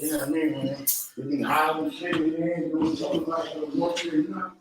Yeah, man. We can hide and shit, man. Do something like a grocery, you know.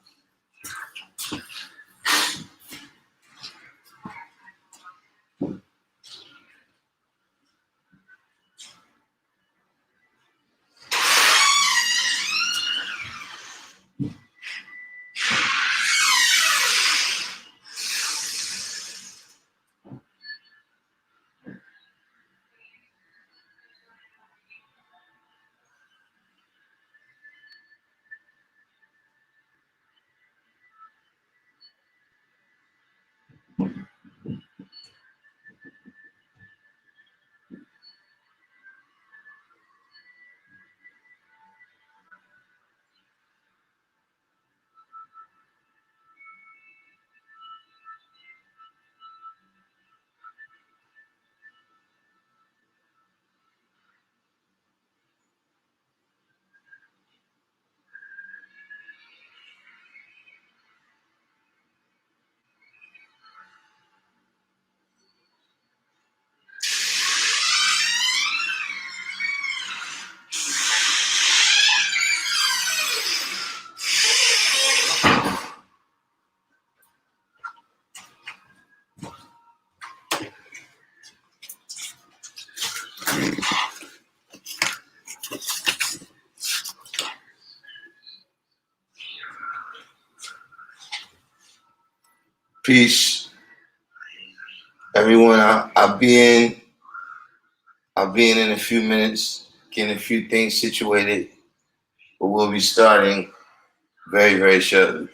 Peace, everyone. I'll be in a few minutes, getting a few things situated, but we'll be starting very, very shortly.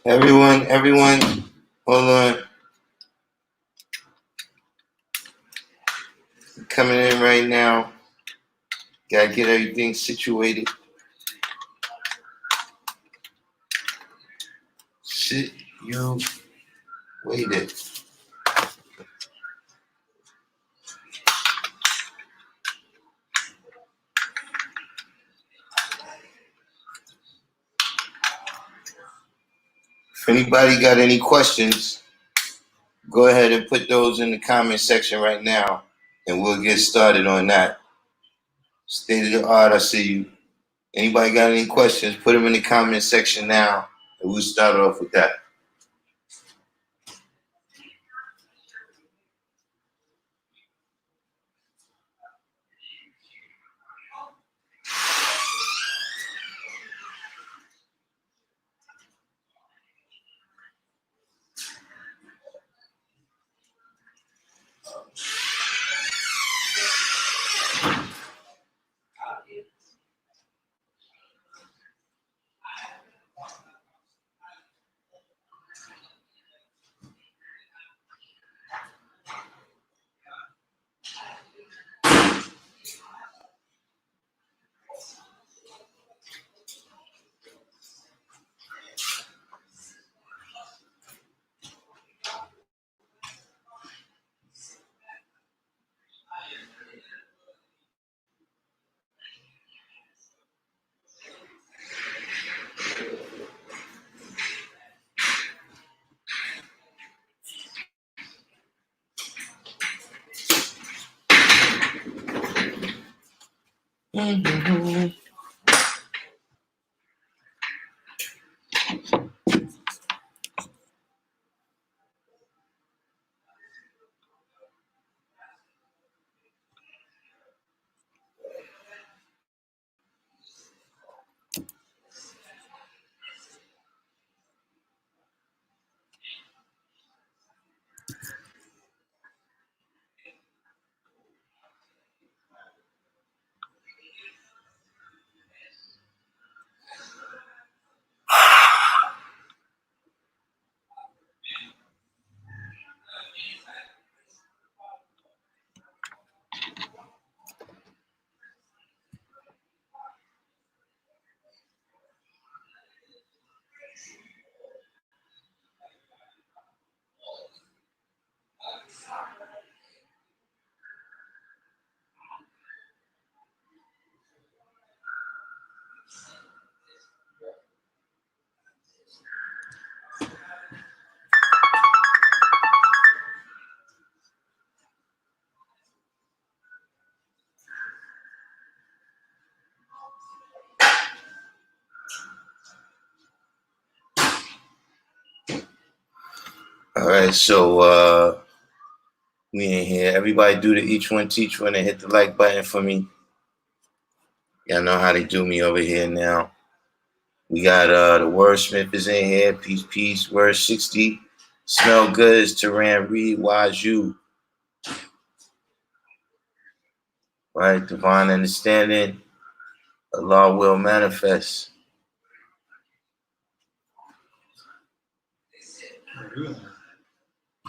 Everyone, hold on. Coming in right now. Gotta get everything situated. Sit you waited. If anybody got any questions, go ahead and put those in the comment section right now, and we'll get started on that. State of the art, I see you. Anybody got any questions, put them in the comment section now, and we'll start off with that. All right, so we in here. Everybody do the each one teach one and hit the like button for me. Y'all know how they do me over here now. We got the wordsmith is in here. Peace. Word 60. Smell good is Teran Reed. Wise you. Right? Divine understanding. Allah will manifest.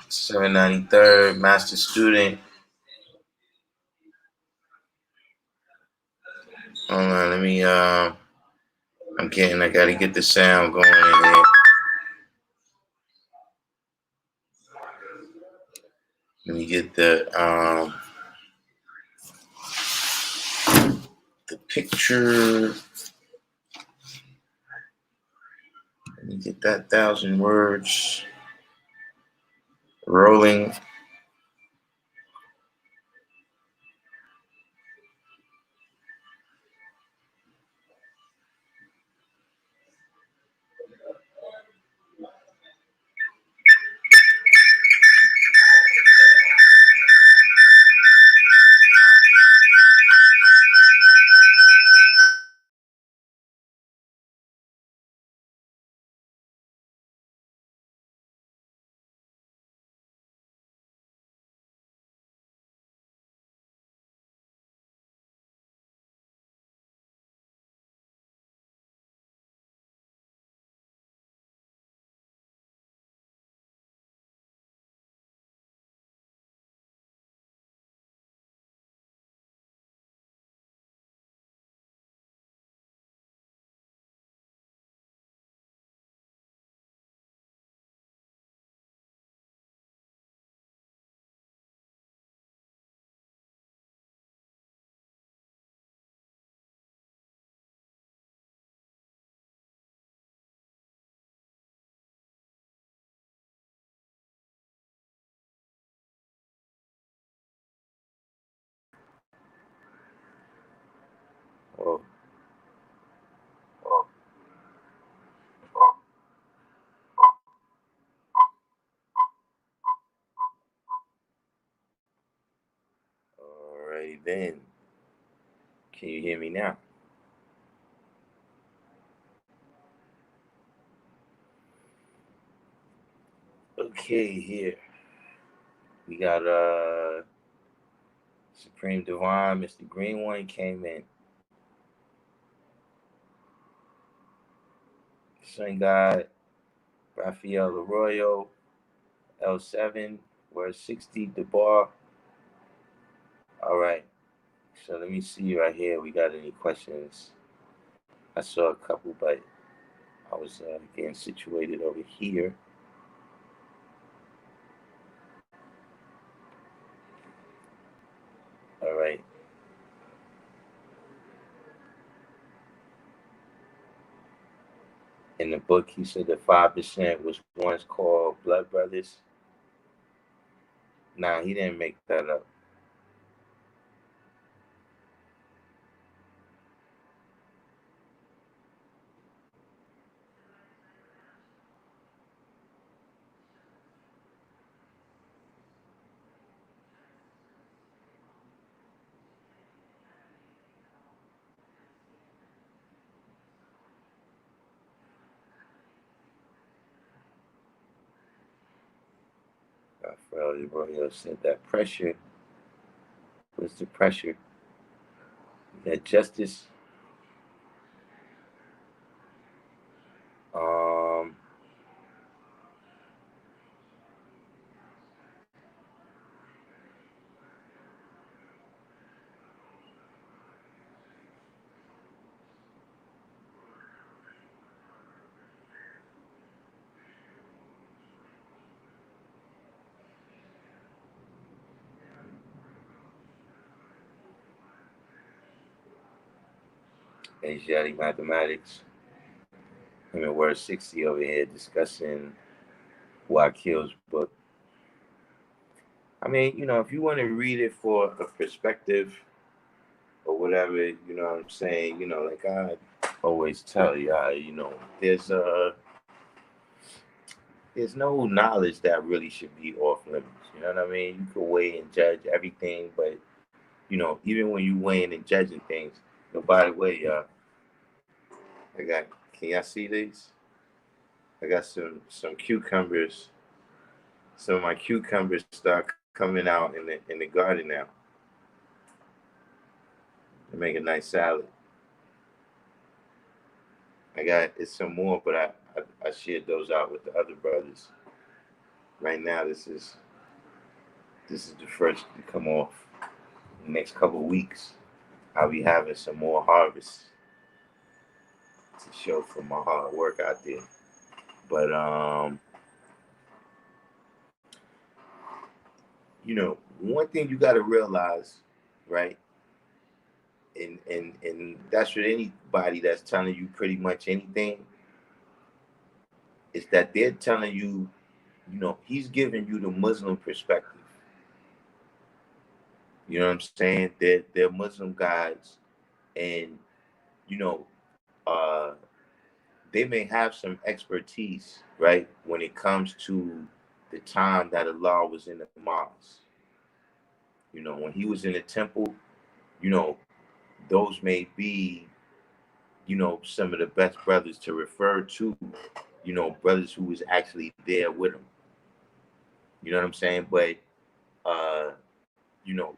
793rd. Master student. Hold on, let me I gotta get the sound going in here. Let me get the picture. Let me get that 1,000 words rolling. breathe in. Can you hear me now? Okay, here. We got Supreme Divine, Mr. Green One came in. Sun God, Raphael Arroyo, L7, word 60, DeBar. All right. So let me see right here. We got any questions? I saw a couple, but I was getting situated over here. All right. In the book, he said that 5% was once called Blood Brothers. Nah, he didn't make that up. Raphael Arroyo said that pressure was the pressure. That justice. Um, Asiatic mathematics. I'm in word 60 over here discussing Wakil's book. I mean, if you want to read it for a perspective or whatever, you know what I'm saying? Like I always tell you, there's no knowledge that really should be off limits. You know what I mean? You can weigh and judge everything, but even when you weighing and judging things, by the way, can y'all see these? I got some cucumbers. Some of my cucumbers start coming out in the garden now. To make a nice salad. It's some more, but I shared those out with the other brothers. Right now, this is the first to come off. In the next couple of weeks, I'll be having some more harvests to show for my hard work out there. But one thing you got to realize, right? And that's what anybody that's telling you pretty much anything is that they're telling you, he's giving you the Muslim perspective. You know what I'm saying? They're Muslim guides, and uh, they may have some expertise, right, when it comes to the time that Allah was in the mosque. When he was in the temple, you know, those may be, some of the best brothers to refer to, brothers who was actually there with him. You know what I'm saying? But uh,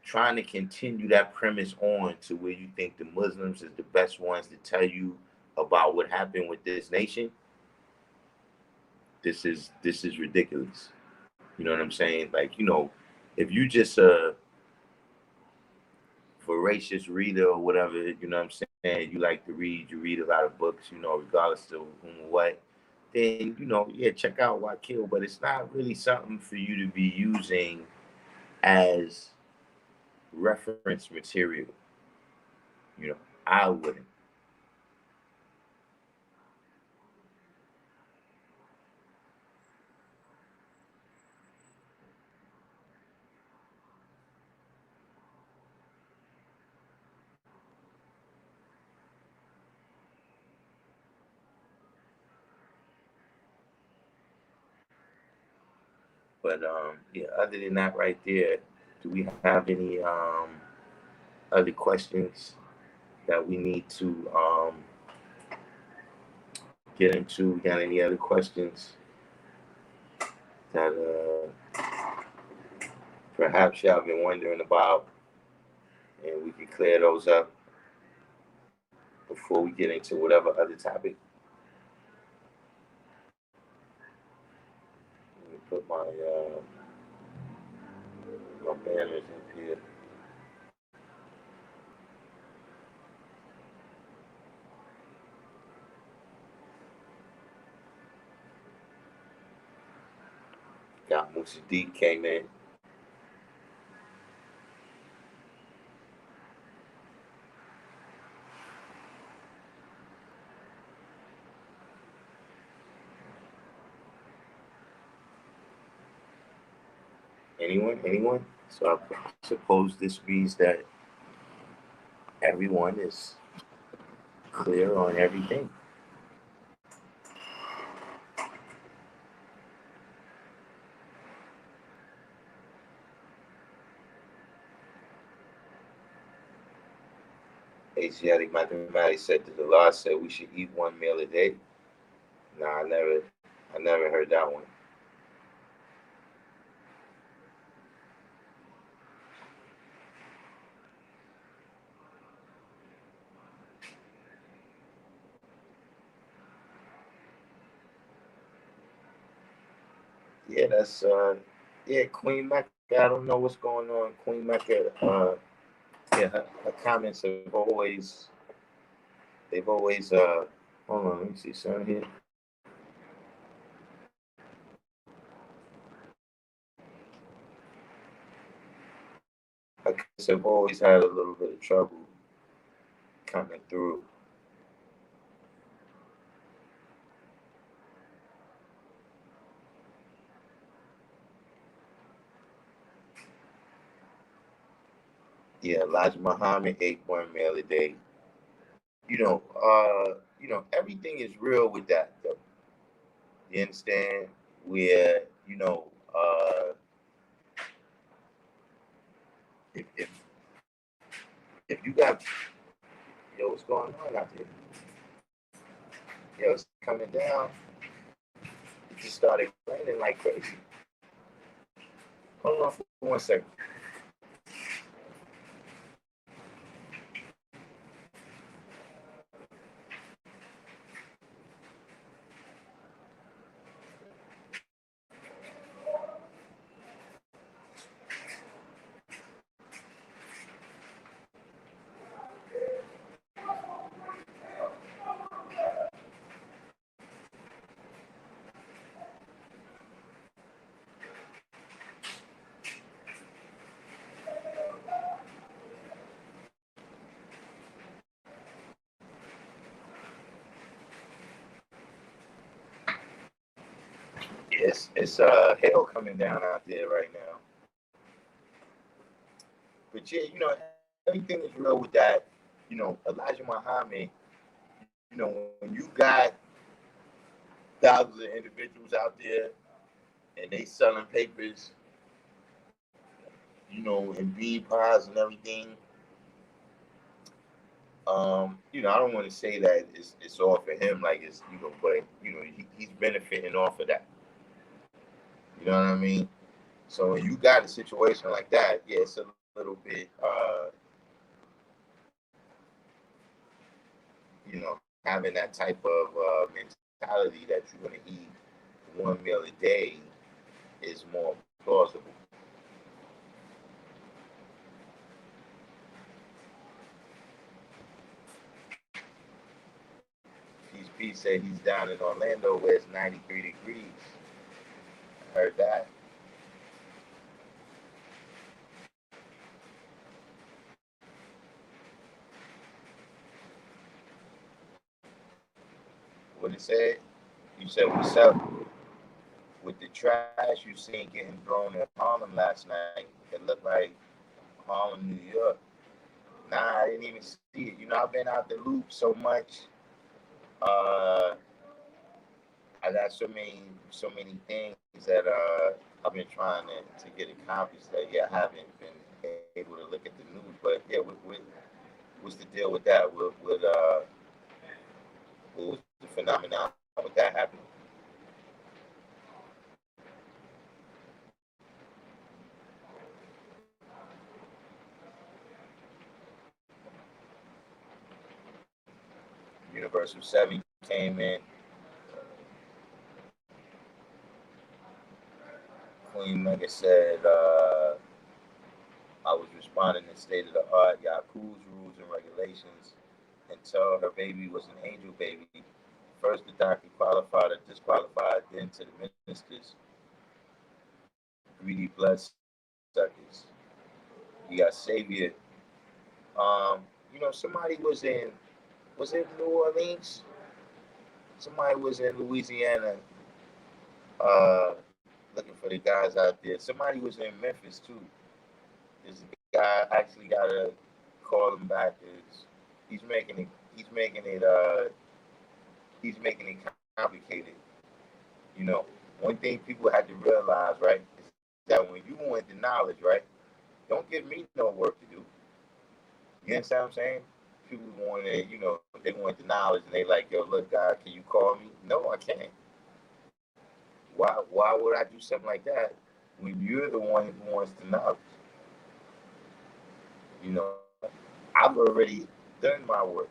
trying to continue that premise on to where you think the Muslims is the best ones to tell you about what happened with this nation, this is ridiculous. You know what I'm saying? Like, if you just a voracious reader or whatever, you know what I'm saying, you like to read, you read a lot of books, regardless of whom or what, then, yeah, check out Wakil, but it's not really something for you to be using as reference material. I wouldn't. But yeah, other than that right there, do we have any other questions that we need to get into? Got any other questions that perhaps y'all been wondering about, and we can clear those up before we get into whatever other topic? Let me put my my banners up here. Got Musa D came in. Anyone? So I suppose this means that everyone is clear on everything. Asiatic mathematics said that the law said we should eat one meal a day. No, I never heard that one. Yeah, that's yeah, Queen Mecca. I don't know what's going on, Queen Mecca. Yeah, her comments have always hold on, let me see something here. Her comments have always had a little bit of trouble coming through. Yeah, Elijah Muhammad ate one meal a day. Everything is real with that though. You understand? Where, if if you got, what's going on out there? It's coming down. It just started raining like crazy. Hold on for 1 second. It's hail coming down out there right now. But yeah, everything is real with that. Elijah Muhammad, when you got thousands of individuals out there and they selling papers, and bead pies and everything, I don't want to say that it's all for him, like it's, but he's benefiting off of that. You know what I mean? So when you got a situation like that, yeah, it's a little bit, having that type of mentality that you're going to eat one meal a day is more plausible. Pete said he's down in Orlando where it's 93 degrees. I heard that. What it said? You said what's up with the trash you seen getting thrown in Harlem last night? It looked like Harlem, New York. Nah, I didn't even see it. I've been out the loop so much. I got so many things that I've been trying to get accomplished that I haven't been able to look at the news. But yeah, what's the deal with that? What was the phenomenon with that happening? Universal 7 came in. Queen Mega said, I was responding in state of the art, Yaku's rules and regulations until her baby was an angel baby. First, the doctor qualified or disqualified, then to the ministers, greedy blood suckers. You got Savior. Somebody was in New Orleans? Somebody was in Louisiana, uh, looking for the guys out there. Somebody was in Memphis too. This guy actually got to call him back. He's making it. He's making it. He's making it complicated. You know, one thing people had to realize, right, is that when you want the knowledge, right, don't give me no work to do. You understand what I'm saying? People wanted, they want the knowledge, and they like, yo, look, God, can you call me? No, I can't. Why would I do something like that when you're the one who wants the knowledge? You know, I've already done my work.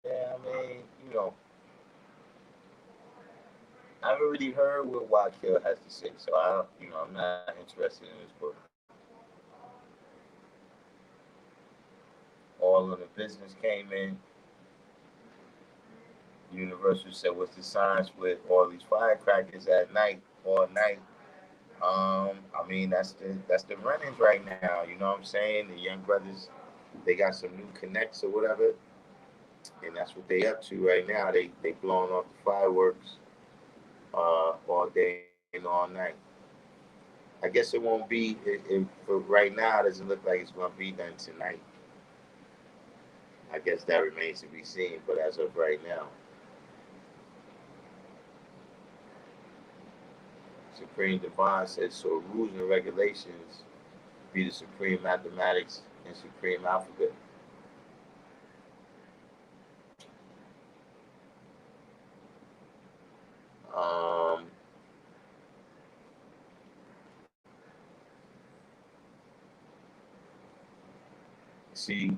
Yeah, I mean, I've already heard what Wakil has to say, so I'm not interested in his book. All of the business came in. Universal said, "What's the science with all these firecrackers at night, all night?" I mean, that's the runnings right now. You know what I'm saying? The young brothers, they got some new connects or whatever, and that's what they up to right now. They blowing off the fireworks all day and all night. I guess it won't be for right now. It doesn't look like it's going to be done tonight. I guess that remains to be seen. But as of right now, Supreme Divine says so. Rules and regulations be the supreme mathematics and supreme alphabet. Um, see,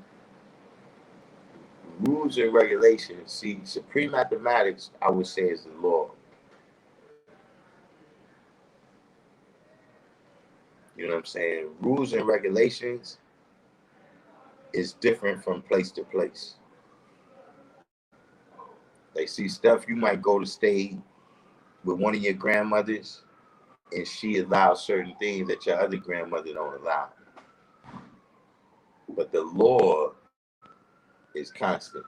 rules and regulations. See, supreme mathematics, I would say, is the law. You know what I'm saying? Rules and regulations is different from place to place. They see stuff you might go to stay with one of your grandmothers, and she allows certain things that your other grandmother don't allow. But the law is constant.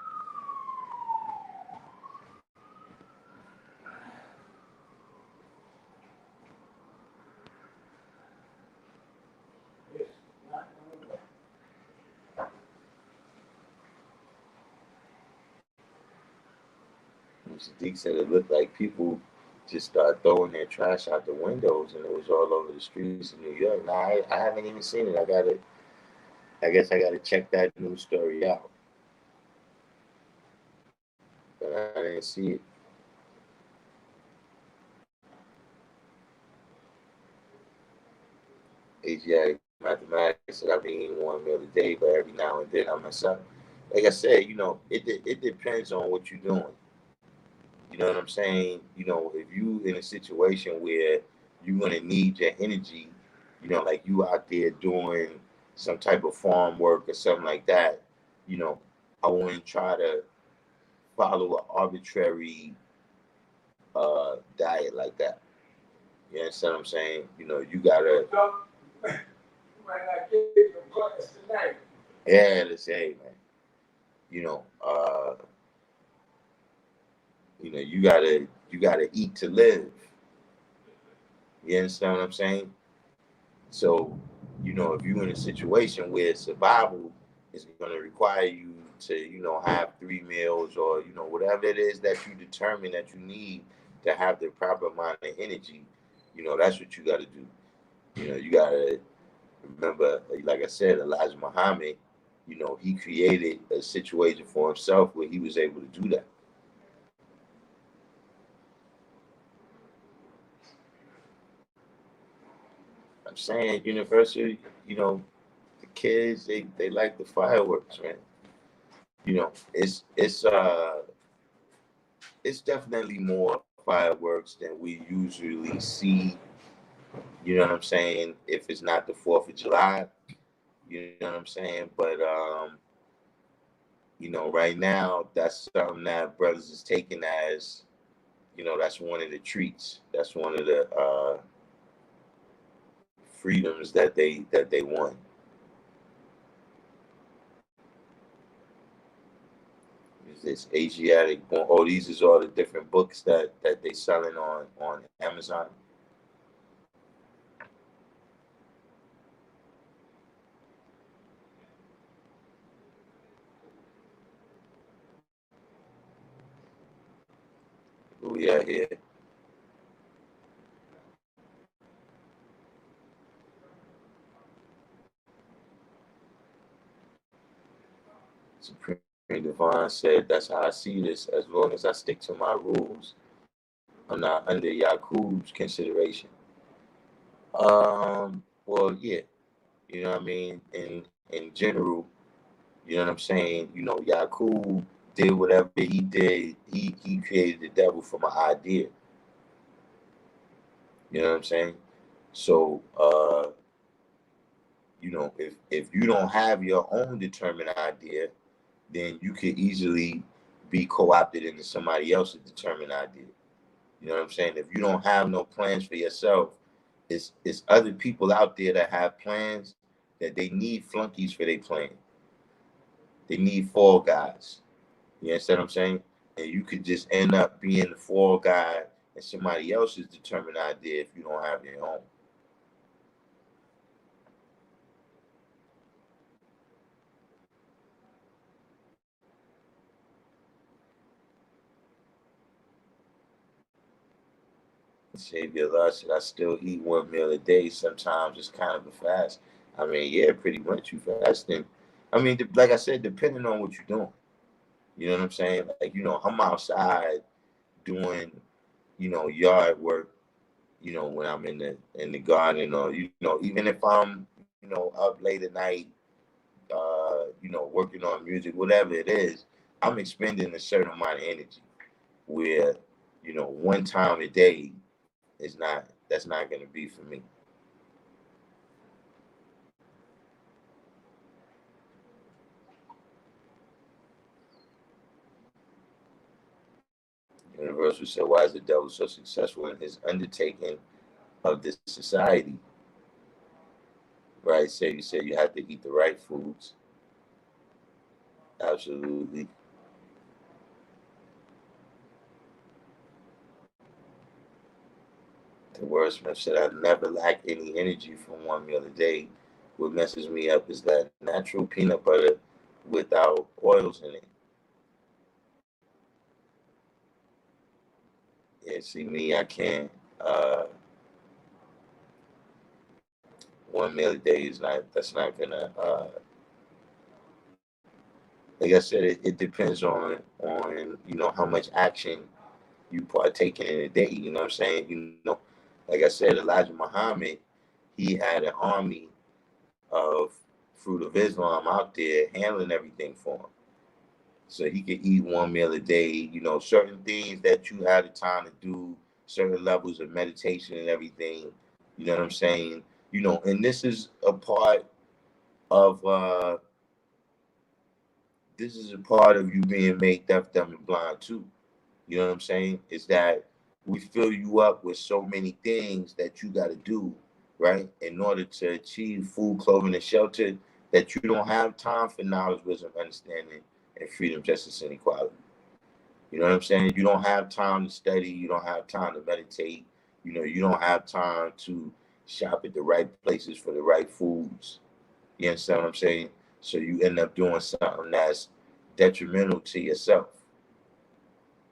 Sadiq said it looked like people just started throwing their trash out the windows, and it was all over the streets of New York. Now I haven't even seen it. I guess I gotta check that news story out. But I didn't see it. AGI mathematics said I've been eating one meal a day, but every now and then I mess up. Like I said, it depends on what you're doing. You know what I'm saying? If you in a situation where you're gonna need your energy, like you out there doing some type of farm work or something like that, you know, I wouldn't try to follow an arbitrary diet like that. You understand what I'm saying? You gotta. Yeah, to say, man. You know, uh, you gotta eat to live. You understand what I'm saying? So, if you're in a situation where survival It's going to require you to, have 3 meals, or, whatever it is that you determine that you need to have the proper amount of energy. That's what you got to do. You got to remember, like I said, Elijah Muhammad, he created a situation for himself where he was able to do that. I'm saying universal, the kids, they like the fireworks, man. It's definitely more fireworks than we usually see. You know what I'm saying? If it's not the 4th of July, you know what I'm saying. But right now that's something that brothers is taking as, that's one of the treats. That's one of the freedoms that they want. Is this Asiatic born? Oh, these is all the different books that they selling on Amazon. Oh yeah, here. Supreme Divine said, "That's how I see this. As long as I stick to my rules, I'm not under Yakub's consideration." Well, yeah, what I mean. In general, what I'm saying. Yakub did whatever he did. He created the devil from an idea. You know what I'm saying? So, if you don't have your own determined idea, then you could easily be co-opted into somebody else's determined idea. You know what I'm saying? If you don't have no plans for yourself, it's other people out there that have plans that they need flunkies for their plan. They need fall guys. You understand what I'm saying? And you could just end up being the fall guy and somebody else's determined idea if you don't have your own. Savior Allah said, I still eat 1 meal a day. Sometimes it's kind of a fast. I mean, yeah, pretty much you fasting. I mean, like I said, depending on what you're doing. You know what I'm saying? Like, I'm outside doing, yard work, when I'm in the garden, or, even if I'm, up late at night, working on music, whatever it is, I'm expending a certain amount of energy where, one time a day is not, that's not going to be for me. Universal said, why is the devil so successful in his undertaking of this society? Right? So you said you have to eat the right foods. Absolutely. The wordsmith said, I never lack any energy from 1 meal a day. What messes me up is that natural peanut butter without oils in it. Yeah, see me, I can't. 1 meal a day is not. That's not gonna. Like I said, it depends on how much action you partake in a day. You know what I'm saying? Like I said, Elijah Muhammad, he had an army of Fruit of Islam out there handling everything for him. So he could eat 1 meal a day, certain things that you had the time to do, certain levels of meditation and everything. You know what I'm saying? And of this is a part of you being made deaf, dumb, and blind too. You know what I'm saying? Is that we fill you up with so many things that you got to do, right, in order to achieve food, clothing, and shelter, that you don't have time for knowledge, wisdom, understanding, and freedom, justice, and equality. You know what I'm saying? You don't have time to study. You don't have time to meditate. You don't have time to shop at the right places for the right foods. You understand what I'm saying? So you end up doing something that's detrimental to yourself.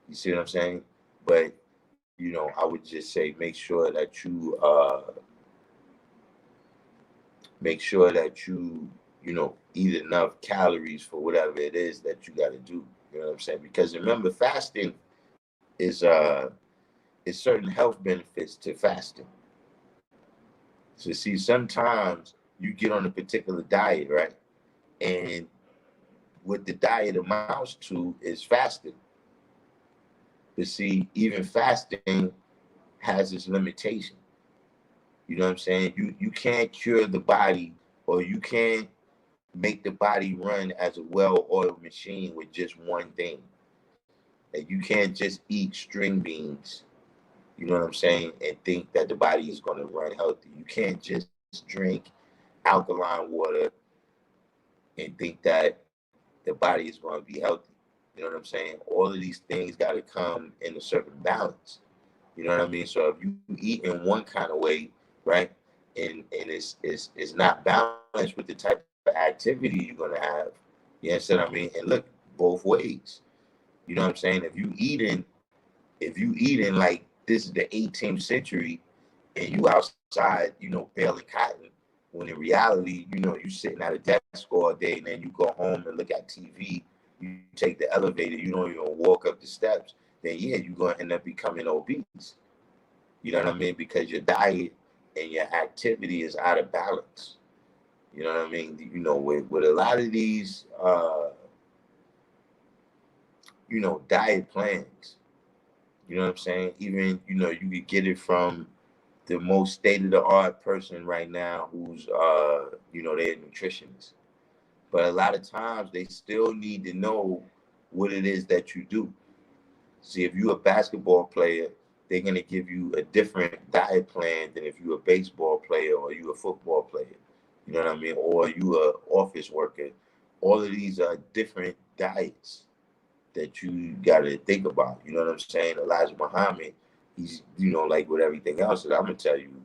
You see what I'm saying? But I would just say make sure that you eat enough calories for whatever it is that you got to do. You know what I'm saying? Because remember, fasting is certain health benefits to fasting. So see, sometimes you get on a particular diet, right? And what the diet amounts to is fasting. But see, even fasting has its limitation. You know what I'm saying? You can't cure the body, or you can't make the body run as a well-oiled machine with just one thing. Like, you can't just eat string beans, you know what I'm saying, and think that the body is going to run healthy. You can't just drink alkaline water and think that the body is going to be healthy. You know what I'm saying? All of these things got to come in a certain balance. You know what I mean? So if you eat in one kind of way, right, and it's not balanced with the type of activity you're gonna have, you understand what I mean? And look, both ways. You know what I'm saying? If you eating like this is the 18th century and you outside, baling cotton, when in reality, you sitting at a desk all day and then you go home and look at TV, you take the elevator, you don't even walk up the steps, then yeah, you're gonna end up becoming obese. You know what I mean? Because your diet and your activity is out of balance. You know what I mean? With a lot of these, diet plans, you know what I'm saying? Even, you could get it from the most state-of-the-art person right now who's, they're a nutritionist. But a lot of times they still need to know what it is that you do. See, if you're a basketball player, they're going to give you a different diet plan than if you're a baseball player or you're a football player. You know what I mean? Or you're an office worker. All of these are different diets that you got to think about. You know what I'm saying? Elijah Muhammad, he's, like with everything else that I'm going to tell you,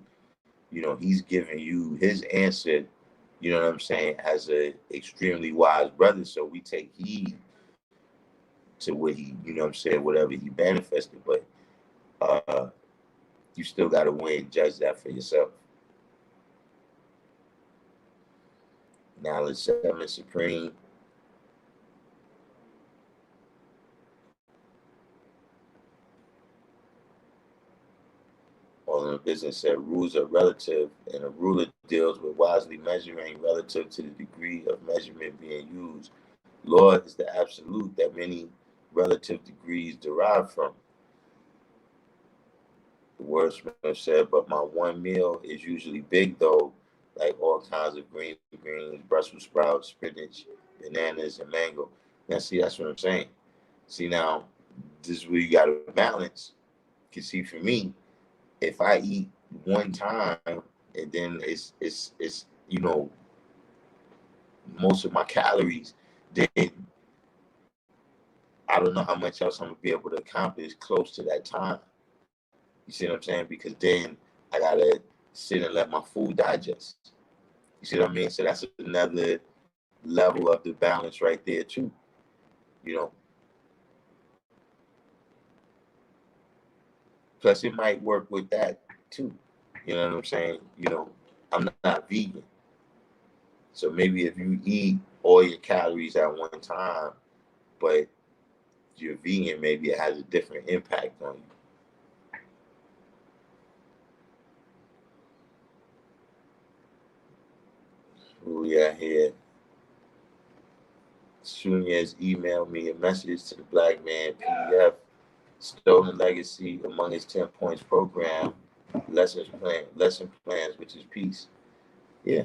he's giving you his answer, you know what I'm saying, as a extremely wise brother. So we take heed to what he, whatever he manifested. But you still got to weigh and judge that for yourself. Knowledge seven supreme. All in the business said rules are relative, and a ruler deals with wisely measuring relative to the degree of measurement being used. Law is the absolute that many relative degrees derive from. The wordsmith said, but my one meal is usually big though, like all kinds of greens, Brussels sprouts, spinach, bananas, and mango. Now, see, that's what I'm saying. See, now, this is where you got to balance. You see, for me, if I eat one time and then it's most of my calories, then I don't know how much else I'm gonna be able to accomplish close to that time. You see what I'm saying? Because then I gotta sit and let my food digest. You see what I mean? So that's another level of the balance right there too. You know. Plus, it might work with that too. You know what I'm saying? I'm not vegan, so maybe if you eat all your calories at one time, but you're vegan, maybe it has a different impact on you. Who we got here? Sunez emailed me a message to the Black Man PDF. Stolen Legacy among his 10 points program, lesson plans, which is peace. Yeah.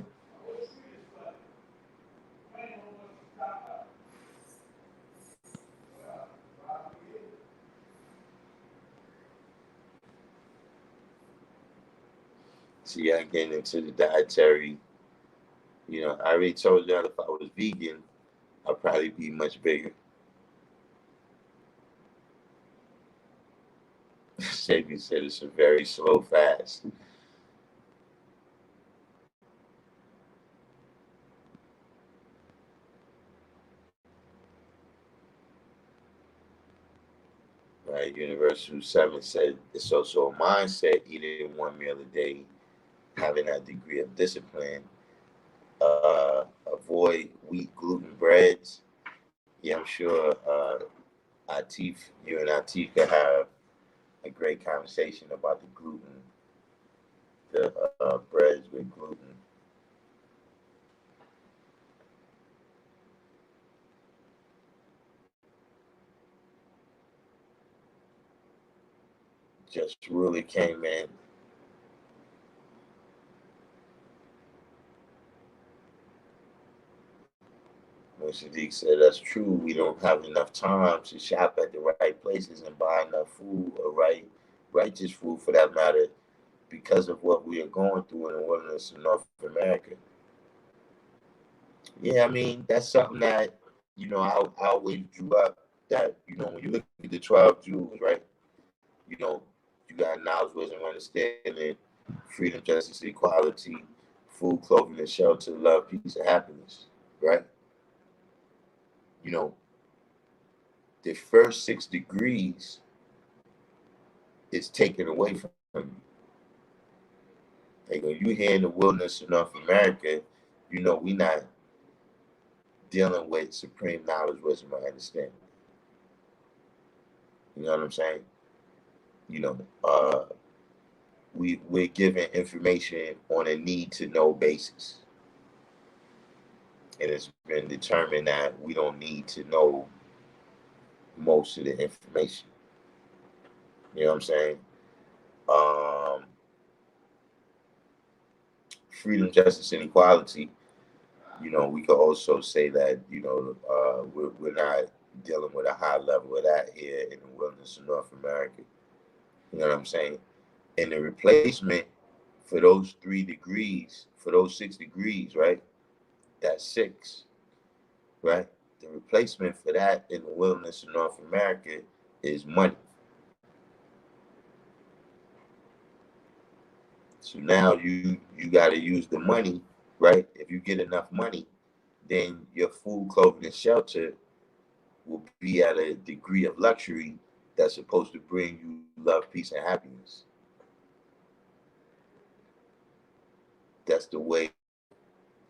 See, I getting into the dietary. I already told y'all if I was vegan, I'd probably be much bigger. Savior said it's a very slow fast. Right? Universal 7 said it's also a mindset, eating one meal a day, having that degree of discipline. Avoid wheat, gluten, breads. Yeah, I'm sure Atif, you and Atif could have a great conversation about the gluten, the breads with gluten. Just really came in. When Sadiq said that's true, we don't have enough time to shop at the right places and buy enough food or righteous food for that matter because of what we are going through in the wilderness of North America. Yeah, I mean, that's something that, I always drew up that, when you look at the 12 Jews, right, you know, you got knowledge, wisdom, understanding, freedom, justice, equality, food, clothing, and shelter, love, peace, and happiness, right? You know, the first 6 degrees is taken away from you. Like when you here in the wilderness of North America, we not dealing with supreme knowledge, wisdom, and understanding. You know what I'm saying? You know, we're given information on a need to know basis. And it's been determined that we don't need to know most of the information. You know what I'm saying? Um, Freedom, justice, and equality. We could also say that we're not dealing with a high level of that here in the wilderness of North America. You know what I'm saying? And the replacement for those 3 degrees, for those 6 degrees, right? That's six, right? The replacement for that in the wilderness of North America is money. So now you got to use the money, right? If you get enough money, then your food, clothing, and shelter will be at a degree of luxury that's supposed to bring you love, peace, and happiness. That's the way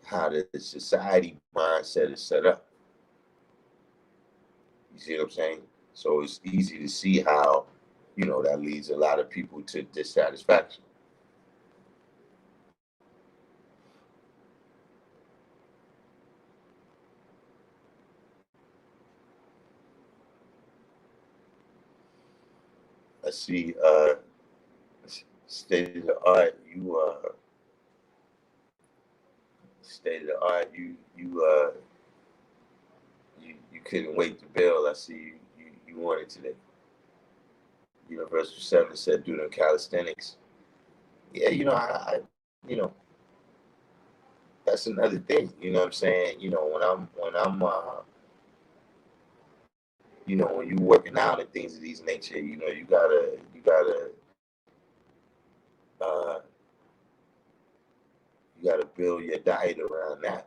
how the society mindset is set up. You see what I'm saying? So it's easy to see how, that leads a lot of people to dissatisfaction. I see state of the art, state of the art, you couldn't wait to build. I see you wanted today. Universal 7 said do the calisthenics. Yeah, you know, that's another thing. You know what I'm saying? When you working out and things of these nature, uh, you gotta build your diet around that.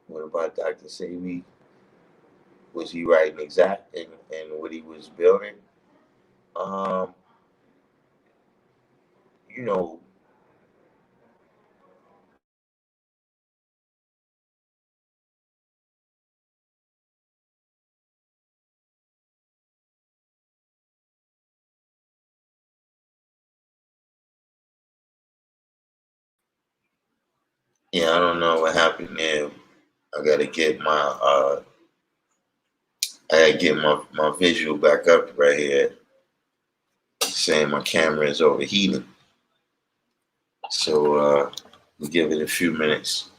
What about Dr. Sebi? Was he writing exact in what he was building? Um, you know, yeah, I don't know what happened there. I gotta get my visual back up right here. Saying my camera is overheating. So we'll give it a few minutes.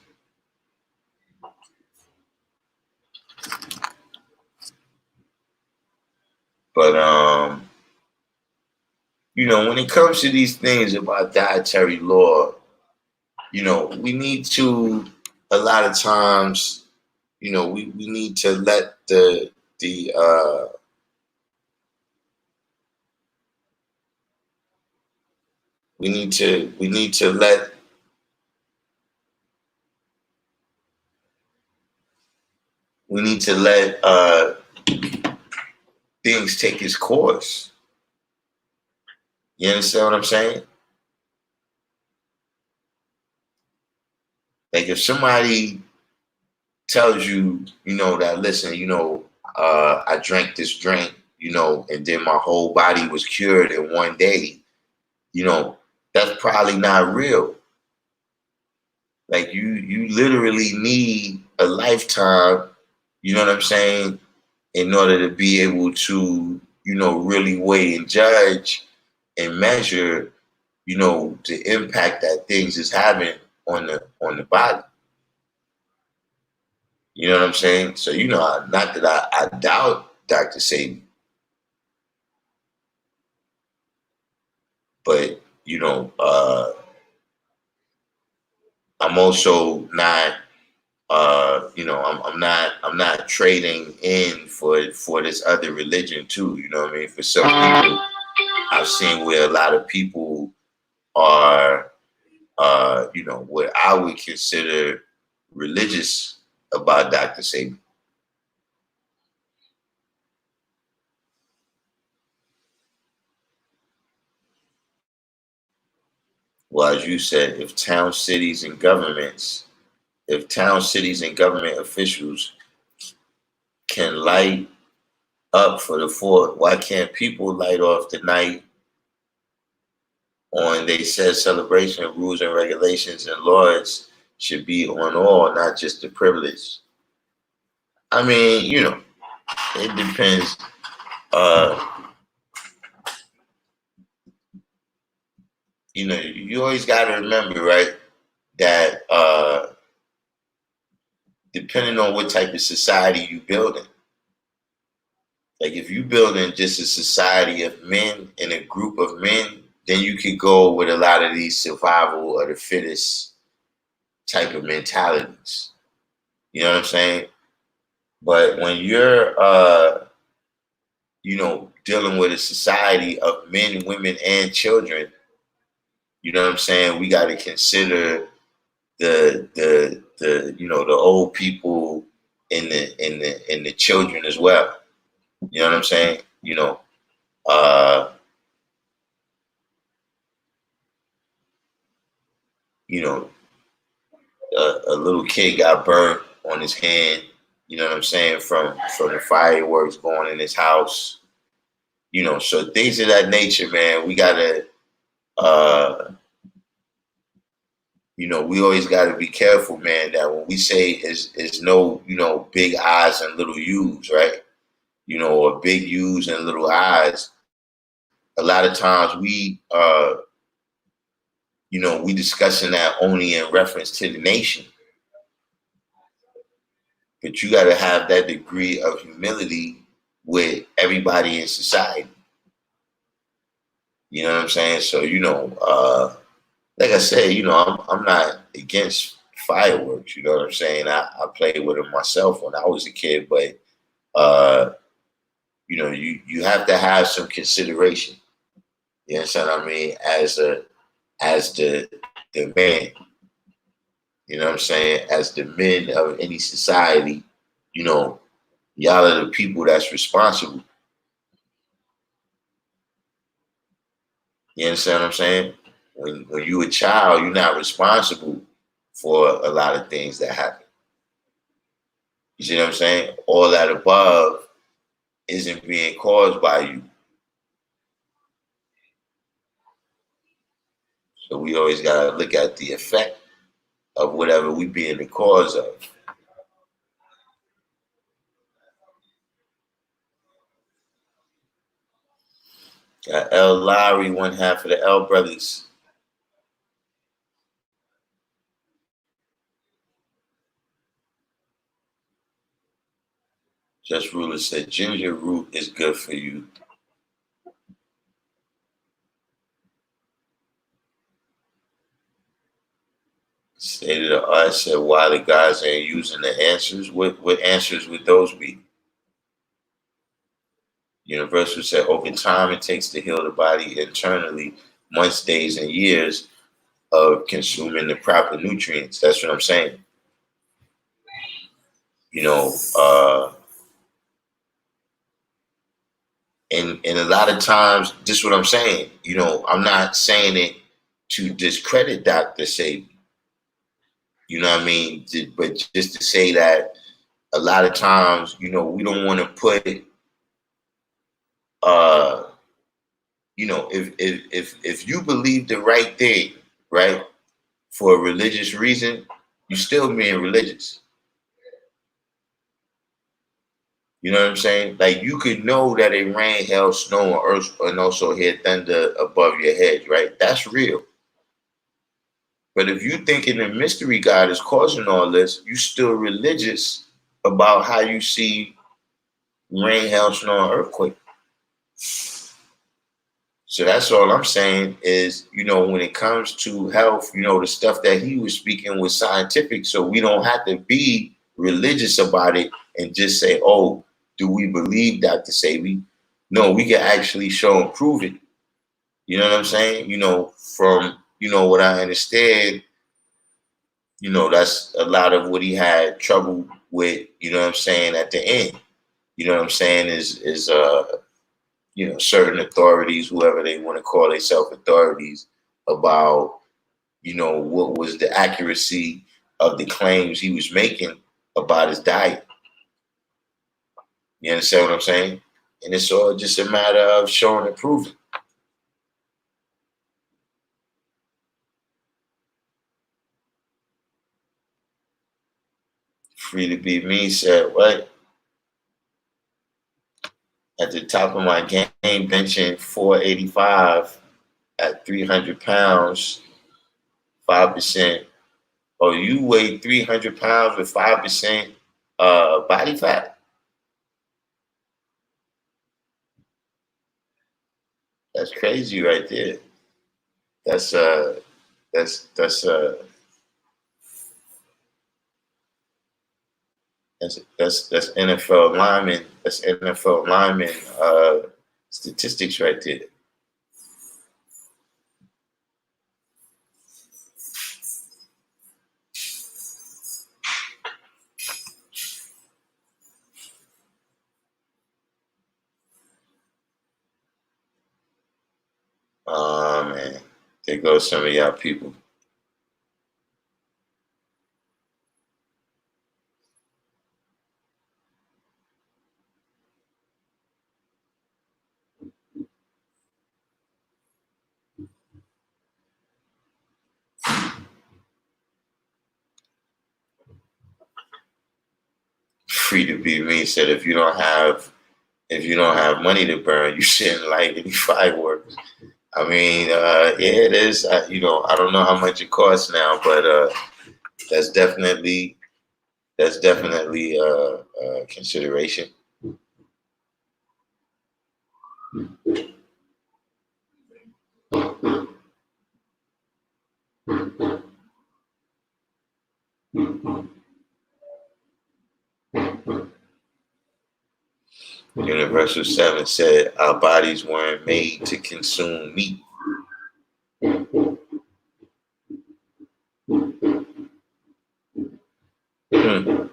But when it comes to these things about dietary law, we need to a lot of times, we need to let the we need to let need to let things take its course. You understand what I'm saying? Like if somebody tells you, that listen, I drank this drink, and then my whole body was cured in one day, that's probably not real. Like you literally need a lifetime, you know what I'm saying, in order to be able to, really weigh and judge and measure, the impact that things is having on the body. You know what I'm saying? So, not that I doubt Dr. Sabi, but, I'm also not, I'm not trading in for this other religion too. You know what I mean? For some people, I've seen where a lot of people are, what I would consider religious about Dr. Sabi. Well, as you said, if town, cities, and government officials can light up for the Fourth, why can't people light off the night on they said celebration of rules and regulations and laws should be on all, not just the privileged? I mean, it depends. You always got to remember, right, that depending on what type of society you building, like if you building just a society of men and a group of men, then you could go with a lot of these survival of the fittest type of mentalities. You know what I'm saying? But when you're, dealing with a society of men, women, and children, you know what I'm saying? We got to consider the old people and the children as well. You know what I'm saying? Uh, you know, a little kid got burnt on his hand. You know what I'm saying? From the fireworks going in his house. So things of that nature, man. We gotta, uh, we always gotta be careful, man. That when we say is no, big eyes and little U's, right? Or big U's and little eyes. A lot of times we discussing that only in reference to the nation. But you got to have that degree of humility with everybody in society. You know what I'm saying? So, like I said, I'm not against fireworks. You know what I'm saying? I played with them myself when I was a kid, but, you have to have some consideration. You understand what I mean? As the man, you know what I'm saying? As the men of any society, y'all are the people that's responsible. You understand what I'm saying? When you a child, you're not responsible for a lot of things that happen. You see what I'm saying? All that above isn't being caused by you. So we always gotta look at the effect of whatever we being the cause of. Got L. Lowry, one half of the L brothers. Just Ruler said ginger root is good for you. State of the art said why the guys ain't using the answers. What answers would those be? Universal said over time it takes to heal the body internally, months, days, and years of consuming the proper nutrients. That's what I'm saying. you know, and a lot of times, this is what I'm saying. You know, I'm not saying it to discredit Dr. Sebi. You know what I mean? But just to say that a lot of times, you know, we don't want to put, you know, if you believe the right thing, right, for a religious reason, you still being religious. You know what I'm saying? Like, you could know that it rain, hail, snow, and earth, and also hear thunder above your head, right? That's real. But if you thinking the mystery God is causing all this, you still religious about how you see rain, hail, snow, and earthquake. So that's all I'm saying is, you know, when it comes to health, you know, the stuff that he was speaking was scientific. So we don't have to be religious about it and just say, oh, do we believe Dr. Sebi? No, we can actually show and prove it. You know what I'm saying? You know, from, you know, what I understand, you know, that's a lot of what he had trouble with, you know what I'm saying, at the end. You know what I'm saying, is you know, certain authorities, whoever they want to call themselves authorities, about, you know, what was the accuracy of the claims he was making about his diet. You understand what I'm saying? And it's all just a matter of showing and proving. Free to be me said, what? At the top of my game, benching 485 at 300 pounds, 5%. Oh, you weigh 300 pounds with 5% body fat? That's crazy right there. That's that's that's uh that's NFL lineman. That's NFL lineman statistics right there. Oh man, there goes some of y'all people. Free to be me said, if you don't have money to burn, you shouldn't light any fireworks. I mean, yeah, it is. You know, I don't know how much it costs now, but that's definitely consideration. Universal Seven said our bodies weren't made to consume meat. Hmm.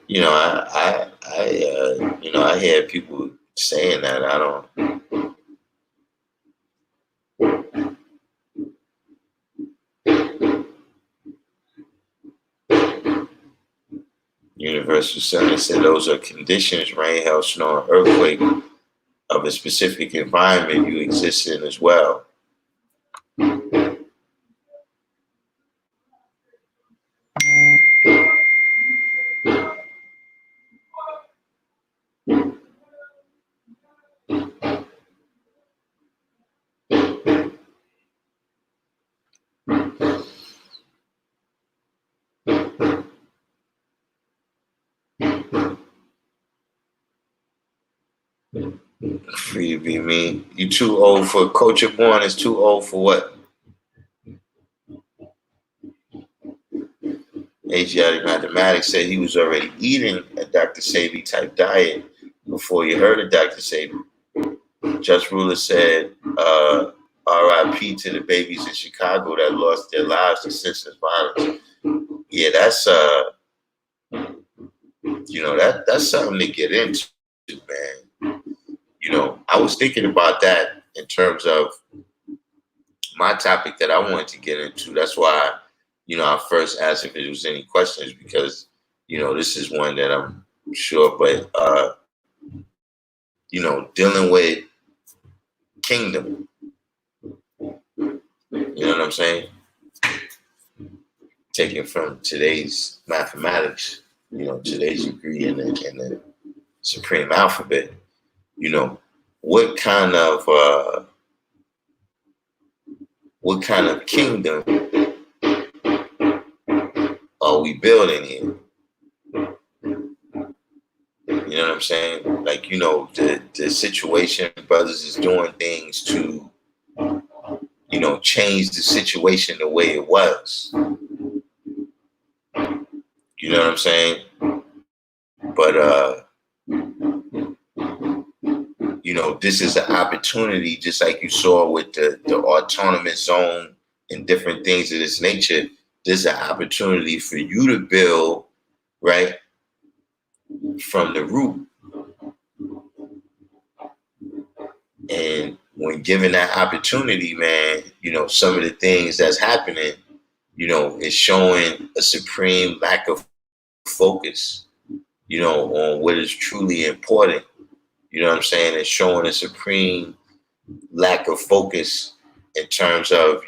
You know, you know, I hear people saying that. I don't. Universal Seven said those are conditions, rain, hail, snow, and earthquake of a specific environment you exist in as well. Free to be me. You too old for Culture Born is too old for what? Asiatic Mathematics said he was already eating a Dr. Sebi type diet before you heard of Dr. Sebi. Just Ruler said, RIP to the babies in Chicago that lost their lives to senseless violence. Yeah, that's that's something to get into, man. I was thinking about that in terms of my topic that I wanted to get into. That's why, I first asked if there was any questions because, this is one that I'm sure, but dealing with kingdom, you know what I'm saying? Taken from today's mathematics, today's degree in the supreme alphabet, you know, what kind of kingdom are we building here? You know what I'm saying? Like, the situation, brothers is doing things to, change the situation the way it was. You know what I'm saying? But this is an opportunity, just like you saw with the autonomous zone and different things of this nature. This is an opportunity for you to build, right, from the root. And when given that opportunity, man, some of the things that's happening, is showing a supreme lack of focus, on what is truly important. You know what I'm saying? It's showing a supreme lack of focus in terms of,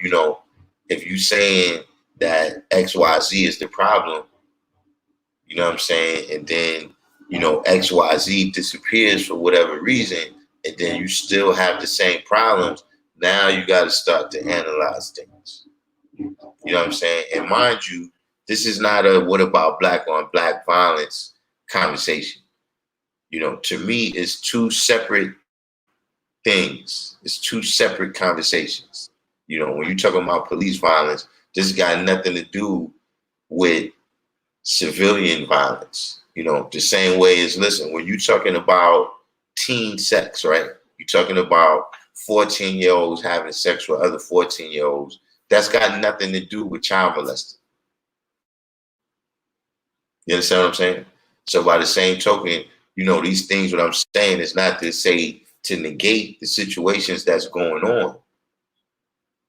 if you saying that XYZ is the problem, you know what I'm saying? And then, XYZ disappears for whatever reason, and then you still have the same problems. Now you got to start to analyze things. You know what I'm saying? And mind you, this is not a what about black on black violence conversation. To me, it's two separate things. It's two separate conversations. When you're talking about police violence, this got nothing to do with civilian violence. The same way as, listen, when you're talking about teen sex, right? You're talking about 14-year-olds having sex with other 14-year-olds. That's got nothing to do with child molesting. You understand what I'm saying? So by the same token, these things, what I'm saying is not to say to negate the situations that's going on,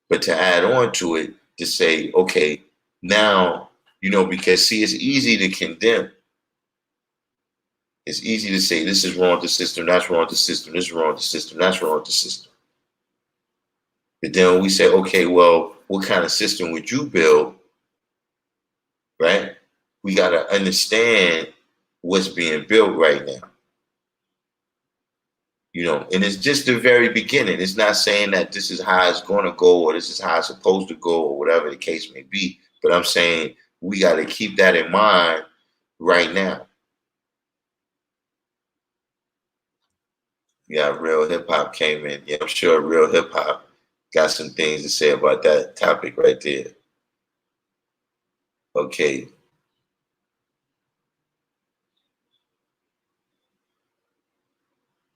but to add on to it, to say, okay, now, because see, it's easy to condemn. It's easy to say, this is wrong with the system, that's wrong with the system, this is wrong with the system, that's wrong with the system. But then when we say, okay, well, what kind of system would you build, right? We got to understand what's being built right now. And it's just the very beginning. It's not saying that this is how it's going to go or this is how it's supposed to go or whatever the case may be. But I'm saying we got to keep that in mind right now. Yeah, Real Hip Hop came in. Yeah, I'm sure Real Hip Hop got some things to say about that topic right there. Okay.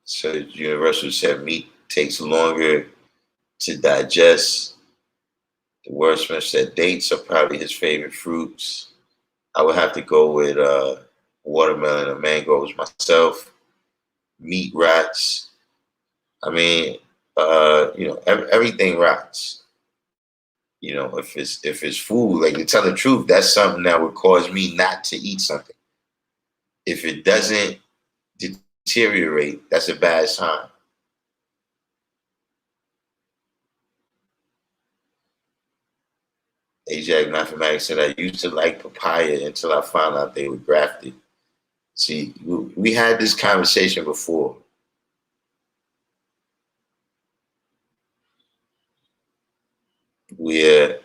So Universal said meat takes longer to digest. The wordsmith said dates are probably his favorite fruits. I would have to go with watermelon and mangoes myself. Meat rots. I mean, everything rots. If it's food, like, to tell the truth, that's something that would cause me not to eat something. If it doesn't deteriorate, that's a bad sign. Ajax Mathematics said, I used to like papaya until I found out they were grafted. See, we had this conversation before. Where,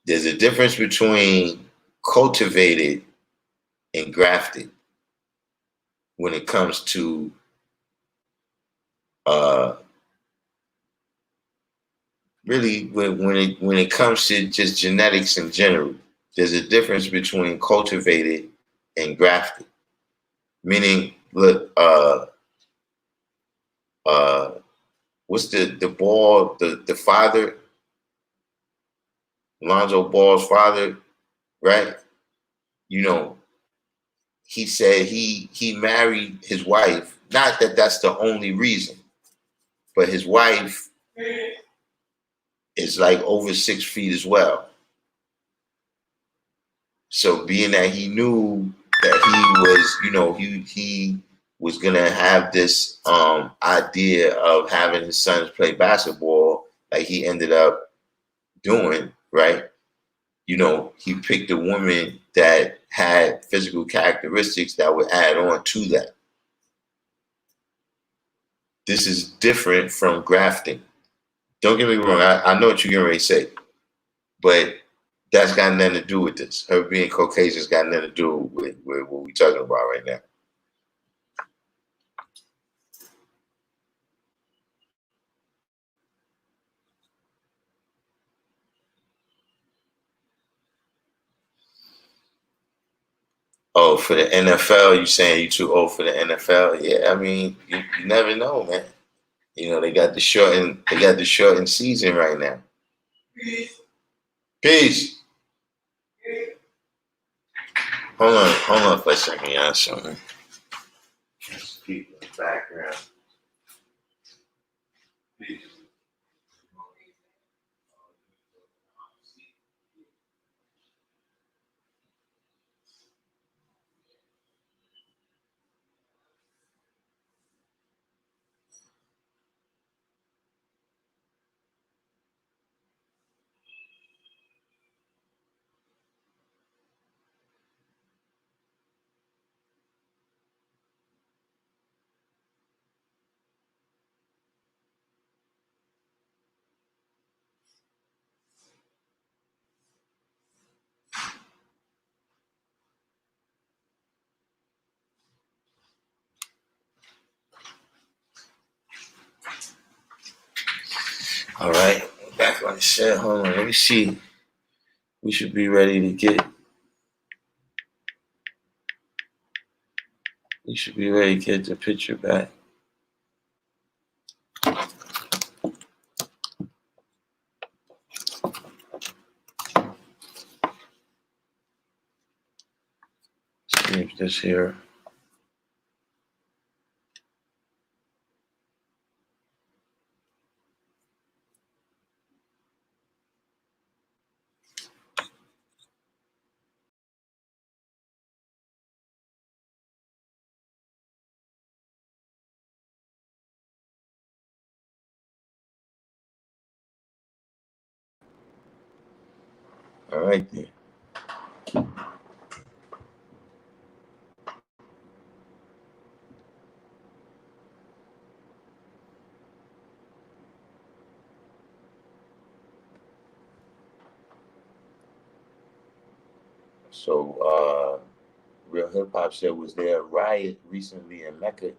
there's a difference between cultivated and grafted when it comes to really when it comes to just genetics in general. There's a difference between cultivated and grafted. Meaning, look, what's the ball, the father Alonzo Ball's father, right? You know, he said he married his wife. Not that that's the only reason, but his wife is like over 6 feet as well. So being that he knew that he was, he was gonna have this idea of having his sons play basketball, like he ended up doing, right? He picked a woman that had physical characteristics that would add on to that. This is different from grafting. Don't get me wrong, I know what you're getting ready to say, but that's got nothing to do with this. Her being Caucasian's got nothing to do with what we're talking about right now. Oh, for the NFL, you saying you too old for the NFL? Yeah, I mean, you never know, man. They got the shortened season right now. Peace. Hold on for a second, y'all. Something. People in the background. Peace. All right, back on the set. Hold on, let me see. We should be ready to get. We should be ready to get the picture back. See if this here. All right then. So, Real Hip Hop said, was there a riot recently in Mecca?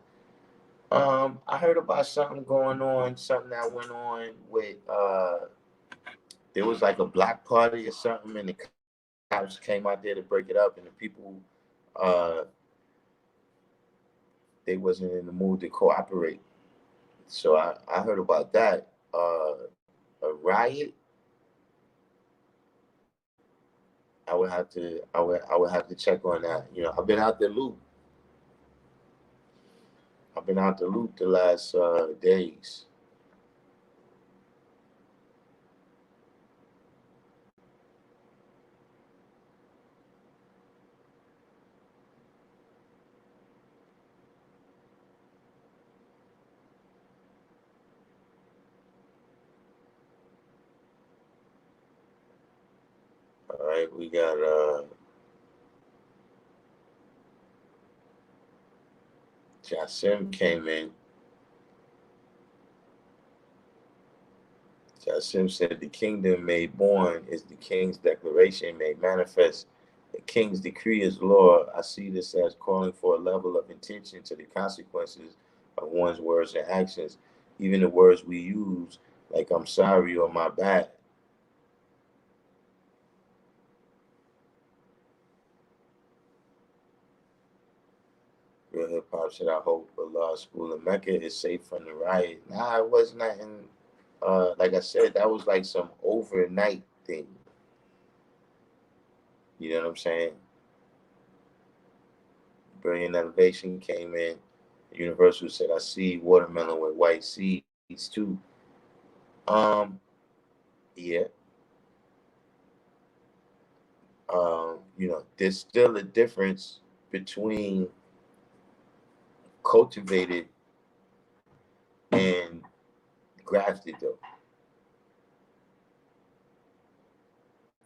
I heard about something going on, something that went on with there was like a block party or something, and the cops came out there to break it up, and the people uh they wasn't in the mood to cooperate. So I heard about that. A riot. I would have to check on that. I've been out the loop. I've been out the loop the last days. All right, we got Jasim came in. Jasim said, the kingdom made born is the king's declaration made manifest. The king's decree is law. I see this as calling for a level of intention to the consequences of one's words and actions. Even the words we use, like I'm sorry or my bad. Real Hip Hop said, I hope Allah school in Mecca is safe from the riot. Nah, it was nothing. Like I said, that was like some overnight thing. You know what I'm saying? Brilliant Elevation came in. Universal said, I see watermelon with white seeds too. Um, yeah. There's still a difference between cultivated and grafted though.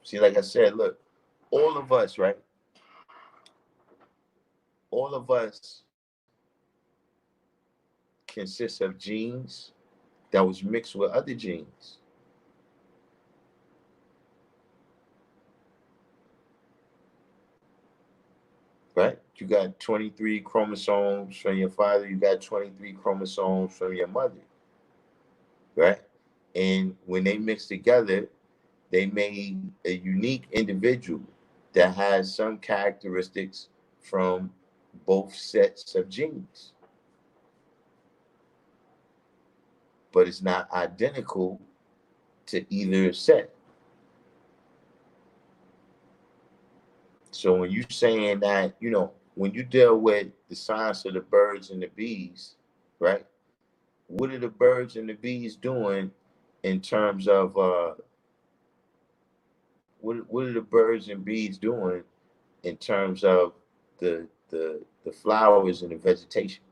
See, like I said, look, all of us, right? All of us consist of genes that was mixed with other genes. Right? You got 23 chromosomes from your father, you got 23 chromosomes from your mother. Right? And when they mixed together, they made a unique individual that has some characteristics from both sets of genes, but it's not identical to either set. So when you're saying that, when you deal with the science of the birds and the bees, right? What are the birds and the bees doing in terms of what are the birds and bees doing in terms of the flowers and the vegetation?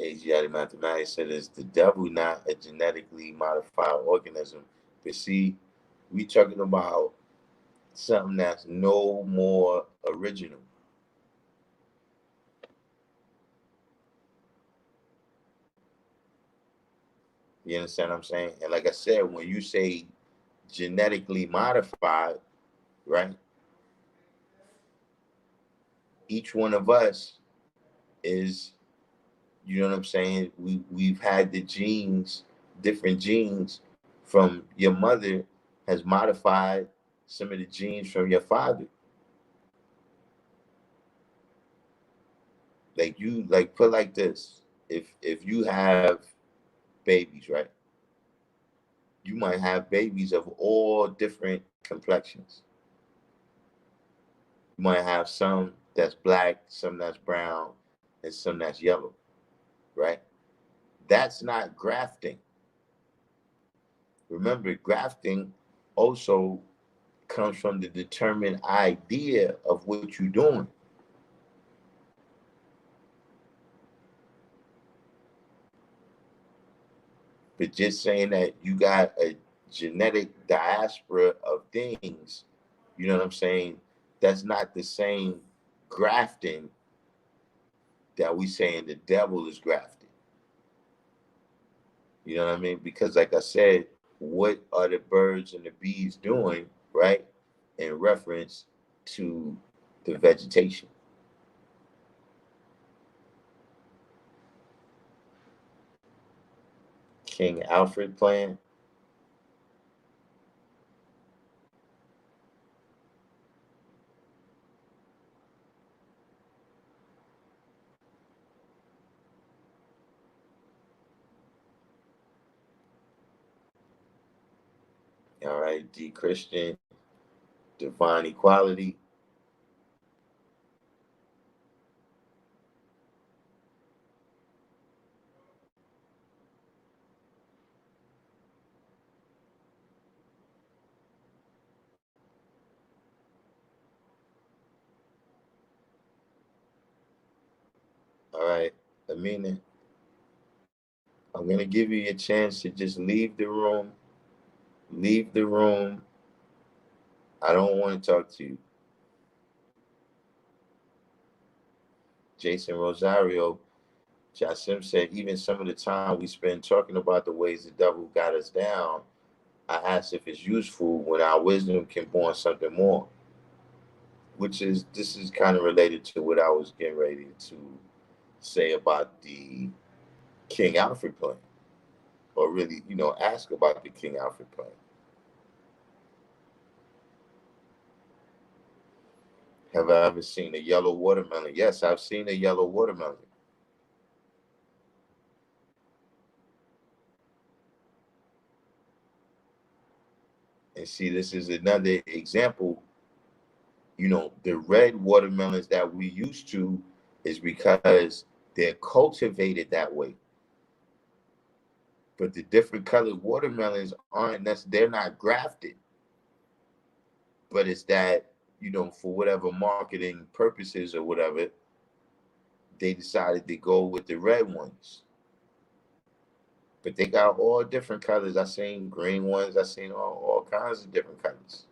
Asiatic mathematics said is the devil not a genetically modified organism. But see, we talking about something that's no more original. You understand what I'm saying? And like I said, when you say genetically modified, right? Each one of us is, you know what I'm saying? We've had the genes, different genes from your mother has modified some of the genes from your father. Like put like this. If you have babies, right? You might have babies of all different complexions. You might have some that's black, some that's brown, and some that's yellow, right? That's not grafting. Remember, grafting also comes from the determined idea of what you're doing. But just saying that you got a genetic diaspora of things, you know what I'm saying? That's not the same grafting that we saying the devil is grafting. You know what I mean? Because like I said, what are the birds and the bees doing, right? In reference to the vegetation. King Alfred plan. All right, D Christian, divine equality. All right, Amina, I'm gonna give you a chance to just leave the room. Leave the room. I don't want to talk to you. Jason Rosario, Jasim said, even some of the time we spend talking about the ways the devil got us down, I asked if it's useful when our wisdom can born something more, this is kind of related to what I was getting ready to say about the King Alfred plan, or really, ask about the King Alfred plan. Have I ever seen a yellow watermelon? Yes, I've seen a yellow watermelon. And see, this is another example. The red watermelons that we used to is because they're cultivated that way. But the different colored watermelons they're not grafted. But it's that, for whatever marketing purposes or whatever, they decided to go with the red ones. But they got all different colors. I seen green ones. I seen all kinds of different colors.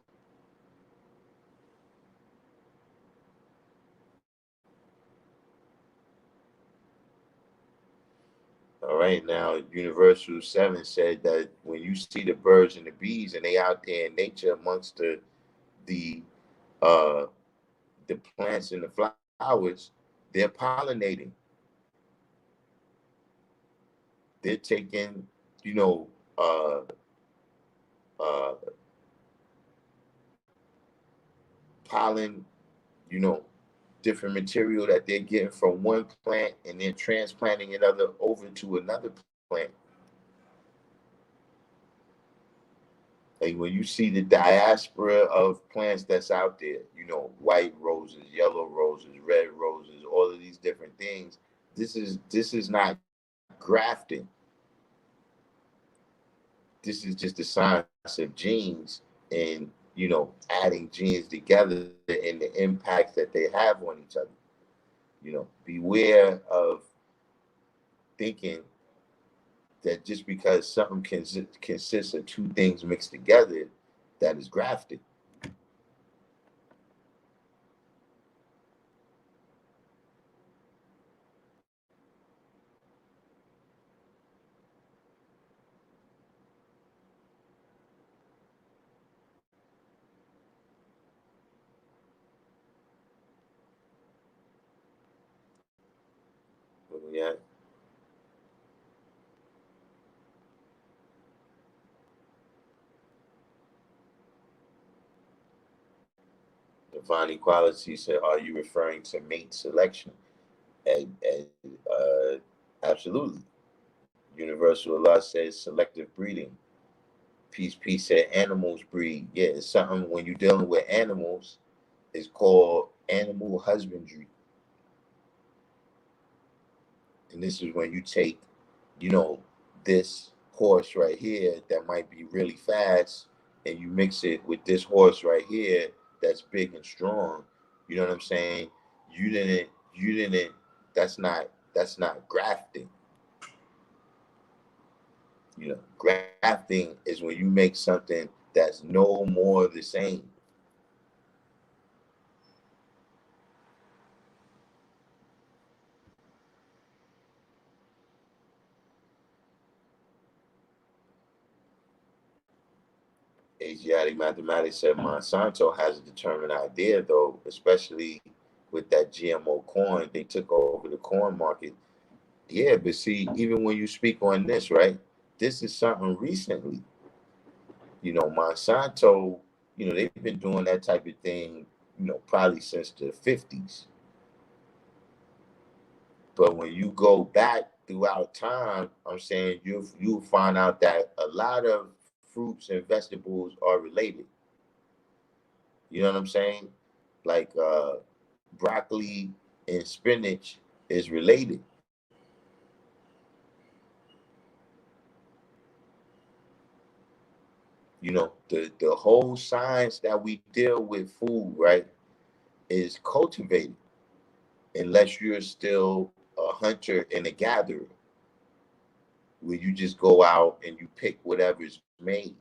All right, now Universal 7 said that when you see the birds and the bees and they out there in nature amongst the uh the plants and the flowers, they're pollinating. They're taking, you know, uh uh pollen, you know, different material that they're getting from one plant and then transplanting it over to another plant. Like when you see the diaspora of plants that's out there, white roses, yellow roses, red roses, all of these different things. This is not grafting. This is just the science of genes and adding genes together and the impacts that they have on each other. Beware of thinking that just because something consists of two things mixed together, that is grafted. Yeah. Divine Equality said, "Are you referring to mate selection?" And absolutely. Universal Law says selective breeding. Peace said animals breed. Yeah, it's something when you're dealing with animals, it's called animal husbandry. And this is when you take, this horse right here that might be really fast, and you mix it with this horse right here that's big and strong. You know what I'm saying? You didn't, that's not grafting. Grafting is when you make something that's no more the same. Asiatic mathematics said Monsanto has a determined idea, though, especially with that GMO corn. They took over the corn market. Yeah, but see, even when you speak on this, right, this is something recently. Monsanto, they've been doing that type of thing, probably since the 50s. But when you go back throughout time, I'm saying you'll find out that a lot of fruits and vegetables are related. You know what I'm saying? Like broccoli and spinach is related. The whole science that we deal with food, right, is cultivated unless you're still a hunter and a gatherer, where you just go out and you pick whatever's made.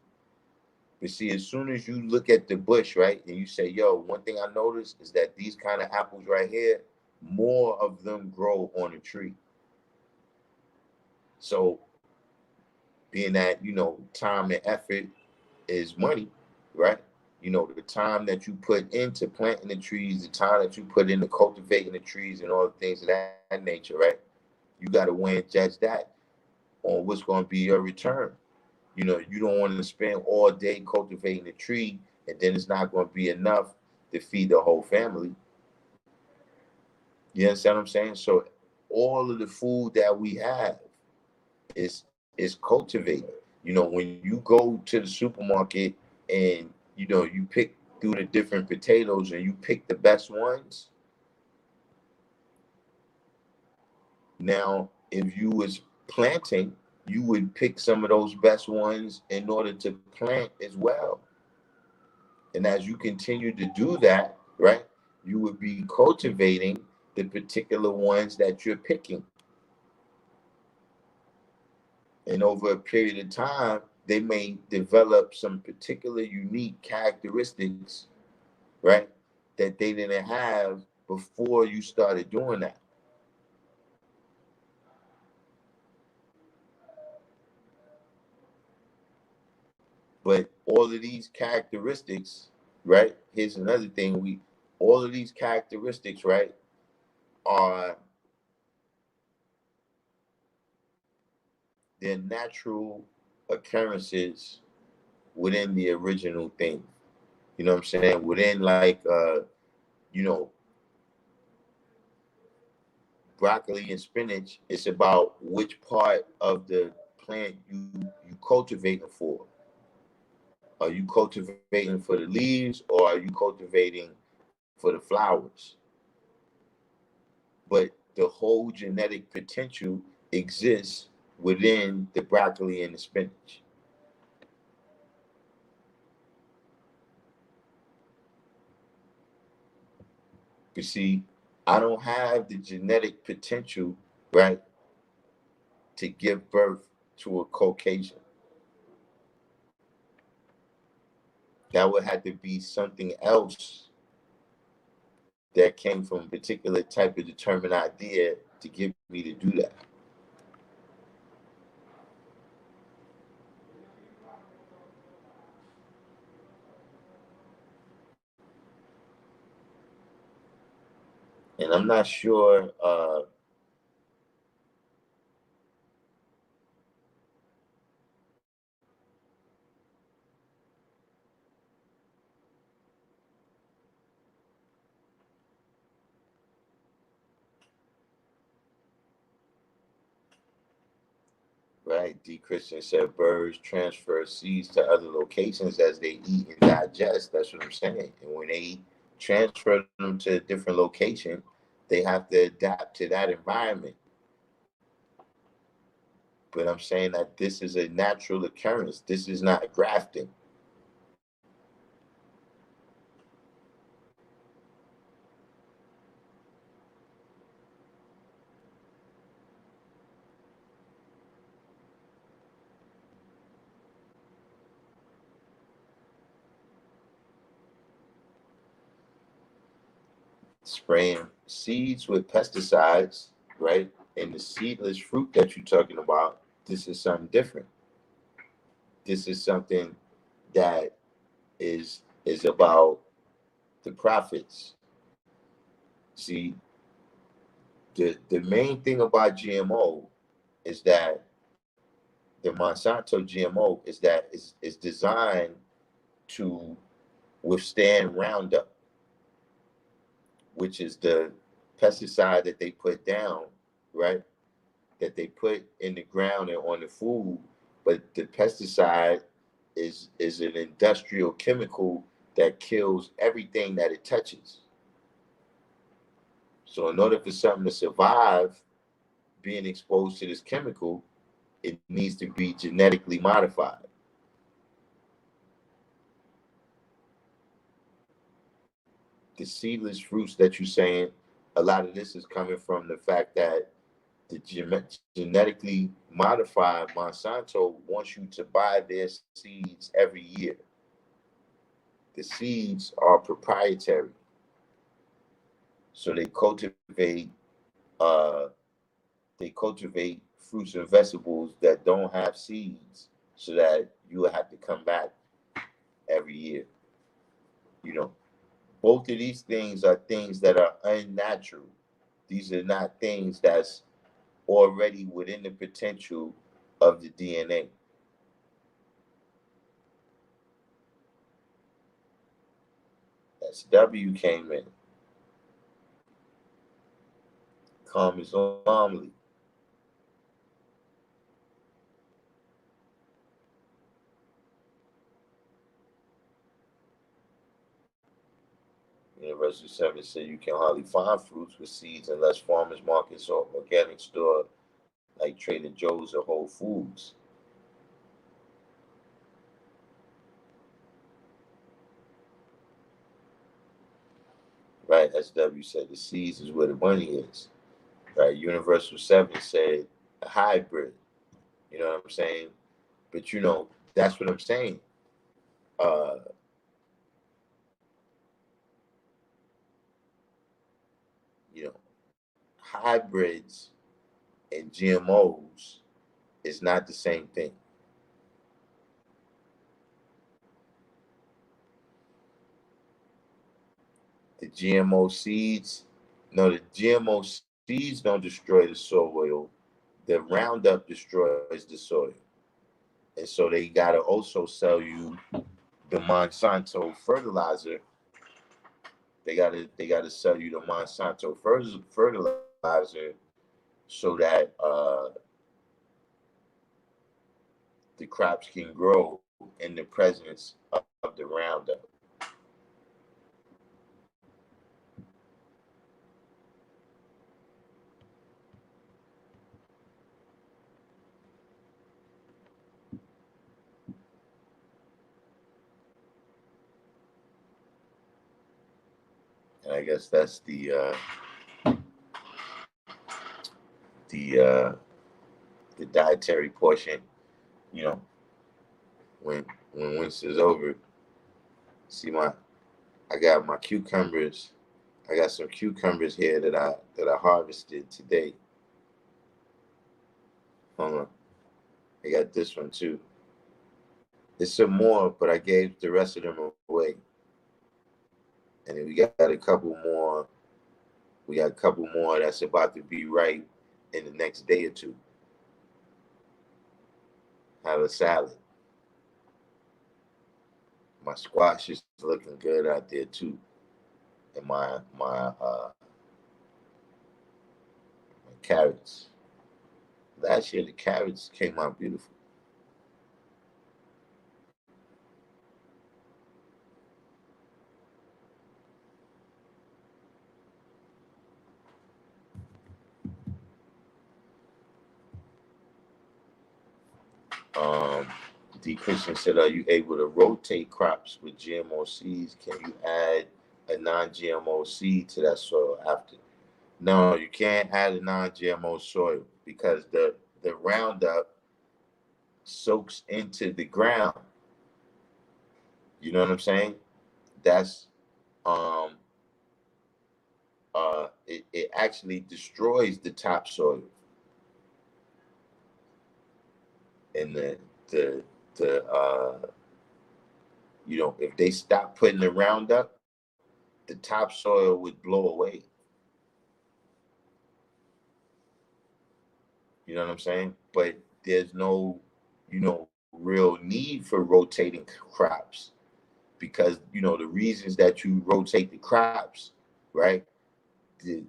But see, as soon as you look at the bush, right, and you say, yo, one thing I noticed is that these kind of apples right here, more of them grow on a tree. So being that, time and effort is money, right? The time that you put into planting the trees, the time that you put into cultivating the trees and all the things of that nature, right? You got to weigh and judge that on what's going to be your return. You don't want to spend all day cultivating a tree and then it's not going to be enough to feed the whole family. You understand what I'm saying? So all of the food that we have is cultivated. You know, when you go to the supermarket and you pick through the different potatoes and you pick the best ones. Now, if you was planting, you would pick some of those best ones in order to plant as well. And as you continue to do that, right, you would be cultivating the particular ones that you're picking. And over a period of time, they may develop some particular unique characteristics, right, that they didn't have before you started doing that. But all of these characteristics, right? Here's another thing: all of these characteristics, right, are their natural occurrences within the original thing. You know what I'm saying? Within like you know, broccoli and spinach, it's about which part of the plant you cultivating for. Are you cultivating for the leaves or are you cultivating for the flowers? But the whole genetic potential exists within the broccoli and the spinach. You see, I don't have the genetic potential, right, to give birth to a Caucasian. That would have to be something else that came from a particular type of determined idea to get me to do that. And I'm not sure right? D. Christian said birds transfer seeds to other locations as they eat and digest. That's what I'm saying. And when they transfer them to a different location, they have to adapt to that environment. But I'm saying that this is a natural occurrence. This is not grafting. Spraying seeds with pesticides, right? And the seedless fruit that you're talking about, this is something different. This is something that is about the profits. See, the main thing about GMO is that the Monsanto GMO is designed to withstand Roundup, which is the pesticide that they put down, right? That they put in the ground and on the food. But the pesticide is an industrial chemical that kills everything that it touches. So in order for something to survive being exposed to this chemical, it needs to be genetically modified. The seedless fruits that you're saying, a lot of this is coming from the fact that the genetically modified Monsanto wants you to buy their seeds every year. The seeds are proprietary, so uh, they cultivate fruits and vegetables that don't have seeds, so that you will have to come back every year. You know, both of these things are things that are unnatural. These are not things that's already within the potential of the DNA. SW came in. calm so calmly. University 7 said you can hardly find fruits with seeds unless farmers markets or organic store like Trader Joe's or Whole Foods. Right, SW said the seeds is where the money is. Right, Universal 7 said a hybrid. You know what I'm saying? But that's what I'm saying. Uh, you know, hybrids and GMOs is not the same thing. The GMO seeds, no, the GMO seeds don't destroy the soil. The Roundup destroys the soil. And so they gotta also sell you the Monsanto fertilizer. They gotta sell you the Monsanto fertilizer so that the crops can grow in the presence of the Roundup. And I guess that's the uh, the dietary portion. You know, when winter's over, see I got my cucumbers. I got some cucumbers here that I harvested today. Hold on, I got this one too. There's some more, but I gave the rest of them away. And then we got a couple more. We got a couple more that's about to be right in the next day or two. Have a salad. My squash is looking good out there too. And my carrots. Last year the carrots came out beautiful. Um, D. Christian said, "Are you able to rotate crops with GMO seeds? Can you add a non-GMO seed to that soil after?" No, you can't add a non-GMO soil because the Roundup soaks into the ground. You know what I'm saying? That's um it actually destroys the topsoil and the the if they stop putting the Roundup, the topsoil would blow away. You know what I'm saying? But there's no, real need for rotating crops because the reasons that you rotate the crops, right? The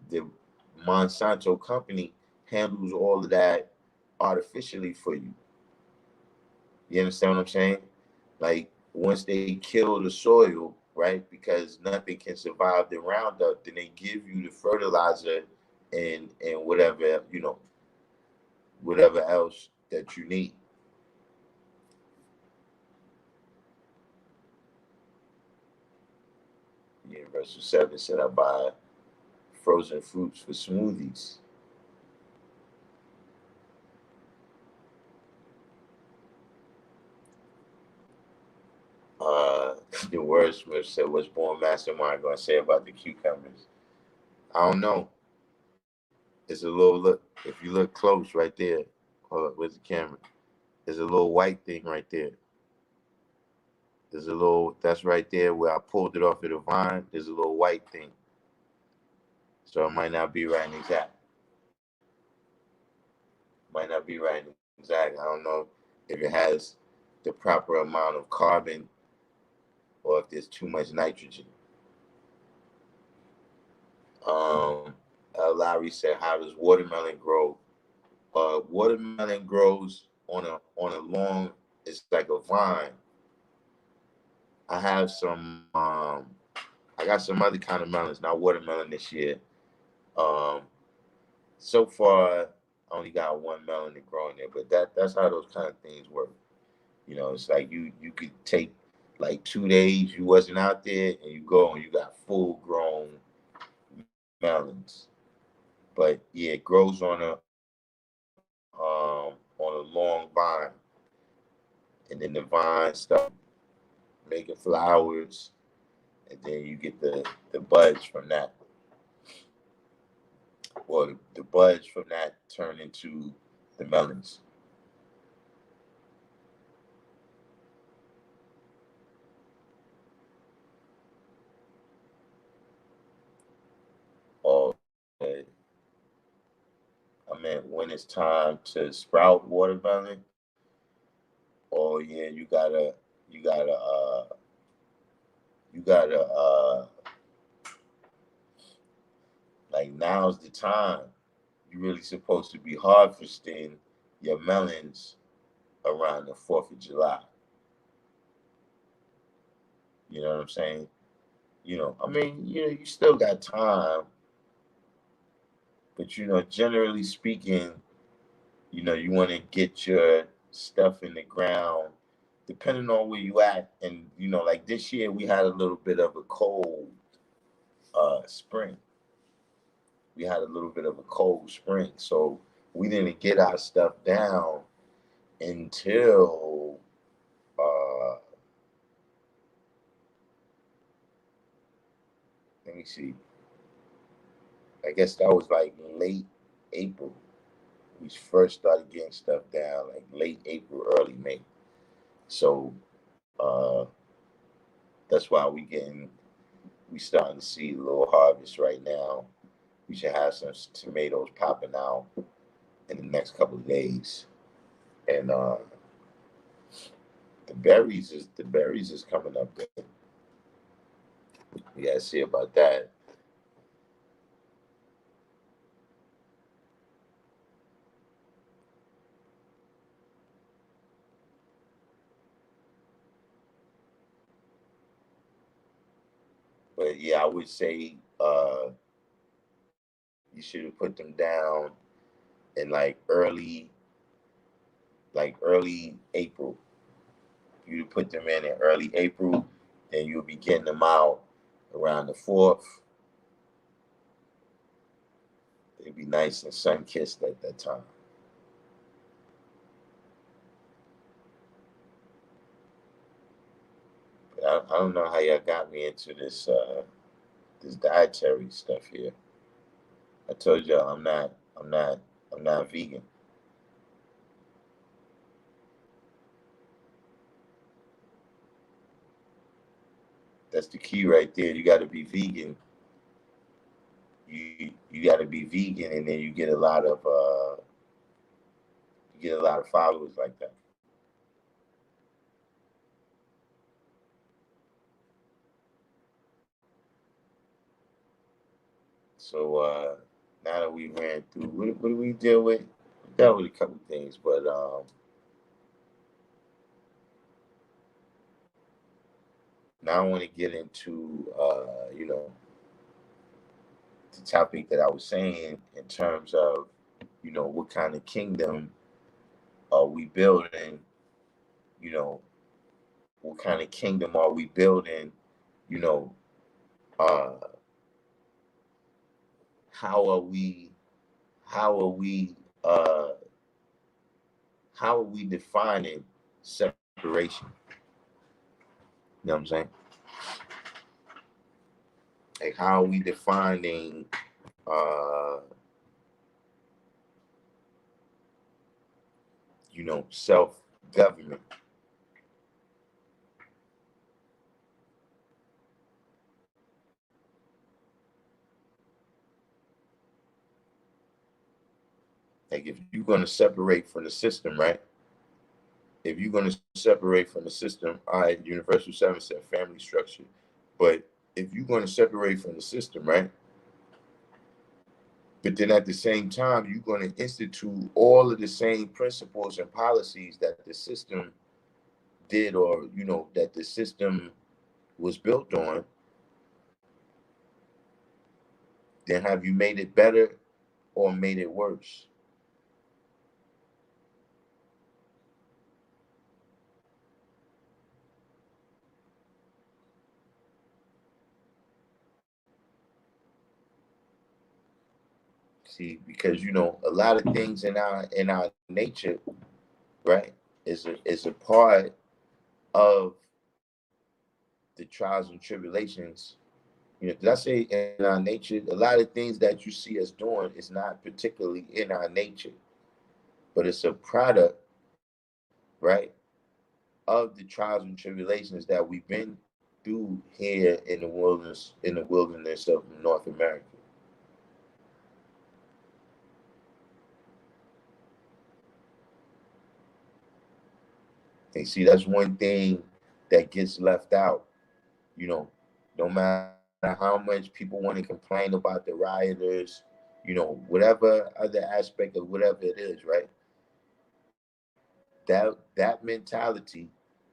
Monsanto company handles all of that artificially for you. You understand what I'm saying? Like once they kill the soil, right? Because nothing can survive the Roundup, then they give you the fertilizer and whatever else that you need. Universal 7 said I buy frozen fruits for smoothies. Uh, the wordsmith said, "What's born mastermind gonna say about the cucumbers?" I don't know. It's a little look. If you look close, right there. Hold up, where's the camera? There's a little white thing right there. There's a little. That's right there where I pulled it off of the vine. There's a little white thing. So it might not be right and exact. Might not be right and exact. I don't know if it has the proper amount of carbon or if there's too much nitrogen. Um, Lowry said, "How does watermelon grow?" Watermelon grows on a long. It's like a vine. I have some. I got some other kind of melons, not watermelon this year. Um, so far, I only got one melon to grow in there, but that's how those kind of things work. It's like you could take like 2 days you wasn't out there, and you go and you got full grown melons. But yeah, it grows on a long vine, and then the vine start making flowers, and then you get the buds from that. Well, the buds from that turn into the melons. Or I mean, when it's time to sprout watermelon, oh yeah, you gotta you gotta like now's the time. You're really supposed to be harvesting your melons around the 4th of July. You know what I'm saying? I mean, you still got time, but generally speaking, you want to get your stuff in the ground, depending on where you at. And like this year, we had a little bit of a cold spring. We had a little bit of a cold spring, so we didn't get our stuff down until let me see. I guess that was like late April. We first started getting stuff down like late April, early May. So uh, that's why we starting to see a little harvest right now. We should have some tomatoes popping out in the next couple of days, and the berries is coming up there. We gotta see about that. But yeah, I would say you should have put them down in like early April. You put them in early April, then you'll be getting them out around the 4th. It'd be nice and sun kissed at that time. But I don't know how y'all got me into this dietary stuff here. I told y'all I'm not vegan. That's the key right there. You got to be vegan. You got to be vegan, and then you get a lot of followers like that. So now that we ran through, what do we deal with? We dealt with a couple things, but now I want to get into the topic that I was saying in terms of what kind of kingdom are we building? You know, what kind of kingdom are we building? You know, uh, how are we? How are we? How are we defining separation? You know what I'm saying? Like, how are we defining? Uh, self government. Like, if you're going to separate from the system, right? If you're going to separate from the system, all right, Universal 7 said family structure. But if you're going to separate from the system, right? But then at the same time, you're going to institute all of the same principles and policies that the system did, or that the system was built on. Then have you made it better or made it worse? See, because a lot of things in our nature, right, is a part of the trials and tribulations. Did I say in our nature? A lot of things that you see us doing is not particularly in our nature, but it's a product, right, of the trials and tribulations that we've been through here in the wilderness of North America. And see, that's one thing that gets left out. You know, no matter how much people want to complain about the rioters, whatever other aspect of whatever it is, right? That mentality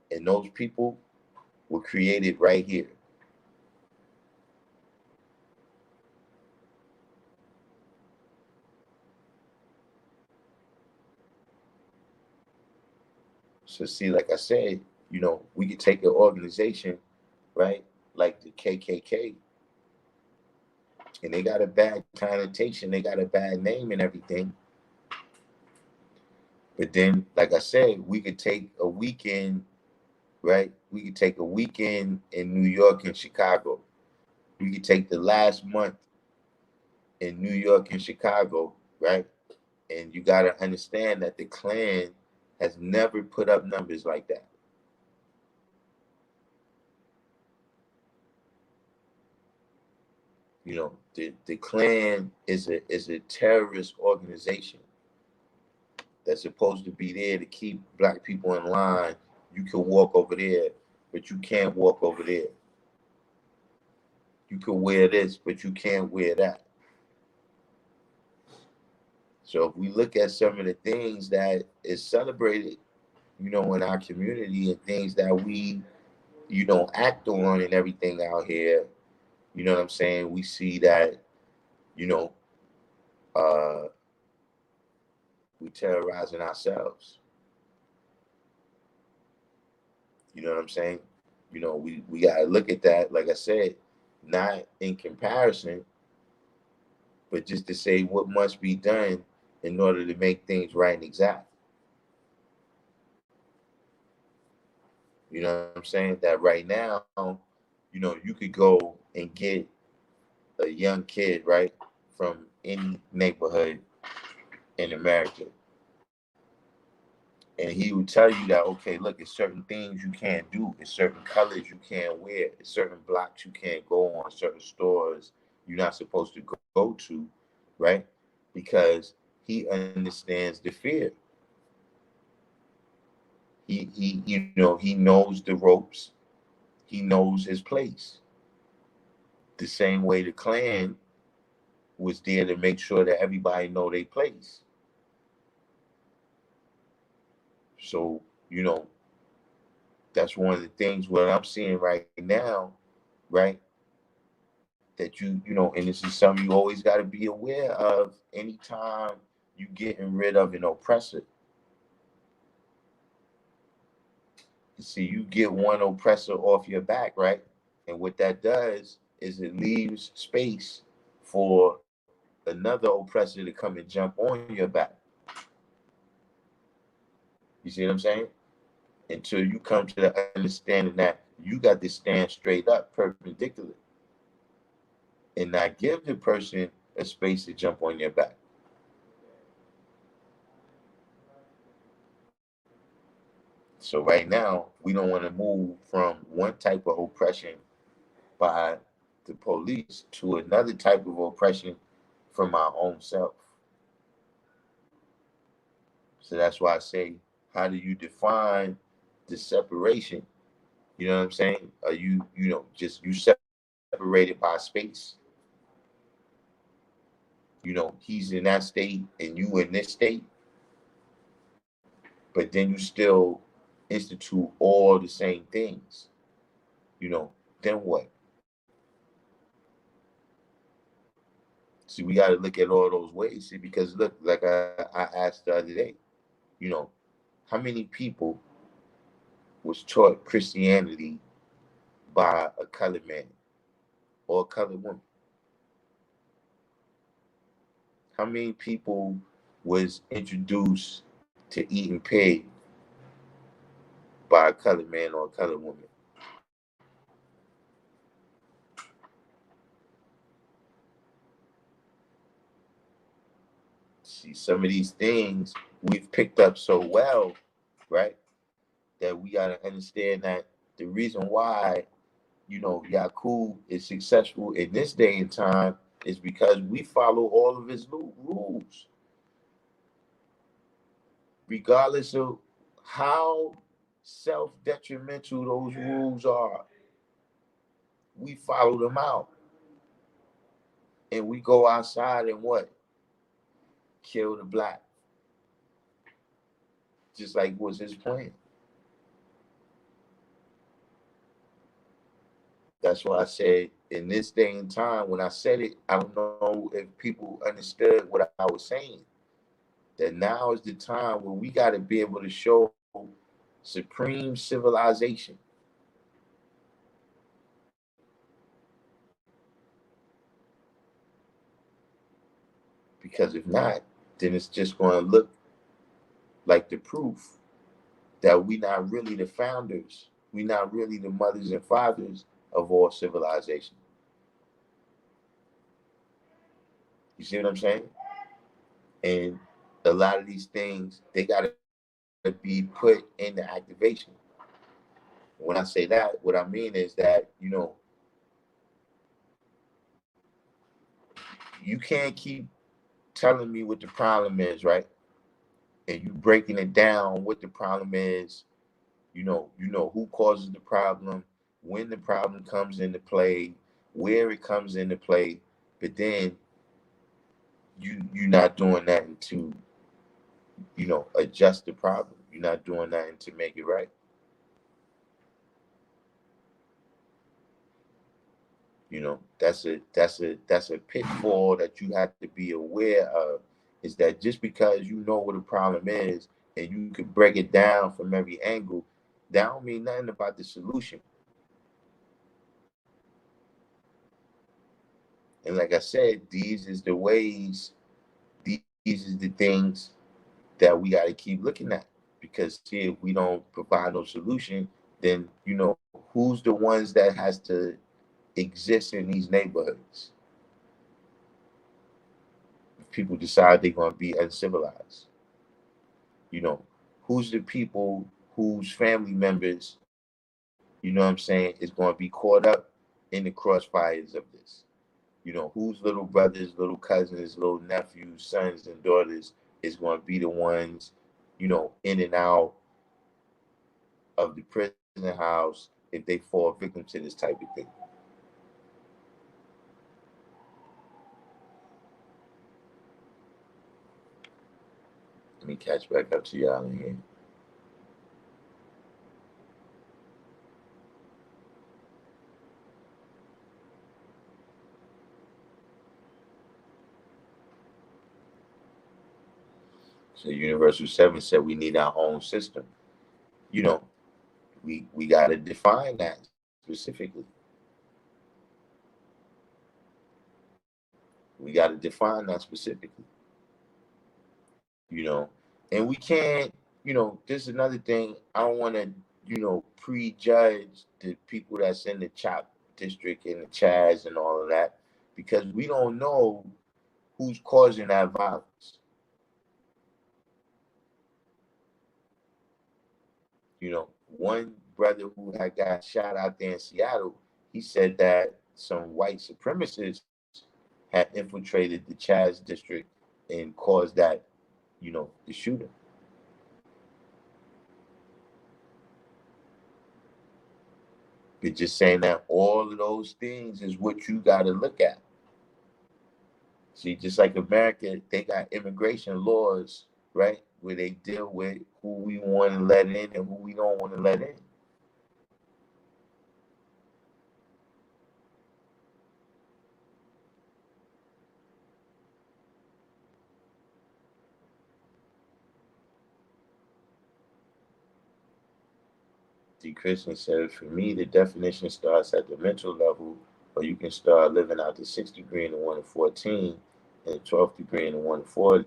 and those people were created right here. So see, like I said, we could take an organization, right, like the KKK, and they got a bad connotation, they got a bad name and everything. But then, like I said, we could take a weekend, right? We could take a weekend in New York and Chicago. We could take the last month in New York and Chicago, right? And you got to understand that the Klan has never put up numbers like that. The Klan is a terrorist organization that's supposed to be there to keep black people in line. You can walk over there, but you can't walk over there. You can wear this, but you can't wear that. So if we look at some of the things that is celebrated, in our community, and things that we, act on and everything out here, you know what I'm saying? We see that, you know, uh, we terrorizing ourselves. You know what I'm saying? We gotta look at that, like I said, not in comparison, but just to say what must be done in order to make things right and exact. You know what I'm saying? That right now, you could go and get a young kid, right, from any neighborhood in America, and he would tell you that, okay, look, it's certain things you can't do, it's certain colors you can't wear, it's certain blocks you can't go on, certain stores you're not supposed to go to, right? Because he understands the fear. He knows the ropes. He knows his place. The same way the Klan was there to make sure that everybody know their place. So, that's one of the things what I'm seeing right now, right? That and this is something you always got to be aware of anytime you getting rid of an oppressor. You see, you get one oppressor off your back, right? And what that does is it leaves space for another oppressor to come and jump on your back. You see what I'm saying? Until you come to the understanding that you got to stand straight up, perpendicular, and not give the person a space to jump on your back. So right now, we don't want to move from one type of oppression by the police to another type of oppression from our own self. So that's why I say, how do you define the separation? You know what I'm saying? Are just you separated by space? he's in that state and you in this state, but then you still institute all the same things, then what? See, we got to look at all those ways. See, because look, like I asked the other day, you know, how many people was taught Christianity by a colored man or a colored woman? How many people was introduced to eating pig by a colored man or a colored woman? See, some of these things we've picked up so well, right? That we got to understand that the reason why, Yakub is successful in this day and time is because we follow all of his rules, regardless of how self-detrimental those rules are. We follow them out, and we go outside and what? Kill the black, just like was his plan. That's why I said in this day and time, when I said it, I don't know if people understood what I was saying. That now is the time where we got to be able to show supreme civilization. Because if not, then it's just going to look like the proof that we not really the founders. We not really the mothers and fathers of all civilization. You see what I'm saying? And a lot of these things, they got to be put into activation. When I say that, what I mean is that, you can't keep telling me what the problem is, right? And you breaking it down what the problem is, who causes the problem, when the problem comes into play, where it comes into play, but then you're not doing that to, adjust the problem. You're not doing that to make it right. That's a pitfall that you have to be aware of, is that just because you know what a problem is and you can break it down from every angle, that don't mean nothing about the solution. And like I said, these is the ways, these is the things that we got to keep looking at. Because see, if we don't provide no solution, then who's the ones that has to exist in these neighborhoods? If people decide they're going to be uncivilized, you know, who's the people whose family members, what I'm saying, is going to be caught up in the crossfires of this? Whose little brothers, little cousins, little nephews, sons, and daughters is going to be the ones, in and out of the prison house if they fall victim to this type of thing? Let me catch back up to y'all in here. So Universal 7 said we need our own system. You know, we got to define that specifically. We got to define that specifically. You know, and we can't. This is another thing. I don't want to, prejudge the people that's in the CHOP district and the Chaz and all of that, because we don't know who's causing that violence. One brother who had got shot out there in Seattle, he said that some white supremacists had infiltrated the Chaz district and caused that, the shooting. But just saying that all of those things is what you got to look at. See, just like America, they got immigration laws, right, where they deal with who we want to let in and who we don't want to let in. See, Christian said, for me, the definition starts at the mental level, or you can start living out the 6th degree in the 1 and 14 and the 12th degree in the 1 and 40.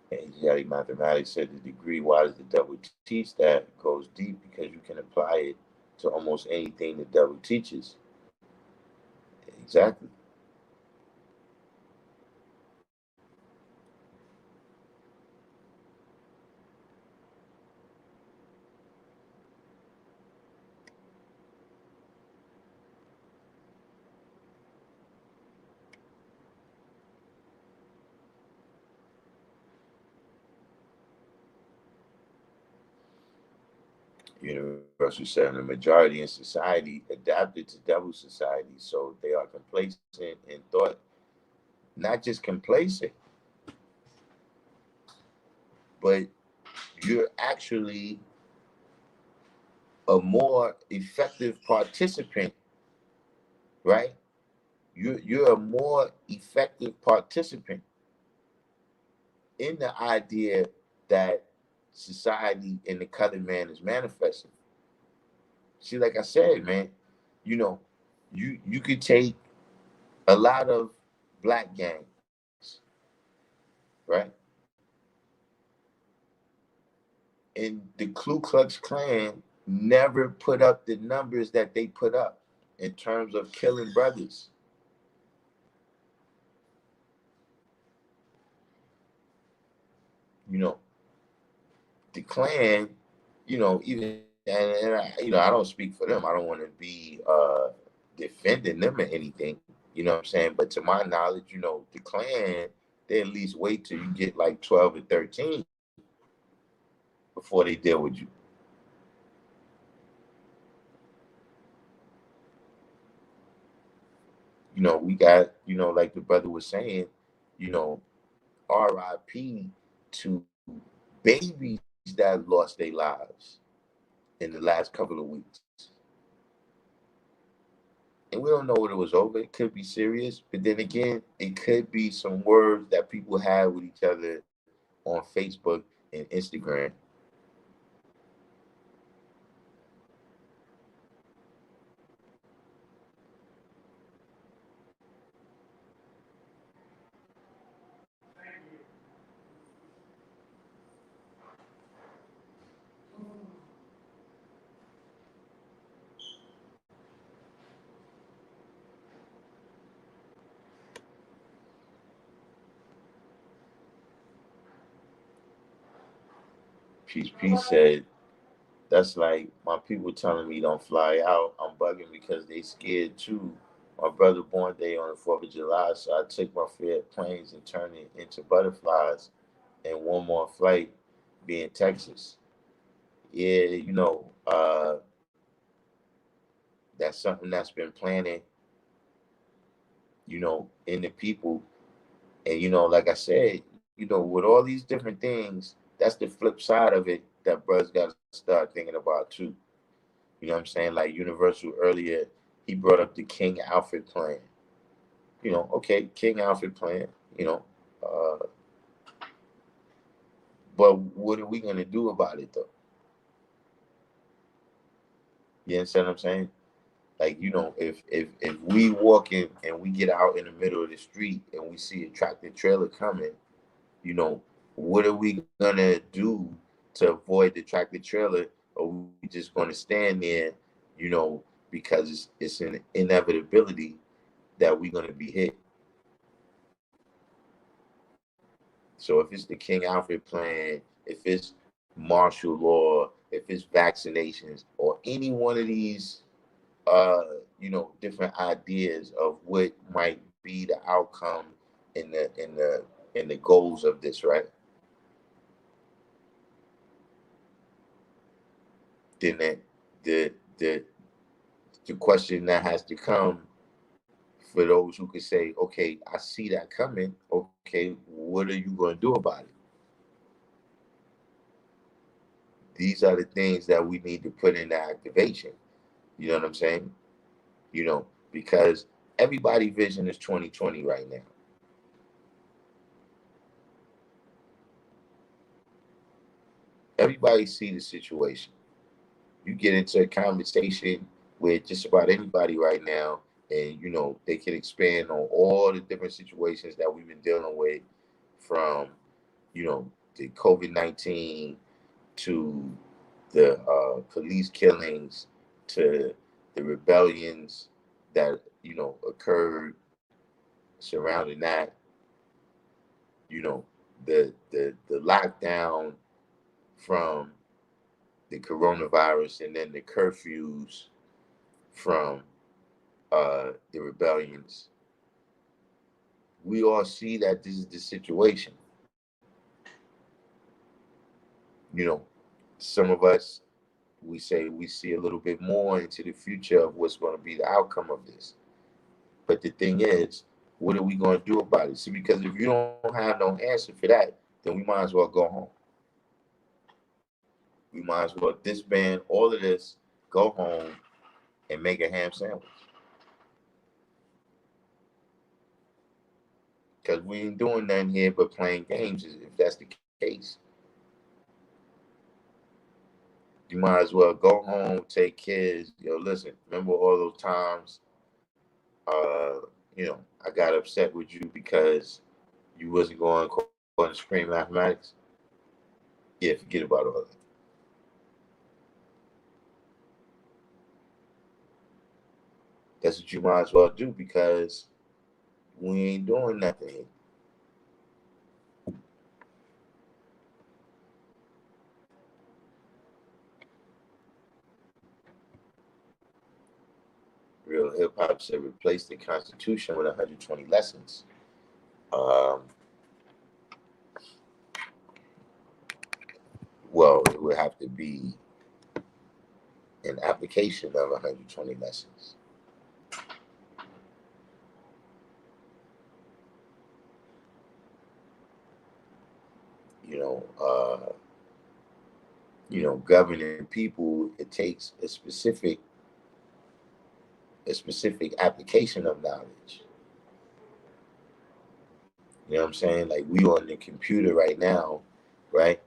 And Dietary mathematics said the degree, why does the devil teach that? It goes deep because you can apply it to almost anything the devil teaches. Exactly. Universal said the majority in society adapted to devil society, so they are complacent in thought. Not just complacent, but you're actually a more effective participant, right? You're a more effective participant in the idea that society and the colored man is manifesting. See, like I said, man, you know, you could take a lot of black gangs, right? And the Ku Klux Klan never put up the numbers that they put up in terms of killing brothers. You know, the Klan, even and I don't speak for them. I don't want to be defending them or anything. You know what I'm saying? But to my knowledge, the Klan, they at least wait till you get like 12 or 13 before they deal with you. We got, like the brother was saying, you know, RIP to babies that lost their lives in the last couple of weeks. And we don't know what it was over. It could be serious, but then again, it could be some words that people have with each other on Facebook and Instagram. Peace Peace said, that's like my people telling me don't fly out. I'm bugging because they scared too. My brother born day on the 4th of July, so I took my fear of planes and turned it into butterflies and one more flight be in Texas. Yeah, that's something that's been planted, in the people. And, like I said, with all these different things, that's the flip side of it that brothers got to start thinking about too. You know what I'm saying? Like Universal earlier, he brought up the King Alfred plan. Okay, King Alfred plan, uh, but what are we going to do about it though? You understand what I'm saying? Like, if we walk in and we get out in the middle of the street and we see a tractor trailer coming, you know, what are we gonna do to avoid the tractor trailer? Or we just gonna stand there, because it's an inevitability that we're gonna be hit. So if it's the King Alfred plan, if it's martial law, if it's vaccinations, or any one of these different ideas of what might be the outcome in the goals of this, right? Then the question that has to come for those who could say, okay, I see that coming. Okay, what are you going to do about it? These are the things that we need to put into activation. You know what I'm saying? Because everybody's vision is 2020 right now. Everybody see the situation. You get into a conversation with just about anybody right now, and they can expand on all the different situations that we've been dealing with, from the COVID-19 to the police killings to the rebellions that occurred surrounding that, the lockdown from the coronavirus, and then the curfews from the rebellions. We all see that this is the situation. Some of us, we say we see a little bit more into the future of what's going to be the outcome of this. But the thing is, what are we going to do about it? See, because if you don't have no answer for that, then we might as well go home. We might as well disband all of this, go home, and make a ham sandwich. Because we ain't doing nothing here but playing games, if that's the case. You might as well go home, take kids. Listen, remember all those times, I got upset with you because you wasn't going to screen mathematics? Yeah, forget about all that. That's what you might as well do, because we ain't doing nothing here. Real hip hop said replace the Constitution with 120 lessons. Well, it would have to be an application of 120 lessons. Governing people, it takes a specific application of knowledge. You know what I'm saying? Like, we on the computer right now, right?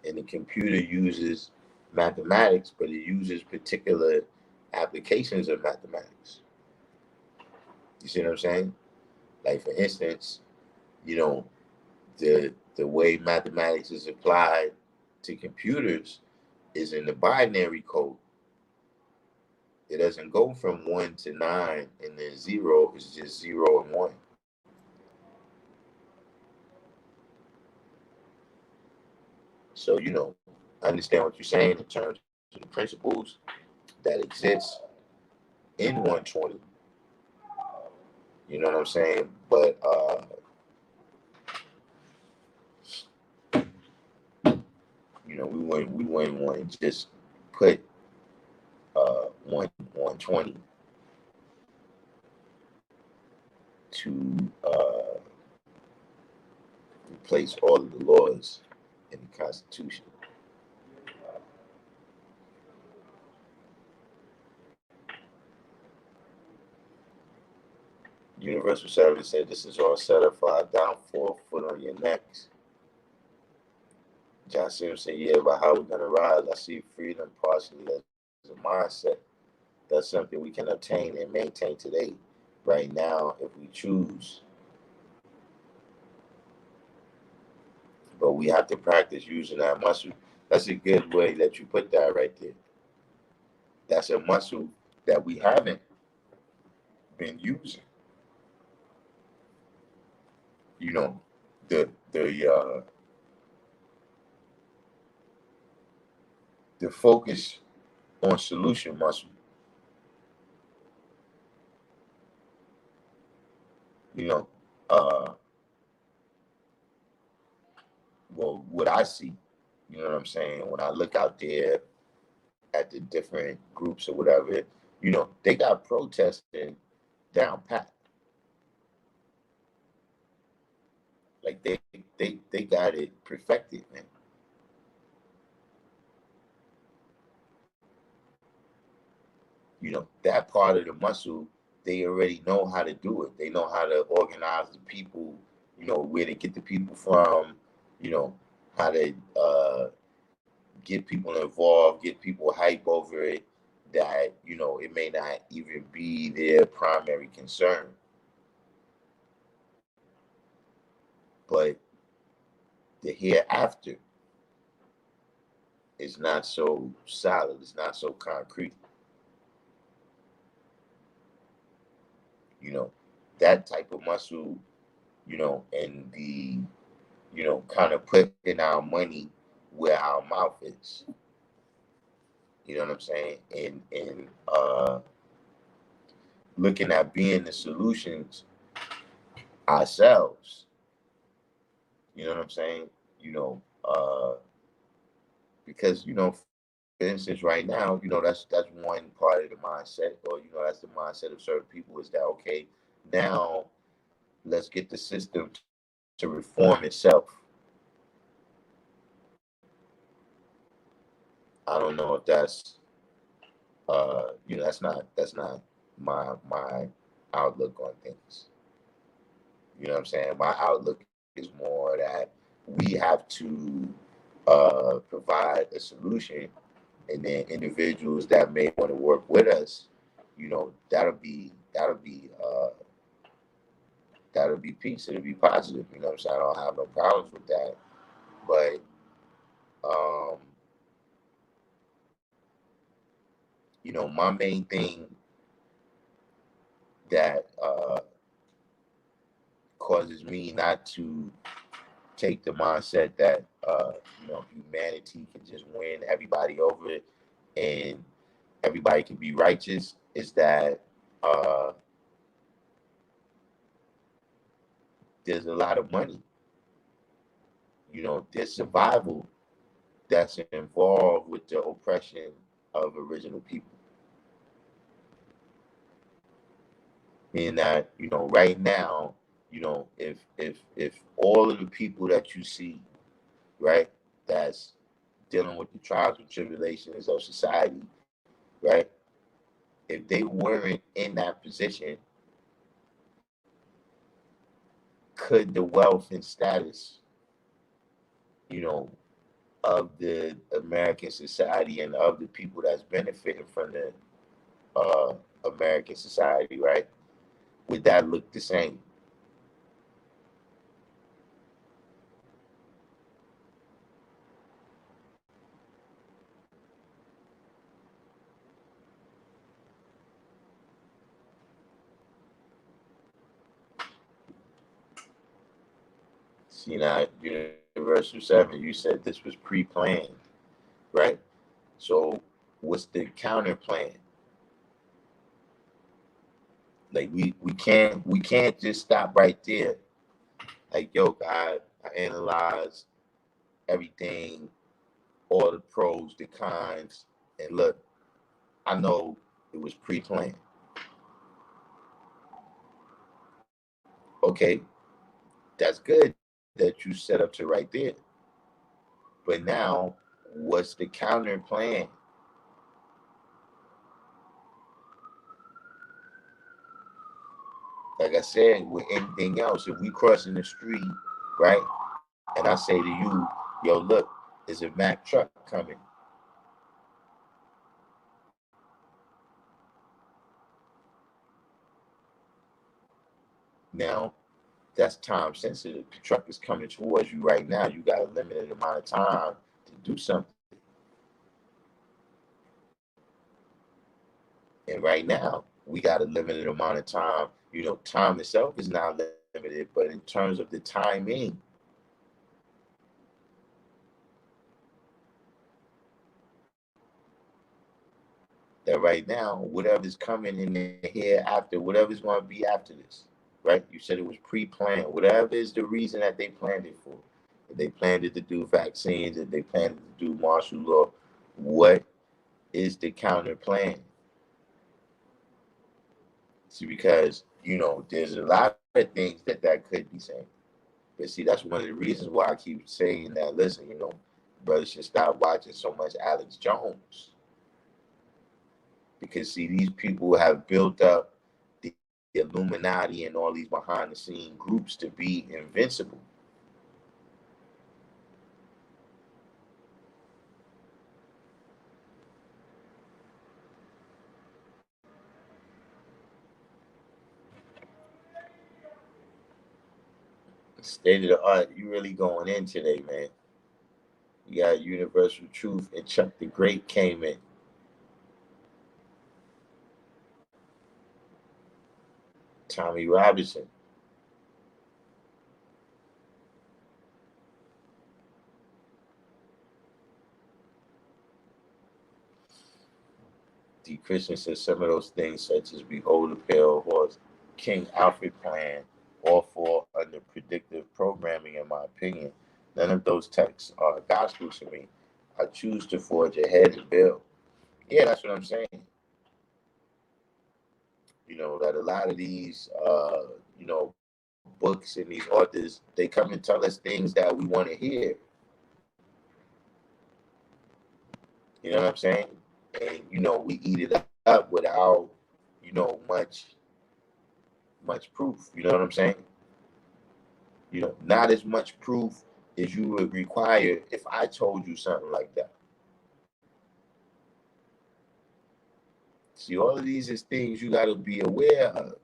And the computer uses mathematics, but it uses particular applications of mathematics. You see what I'm saying? Like, for instance, the way mathematics is applied to computers is in the binary code. It doesn't go from 1 to 9 and then 0. It's just 0 and 1. So, understand what you're saying in terms of the principles that exist in 120. You know what I'm saying? But we wouldn't want to just put 120 to replace all of the laws in the Constitution. Universal Service said this is all set up for our down 4 foot on your necks. John Sims said, yeah, about how we're going to rise. I see freedom partially as a mindset. That's something we can obtain and maintain today, right now, if we choose. But we have to practice using our muscle. That's a good way that you put that right there. That's a muscle that we haven't been using. The focus on solution muscle. you know, well, what I see, you know what I'm saying? When I look out there at the different groups or whatever, you know, they got protesting down pat. Like they got it perfected, man. You know, that part of the muscle, they already know how to do it. They know how to organize the people, you know, where to get the people from, you know, how to get people involved, get people hype over it, that, you know, it may not even be their primary concern. But the hereafter is not so solid, it's not so concrete. You know, that type of muscle, you know, and the, you know, kind of putting our money where our mouth is. You know what I'm saying? And looking at being the solutions ourselves. You know what I'm saying? You know, because, you know, for instance, right now, you know, that's one part of the mindset, or, you know, that's the mindset of certain people, is that, okay, now let's get the system to reform itself. I don't know if that's you know, that's not my outlook on things. You know what I'm saying? My outlook is more that we have to provide a solution, and then individuals that may want to work with us, you know, that'll be peace. It'll be positive. You know what I'm saying? I don't have no problems with that. But um, you know, my main thing that causes me not to take the mindset that you know, humanity can just win everybody over, and everybody can be righteous, is that uh, there's a lot of money. You know, there's survival that's involved with the oppression of original people. Meaning that, you know, right now, you know, if all of the people that you see, right, that's dealing with the trials and tribulations of society, right, if they weren't in that position, could the wealth and status, you know, of the American society and of the people that's benefiting from the uh, American society, right, would that look the same? See, now, Universal 7, you said this was pre-planned, right? So what's the counter plan? Like we can't just stop right there. Like, yo, God, I analyzed everything, all the pros, the cons, and look, I know it was pre-planned. Okay, that's good that you set up to right there. But now, what's the counter plan? Like I said, with anything else, if we crossing the street, right, and I say to you, yo, look, there's a Mack truck coming. Now, that's time sensitive. The truck is coming towards you right now. You got a limited amount of time to do something. And right now, we got a limited amount of time. You know, time itself is not limited, but in terms of the timing, that right now, whatever's coming in the here after, whatever's going to be after this, right? You said it was pre-planned. Whatever is the reason that they planned it for. If they planned it to do vaccines, if they planned it to do martial law, what is the counter plan? See, because, there's a lot of things that could be saying. But see, that's one of the reasons why I keep saying that, listen, brothers should stop watching so much Alex Jones. Because, see, these people have built up the Illuminati and all these behind the scene groups to be invincible. State of the art, you really going in today, man. You got Universal Truth and Chuck the Great came in. Tommy Robinson. D. Christian says some of those things, such as Behold the Pale Horse, King Alfred Plan, all fall under predictive programming, in my opinion. None of those texts are gospel to me. I choose to forge ahead and build. Yeah, that's what I'm saying. That a lot of these, books and these authors, they come and tell us things that we want to hear. You know what I'm saying? And we eat it up without, much proof. You know what I'm saying? Not as much proof as you would require if I told you something like that. See, all of these is things you got to be aware of.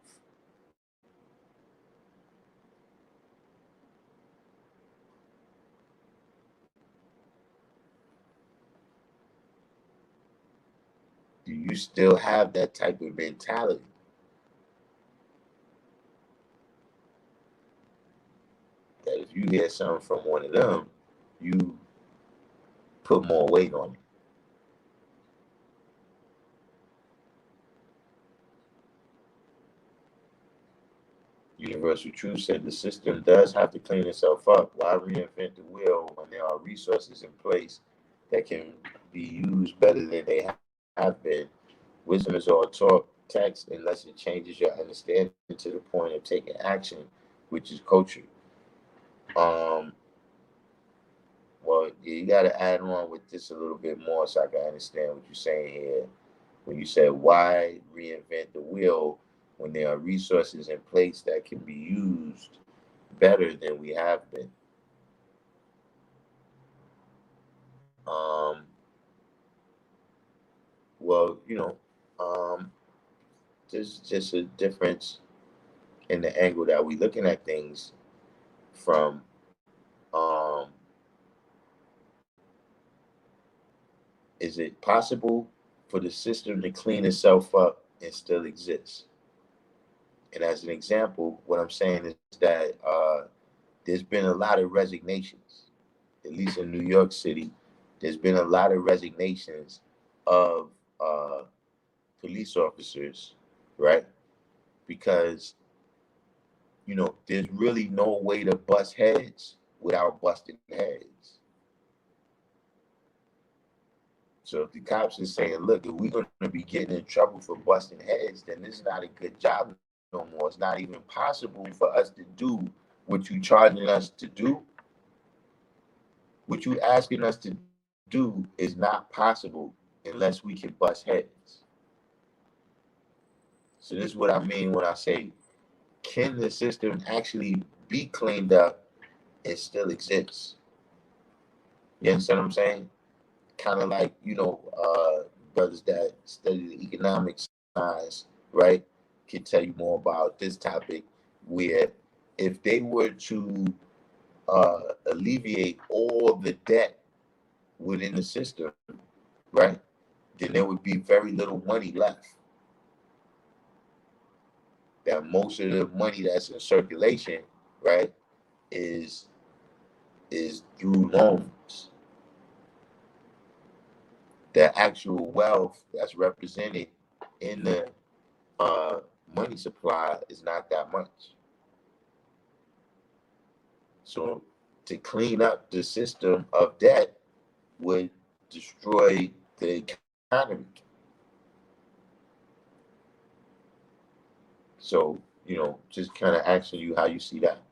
Do you still have that type of mentality? That if you hear something from one of them, you put more weight on it. Universal Truth said the system does have to clean itself up. Why reinvent the wheel when there are resources in place that can be used better than they have been? Wisdom is all talk, text, unless it changes your understanding to the point of taking action, which is culture. Um, well, you got to add on with this a little bit more so I can understand what you're saying here. When you said, why reinvent the wheel when there are resources in place that can be used better than we have been? Um, well, there's just a difference in the angle that we're looking at things from. Um, is it possible for the system to clean itself up and still exist? And as an example, what I'm saying is that there's been a lot of resignations, at least in New York City. There's been a lot of resignations of uh, police officers, right? Because, there's really no way to bust heads without busting heads. So if the cops are saying, look, if we're going to be getting in trouble for busting heads, then this is not a good job no more. It's not even possible for us to do what you charging us to do. What you asking us to do is not possible unless we can bust heads. So this is what I mean when I say, can the system actually be cleaned up and still exist? You understand what I'm saying? Kind of like, brothers that study the economic science, right, can tell you more about this topic, where if they were to alleviate all the debt within the system, right, then there would be very little money left. That most of the money that's in circulation, right, is through loans. The actual wealth that's represented in the money supply is not that much. So to clean up the system of debt would destroy the economy. So, just kind of asking you how you see that.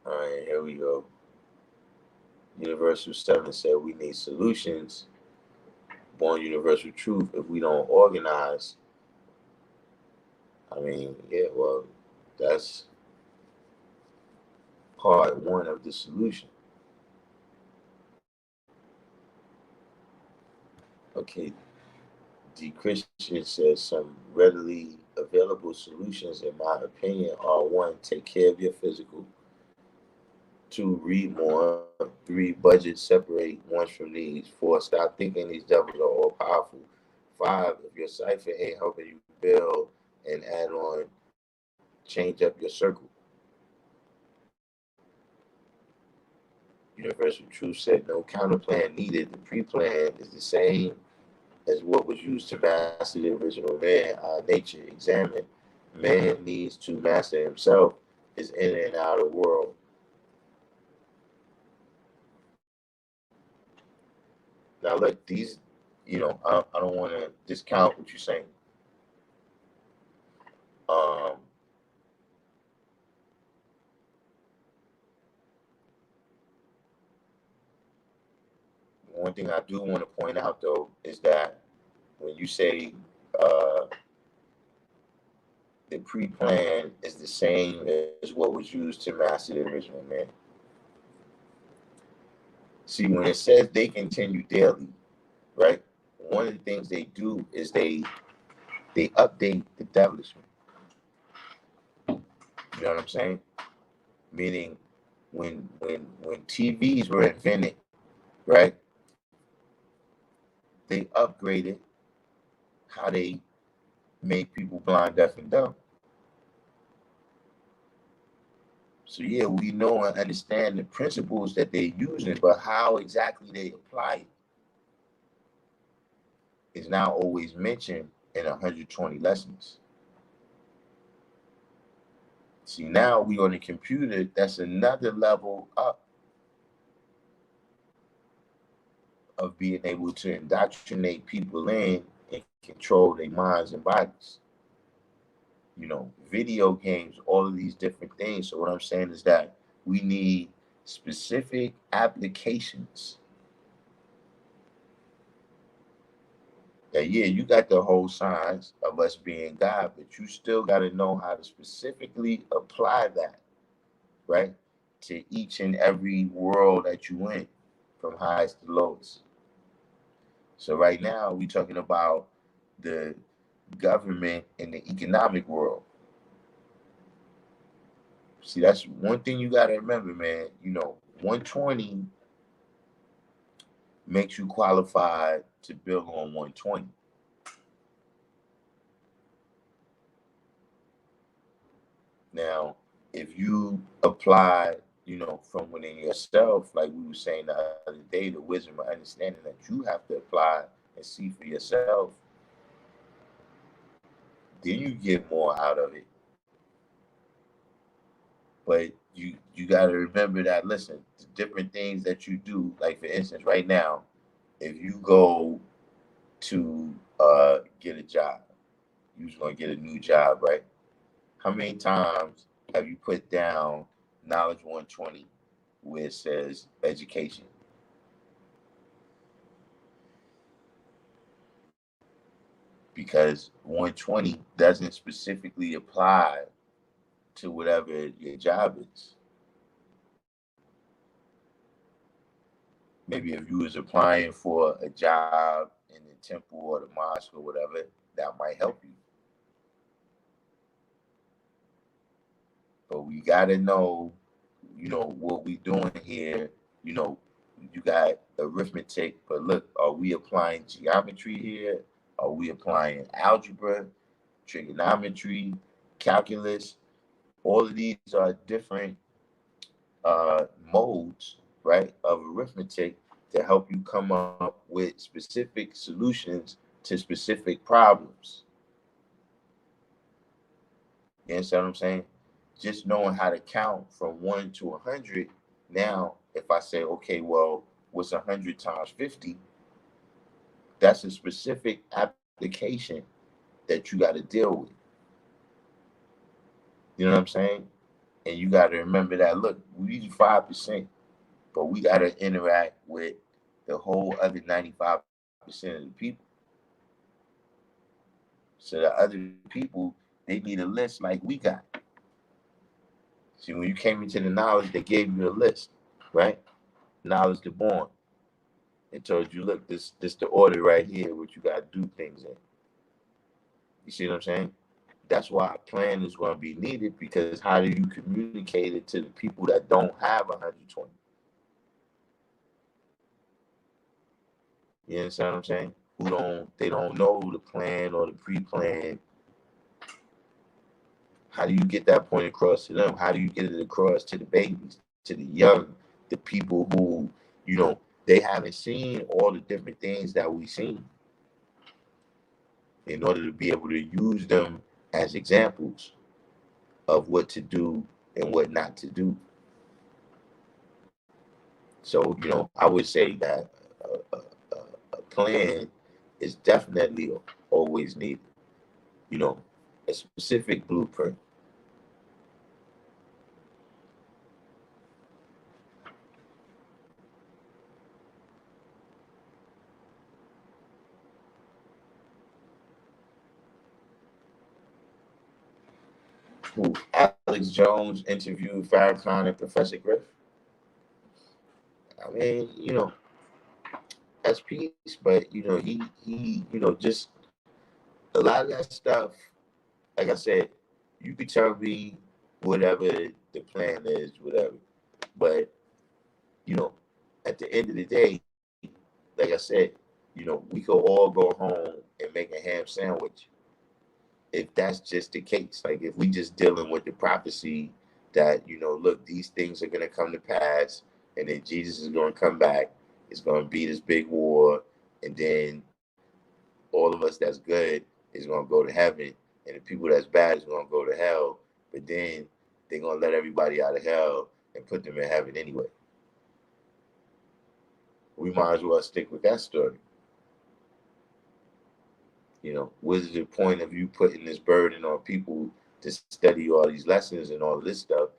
All right, here we go. Universal 7 said we need solutions. Born Universal Truth, if we don't organize, I mean, yeah, well, that's part one of the solution. Okay, the Christian says some readily available solutions, in my opinion, are one, take care of your physical, two, read more, three, budget, separate wants from needs, four, stop thinking these devils are all powerful, five, if your cipher ain't helping you build and add on, change up your circle. Universal Truth said no counterplan needed. The pre-plan is the same as what was used to master the original man. Our nature examined. Man needs to master himself, his inner and outer world. Now, look, these, I don't want to discount what you're saying. Um, One thing I do want to point out, though, is that when you say the pre-plan is the same as what was used to master the original man. See, when it says they continue daily, right? One of the things they do is they update the establishment. You know what I'm saying? Meaning, when TVs were invented, right? They upgraded how they make people blind, deaf, and dumb. So yeah, we know and understand the principles that they're using, but how exactly they apply it is now always mentioned in 120 lessons. See, now we on the computer, that's another level up of being able to indoctrinate people in and control their minds and bodies. Video games, all of these different things. So what I'm saying is that we need specific applications. That yeah, you got the whole science of us being God, but you still got to know how to specifically apply that, right, to each and every world that you in, from highest to lowest. So right now we're talking about the government and the economic world. See, that's one thing you got to remember, man. 120 makes you qualified to build on 120. Now, if you apply, from within yourself, like we were saying the other day, the wisdom and understanding that you have to apply and see for yourself, then you get more out of it. But you got to remember that, listen, the different things that you do, like for instance, right now, if you go to get a job, you're just going to get a new job, right? How many times have you put down Knowledge 120 where it says education? Because 120 doesn't specifically apply to whatever your job is. Maybe if you was applying for a job in the temple or the mosque or whatever, that might help you. But we got to know, what we doing here. You got arithmetic, but look, are we applying geometry here? Are we applying algebra, trigonometry, calculus? All of these are different modes, right, of arithmetic to help you come up with specific solutions to specific problems. You understand what I'm saying? Just knowing how to count from 1 to 100. Now, if I say, okay, well, what's 100 times 50? That's a specific application that you got to deal with. You know what I'm saying? And you got to remember that, look, we use 5%, but we got to interact with the whole other 95% of the people. So the other people, they need a list like we got. See, when you came into the knowledge, they gave you a list, right? Knowledge to born. They told you, look, this the order right here, what you got to do things in. You see what I'm saying? That's why a plan is going to be needed, because how do you communicate it to the people that don't have 120? You understand what I'm saying? They don't know the plan or the pre-plan. How do you get that point across to them? How do you get it across to the babies, to the young, the people who, you know, they haven't seen all the different things that we've seen, in order to be able to use them as examples of what to do and what not to do. So, you know, I would say that a plan is definitely always needed, you know, a specific blueprint. Who, Alex Jones interviewed Farrakhan and Professor Griff? I mean, you know, that's peace, but you know, you know, just a lot of that stuff. Like I said, you could tell me whatever the plan is, whatever. But you know, at the end of the day, like I said, you know, we could all go home and make a ham sandwich if that's just the case. Like if we just dealing with the prophecy that, you know, look, these things are gonna come to pass, and then Jesus is gonna come back. It's gonna be this big war, and then all of us that's good is gonna go to heaven, and the people that's bad is gonna go to hell. But then they're gonna let everybody out of hell and put them in heaven anyway. We might as well stick with that story. You know, what is the point of you putting this burden on people to study all these lessons and all this stuff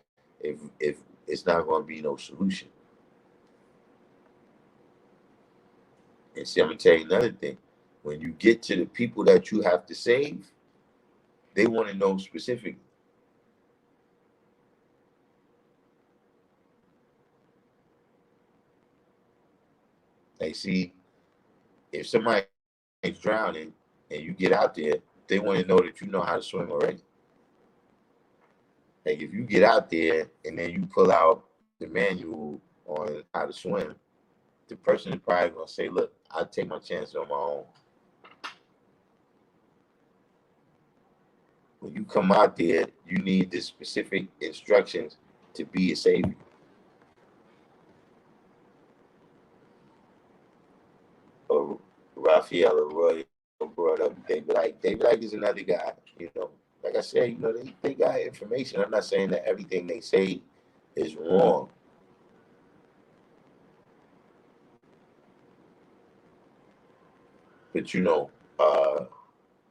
if it's not going to be no solution? And see, I'm gonna tell you another thing. When you get to the people that you have to save, they want to know specifically. They see, if somebody's drowning and you get out there, they want to know that you know how to swim already. Like if you get out there and then you pull out the manual on how to swim, the person is probably gonna say, "Look, I'll take my chance on my own." When you come out there, you need the specific instructions to be a savior. Or Raphael or Roy brought up David Icke. David Icke is another guy. You know, like I said, you know, they got information. I'm not saying that everything they say is wrong, but you know,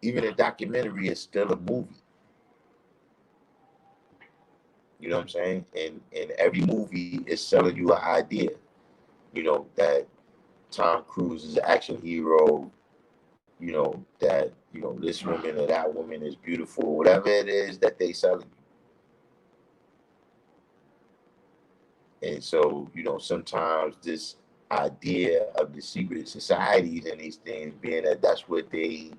even a documentary is still a movie. You know what I'm saying? And every movie is selling you an idea. You know that Tom Cruise is an action hero. You know that this woman or that woman is beautiful. Whatever it is that they selling you. And so sometimes this idea of the secret societies and these things being that that's what they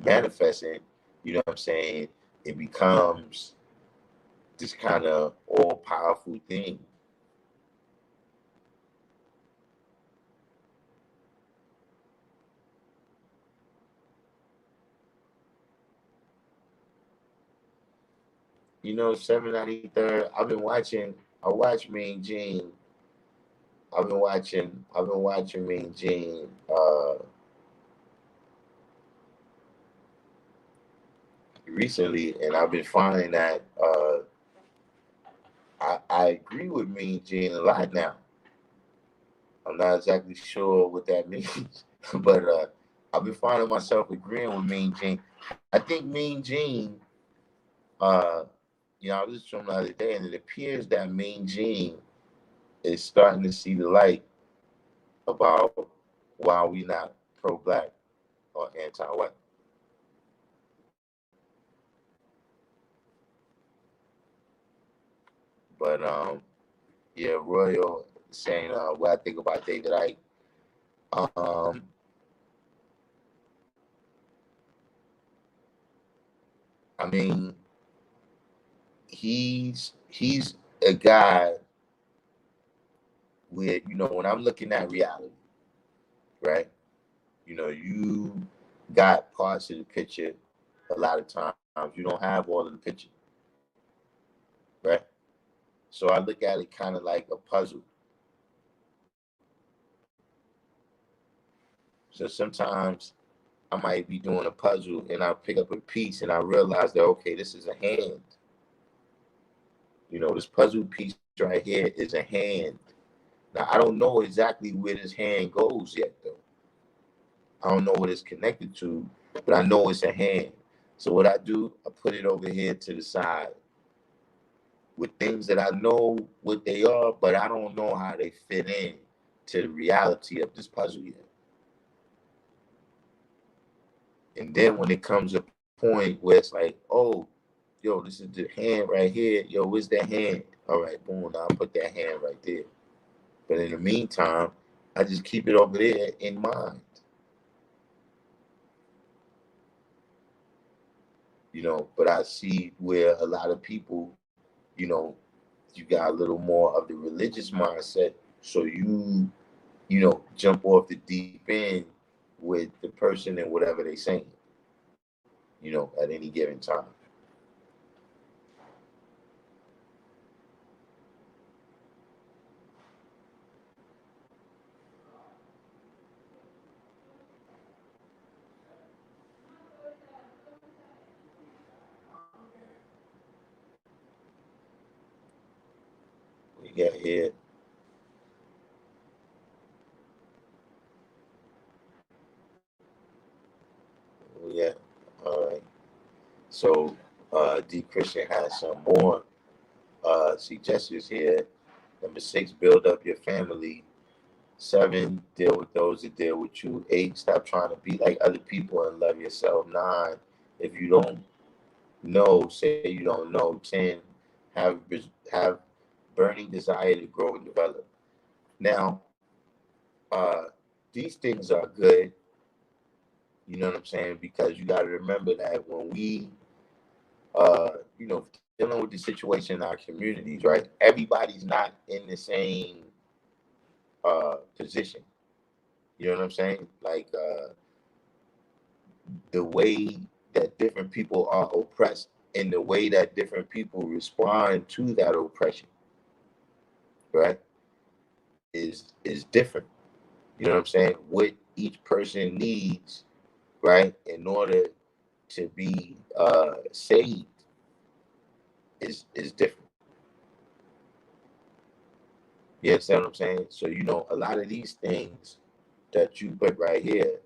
manifesting. You know what I'm saying? It becomes this kind of all powerful thing. 793rd. I watch Mean Gene. I've been watching Mean Gene recently, and I've been finding that I agree with Mean Gene a lot now. I'm not exactly sure what that means, but I've been finding myself agreeing with Mean Gene. I think Mean Gene, I was just from the other day, and it appears that Mean Gene is starting to see the light about why we not pro-black or anti-white. But yeah, Royal saying what I think about David Icke. Um, I mean, he's a guy where when I'm looking at reality, right? You got parts of the picture. A lot of times, you don't have all of the picture, right? So I look at it kind of like a puzzle. So sometimes I might be doing a puzzle and I pick up a piece and I realize that, okay, this is a hand. This puzzle piece right here is a hand. Now, I don't know exactly where this hand goes yet, though. I don't know what it's connected to, but I know it's a hand. So what I do, I put it over here to the side with things that I know what they are, but I don't know how they fit in to the reality of this puzzle yet. And then when it comes a point where it's like, oh, yo, this is the hand right here. Yo, where's that hand? All right, boom, now I put that hand right there. But in the meantime, I just keep it over there in mind. But I see where a lot of people, you got a little more of the religious mindset. So jump off the deep end with the person and whatever they saying, at any given time. We got here. Yeah. All right. So D Christian has some more suggestions here. Number 6, build up your family. 7, deal with those that deal with you. 8, stop trying to be like other people and love yourself. 9, if you don't know, say you don't know. 10, have have burning desire to grow and develop. Now, uh, these things are good. You know what I'm saying? Because you got to remember that when we, dealing with the situation in our communities, right? Everybody's not in the same position. You know what I'm saying? Like the way that different people are oppressed and the way that different people respond to that oppression, right, is different. You know what I'm saying? What each person needs, right, in order to be saved is different. You understand what I'm saying? So a lot of these things that you put right here,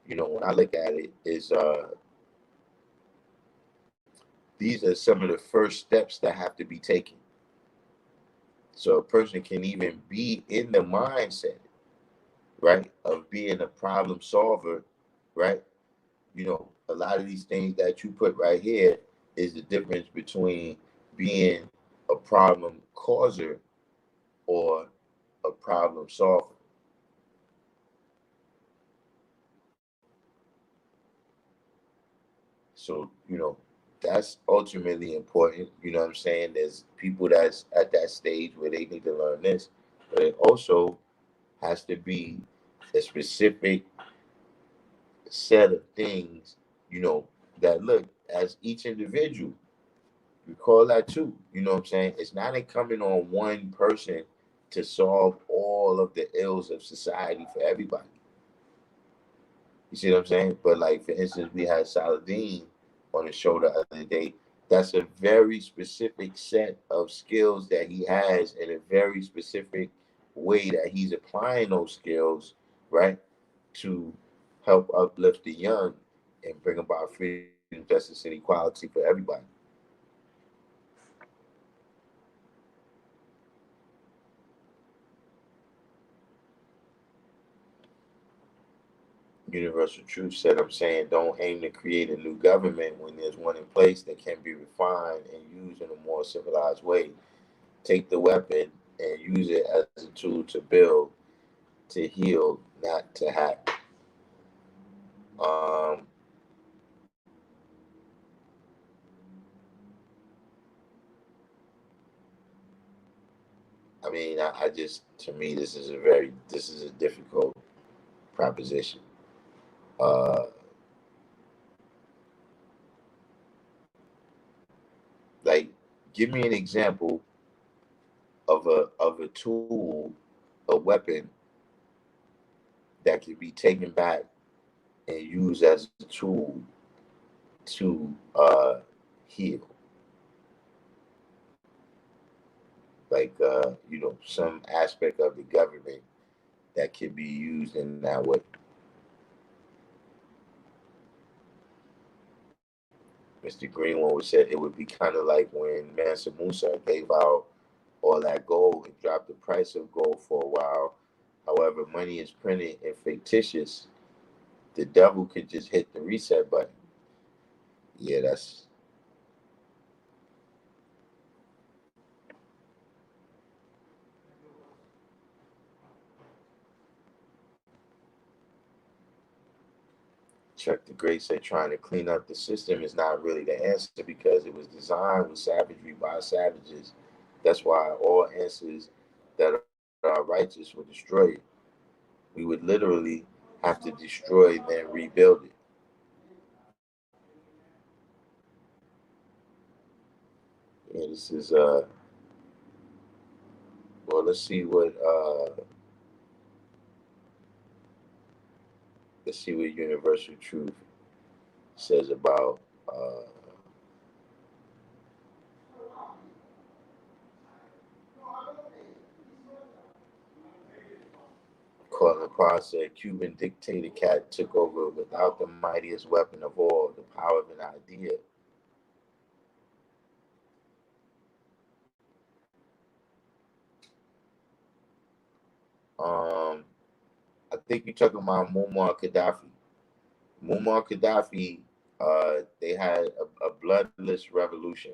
when I look at it, is these are some of the first steps that have to be taken. So a person can even be in the mindset, right, of being a problem solver, right? A lot of these things that you put right here is the difference between being a problem causer or a problem solver. So, that's ultimately important. You know what I'm saying? There's people that's at that stage where they need to learn this, but it also has to be a specific set of things, that look as each individual, We call that too. You know what I'm saying? It's not incumbent on one person to solve all of the ills of society for everybody. You see what I'm saying? But like for instance, we had Saladin on the show the other day. That's a very specific set of skills that he has and a very specific way that he's applying those skills, right? To help uplift the young and bring about freedom, justice, and equality for everybody. Universal Truth said, I'm saying don't aim to create a new government when there's one in place that can be refined and used in a more civilized way. Take the weapon and use it as a tool to build, to heal, not to hack. Um, I mean, I just, to me, this is a difficult proposition. Uh, like, give me an example of a tool, a weapon that can be taken back and used as a tool to heal. Like, some aspect of the government that can be used in that way. Mr. Greenwood would said it would be kind of like when Mansa Musa gave out all that gold and dropped the price of gold for a while. However, money is printed and fictitious. The devil could just hit the reset button. Yeah, that's Chuck the Great said trying to clean up the system is not really the answer because it was designed with savagery by savages. That's why all answers that are righteous were destroyed. We would literally have to destroy then rebuild it. Yeah, this is well, let's see what Universal Truth says about Colin Parr said Cuban dictator cat took over without the mightiest weapon of all, the power of an idea. Um, I think you're talking about Muammar Gaddafi. Muammar Gaddafi, they had a bloodless revolution.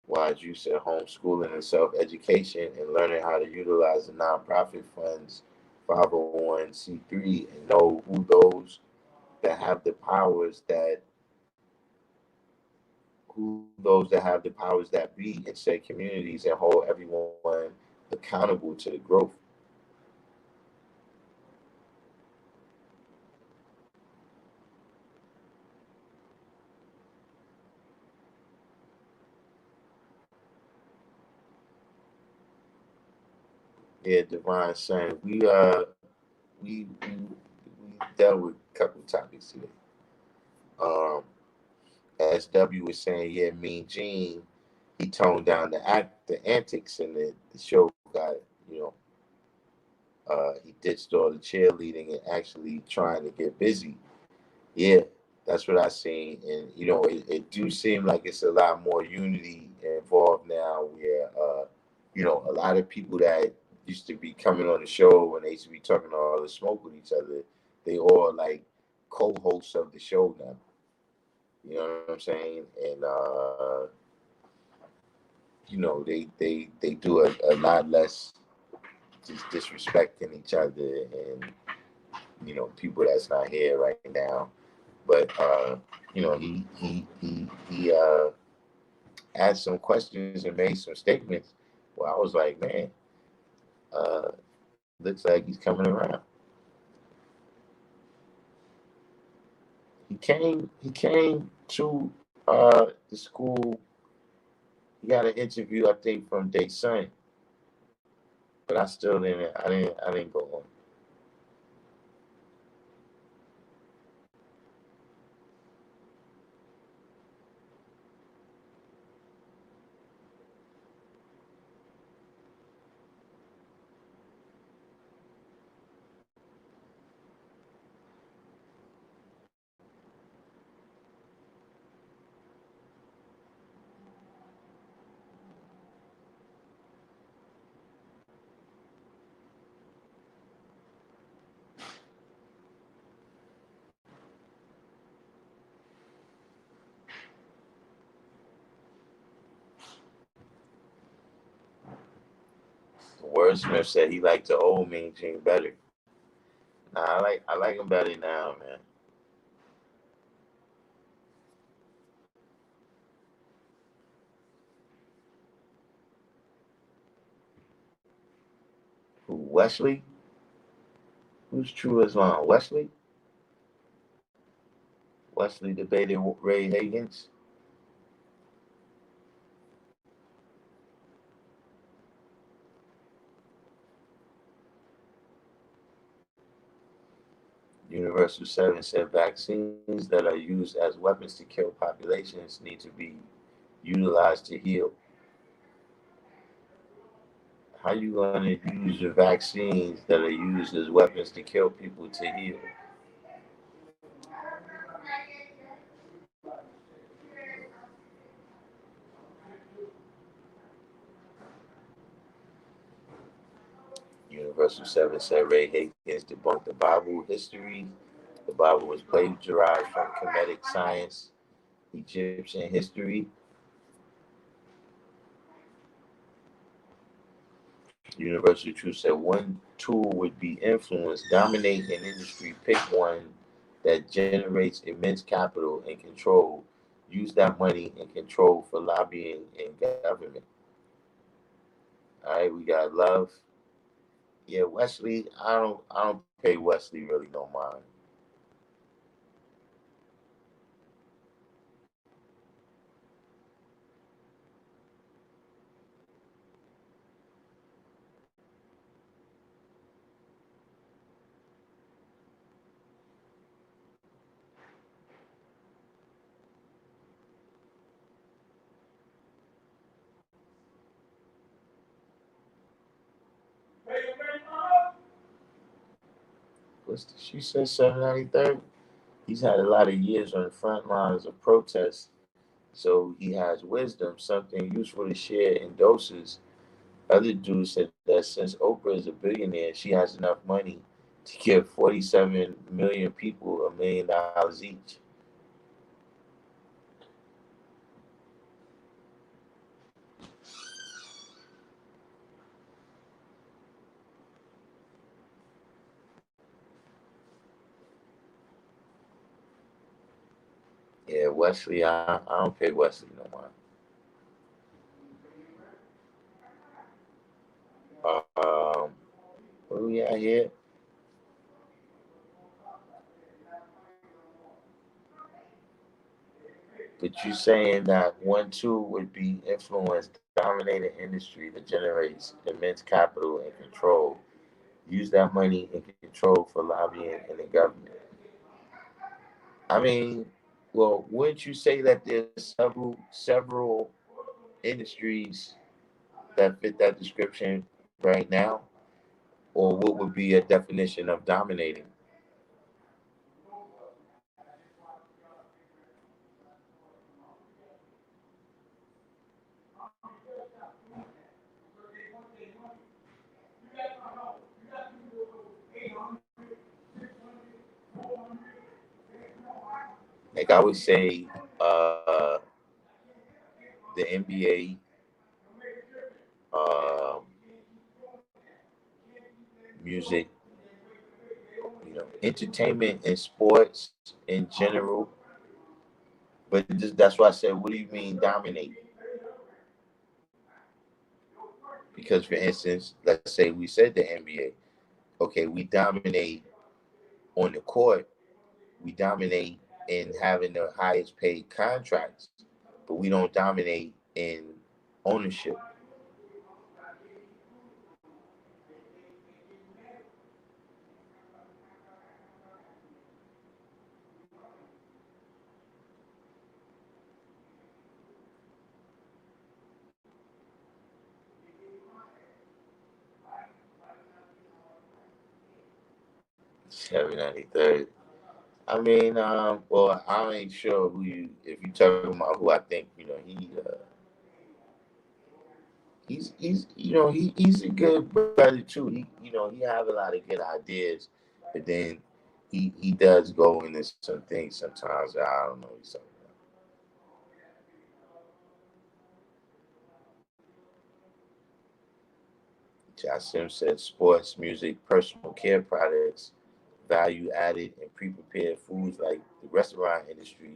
Why you said homeschooling and self-education and learning how to utilize the nonprofit funds, 501c3, and know that have the powers that who those that have the powers that be in said communities and hold everyone accountable to the growth. Yeah, Divine Son. We dealt with a couple of topics today. Um, SW was saying, yeah, Mean Gene, he toned down the antics, and the show got, you know, he ditched all the cheerleading and actually trying to get busy. Yeah, that's what I seen, and it do seem like it's a lot more unity involved now. Where a lot of people that used to be coming on the show and they used to be talking all the smoke with each other, they all like co-hosts of the show now. You know what I'm saying? And they do a lot less just disrespecting each other and people that's not here right now. But he asked some questions and made some statements. Well, I was like, man, uh, looks like he's coming around. He came to the school. He got an interview, I think, from Day Sun, but I still didn't. I didn't go on. The wordsmith said he liked the old Mean Gene better. Nah, I like him better now, man. Who, Wesley? Who's True Islam? Wesley? Wesley debated Ray Higgins. Universal 7 said vaccines that are used as weapons to kill populations need to be utilized to heal. How you going to use the vaccines that are used as weapons to kill people to heal? Universal 7 said Ray Higgins debunked the Bible history. The Bible was plagiarized from Kemetic science, Egyptian history. Universal Truth said one tool would be influence, dominate an industry, pick one that generates immense capital and control, use that money and control for lobbying and government. All right, we got love. Yeah, Wesley, I don't pay Wesley really no mind. She said 793rd? He's had a lot of years on the front lines of protests, so he has wisdom, something useful to share in doses. Other dudes said that since Oprah is a billionaire, she has enough money to give 47 million people $1 million each. Yeah, Wesley, I don't pay Wesley no more. What do we at here? But you saying that one tool would be influence, dominating industry that generates immense capital and control. Use that money and control for lobbying and the government. I mean, well, wouldn't you say that there's several industries that fit that description right now? Or what would be a definition of dominating? Like I would say, the NBA, music, entertainment and sports in general. But that's why I said, what do you mean dominate? Because, for instance, let's say we said the NBA. Okay, we dominate on the court. We dominate in having the highest paid contracts, but we don't dominate in ownership. Every 93rd. I mean, well, I ain't sure who you. If you talking about who I think, he's a good brother too. He have a lot of good ideas, but then he does go into some things sometimes that I don't know. He's talking about. Jasim said sports, music, personal care products, value added, and pre-prepared foods like the restaurant industry.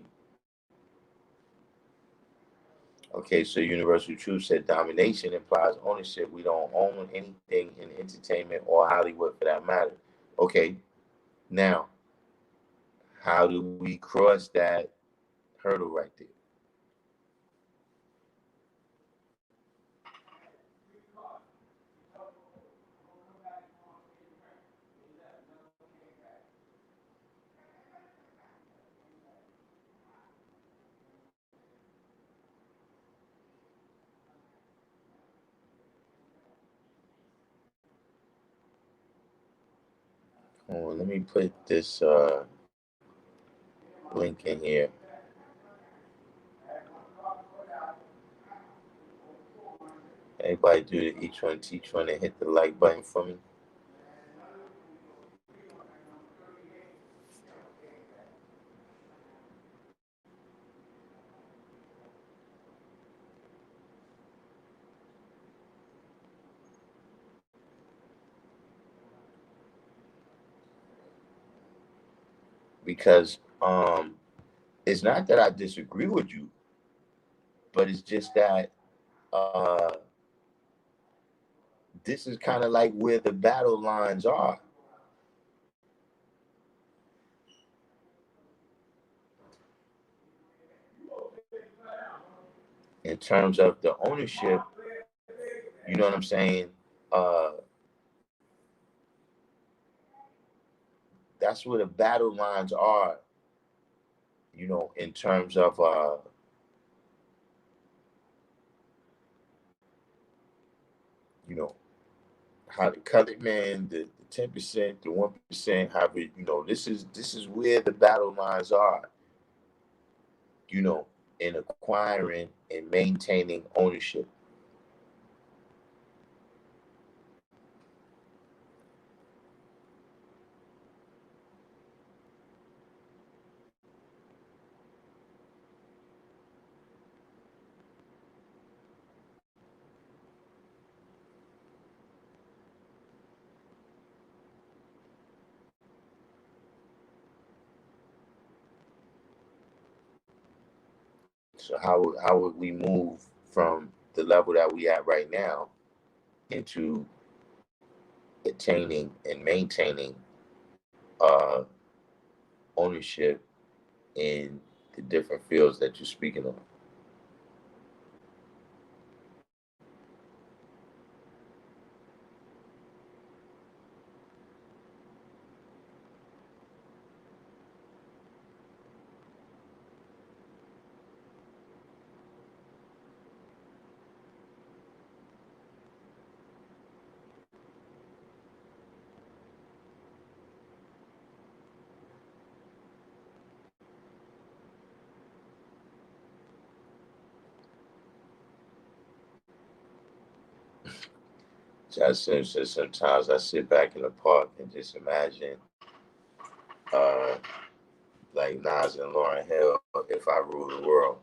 Okay, so Universal Truth said domination implies ownership. We don't own anything in entertainment or Hollywood for that matter. Okay, now, how do we cross that hurdle right there? Oh, let me put this link in here. Everybody do the each one teach one and hit the like button for me. Because it's not that I disagree with you, but it's just that this is kind of like where the battle lines are in terms of the ownership. You know what I'm saying? Uh, that's where the battle lines are. In terms of you know, how the colored man, the 10%, the 1%, how this is where the battle lines are. You know, in acquiring and maintaining ownership. So how would we move from the level that we at right now into attaining and maintaining uh, ownership in the different fields that you're speaking of? Just says sometimes I sit back in the park and just imagine, uh, like Nas and Lauryn Hill, if I rule the world.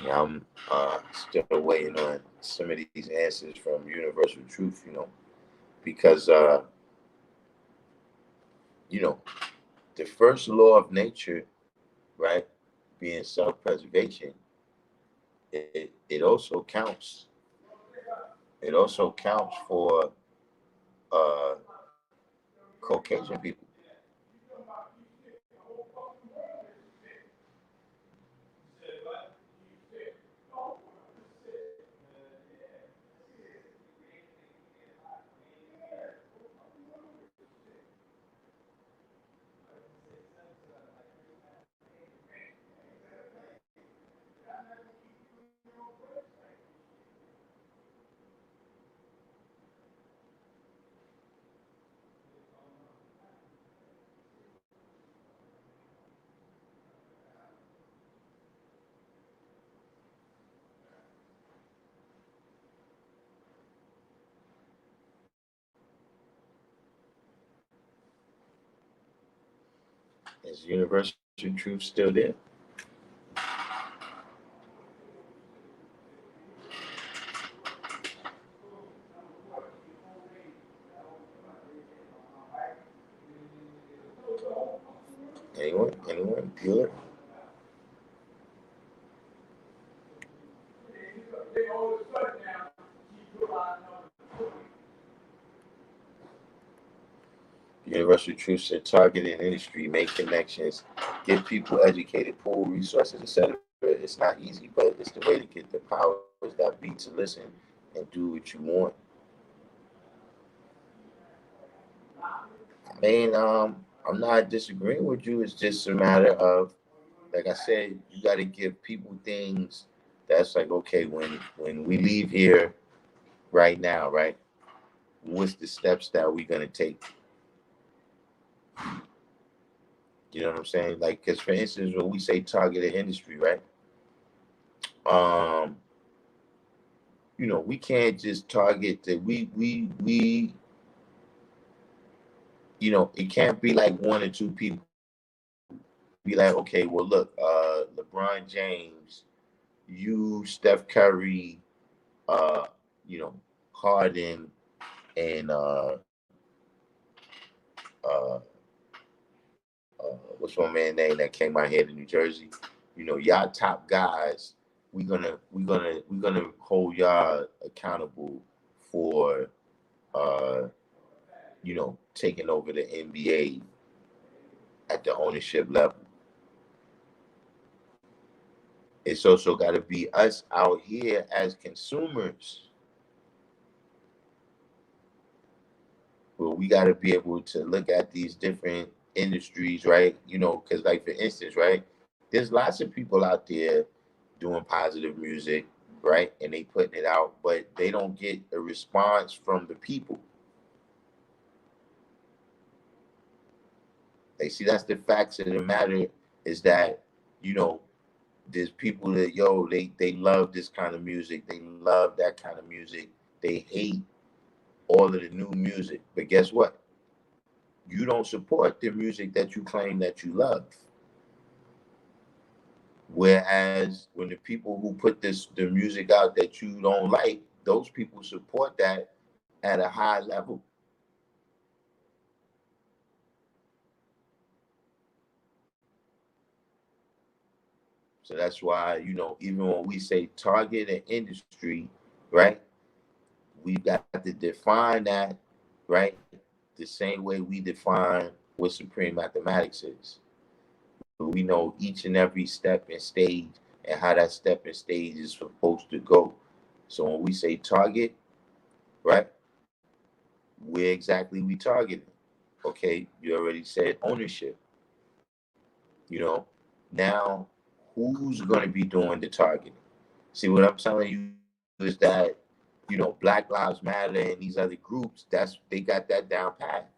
Yeah, I'm still waiting on some of these answers from universal truth, because you know, the first law of nature, right, being self-preservation, it also counts. It also counts for uh, Caucasian people. Is universal truth still there? Anyone? Anyone? Bueller? Universal truth said target an industry, make connections, get people educated, pool resources, etc. It's not easy, but it's the way to get the powers that be to listen and do what you want. I mean, I'm not disagreeing with you. It's just a matter of, like I said, you got to give people things that's like, okay, when we leave here right now, right? What's the steps that we're gonna take? You know what I'm saying? Like, because for instance, when we say targeted industry, right? Um, we can't just target that. It can't be like one or two people. Be like, okay, well, look, LeBron James, you, Steph Curry, uh, you know, Harden, and uh, what's my man name that came out here to New Jersey? Y'all top guys. We're gonna hold y'all accountable for taking over the NBA at the ownership level. It's also got to be us out here as consumers. Well, we got to be able to look at these different industries, right? Because, like, for instance, right, there's lots of people out there doing positive music, right? And they putting it out, but they don't get a response from the people. They see that's the facts of the matter is that, you know, there's people that, they love this kind of music. They love that kind of music. They hate all of the new music. But guess what? You don't support the music that you claim that you love. Whereas when the people who put the music out that you don't like, those people support that at a high level. So that's why, even when we say target an industry, right, we've got to define that, right, the same way we define what supreme mathematics is. We know each and every step and stage and how that step and stage is supposed to go. So when we say target, right, where exactly we targeting? Okay, you already said ownership. You know, now who's going to be doing the targeting? See, what I'm telling you is that Black Lives Matter and these other groups, they got that down pat.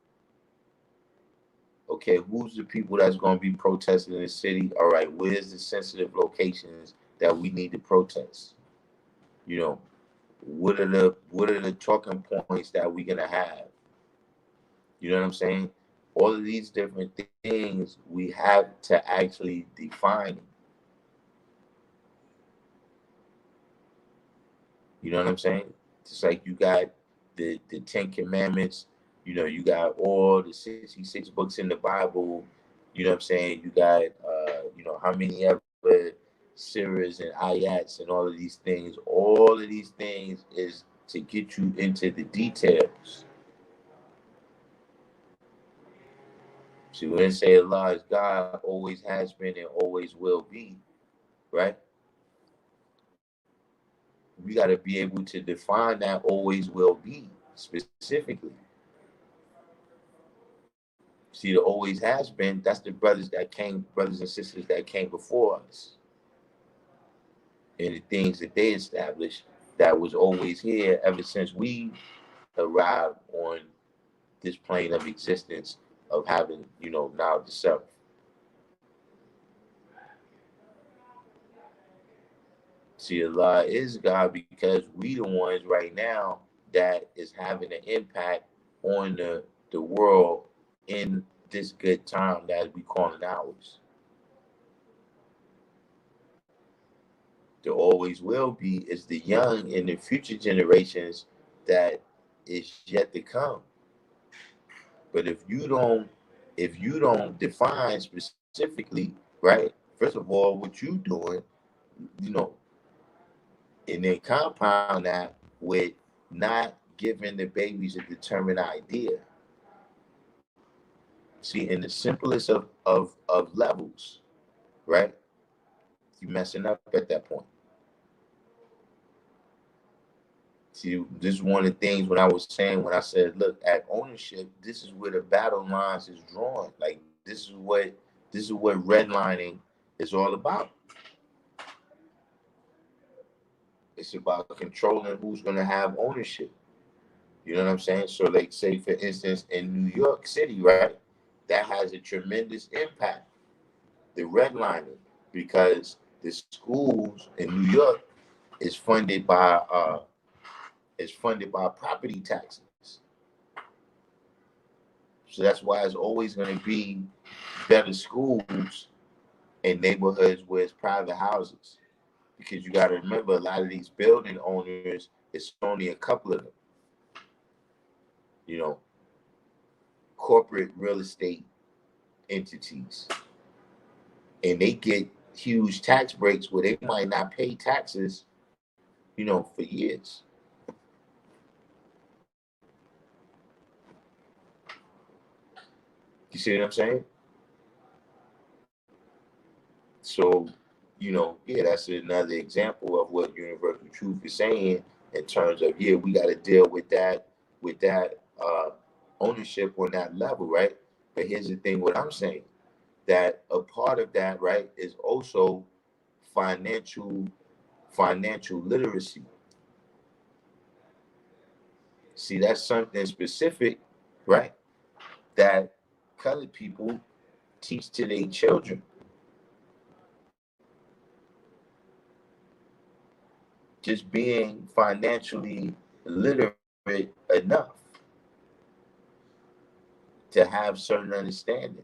Okay, who's the people that's going to be protesting in the city? All right, where's the sensitive locations that we need to protest? You know, what are the talking points that we're gonna have? You know what I'm saying? All of these different things we have to actually define. You know what I'm saying? Just like you got the Ten Commandments, you got all the 66 books in the Bible. You know what I'm saying? You got how many ever surahs and ayats and all of these things. All of these things is to get you into the details. See, when they say Allah is God, always has been and always will be, right? We got to be able to define that always will be specifically. See, the always has been, that's the brothers and sisters that came before us. And the things that they established that was always here ever since we arrived on this plane of existence of having, now the self. See, Allah is God because we the ones right now that is having an impact on the world in this good time that we call it ours. There always will be is the young and the future generations that is yet to come. But if you don't define specifically, right? First of all, what you doing, you know, and then compound that with not giving the babies a determined idea. See, in the simplest of levels, right? You messing up at that point. See, this is one of the things when I was saying, when I said, look, at ownership, this is where the battle lines is drawn. Like this is what redlining is all about. It's about controlling who's gonna have ownership. You know what I'm saying? So like say for instance in New York City, right? That has a tremendous impact, the redlining, because the schools in New York is funded by property taxes. So that's why it's always going to be better schools in neighborhoods where it's private houses. Because you got to remember, a lot of these building owners, it's only a couple of them. You know, corporate real estate entities. And they get huge tax breaks where they might not pay taxes, for years. You see what I'm saying? So, yeah, that's another example of what universal truth is saying in terms of, yeah, we got to deal with that ownership on that level, right? But here's the thing, what I'm saying, that a part of that, right, is also financial literacy. See, that's something specific, right, that colored people teach to their children. Just being financially literate enough to have certain understanding.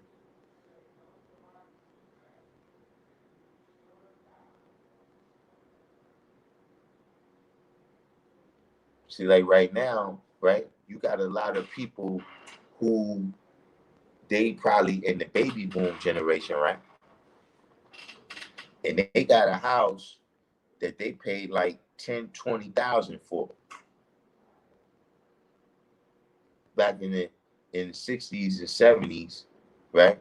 See, like right now, right, you got a lot of people who they probably in the baby boom generation, right? And they got a house that they paid like 10, 20,000 for back in the 60s and 70s, right?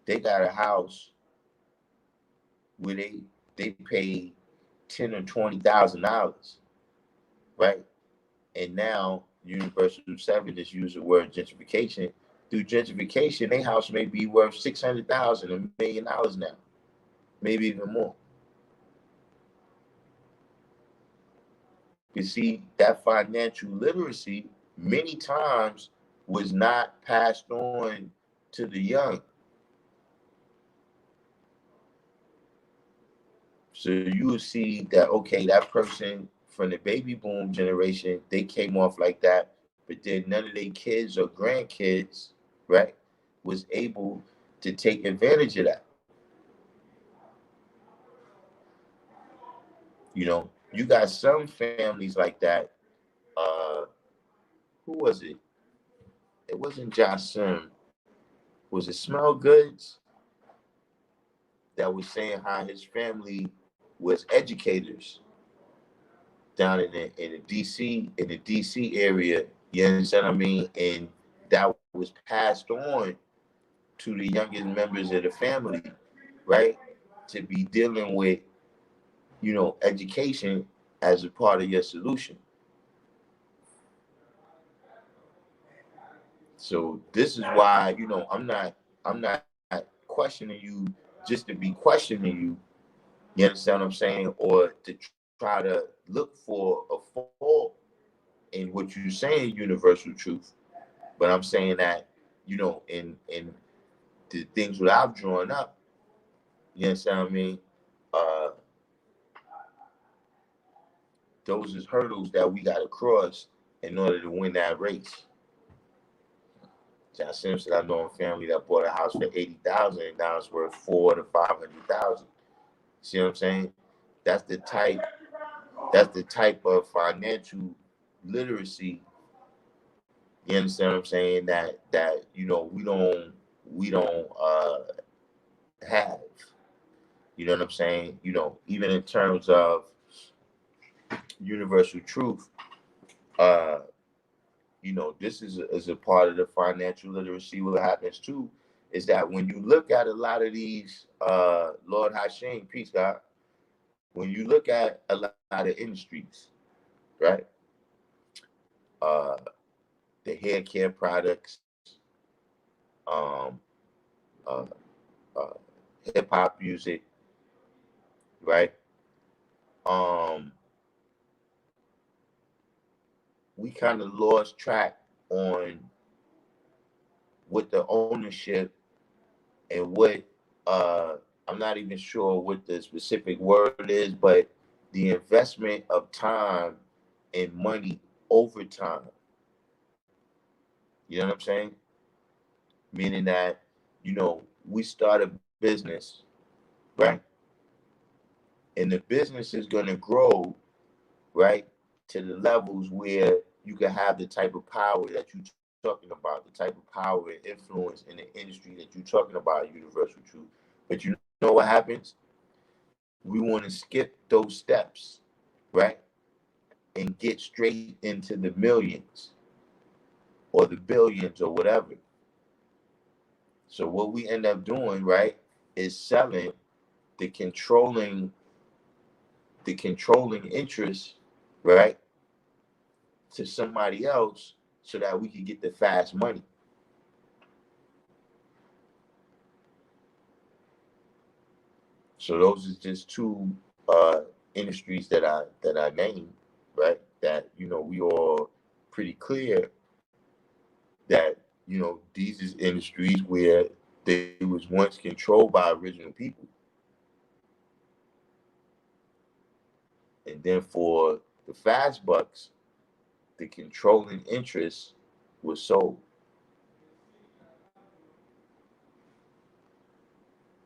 They got a house where they paid $10 or $20,000, right? And now Universal 7 just use the word gentrification. Through gentrification, their house may be worth $600,000, $1 million now, maybe even more. You see, that financial literacy many times was not passed on to the young. So you will see that, okay, that person from the baby boom generation, they came off like that, but then none of their kids or grandkids, right, was able to take advantage of that. You got some families like that. Uh, who was it? It wasn't Jasim. Was it Smell Goods that was saying how his family was educators down in the DC area? You understand what I mean? And that was passed on to the youngest members of the family, right? To be dealing with, education as a part of your solution. So this is why, I'm not questioning you just to be questioning you. You understand what I'm saying? Or to try to look for a fault in what you're saying, universal truth. But I'm saying that, in the things that I've drawn up, you understand what I mean? Uh, those is hurdles that we got to cross in order to win that race. John Simpson, I know a family that bought a house for 80,000 and now it's worth 400,000 to 500,000. See what I'm saying? That's the type. That's the type of financial literacy. You understand what I'm saying? That we don't have. You know what I'm saying? Even in terms of universal truth, uh, this is a part of the financial literacy. What happens too is that when you look at a lot of these, Lord Hashem, peace God, when you look at a lot of industries, right? Uh, the hair care products, um, uh, uh, hip hop music, right? Um, we kind of lost track on what the ownership and what I'm not even sure what the specific word is, but the investment of time and money over time. You know what I'm saying? Meaning that, we start a business, right? And the business is going to grow, right, to the levels where you can have the type of power that you're talking about, the type of power and influence in the industry that you're talking about, universal truth. But you know what happens? We want to skip those steps, right, and get straight into the millions or the billions or whatever. So what we end up doing, right, is selling the controlling interest, right, to somebody else so that we can get the fast money. So those are just two industries that I named, right? That we all pretty clear that these is industries where they was once controlled by original people, and then for the fast bucks, the controlling interest was sold.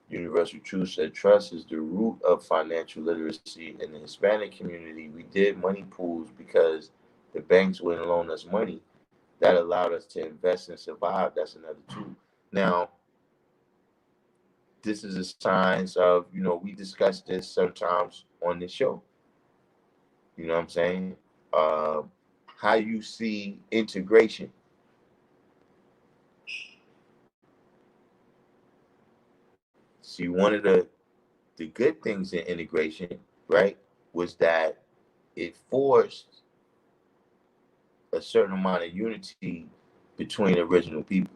Universal Truth said trust is the root of financial literacy. In the Hispanic community, we did money pools because the banks wouldn't loan us money. That allowed us to invest and survive. That's another tool. Now, this is a signs of, we discuss this sometimes on this show. You know what I'm saying? How you see integration. See, one of the good things in integration, right, was that it forced a certain amount of unity between original people.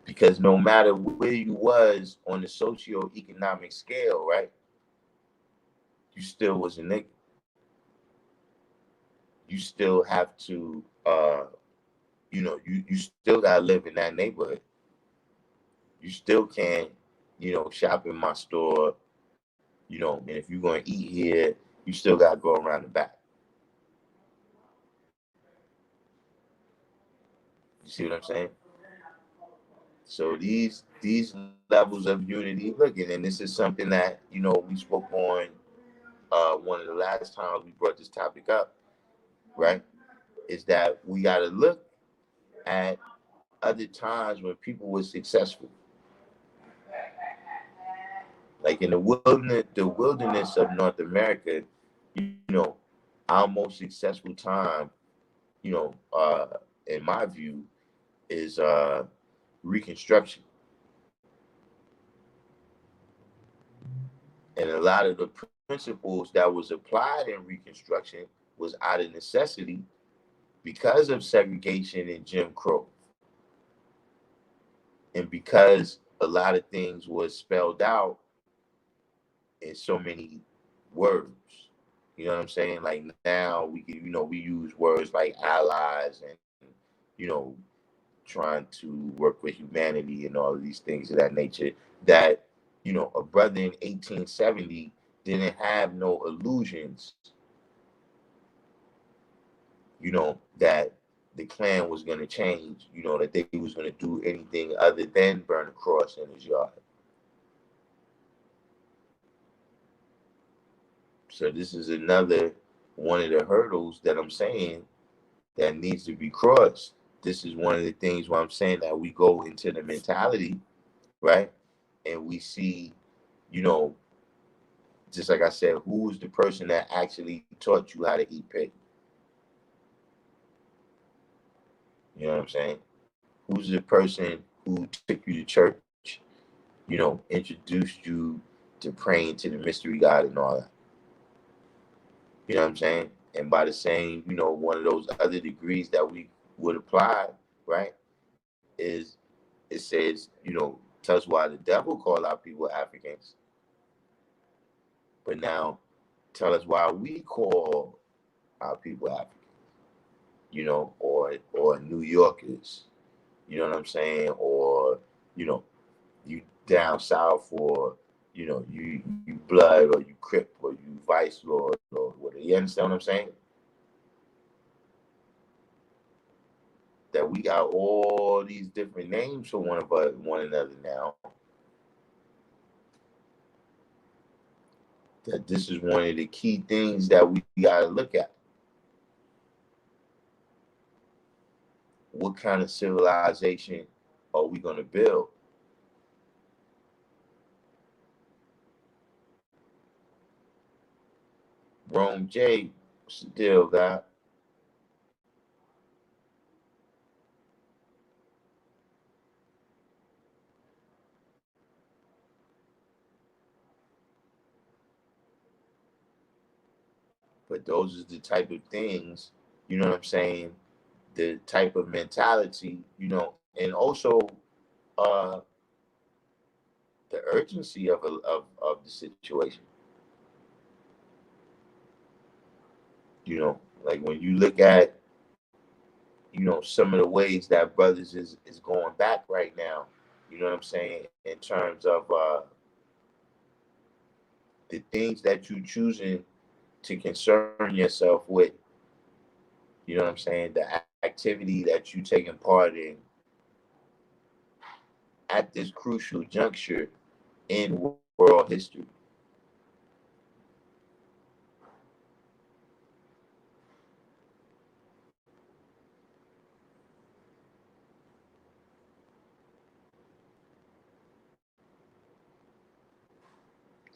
Because no matter where you was on the socio-economic scale, right, you still was a nigga. You still have to, you still gotta live in that neighborhood. You still can't, shop in my store, and if you're gonna eat here, you still gotta go around the back. You see what I'm saying? So these levels of unity, look, and this is something that we spoke on one of the last times we brought this topic up, right, is that we got to look at other times when people were successful. Like in the wilderness of North America, you know, our most successful time, in my view, is Reconstruction. And a lot of the principles that was applied in Reconstruction was out of necessity because of segregation and Jim Crow. And because a lot of things was spelled out in so many words. You know what I'm saying? Like now we can, we use words like allies and, you know, trying to work with humanity and all of these things of that nature that, a brother in 1870 didn't have no illusions, that the Klan was going to change, that they was going to do anything other than burn a cross in his yard. So this is another one of the hurdles that I'm saying that needs to be crossed. This is one of the things where I'm saying that we go into the mentality, right? And we see, you know, just like I said, who is the person that actually taught you how to eat pig? You know what I'm saying? Who's the person who took you to church, introduced you to praying to the mystery God and all that? You know what I'm saying? And by the same, one of those other degrees that we would apply, right, is it says, tell us why the devil called our people Africans. But now tell us why we call our people Africans, or New Yorkers, you know what I'm saying? Or, you down south, or, you blood, or you Crip, or you Vice Lord, or whatever. You understand what I'm saying? That we got all these different names for one another now. That this is one of the key things that we gotta look at. What kind of civilization are we gonna build? Rome J, what's the deal, guy? But those are the type of things, you know what I'm saying? The type of mentality, and also uh the urgency of the situation. Like when you look at, some of the ways that brothers is going back right now, you know what I'm saying, in terms of the things that you choosing to concern yourself with, you know what I'm saying, the activity that you taking part in at this crucial juncture in world history.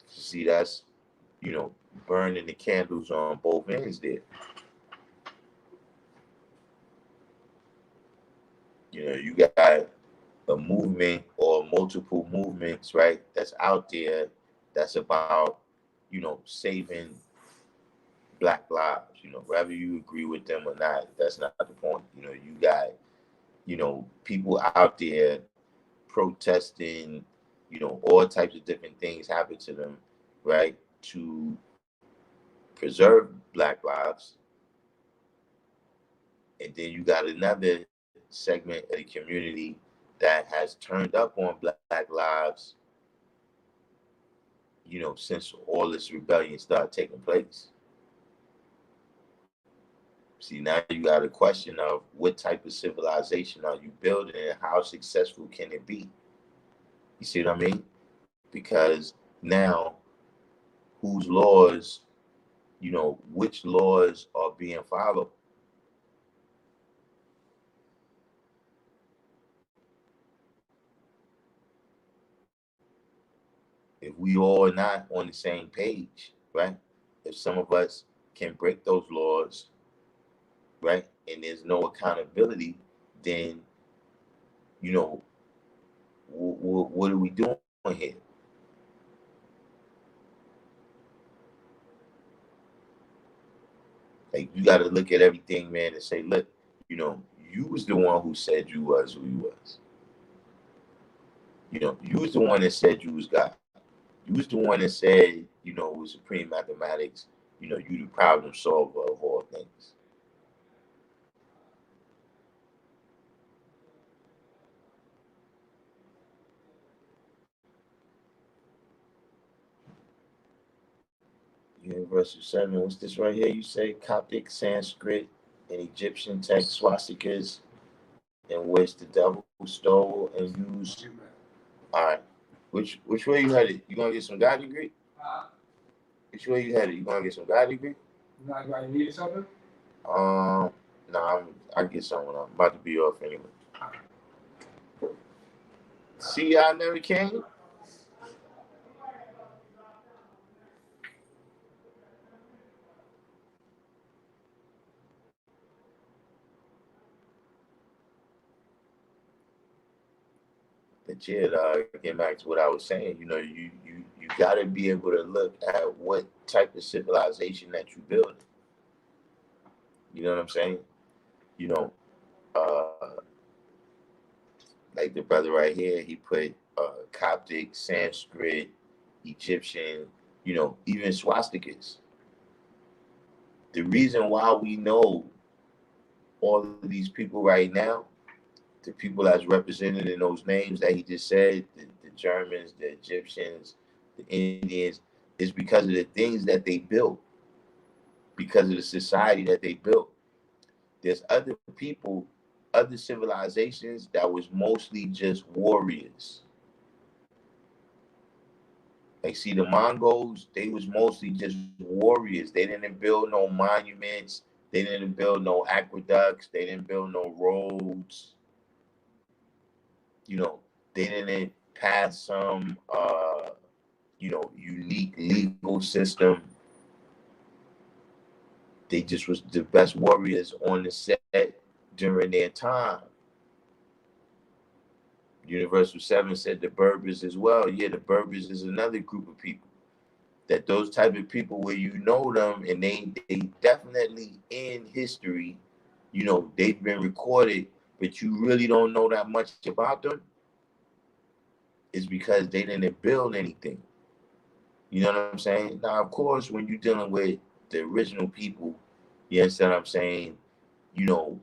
See, that's, burning the candles on both ends there. You got a movement or multiple movements, right? That's out there that's about, saving Black lives, whether you agree with them or not, that's not the point. You got, people out there protesting, all types of different things happen to them, right? To preserve Black lives. And then you got another segment of the community that has turned up on Black lives, since all this rebellion started taking place. See, now you got a question of what type of civilization are you building and how successful can it be? You see what I mean? Because now, whose laws you know, which laws are being followed. If we all are not on the same page, right? If some of us can break those laws, right, and there's no accountability, then, you know, what are we doing here? Like, you got to look at everything, man, and say, look, you know, you was the one who said you was who you was. You know, you was the one that said you was God. You was the one that said, you know, with supreme mathematics, you know, you the problem solver of all things. Universal 7, what's this right here? You say Coptic, Sanskrit, and Egyptian text, swastikas, in which the devil stole and used. All right. Which way you headed? You gonna get some God degree? Which way you headed? You gonna get some God degree? You need something? No, I get someone. I'm about to be off anyway. See, y'all never came. But yeah, getting back to what I was saying, you know, you got to be able to look at what type of civilization that you build. You know what I'm saying? You know, like the brother right here, he put Coptic, Sanskrit, Egyptian, you know, even swastikas. The reason why we know all of these people right now, the people that's represented in those names that he just said, the Germans, the Egyptians, the Indians, is because of the things that they built, because of the society that they built. There's other people, other civilizations that was mostly just warriors. Like, see, the Mongols, they was mostly just warriors. They didn't build no monuments. They didn't build no aqueducts. They didn't build no roads. You know, they didn't pass some, you know, unique legal system. They just was the best warriors on the set during their time. Universal 7 said the Berbers as well. Yeah, the Berbers is another group of people. That those type of people where you know them and they definitely in history, you know, they've been recorded, but you really don't know that much about them, is because they didn't build anything. You know what I'm saying? Now, of course, when you're dealing with the original people, you understand what I'm saying? You know,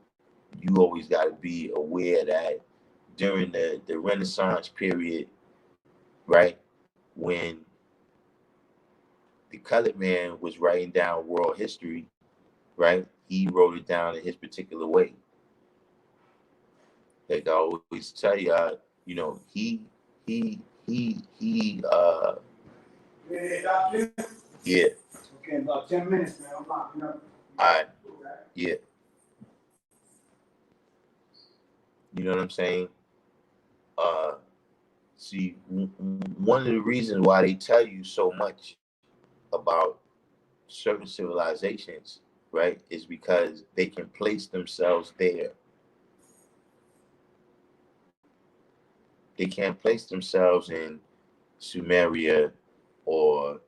you always got to be aware that during the Renaissance period, right, when the colored man was writing down world history, right, he wrote it down in his particular way. Like I always tell y'all, you know, he yeah. Okay, about 10 minutes, man. I'm locking up. All right. Yeah. You know what I'm saying? Uh, see, one of the reasons why they tell you so much about certain civilizations, right, is because they can place themselves there. They can't place themselves in Sumeria or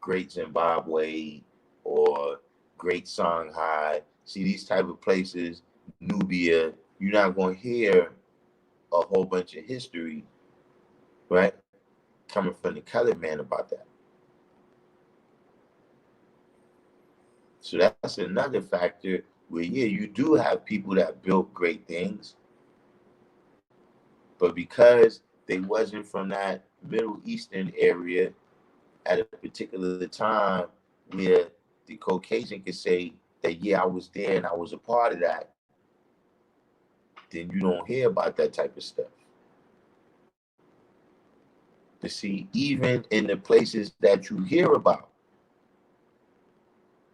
Great Zimbabwe or Great Songhai. See, these type of places, Nubia, you're not going to hear a whole bunch of history, right, coming from the colored man about that. So that's another factor where, yeah, you do have people that built great things, but because they wasn't from that Middle Eastern area at a particular time where the Caucasian could say that, yeah, I was there and I was a part of that, then you don't hear about that type of stuff. But see, even in the places that you hear about,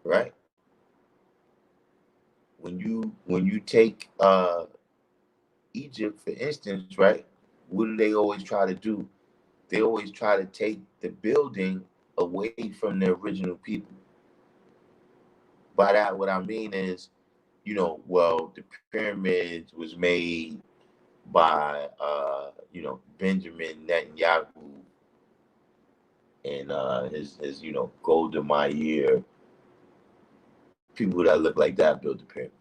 right? When you take Egypt, for instance, right? What do they always try to do? They always try to take the building away from the original people. By that, what I mean is, well, the pyramids was made by, Benjamin Netanyahu and his Golda Meir, people that look like that built the pyramid.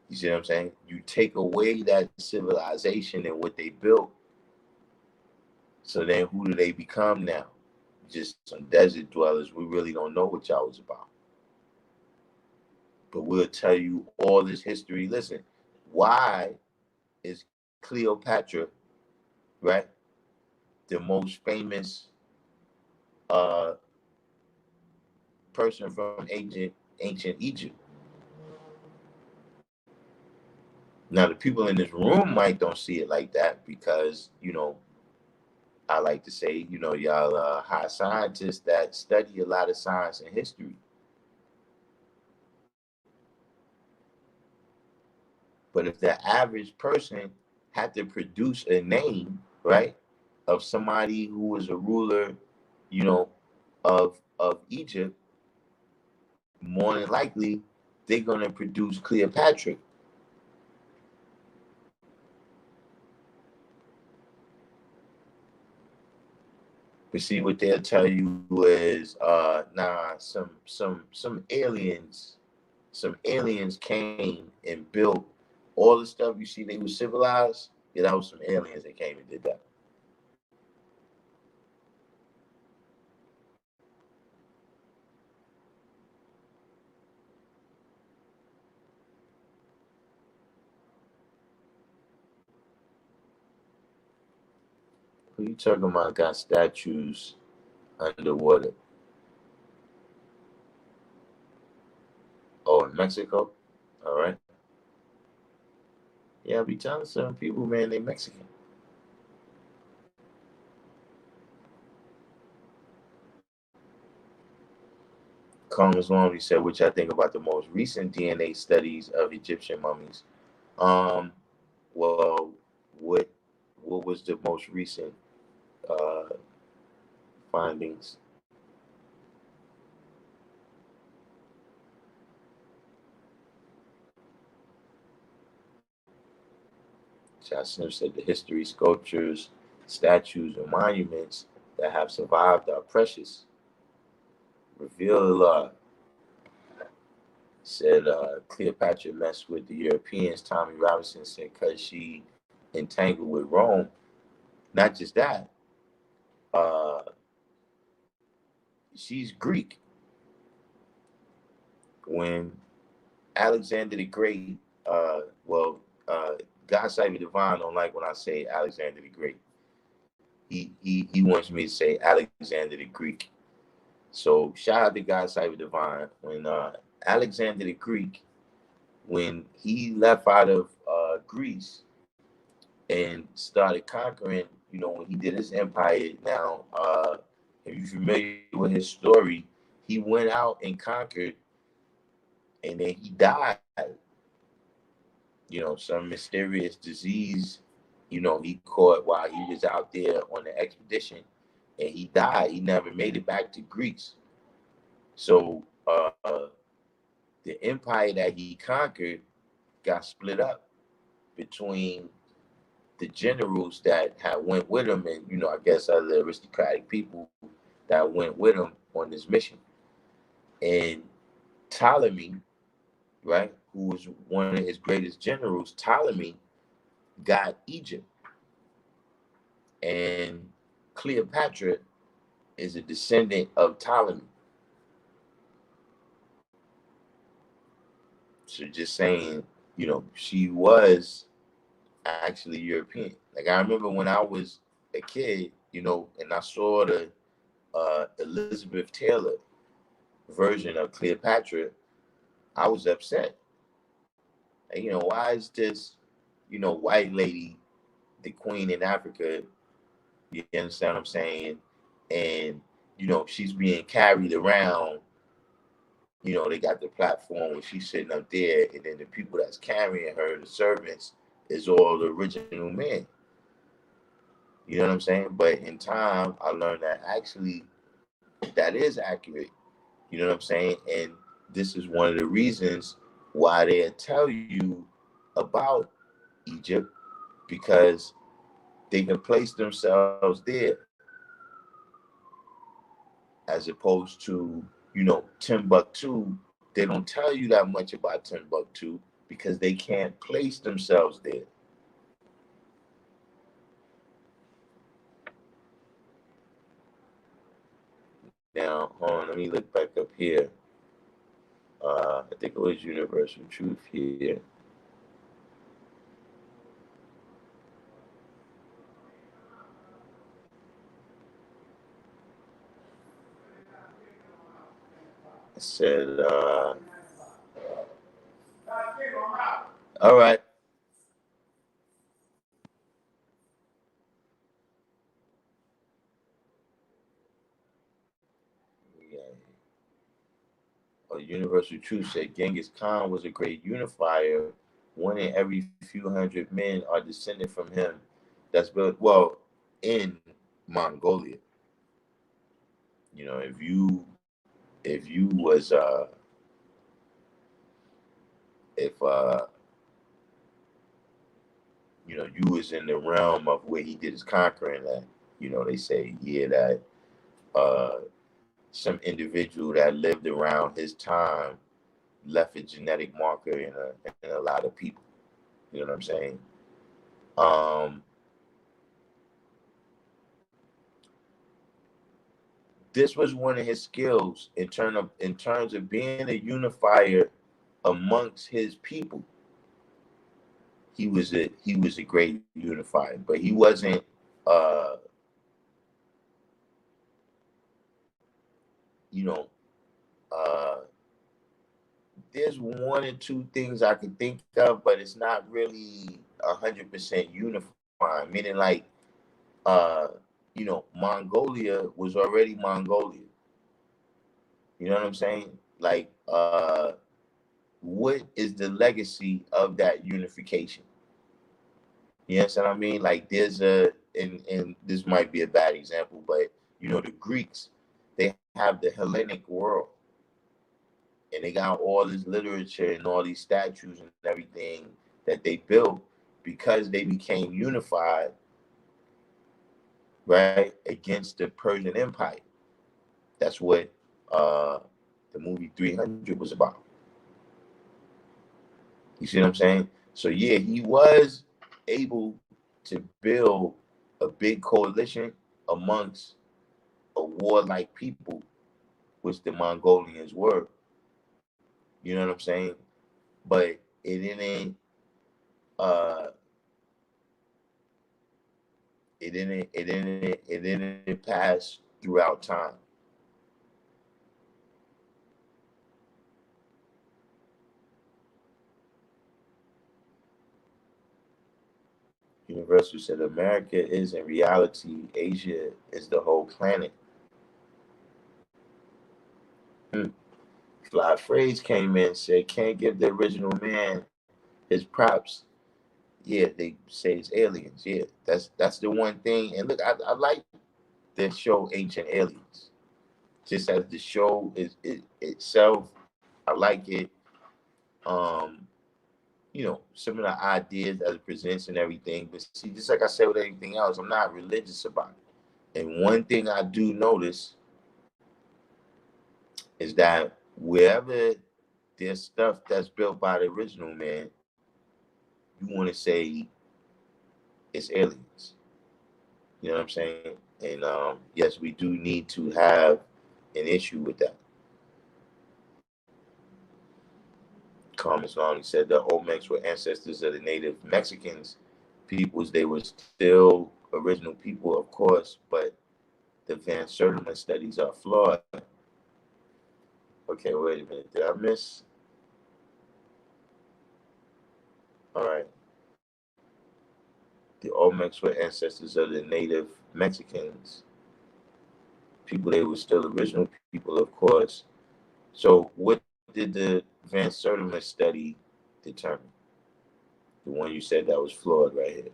You see what I'm saying? You take away that civilization and what they built, so then who do they become now? Just some desert dwellers. We really don't know what y'all was about. But we'll tell you all this history. Listen, why is Cleopatra, right, the most famous uh, person from ancient Egypt? Now, the people in this room might don't see it like that because, I like to say, y'all high scientists that study a lot of science and history. But if the average person had to produce a name, right, of somebody who was a ruler, you know, of Egypt, more than likely they're gonna produce Cleopatra. But see, what they'll tell you is, nah, some aliens came and built all the stuff you see they were civilized. Yeah, that was some aliens that came and did that. Who you talking about got statues underwater? Oh, in Mexico? All right. Yeah, I be telling some people, man, they Mexican. Congress Long, said, which I think about the most recent DNA studies of Egyptian mummies. Um, well, what what was the most recent uh, findings? Jassim said the history, sculptures, statues, and monuments that have survived are precious. Reveal a lot. Said Cleopatra messed with the Europeans. Tommy Robinson said because she entangled with Rome. Not just that, uh, she's Greek. When Alexander the Great, God Cyber Divine don't like when I say Alexander the Great. He wants me to say Alexander the Greek. So shout out to God Cyber Divine. When Alexander the Greek, when he left out of Greece and started conquering, when he did his empire. Now, if you're familiar with his story, he went out and conquered, and then he died. Some mysterious disease, he caught while he was out there on the expedition, and he died. He never made it back to Greece. So the empire that he conquered got split up between the generals that had went with him, and I guess other aristocratic people that went with him on this mission. And Ptolemy, right, who was one of his greatest generals, Ptolemy got Egypt, and Cleopatra is a descendant of Ptolemy. So just saying, she was actually European. Like I remember when I was a kid, and I saw the Elizabeth Taylor version of Cleopatra, I was upset. And, why is this, white lady the queen in Africa? You understand what I'm saying? And she's being carried around you know, they got the platform where she's sitting up there, and then the people that's carrying her, the servants, is all the original men. You know what I'm saying? But in time, I learned that actually that is accurate. You know what I'm saying? And this is one of the reasons why they tell you about Egypt, because they can place themselves there as opposed to, you know, Timbuktu. They don't tell you that much about Timbuktu because they can't place themselves there. Now, hold on, let me look back up here. I think it was Universal Truth here. It said, all right. Yeah. Universal Truth said Genghis Khan was a great unifier. One in every few hundred men are descended from him. That's built well in Mongolia. You know, if you was if you know, you was in the realm of where he did his conquering at, you know, they say, yeah, that uh some individual that lived around his time left a genetic marker in a lot of people. You know what I'm saying? Um, this was one of his skills in terms of being a unifier amongst his people. He was a great unifier, but he wasn't. Uh, you know, uh, there's one or two things I can think of, but it's not really 100% unified. Meaning, like, uh, you know, Mongolia was already Mongolia. You know what I'm saying? Like, what is the legacy of that unification? You know what I mean? Like, there's and this might be a bad example, but you know, the Greeks, they have the Hellenic world, and they got all this literature and all these statues and everything that they built because they became unified, right, against the Persian Empire. That's what uh, the movie 300 was about. You see what I'm saying? So yeah, he was able to build a big coalition amongst a warlike people, which the Mongolians were. You know what I'm saying? But uh it didn't pass throughout time. Universal said America is in reality, Asia is the whole planet. Hmm. Fly Phrase came in and said, can't give the original man his props. Yeah, they say it's aliens. Yeah, that's the one thing. And look, I like the show Ancient Aliens. Just as the show is itself, I like it. Um, you know, some of the ideas that it presents and everything. But see, just like I said with anything else, I'm not religious about it. And one thing I do notice is that wherever there's stuff that's built by the original man, you want to say it's aliens. You know what I'm saying? And yes, we do need to have an issue with that. Carmen's Lonnie said the Olmecs were ancestors of the native Mexicans peoples. They were still original people, of course, but the Van Sertima studies are flawed. Okay, wait a minute. Did I miss? All right. The Olmecs were ancestors of the native Mexicans people. They were still original people, of course. So what did the Van Sertima study determine? The one you said that was flawed right here.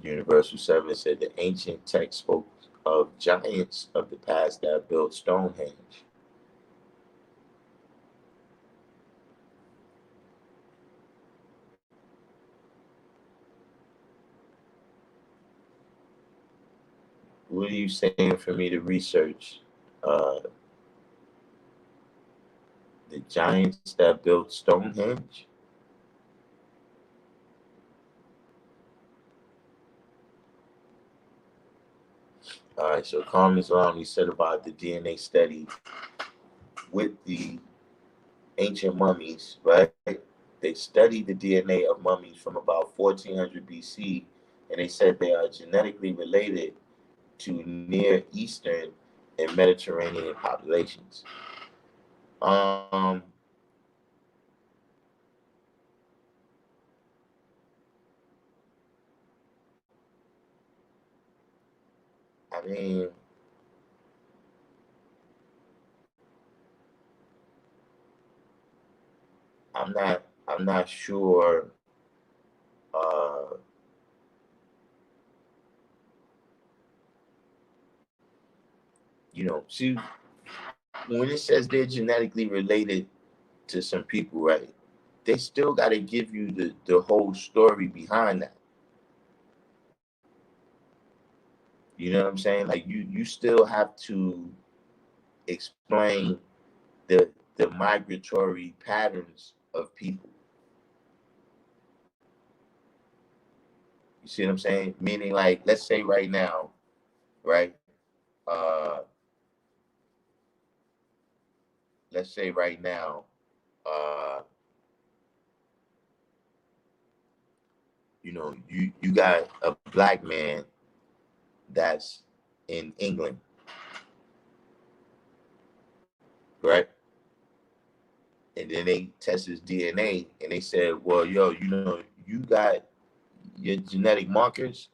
Universal 7 said the ancient text spoke of giants of the past that built Stonehenge. What are you saying for me to research? The giants that built Stonehenge? All right, so Carmen Zalami said about the DNA study with the ancient mummies, right? They studied the DNA of mummies from about 1400 BC, and they said they are genetically related to Near Eastern and Mediterranean populations. Um, I mean, I'm not sure. Uh, see, when it says they're genetically related to some people, right? They still got to give you the whole story behind that. You know what I'm saying? Like you still have to explain the migratory patterns of people. You see what I'm saying? Meaning, like, let's say right now, right? Uh, let's say right now, uh, you got a black man that's in England, right? And then they test his DNA and they said, well, yo, you got your genetic markers,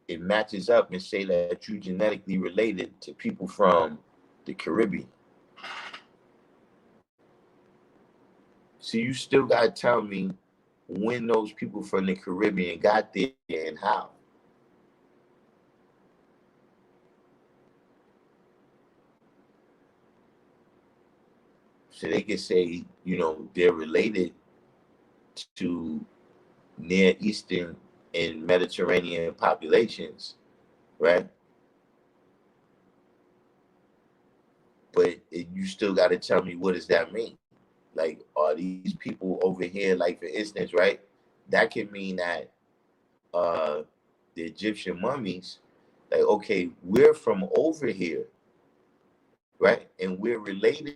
it matches up and say that you genetically related to people from the Caribbean. So you still gotta tell me when those people from the Caribbean got there and how. So they can say, they're related to Near Eastern and Mediterranean populations, right? But you still got to tell me, what does that mean? Like, are these people over here, like, for instance, right? That can mean that the Egyptian mummies, like, okay, we're from over here, right? And we're related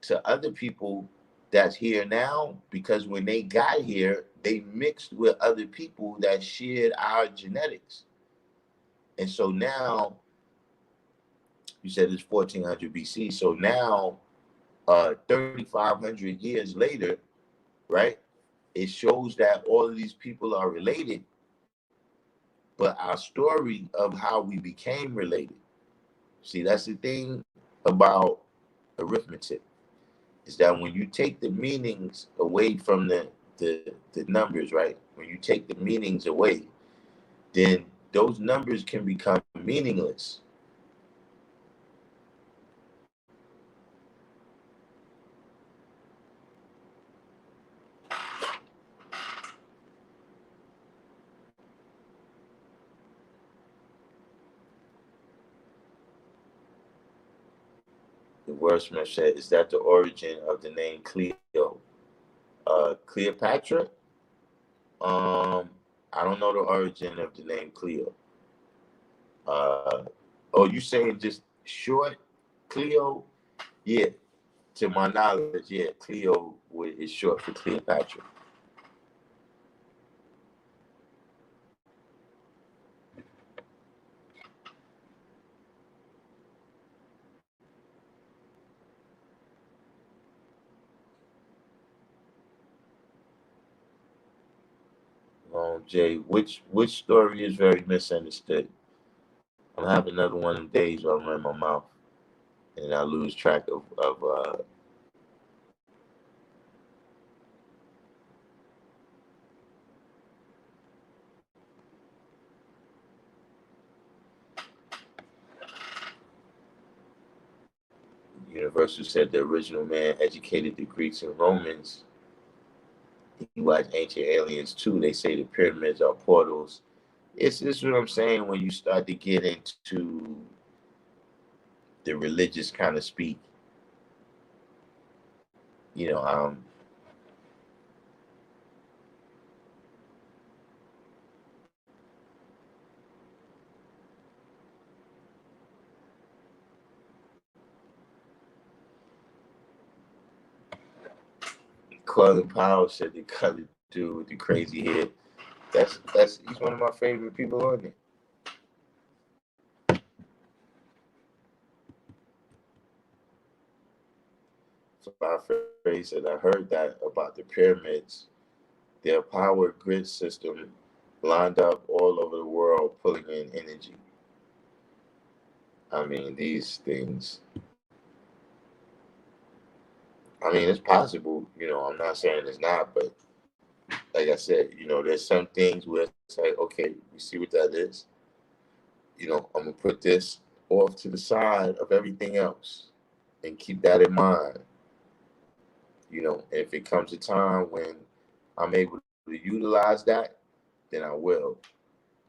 to other people that's here now because when they got here, they mixed with other people that shared our genetics. And so now, you said it's 1400 BC. So now, 3,500 years later, right? It shows that all of these people are related, but our story of how we became related. See, that's the thing about arithmetic, is that when you take the meanings away from the numbers, right? When you take the meanings away, then those numbers can become meaningless. The wordsmith said, is that the origin of the name Cleo? Cleopatra? I don't know the origin of the name Cleo. Oh, you saying just short Cleo? Yeah, to my knowledge, yeah, Cleo is short for Cleopatra. Jay, which story is very misunderstood? I'm having another one of them days where I'm running my mouth and I lose track of Universal said the original man educated the Greeks and Romans. He watched Ancient Aliens too. They say the pyramids are portals. It's this is what I'm saying when you start to get into the religious kind of speak. You know, Colin Powell said the colored dude with the crazy head. That's he's one of my favorite people on there. So my friend said I heard that about the pyramids. Their power grid system lined up all over the world, pulling in energy. I mean, these things. I mean, it's possible. You know, I'm not saying it's not, but like I said, you know, there's some things where it's like, okay, we see what that is. You know, I'm gonna put this off to the side of everything else and keep that in mind. You know, if it comes a time when I'm able to utilize that, then I will.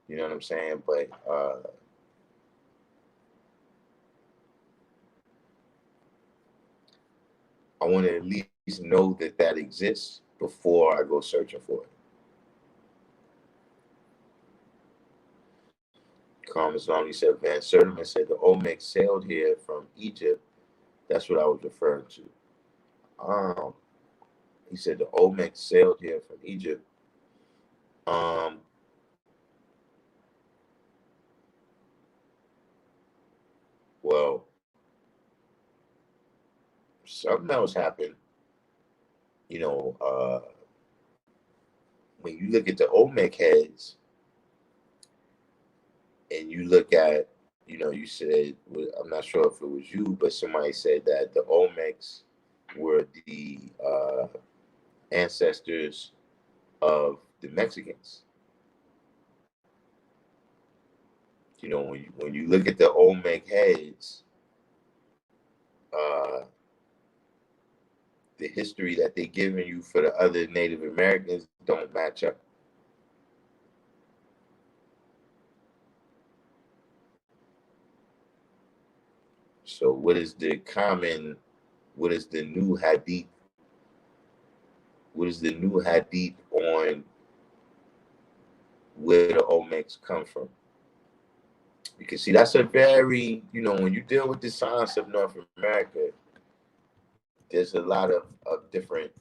You know what I'm saying? But I want to at least know that that exists before I go searching for it. Carmen Lonely said, Van Sertiman said the Olmecs sailed here from Egypt. That's what I was referring to. Um, he said the Olmecs sailed here from Egypt. Um, well, something else happened. You know, when you look at the Olmec heads and you look at, you know, you said, I'm not sure if it was you, but somebody said that the Olmecs were the ancestors of the Mexicans. You know, when you look at the Olmec heads, uh, the history that they're giving you for the other Native Americans don't match up. So what is the common, what is the new hadith, what is the new hadith on where the Olmecs come from? Because see, that's a very, you know, when you deal with the science of North America, there's a lot of different,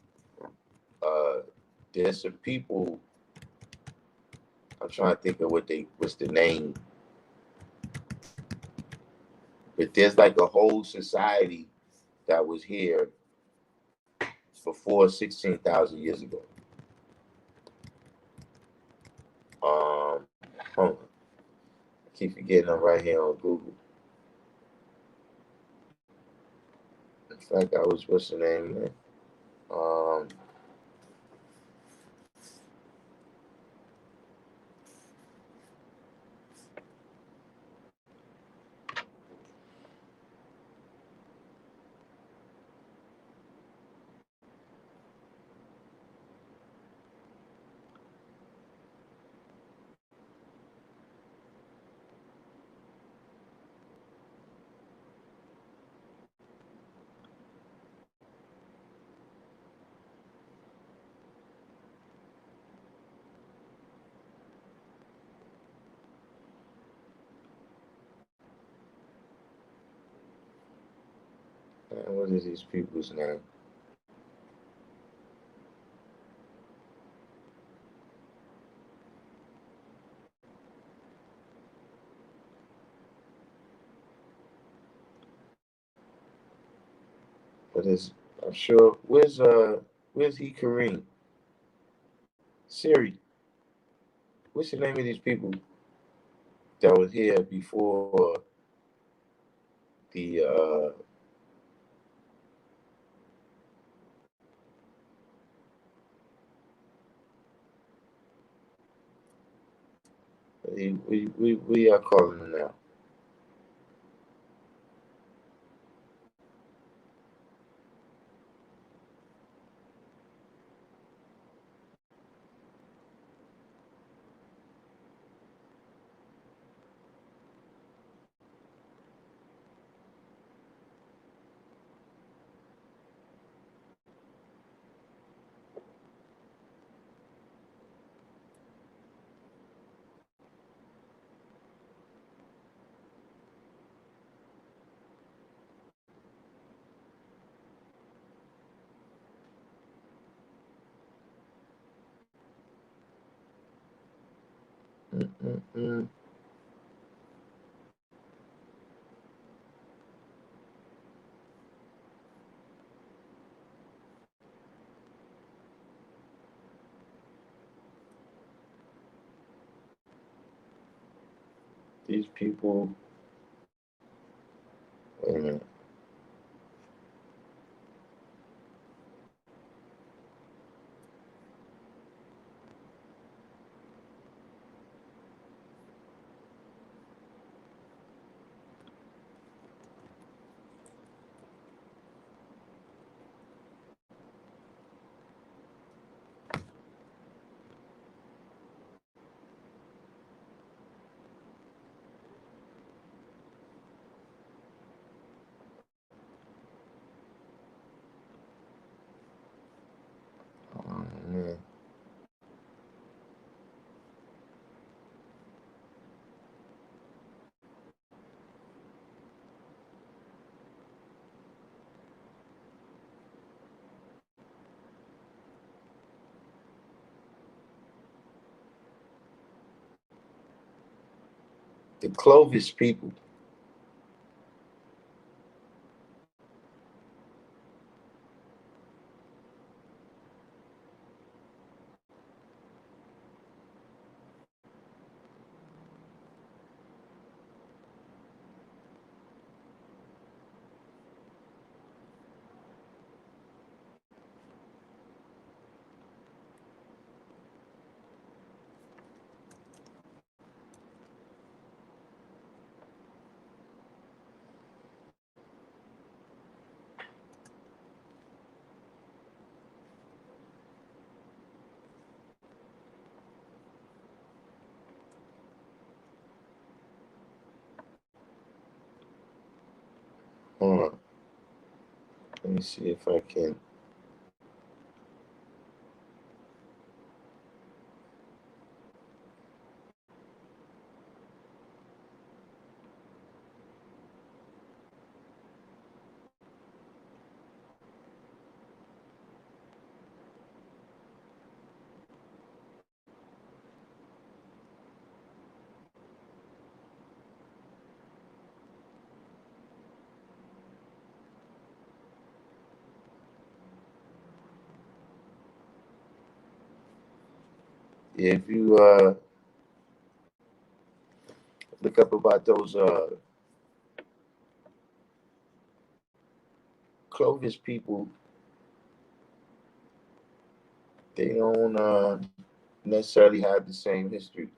uh, there's some people, I'm trying to think of what's the name, but there's like a whole society that was here before 16,000 years ago. Hold on. I keep forgetting I'm right here on Google. In fact, what's the name, man? Um, what is these people's name? What is? I'm sure. Where's he Kareem? Siri. What's the name of these people that was here before the we are calling them now. Mm-mm-mm. These people, wait a minute. Oh, man. The Clovis people. Hold on. Let me see if I can. Yeah, if you look up about those Clovis people, they don't necessarily have the same history.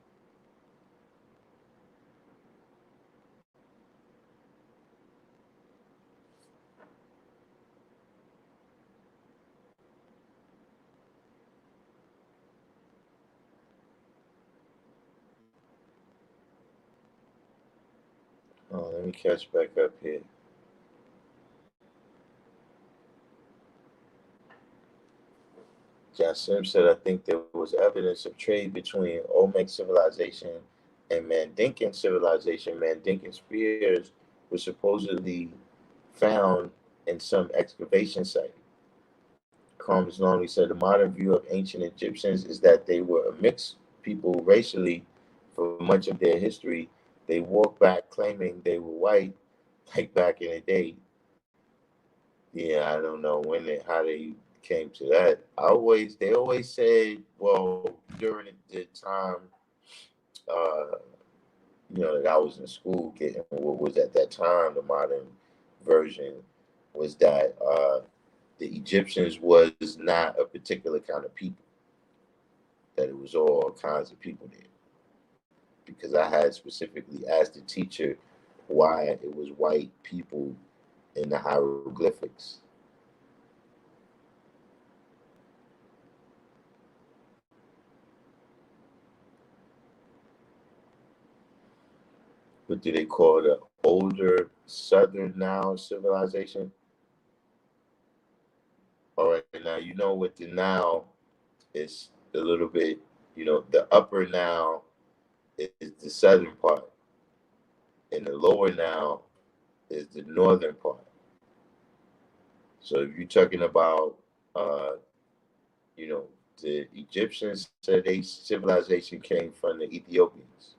Oh, let me catch back up here. Jassim said, I think there was evidence of trade between Olmec civilization and Mandinkan civilization. Mandinkan spears were supposedly found in some excavation site. Combs Longley said, the modern view of ancient Egyptians is that they were a mixed people racially for much of their history. They walk back claiming they were white, like back in the day. Yeah, I don't know how they came to that. They always said, well, during the time, uh, that I was in school getting what was at that time the modern version was that the Egyptians was not a particular kind of people, that it was all kinds of people there. Because I had specifically asked the teacher why it was white people in the hieroglyphics. What do they call the older Southern Nile civilization? All right, now you know what the Nile is a little bit, the upper Nile is the southern part, and the lower Nile is the northern part. So if you're talking about, uh, the Egyptians said their civilization came from the Ethiopians.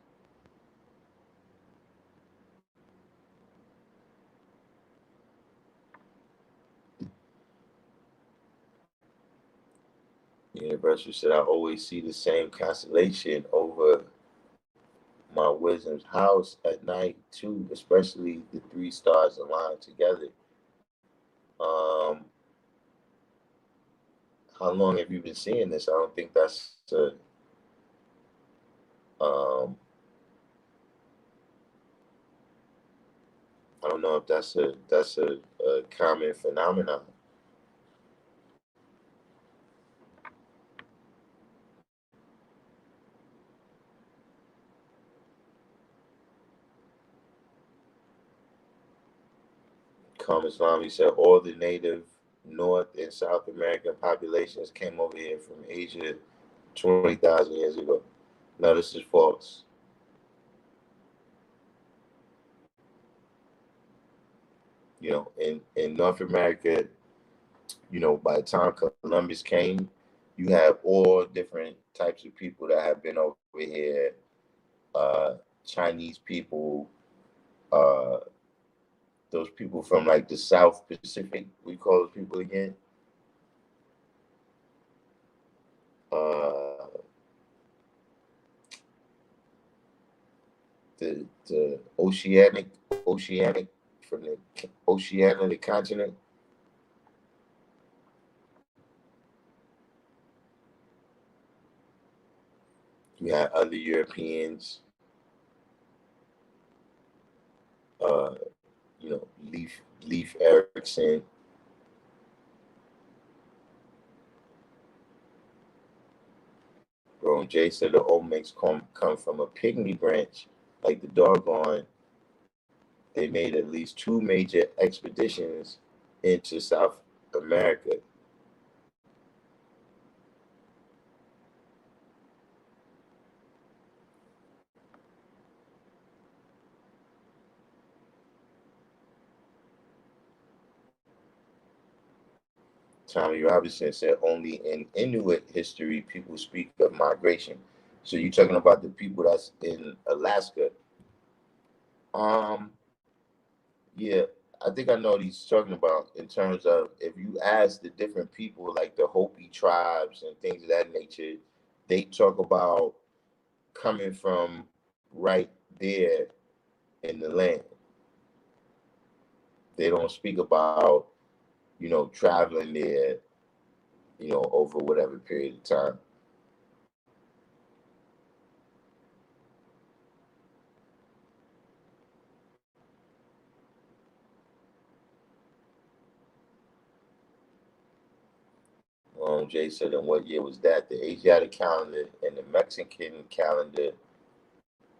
The universal said, I always see the same constellation over my wisdom's house at night too, especially the three stars aligned together. Um, how long have you been seeing this? I don't think that's I don't know if that's a common phenomenon. Come Islam, he said all the native North and South American populations came over here from Asia 20,000 years ago. No, this is false. In North America, by the time Columbus came, you have all different types of people that have been over here. Chinese people, uh, those people from like the South Pacific, we call those people again. Uh, the oceanic from the Oceania, the continent. You had other Europeans, uh, Leif Erikson. Bro, and Jay said the Olmecs come from a pygmy branch, like the doggone. They made at least two major expeditions into South America. Tommy Robinson said only in Inuit history people speak of migration. So you're talking about the people that's in Alaska. Um, yeah, I think I know what he's talking about in terms of if you ask the different people, like the Hopi tribes and things of that nature, they talk about coming from right there in the land. They don't speak about, traveling there, over whatever period of time. Jay said, and what year was that? The Asiatic calendar and the Mexican calendar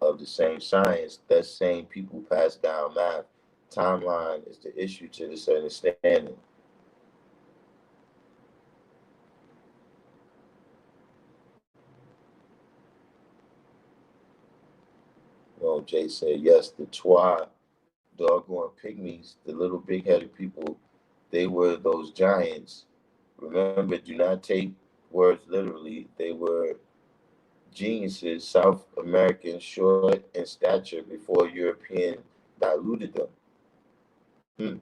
of the same science, that same people pass down math. Timeline is the issue to this understanding. Jay said, yes, the Twa, doggone pygmies, the little big headed people, they were those giants. Remember, do not take words literally. They were geniuses, South American, short in stature before European diluted them. Hmm.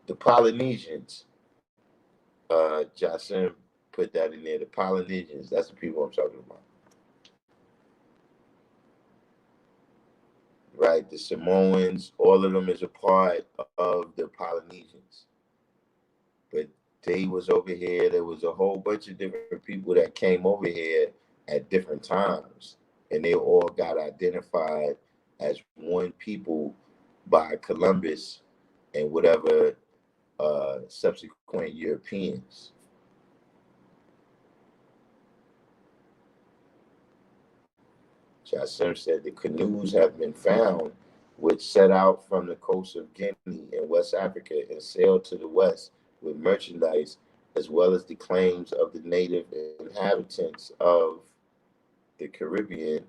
The Polynesians, Jason put that in there. The Polynesians, that's the people I'm talking about. Right? The Samoans, all of them is a part of the Polynesians. But they was over here. There was a whole bunch of different people that came over here at different times. And they all got identified as one people by Columbus and whatever subsequent Europeans. Jassim said the canoes have been found which set out from the coast of Guinea in West Africa and sailed to the west with merchandise, as well as the claims of the native inhabitants of the Caribbean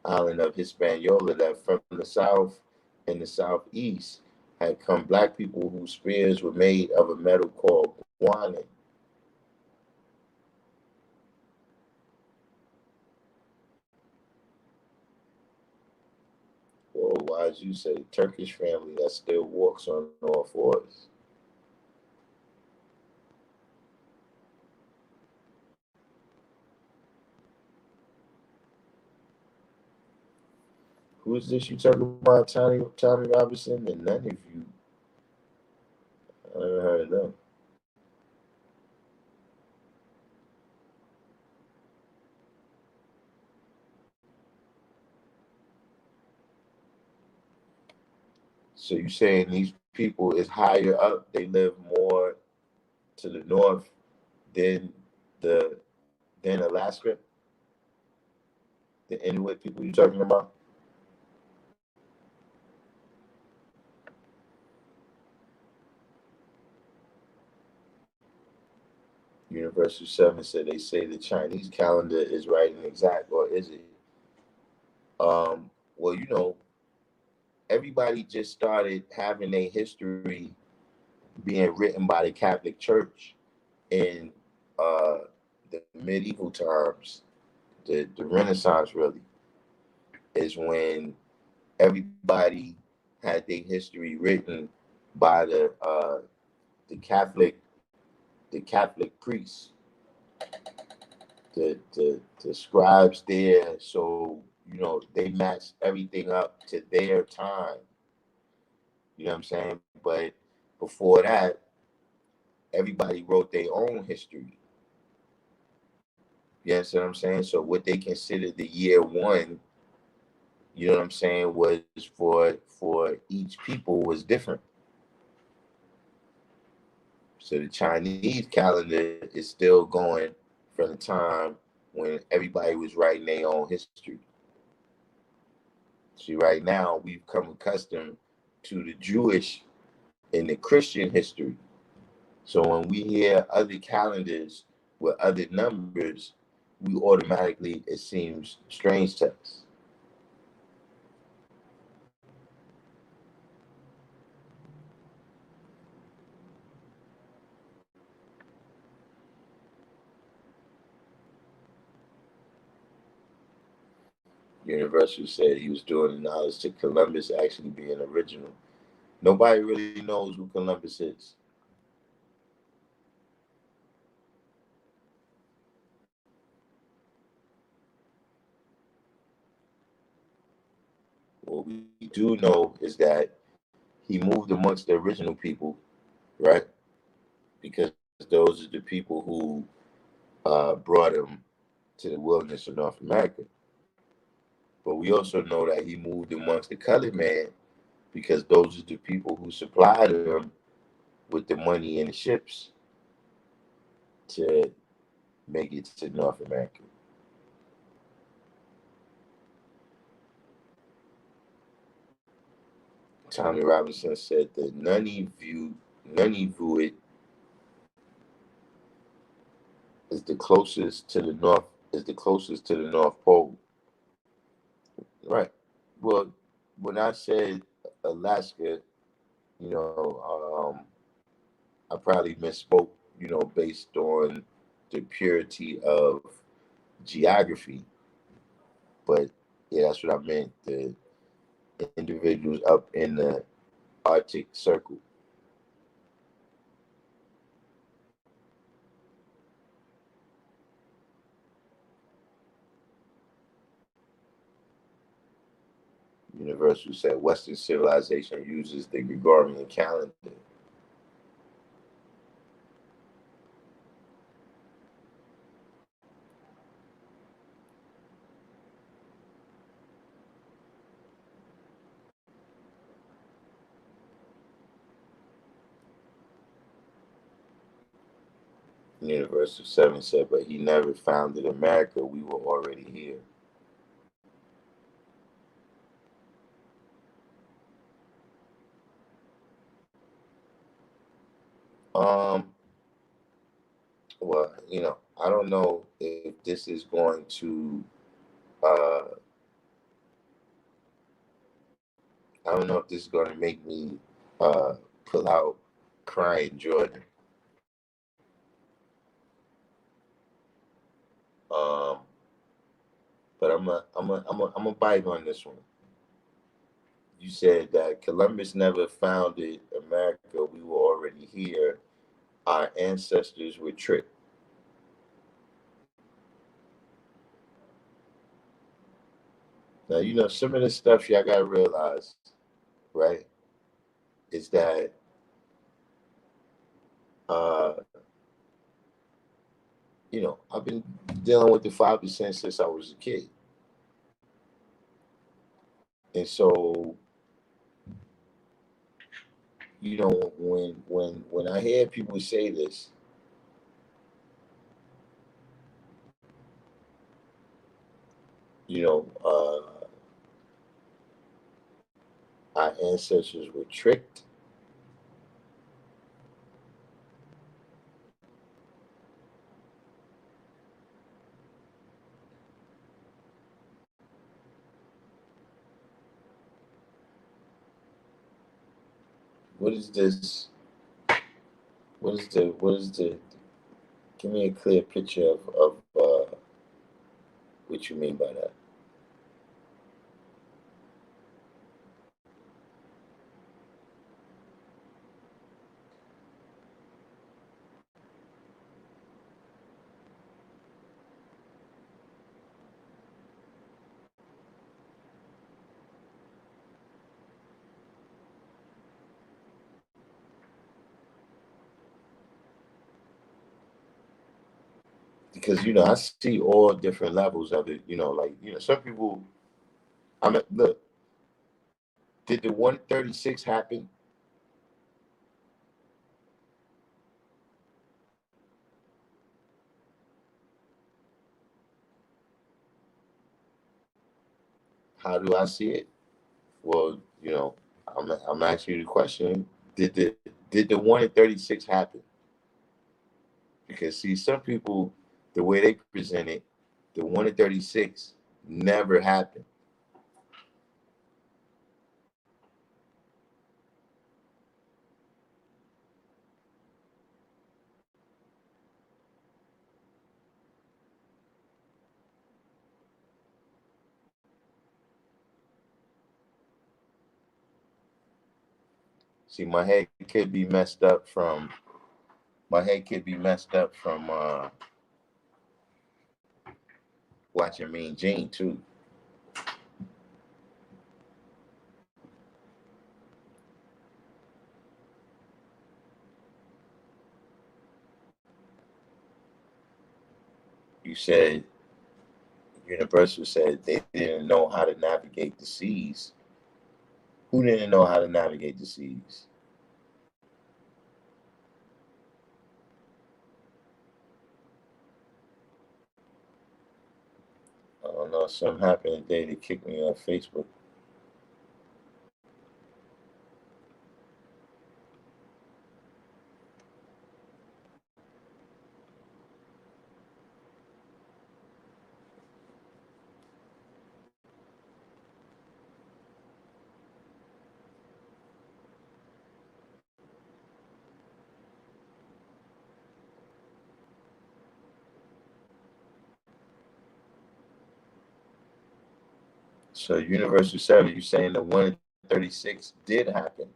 island of Hispaniola, that from the south and the southeast had come black people whose spears were made of a metal called guano. Or why, as you say, Turkish family that still walks on all fours. Who's this you talking about? Tommy Robinson? And none of you, I never heard of them. So you saying these people is higher up? They live more to the north than the than Alaska? The Inuit people you talking about? Universal 7 said they say the Chinese calendar is right and exact, or is it? Well, everybody just started having a history being written by the Catholic Church in the medieval times. The Renaissance really is when everybody had their history written by the Catholic priests, the scribes there. So they matched everything up to their time. You know what I'm saying? But before that, everybody wrote their own history. You understand what I'm saying? So what they considered the year one, you know what I'm saying, was for each people was different. So the Chinese calendar is still going from the time when everybody was writing their own history. See, right now we've come accustomed to the Jewish and the Christian history. So when we hear other calendars with other numbers, we automatically, it seems strange to us. Universal said he was doing the knowledge to Columbus actually being original. Nobody really knows who Columbus is. What we do know is that he moved amongst the original people, right? Because those are the people who brought him to the wilderness of North America. But we also know that he moved amongst the colored man because those are the people who supplied him with the money and the ships to make it to North America. Tommy Robinson said that Nunavut is the closest to the North Pole. Right. Well, when I said Alaska, I probably misspoke, based on the purity of geography. But yeah, that's what I meant. The individuals up in the Arctic Circle. Universal said Western civilization uses the Gregorian calendar. Universal 7 said, but he never founded America. We were already here. Well, I don't know if this is going to, I don't know if this is going to make me pull out crying Jordan. But I'm a bite on this one. You said that Columbus never founded America. We were already here. Our ancestors were tricked. Now, some of the stuff y'all got to realize, right, is that I've been dealing with the 5% since I was a kid. And so, when I hear people say this, our ancestors were tricked. What is this? What is the, give me a clear picture of what you mean by that. Because, I see all different levels of it, some people, look, did the 136 happen? How do I see it? Well, I'm asking you the question: Did the 136 happen? Because see, some people, the way they present it, the 136 never happened. See, my head could be messed up from watching Mean Gene too. You said Universal said they didn't know how to navigate the seas. Who didn't know how to navigate the seas? I don't know. Something happened today. They kicked me off Facebook. So Universal 7, you saying the 136 did happen?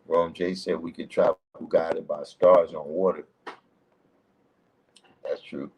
Rome J said we could travel guided by stars on water. That's true.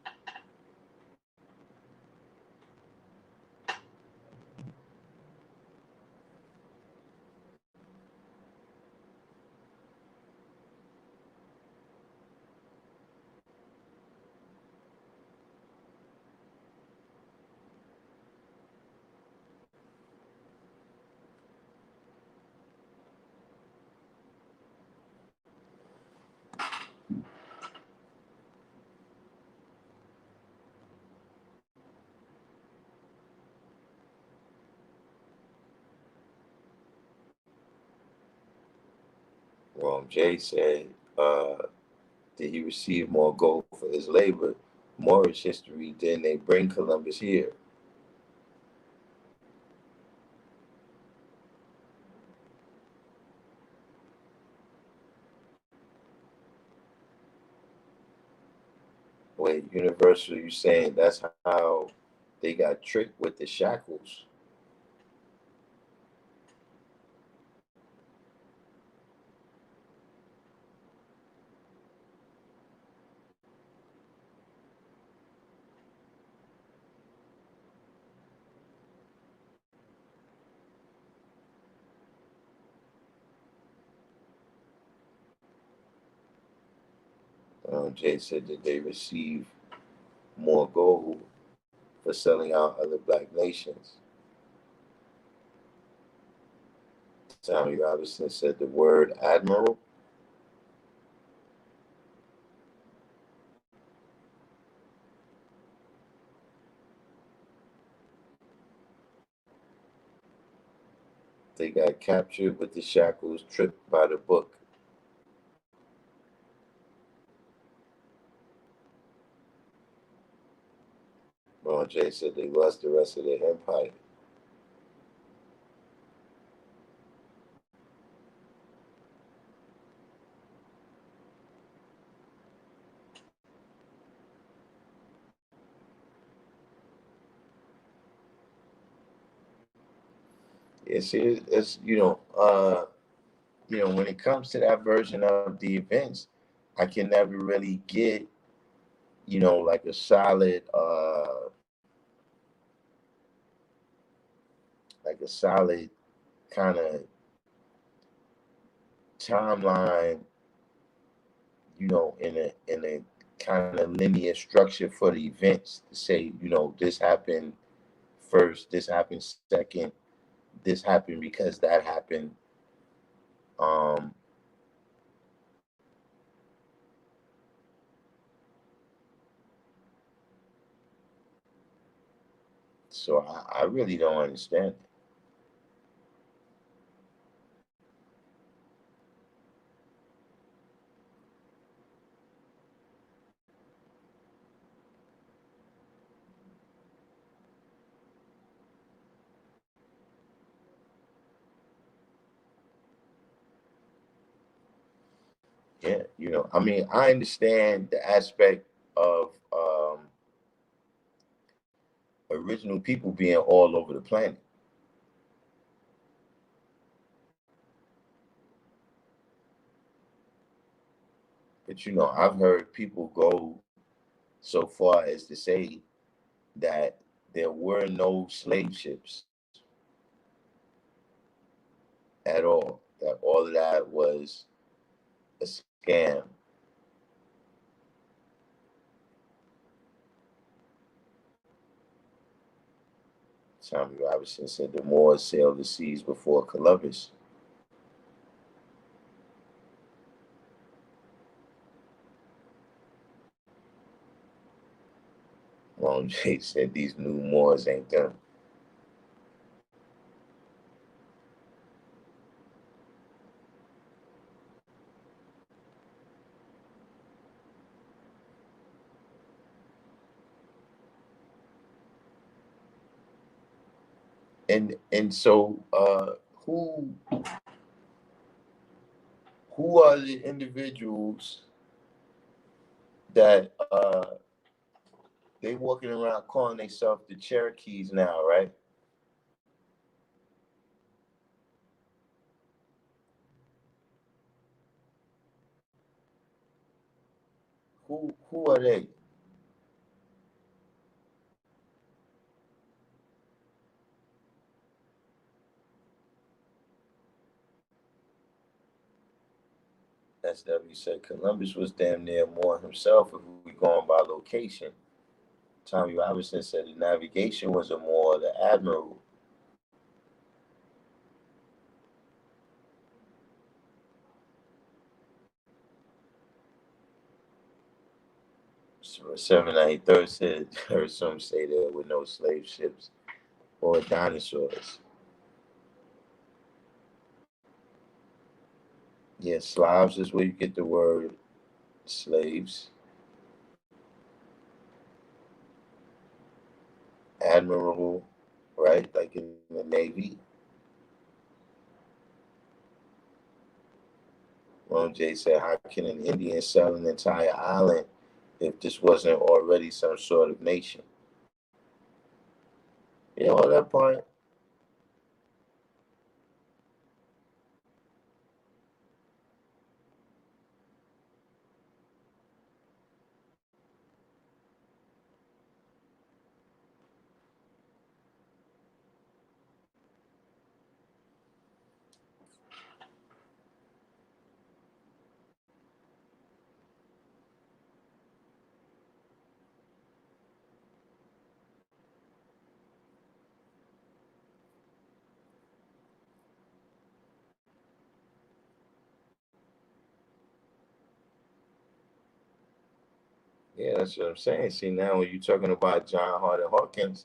Jay said, did he receive more gold for his labor? Moorish history, then they bring Columbus here. Wait, Universal, you saying that's how they got tricked with the shackles? Jay said that they receive more gold for selling out other black nations. Tommy Robinson said the word admiral. They got captured with the shackles, tripped by the book. Ron J said they lost the rest of their empire. It's when it comes to that version of the events, I can never really get, like a solid kind of timeline, in a kind of linear structure for the events to say, this happened first, this happened second, this happened because that happened. Um, so I really don't understand it. Yeah, I mean, I understand the aspect of original people being all over the planet. But I've heard people go so far as to say that there were no slave ships at all. That all of that was a scam. Tommy Robinson said the Moors sailed the seas before Columbus. Long J said these new Moors ain't them. And so who are the individuals that they walking around calling themselves the Cherokees now, right? Who are they? SW said Columbus was damn near more himself if we going by location. Tommy Robinson said the navigation was a more the admiral. So 793 said, heard some say there were no slave ships or dinosaurs. Yeah, Slavs is where you get the word slaves. Admiral, right? Like in the Navy. Ron J said, how can an Indian sell an entire island if this wasn't already some sort of nation? You know that part? Yeah, that's what I'm saying. See, now when you're talking about John Hart Hawkins,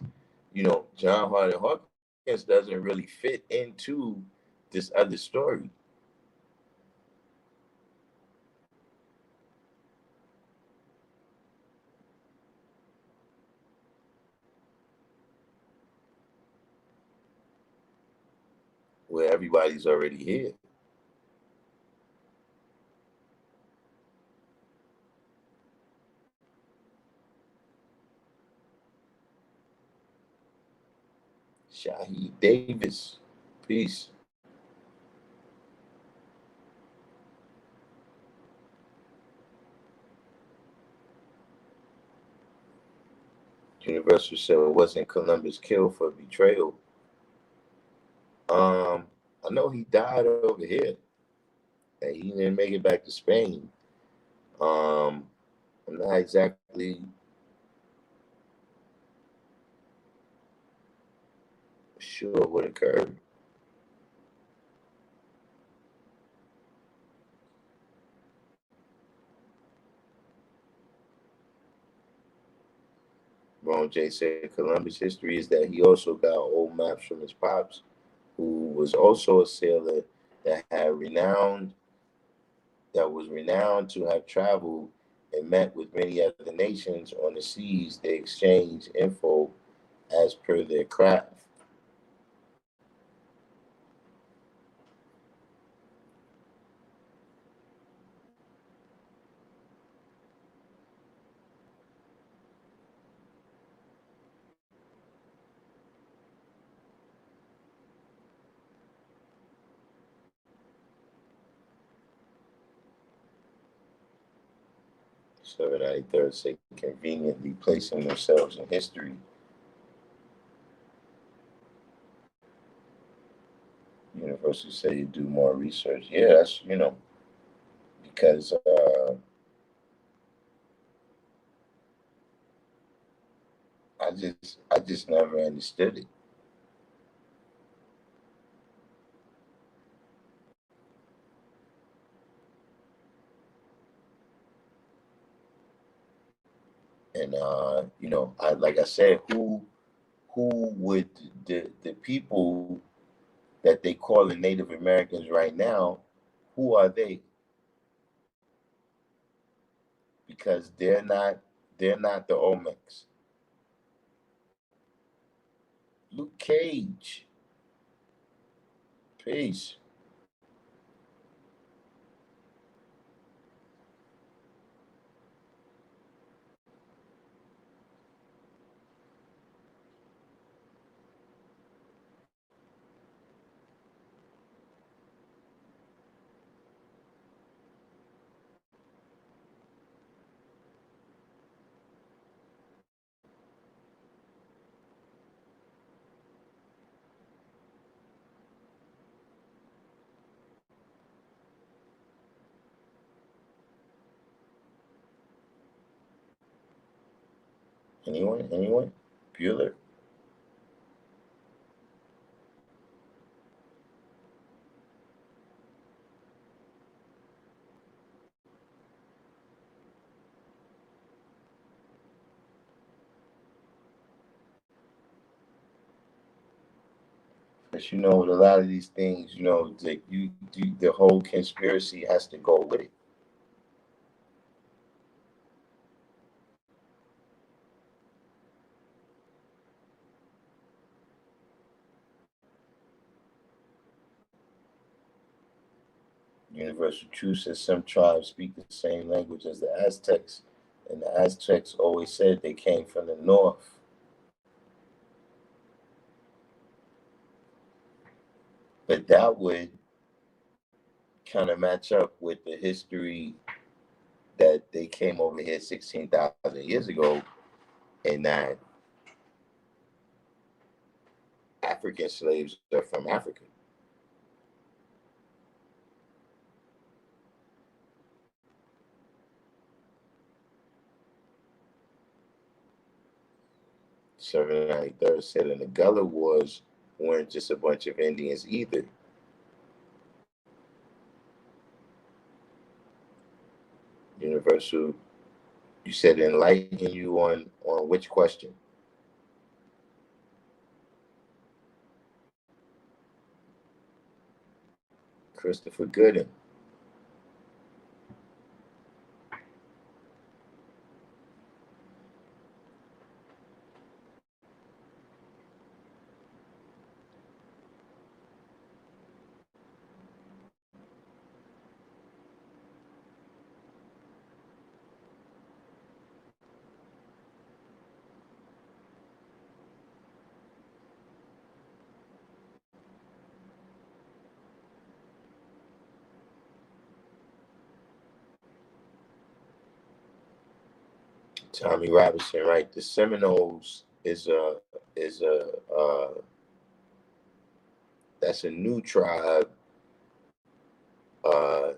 John Hart Hawkins doesn't really fit into this other story where everybody's already here. Shaheed Davis, peace. Universal said, wasn't Columbus killed for betrayal? I know he died over here, and he didn't make it back to Spain. Um, I'm not exactly sure what occurred. Ron J said Columbus' history is that he also got old maps from his pops, who was also a sailor that had renowned that was renowned to have traveled and met with many other nations on the seas. They exchanged info as per their craft. 793rd say conveniently placing themselves in history. University say you do more research. Yeah, that's because I just never understood it. And I like I said, who would the people that they call the Native Americans right now, who are they? Because they're not the Olmecs. Luke Cage, peace. Anyone? Anyone? Bueller? But you know, with a lot of these things, you know, the whole conspiracy has to go with it. Universal truth says some tribes speak the same language as the Aztecs, and the Aztecs always said they came from the north. But that would kind of match up with the history that they came over here 16,000 years ago, and that African slaves are from Africa. Seven ninety third said, and the Gullah Wars weren't just a bunch of Indians either. Universal, you said enlighten you on which question? Christopher Gooden. Tommy Robinson, right? The Seminoles is a that's a new tribe. Uh,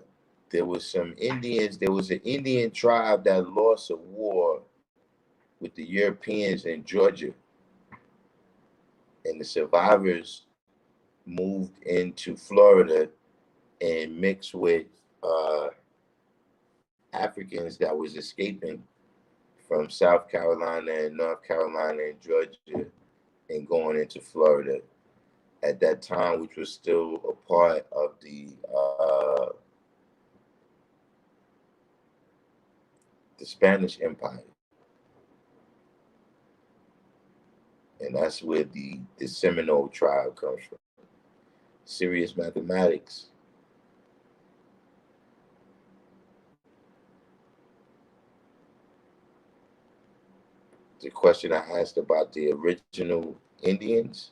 there was some Indians. There was an Indian tribe that lost a war with the Europeans in Georgia, and the survivors moved into Florida and mixed with uh, Africans that was escaping from South Carolina and North Carolina and Georgia and going into Florida at that time, which was still a part of the Spanish Empire, and that's where the Seminole tribe comes from. Serious mathematics. The question I asked about the original Indians.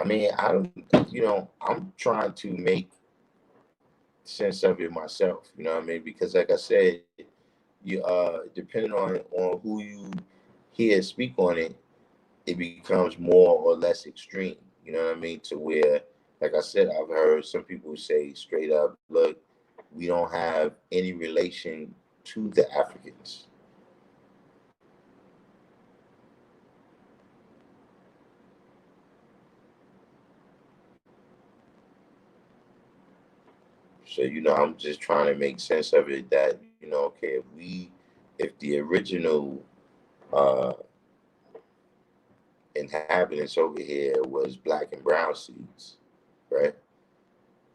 I mean, I don't, you know, I'm trying to make sense of it myself. You know what I mean? Because, like I said, you depending on who you hear speak on it, it becomes more or less extreme. You know what I mean? To where, like I said, I've heard some people say straight up, look, we don't have any relation to the Africans. So, you know, I'm just trying to make sense of it that, you know, okay, if the original uh, inhabitants over here was black and brown seeds, right?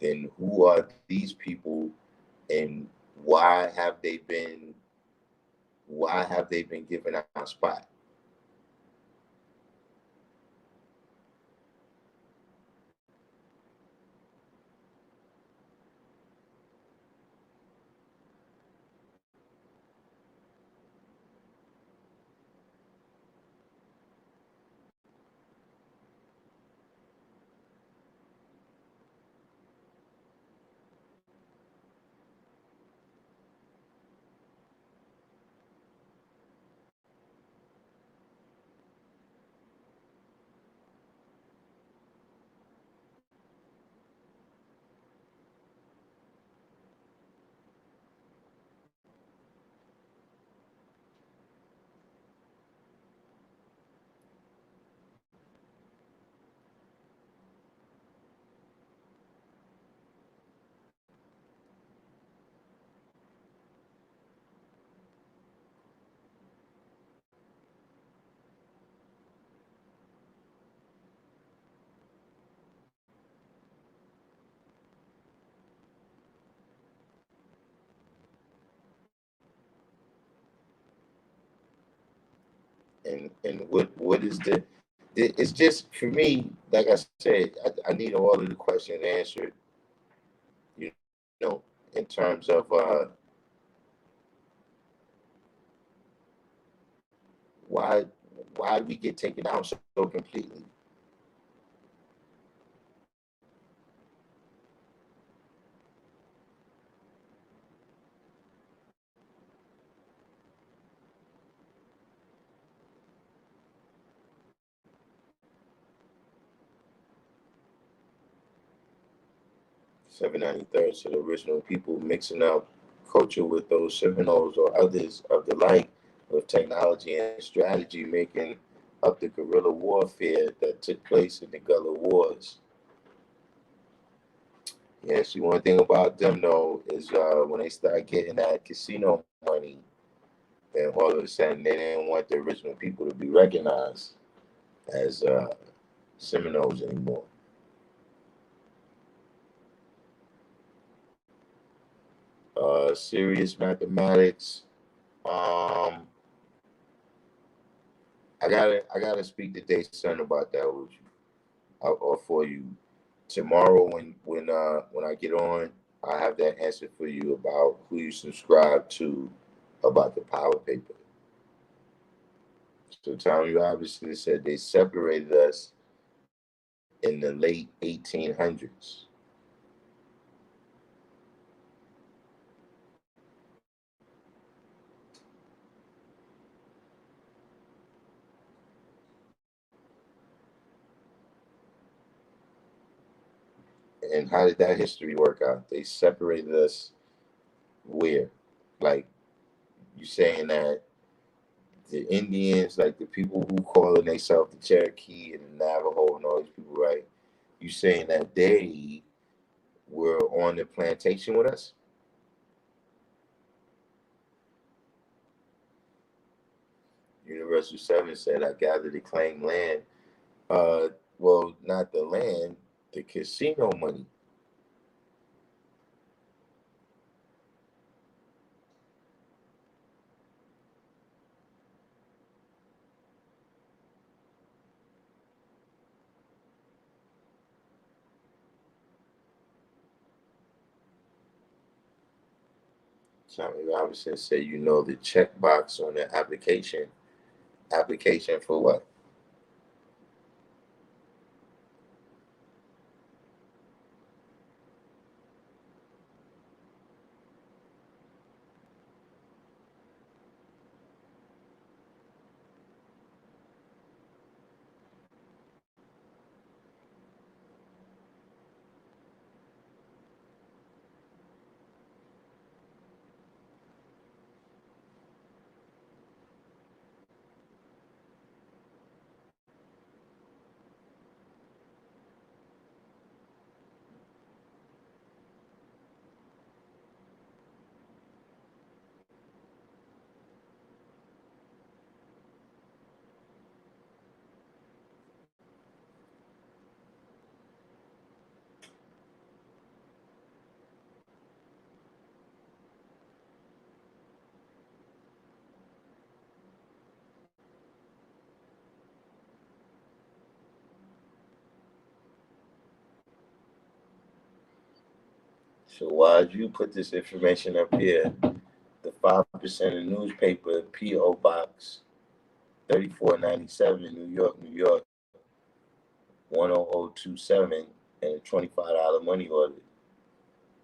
Then who are these people and why have they been given our spot? and what is it's just for me, like I said, I need all of the questions answered, you know, in terms of why why we get taken out so completely. Seven 93rd, so the original people mixing up culture with those Seminoles or others of the like, with technology and strategy, making up the guerrilla warfare that took place in the Gullah Wars. Yeah, see, one thing about them though is when they start getting that casino money, then all of a sudden they didn't want the original people to be recognized as Seminoles anymore. Serious mathematics. Um, I gotta speak to Day Son about that with you or for you tomorrow when I get on. I have that answer for you about who you subscribe to about the power paper. So Tommy Robinson said they separated us in the late 1800s. And how did that history work out? They separated us where? Like you saying that the Indians, like the people who calling themselves the Cherokee and the Navajo and all these people, right? You saying that they were on the plantation with us? Universal Seven said, I gathered the claim land. Uh, well, not the land, the casino money. Tommy Robinson said, you know, the checkbox on the application. Application for what? So why did you put this information up here? The 5% of newspaper, P.O. Box 3497, New York, New York, 10027, and a $25 money order.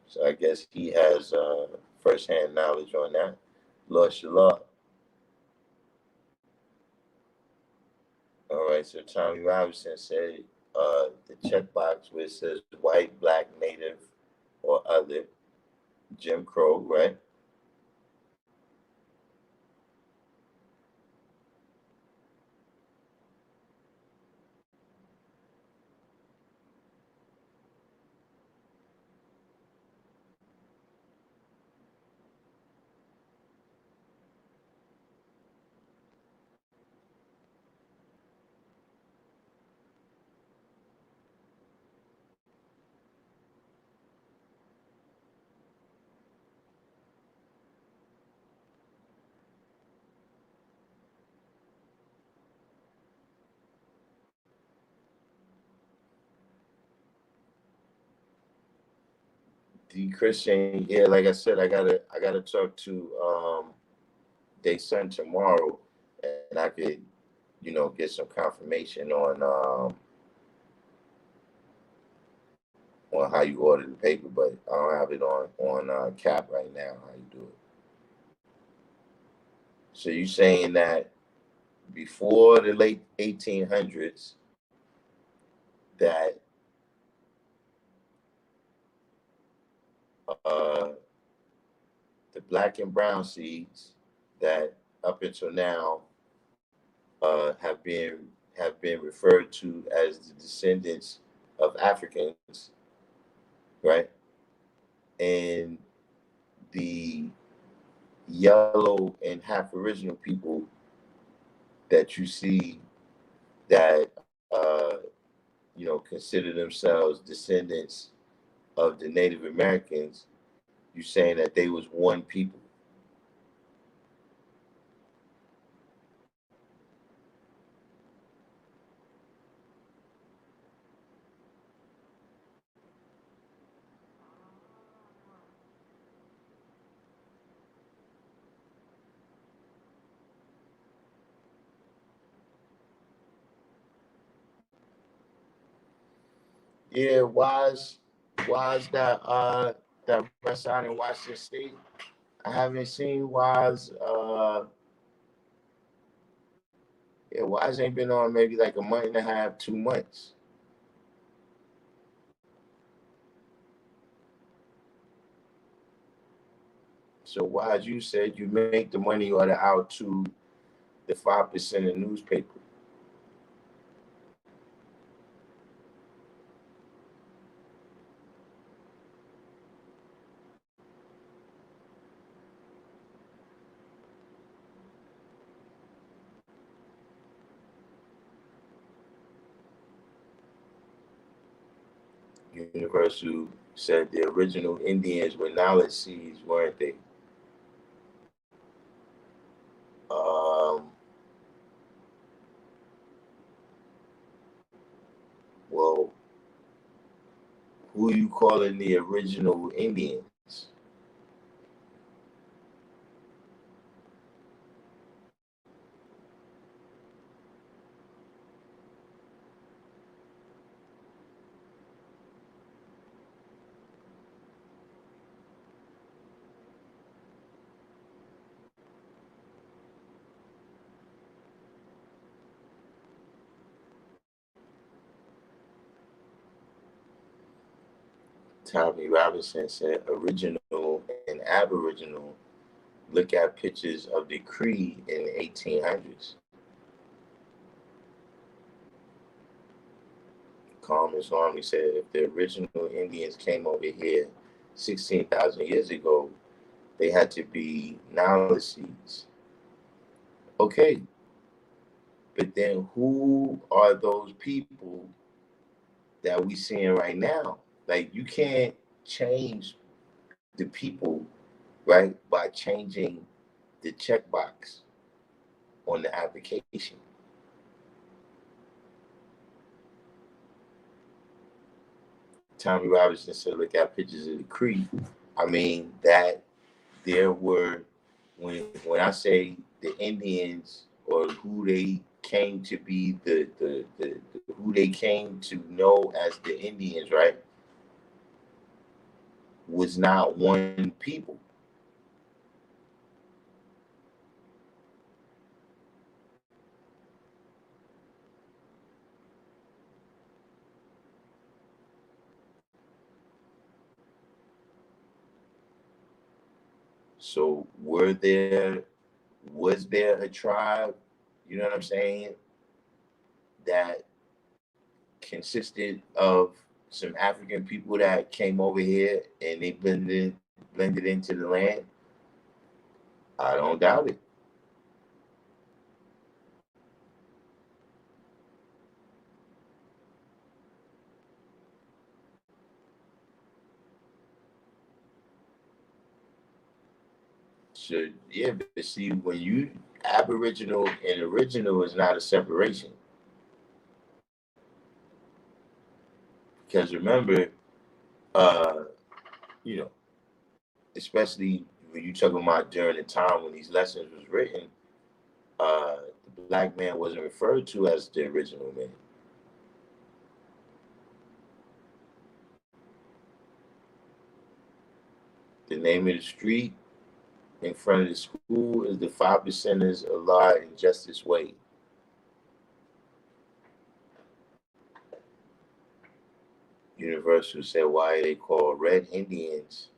So I guess he has first-hand knowledge on that. Lord Shalom. All right, so Tommy Robinson said the checkbox where it says white, black, native, or other, Jim Crow, right? Christian, yeah, like I said, I gotta talk to their son tomorrow, and I could, get some confirmation on how you order the paper, but I don't have it on cap right now. How you do it? So you saying that before the late 1800s, that uh, the black and brown seeds that up until now have been referred to as the descendants of Africans, right? And the yellow and half original people that you see that consider themselves descendants of the Native Americans, you saying that they was one people. Yeah, why's that West Side in Washington State? I haven't seen Wise. Yeah, Wise ain't been on maybe like a month and a half, 2 months. So Wise, you said you make the money order out to the 5% of newspaper. Universal said the original Indians were knowledge seeds, weren't they? Um, well, who you calling the original Indians? Tommy Robinson said original and aboriginal. Look at pictures of the Cree in the 1800s. Commons Army said if the original Indians came over here 16,000 years ago, they had to be knowledge seeds. Okay, but then who are those people that we seeing right now? Like you can't change the people, right, by changing the checkbox on the application. Tommy Robinson said, look at pictures of the Cree. I mean, that there were, when I say the Indians or who they came to be, the who they came to know as the Indians, right, was not one people. So was there a tribe, you know what I'm saying, that consisted of some African people that came over here and they blended into the land? I don't doubt it. So yeah, but see, when you Aboriginal and original is not a separation, because remember, uh, you know, especially when you talking about during the time when these lessons was written, the black man wasn't referred to as the original man. The name of the street in front of the school is the 5%ers of Law and Justice Way. Universal said, why are they called Red Indians?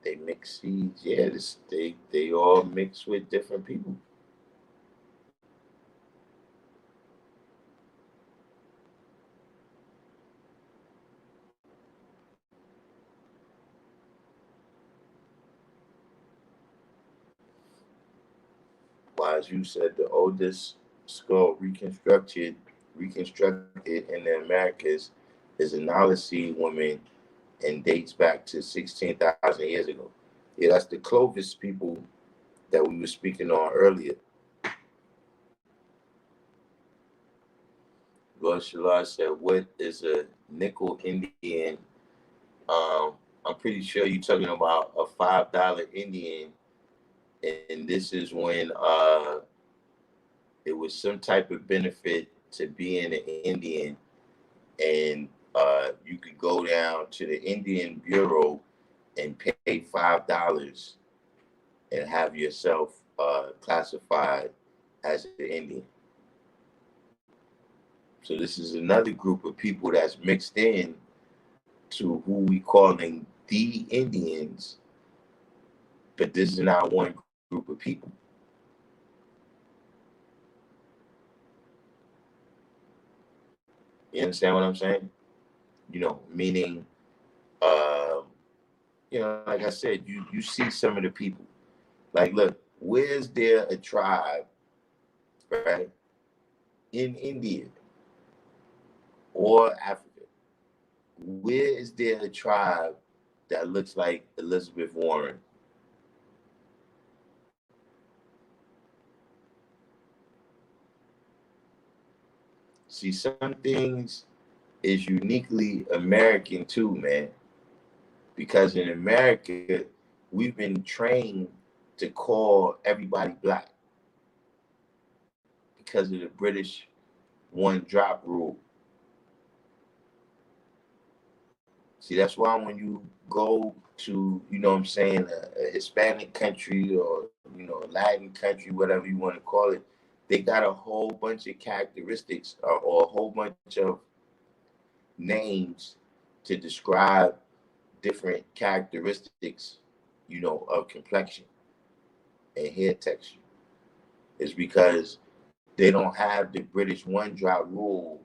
They mix seeds. Yeah, they all mix with different people. Why, as you said, the oldest skull reconstructed in the Americas is a Nalasee woman and dates back to 16,000 years ago. Yeah, that's the Clovis people that we were speaking on earlier. Lord Shalar said, what is a nickel Indian? I'm pretty sure you're talking about a $5 Indian, and this is when it was some type of benefit to being an Indian, and you could go down to the Indian Bureau and pay $5 and have yourself classified as an Indian. So this is another group of people that's mixed in to who we calling the Indians, but this is not one group of people. You understand what I'm saying? Meaning, uh, like I said, you see some of the people. Like, look, where's there a tribe, right, in India or Africa? Where is there a tribe that looks like Elizabeth Warren? See, some things is uniquely American too, man. Because in America, we've been trained to call everybody black because of the British one drop rule. See, that's why when you go to, what I'm saying, a Hispanic country or, a Latin country, whatever you want to call it, they got a whole bunch of characteristics or a whole bunch of names to describe different characteristics, of complexion and hair texture. It's because they don't have the British one drop rule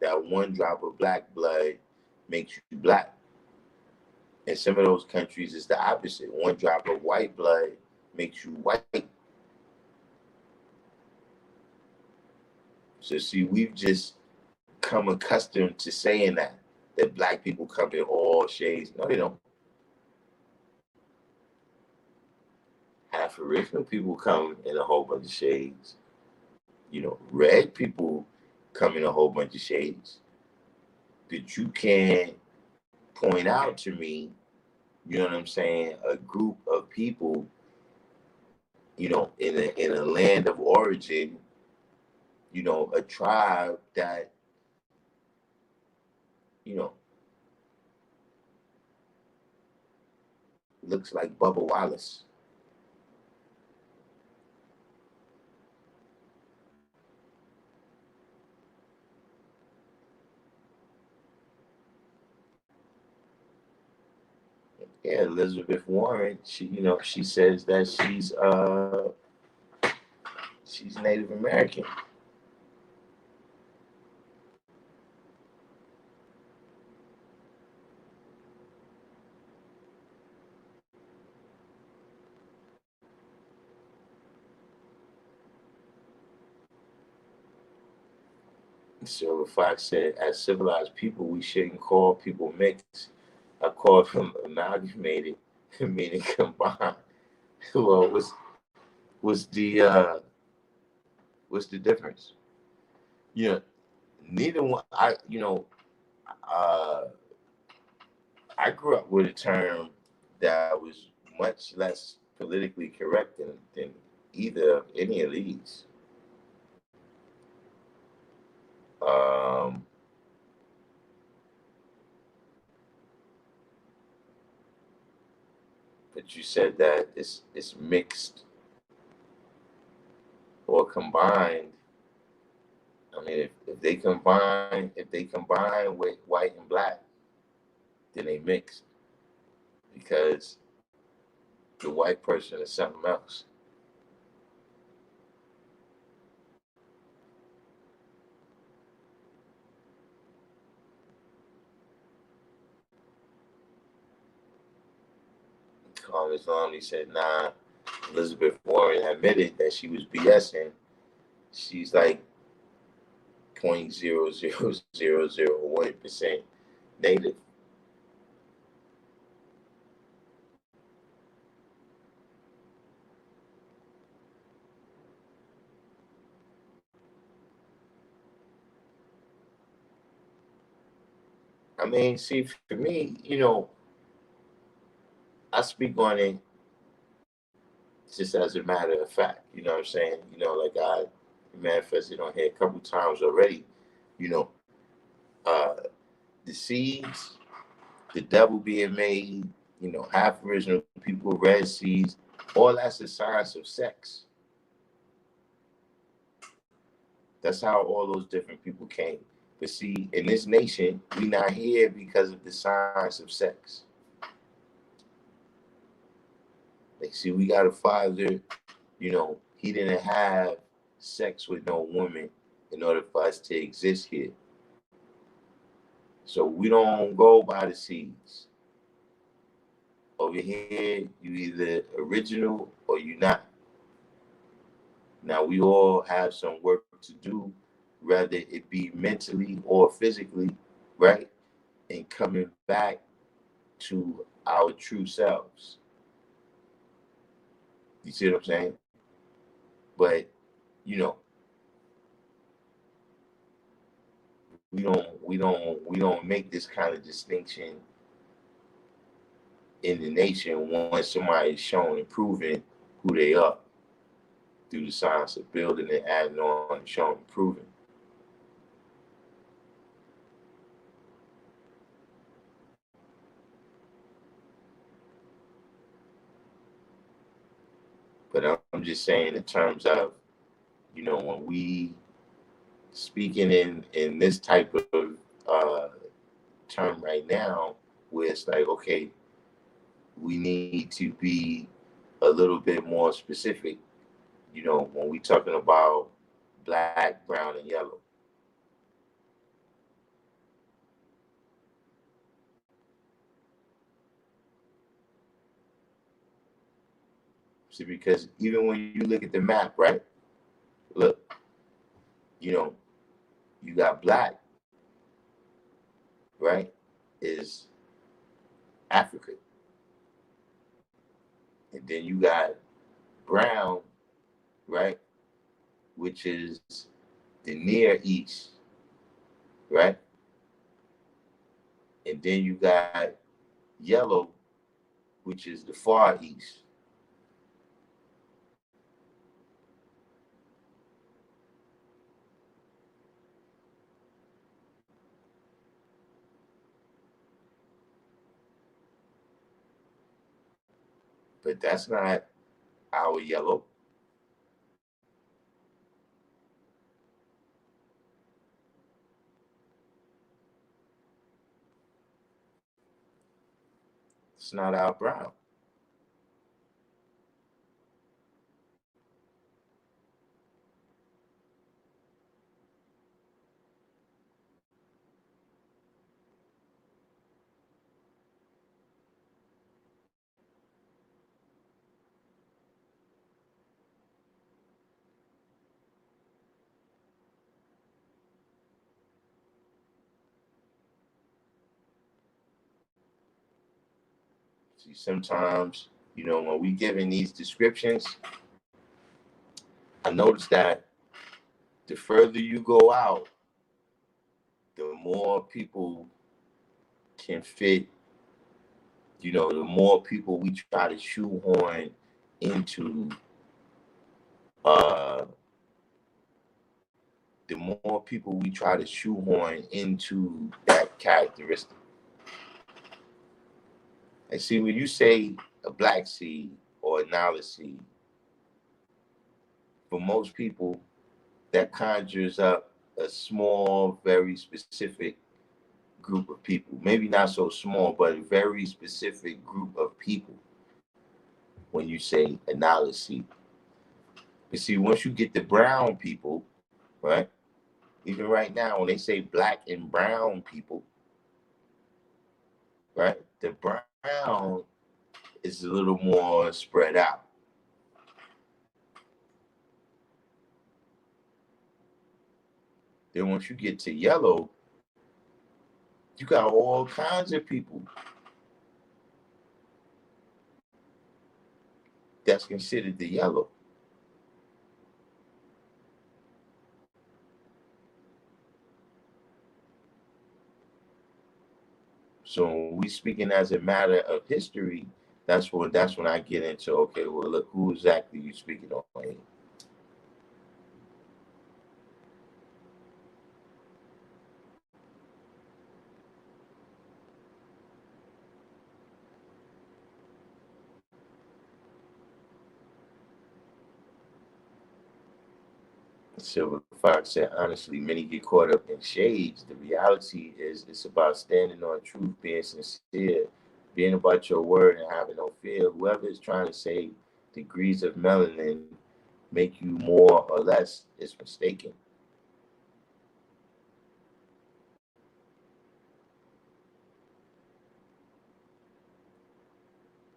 that one drop of black blood makes you black. In some of those countries, it's the opposite. One drop of white blood makes you white. So see, we've just come accustomed to saying that black people come in all shades. No, they don't. Half original people come in a whole bunch of shades. Red people come in a whole bunch of shades. But you can't point out to me, you know what I'm saying, a group of people, in a land of origin, a tribe that, you know, looks like Bubba Wallace. Yeah, Elizabeth Warren, she says that she's Native American. Silver Fox said, as civilized people, we shouldn't call people mixed. I call them amalgamated, meaning combined. Well, what's the difference? Yeah, neither one. I grew up with a term that was much less politically correct than either any of these. Um, but you said that it's mixed or combined. I mean, if they combine with white and black, then they mix because the white person is something else. Thomas Longley said, nah, Elizabeth Warren admitted that she was BSing. She's like 0.00001% native. I mean, see, for me, I speak on it just as a matter of fact. You know what I'm saying? Like I manifested on here a couple times already. You know, uh, the seeds, the devil being made, half original people, red seeds, all that's a science of sex. That's how all those different people came. But see, in this nation, we not here because of the science of sex. Like, see, we got a father, he didn't have sex with no woman in order for us to exist here. So we don't go by the seeds. Over here, you either original or you not. Now we all have some work to do, whether it be mentally or physically, right? And coming back to our true selves. You see what I'm saying? But you know, we don't make this kind of distinction in the nation once somebody is shown and proven who they are through the science of building and adding on and showing and proving. But I'm just saying in terms of, when we speaking in this type of term right now, where it's like, okay, we need to be a little bit more specific, when we talking about black, brown, and yellow. See, because even when you look at the map, right? Look, you know, you got black, right? Is Africa. And then you got brown, right? Which is the Near East, right? And then you got yellow, which is the Far East. But that's not our yellow. It's not our brown. See, sometimes, when we giving these descriptions, I notice that the further you go out, the more people can fit, the more people we try to shoehorn into, uh, the more people we try to shoehorn into that characteristic. And see, when you say a black seed or a knowledge seed, for most people, that conjures up a small, very specific group of people. Maybe not so small, but a very specific group of people when you say a knowledge seed. But see, once you get the brown people, right? Even right now, when they say black and brown people, right? The brown is a little more spread out. Then once you get to yellow, you got all kinds of people that's considered the yellow. So when we speaking as a matter of history, that's when I get into, okay, well, look, who exactly you speaking on here? Silver Fox said, honestly, many get caught up in shades. The reality is it's about standing on truth, being sincere, being about your word and having no fear. Whoever is trying to say degrees of melanin make you more or less is mistaken.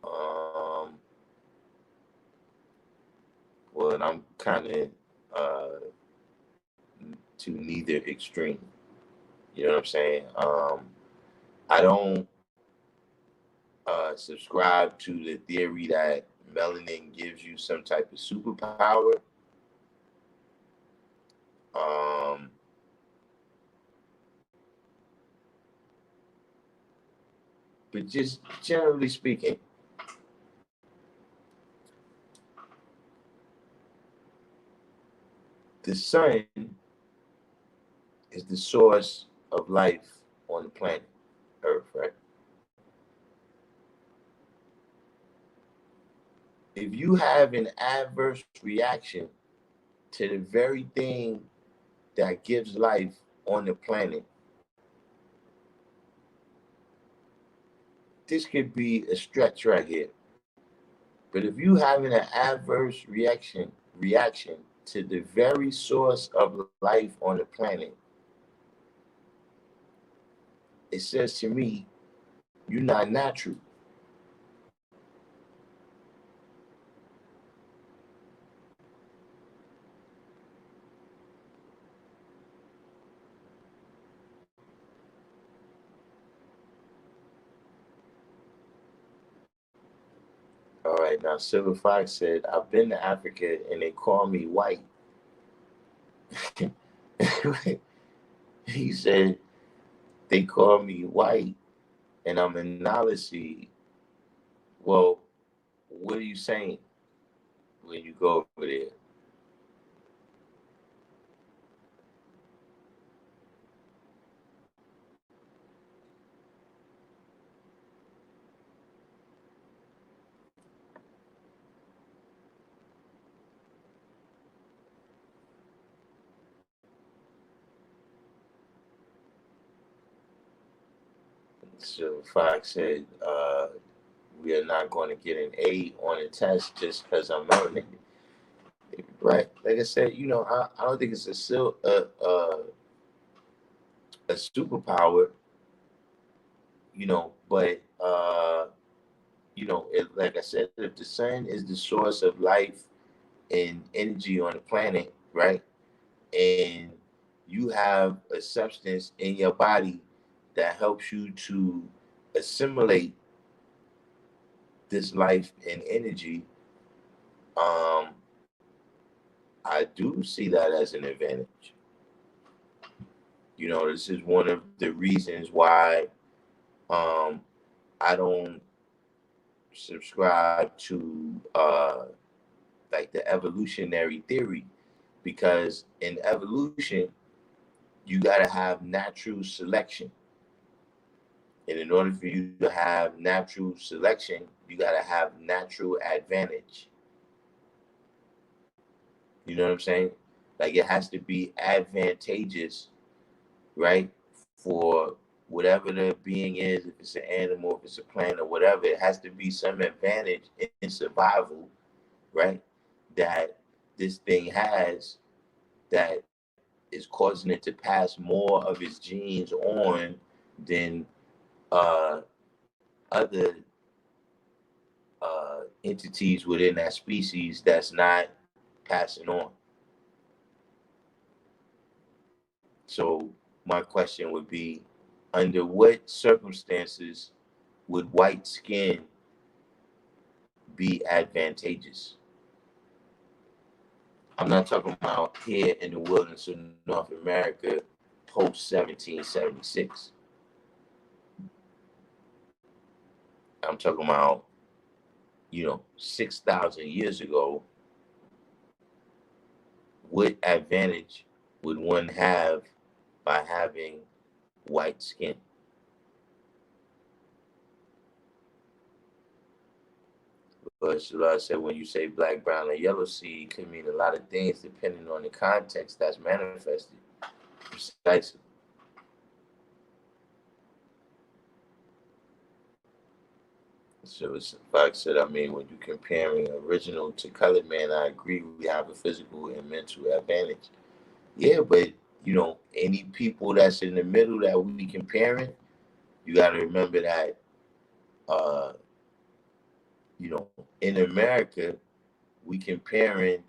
Um, well, I'm kind of to neither extreme. You know what I'm saying? I don't subscribe to the theory that melanin gives you some type of superpower. Um, but just generally speaking, the sun is the source of life on the planet Earth, right? If you have an adverse reaction to the very thing that gives life on the planet, this could be a stretch right here. But if you having an adverse reaction to the very source of life on the planet, it says to me, you're not natural. All right, now Silver Fox said, I've been to Africa and they call me white. He said, they call me white and I'm a knowledge seed. Well, what are you saying when you go over there? Silver Fox said, we are not going to get an A on a test just because I'm melanated. Right. Like I said, I don't think it's a superpower, but like I said, if the sun is the source of life and energy on the planet, right? And you have a substance in your body that helps you to assimilate this life and energy, um, I do see that as an advantage. You know, this is one of the reasons why I don't subscribe to like the evolutionary theory, because in evolution you got to have natural selection, and in order for you to have natural selection you got to have natural advantage. You know what I'm saying? Like it has to be advantageous, right? For whatever the being is, if it's an animal, if it's a plant or whatever, it has to be some advantage in survival, right? That this thing has, that is causing it to pass more of its genes on than uh, other entities within that species that's not passing on. So my question would be, under what circumstances would white skin be advantageous? I'm not talking about here in the wilderness of North America post 1776. I'm talking about, 6,000 years ago. What advantage would one have by having white skin? But Shallah said, when you say black, brown, or yellow seed, it could mean a lot of things depending on the context that's manifested. Precisely. So it's like I said, I mean, when you're comparing original to colored man, I agree we have a physical and mental advantage. Yeah, but any people that's in the middle that we comparing, you got to remember that, uh, in America, we comparing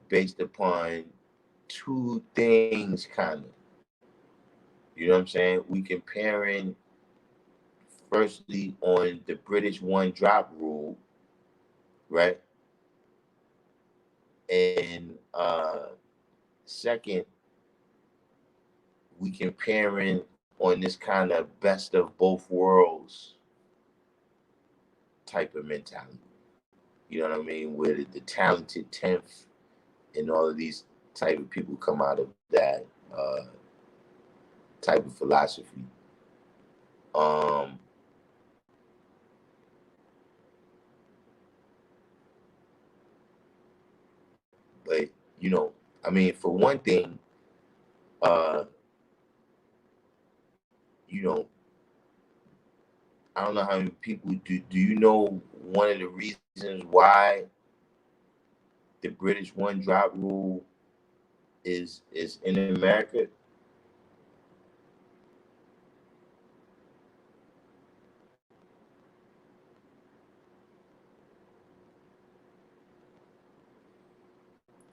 based upon two things, kind of. You know what I'm saying? We comparing firstly on the British one drop rule, right? And second, we comparing on this kind of best of both worlds type of mentality. You know what I mean? Where the talented 10th and all of these type of people come out of that type of philosophy. Um, but I mean, for one thing, uh, you know, I don't know how many people do you know one of the reasons why the British one drop rule is in America?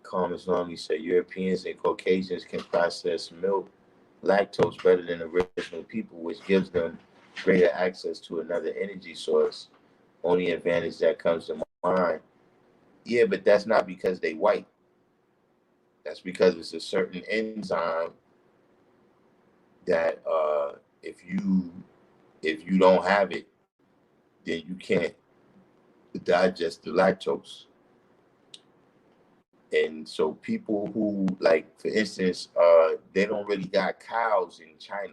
Comments normally say Europeans and Caucasians can process milk, lactose better than original people, which gives them greater access to another energy source. Only advantage that comes to mind. Yeah, but that's not because they white. That's because it's a certain enzyme that if you don't have it, then you can't digest the lactose. And so people who, like, for instance, they don't really got cows in China.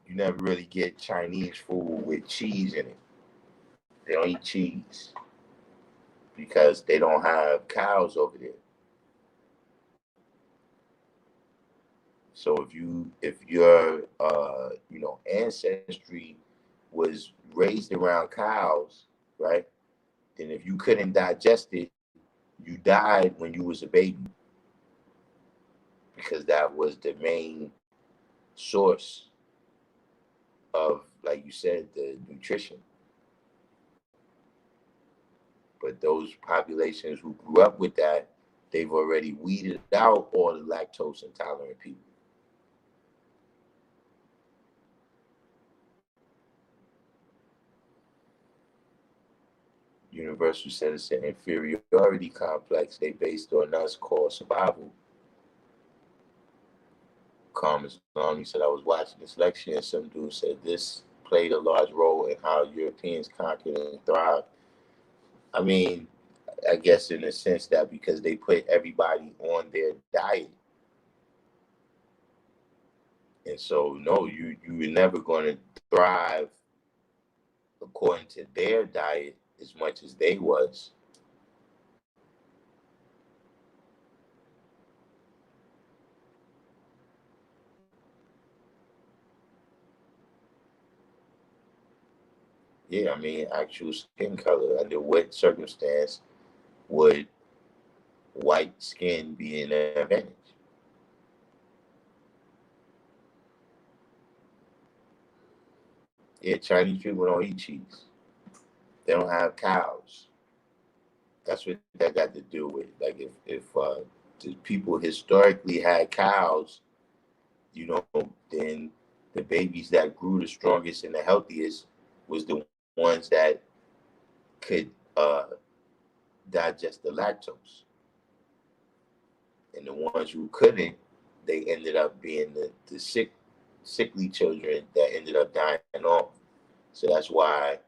You never really get Chinese food with cheese in it. They don't eat cheese because they don't have cows over there. So if your ancestry was raised around cows, right? Then if you couldn't digest it, you died when you was a baby, because that was the main source of, like you said, the nutrition. But those populations who grew up with that, they've already weeded out all the lactose intolerant people. Universal said it's an inferiority complex they based on us called survival. Calm Islam. He said, I was watching this lecture and some dude said this played a large role in how Europeans conquered and thrived. I mean, I guess in the sense that because they put everybody on their diet. And so, no, you were never going to thrive according to their diet as much as they was. Yeah, I mean, actual skin color. Under what circumstance would white skin be an advantage? Yeah, Chinese people don't eat cheese. They don't have cows. That's what that got to do with. Like if the people historically had cows, you know, then the babies that grew the strongest and the healthiest was the ones that could digest the lactose. And the ones who couldn't, they ended up being the sickly children that ended up dying off. So that's why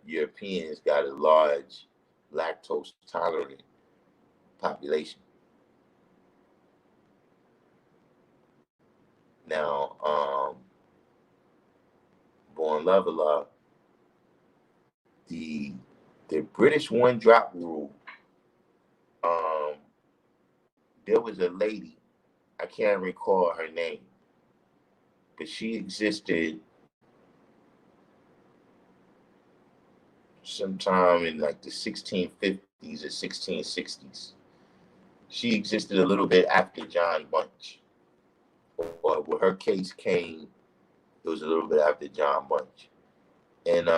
Europeans got a large lactose tolerant population. Now, Born Leveler, the the British one drop rule. Um, there was a lady, I can't recall her name, but she existed sometime in like the 1650s or 1660s. She existed a little bit after John Bunch, or when her case came, it was a little bit after John Bunch. And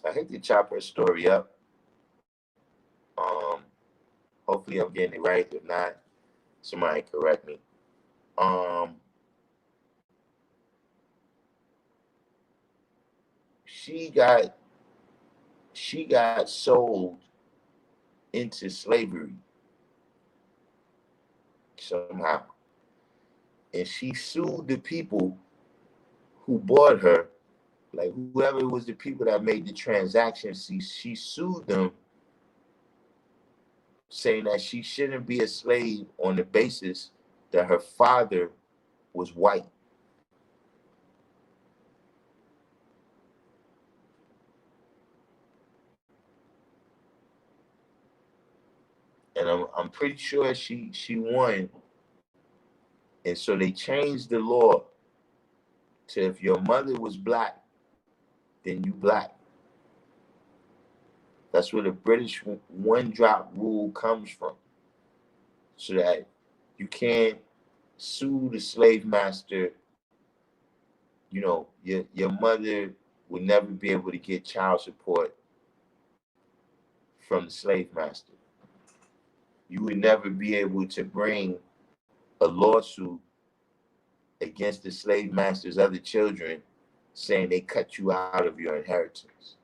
I hate to chop her story up. Um, Hopefully I'm getting it right. If not, somebody correct me. Um, she got she got sold into slavery somehow, and she sued the people who bought her, like whoever was the people that made the transaction. She sued them, saying that she shouldn't be a slave on the basis that her father was white. And I'm pretty sure she won. And so they changed the law to if your mother was black, then you black. That's where the British one drop rule comes from. So that you can't sue the slave master. You know, your mother would never be able to get child support from the slave master. You would never be able to bring a lawsuit against the slave master's other children saying they cut you out of your inheritance.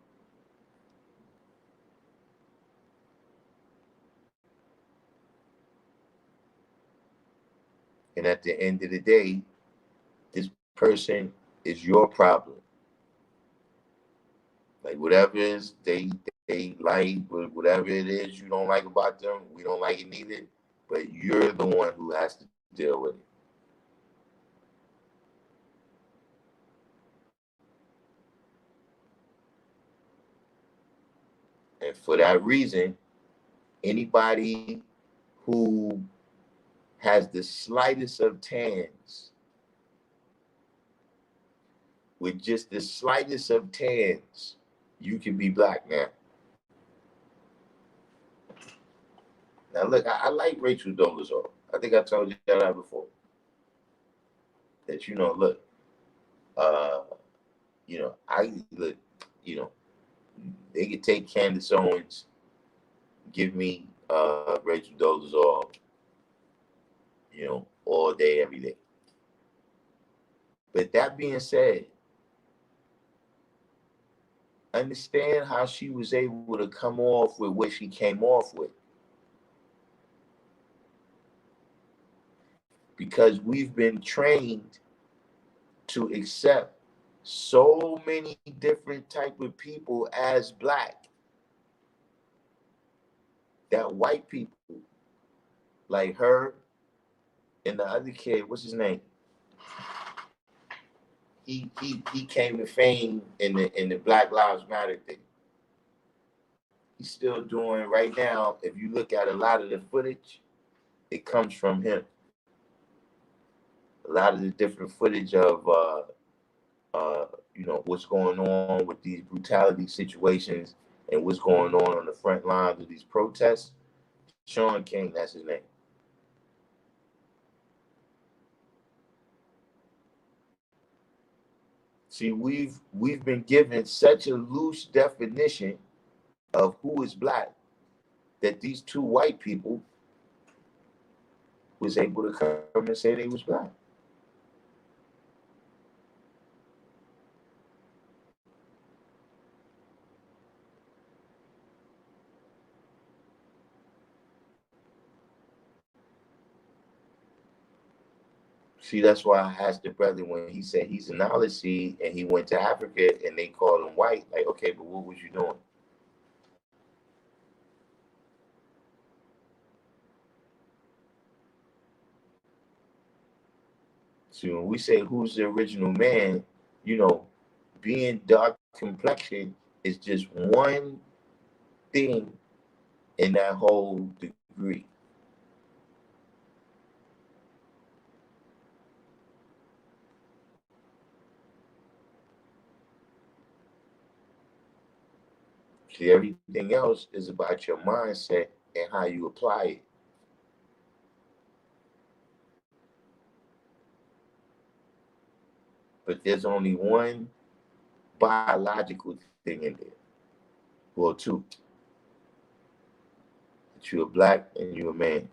And at the end of the day, this person is your problem. Like whatever it is they like, whatever it is you don't like about them, we don't like it neither. But you're the one who has to deal with it. And for that reason, anybody who has the slightest of tans, with just the slightest of tans, you can be black now. Now look, I like Rachel Dolezal. I think I told you that before. That look, uh, I look, you know, they could take Candace Owens, give me Rachel Dolezal, all day, every day. But that being said, understand how she was able to come off with what she came off with. because we've been trained to accept so many different type of people as black, that white people like her and the other kid, what's his name? He came to fame in the Black Lives Matter thing. He's still doing right now. If you look at a lot of the footage, it comes from him. A lot of the different footage of what's going on with these brutality situations and what's going on the front lines of these protests. Sean King, that's his name. See, we've been given such a loose definition of who is black that these two white people was able to come and say they was black. See, that's why I asked the brother when he said he's a knowledge seed and he went to Africa and they called him white. Like, okay, but what was you doing? See, when we say who's the original man, being dark complexion is just one thing in that whole degree. See, everything else is about your mindset and how you apply it. But there's only one biological thing in there. Well, two. That you're black and you're a man.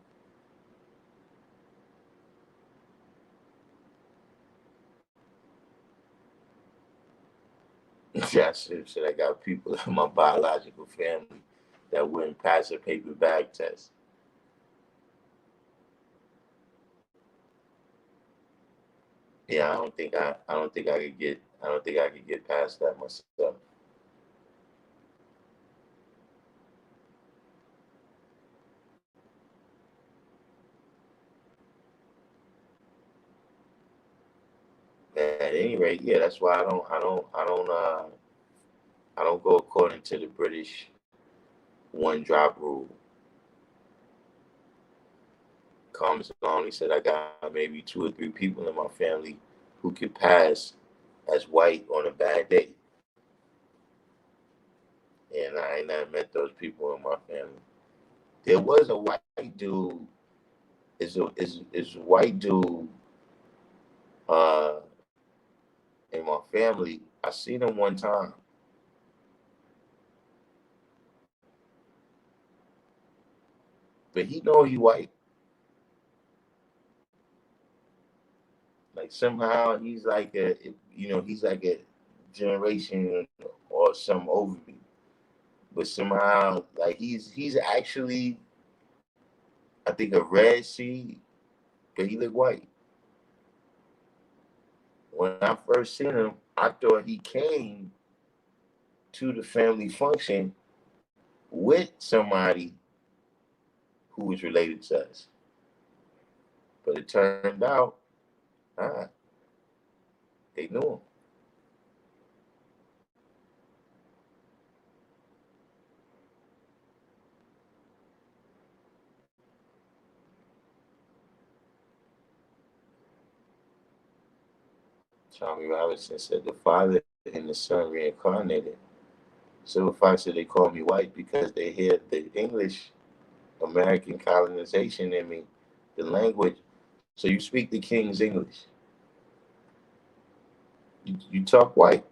Yeah, I got people in my biological family that wouldn't pass a paper bag test. Yeah, I don't think I could get past that myself. At any rate, yeah, that's why I don't go according to the British one drop rule. Common only said I got maybe two or three people in my family who could pass as white on a bad day. And I ain't never met those people in my family. There was a white dude, is a white dude uh in my family. I seen him one time, but he know he white. Like somehow he's like a generation or some over me. But somehow like he's actually I think a red seed, but he look white. When I first seen him, I thought he came to the family function with somebody who was related to us. But it turned out, ah, they knew him. Tommy Robinson said the Father and the Son reincarnated. So if I said they call me white because they hear the English American colonization in me, the language. So you speak the King's English. You talk white.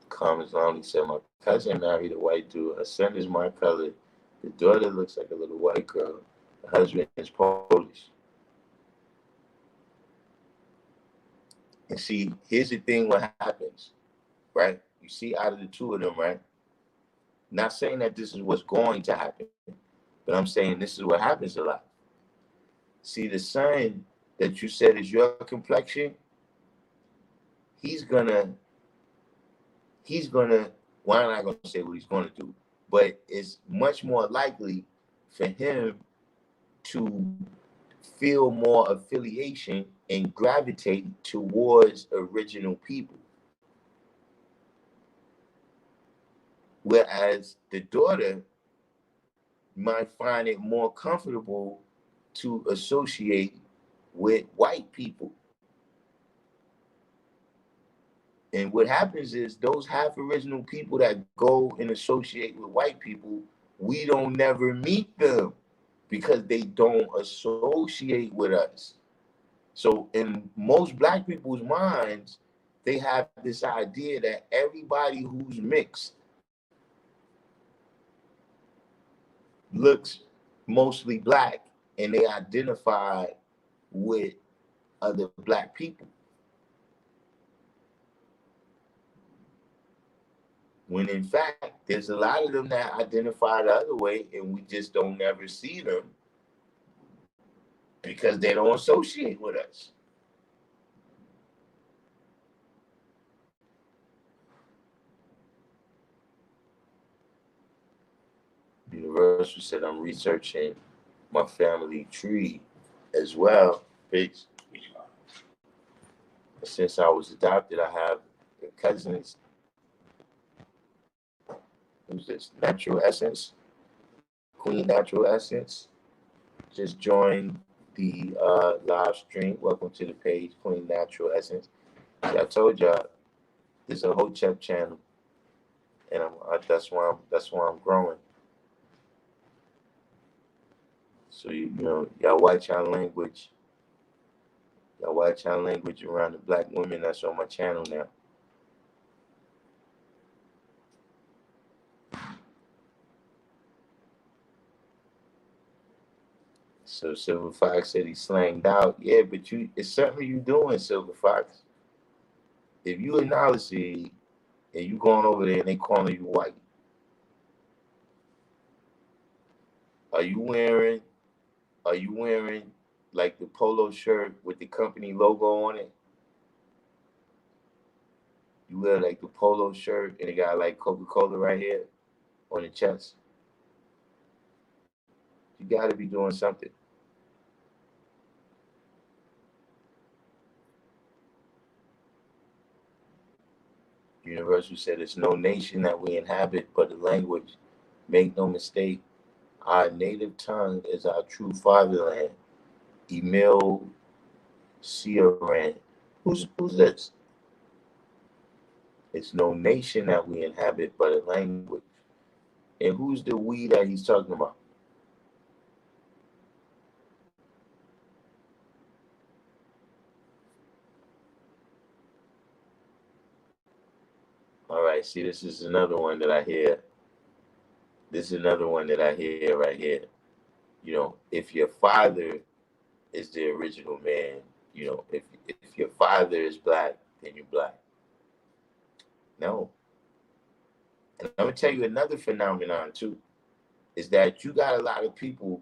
Carmen's Lonely said, my cousin married a white dude. Her son is my color. The daughter looks like a little white girl. The husband is Polish. And see, here's the thing: what happens, right? You see, out of the two of them, right? Not saying that this is what's going to happen, but I'm saying this is what happens a lot. See, the son that you said is your complexion, he's gonna, well, I'm not gonna say what he's gonna do, but it's much more likely for him to feel more affiliation and gravitate towards original people. Whereas the daughter might find it more comfortable to associate with white people. And what happens is those half original people that go and associate with white people, we don't never meet them because they don't associate with us. So in most black people's minds, they have this idea that everybody who's mixed looks mostly black and they identify with other black people. When in fact, there's a lot of them that identify the other way and we just don't ever see them because they don't associate with us. Universal said I'm researching my family tree as well. Bitch. Since I was adopted, I have cousins. Who's this? Natural Essence. Queen Natural Essence. Just joined the live stream. Welcome to the page, Queen Natural Essence. See, I told y'all there's a Hotep channel, and that's why I'm growing. So you know, y'all watch our language. Y'all watch our language around the black women that's on my channel now. So Silver Fox said he slanged out. Yeah, but it's something you doing, Silver Fox. If you acknowledge it and you going over there and they calling you white, are you wearing like the polo shirt with the company logo on it? You wear like the polo shirt and it got like Coca-Cola right here on the chest. You got to be doing something. Universal said it's no nation that we inhabit but the language. Make no mistake, our native tongue is our true fatherland. Emil Cioran. Who's this? It's no nation that we inhabit but a language. And who's the we that he's talking about? All right, see, this is another one that I hear. This is another one that I hear right here. You know, if your father is the original man, you know, if your father is black, then you're black. No. And I'm gonna tell you another phenomenon too, is that you got a lot of people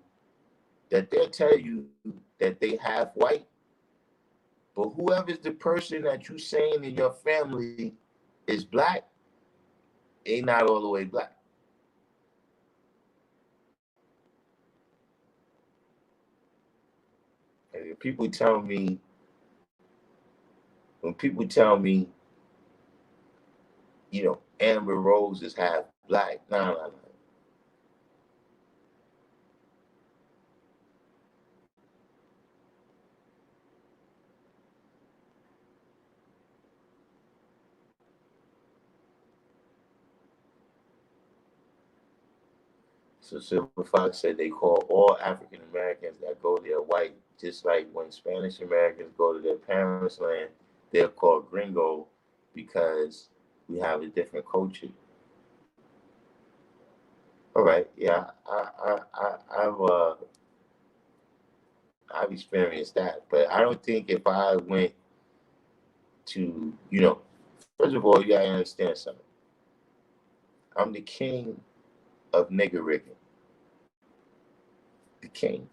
that they'll tell you that they half white, but whoever's the person that you saying in your family is black, ain't not all the way black. And people tell me, when people tell me, you know, Amber Rose is half black, nah. So Silver Fox said they call all African Americans that go there white, just like when Spanish Americans go to their parents' land, they're called gringo because we have a different culture. All right, yeah, I've I've experienced that. But I don't think if I went to, first of all, you gotta understand something. I'm the king of nigger rigging. The king.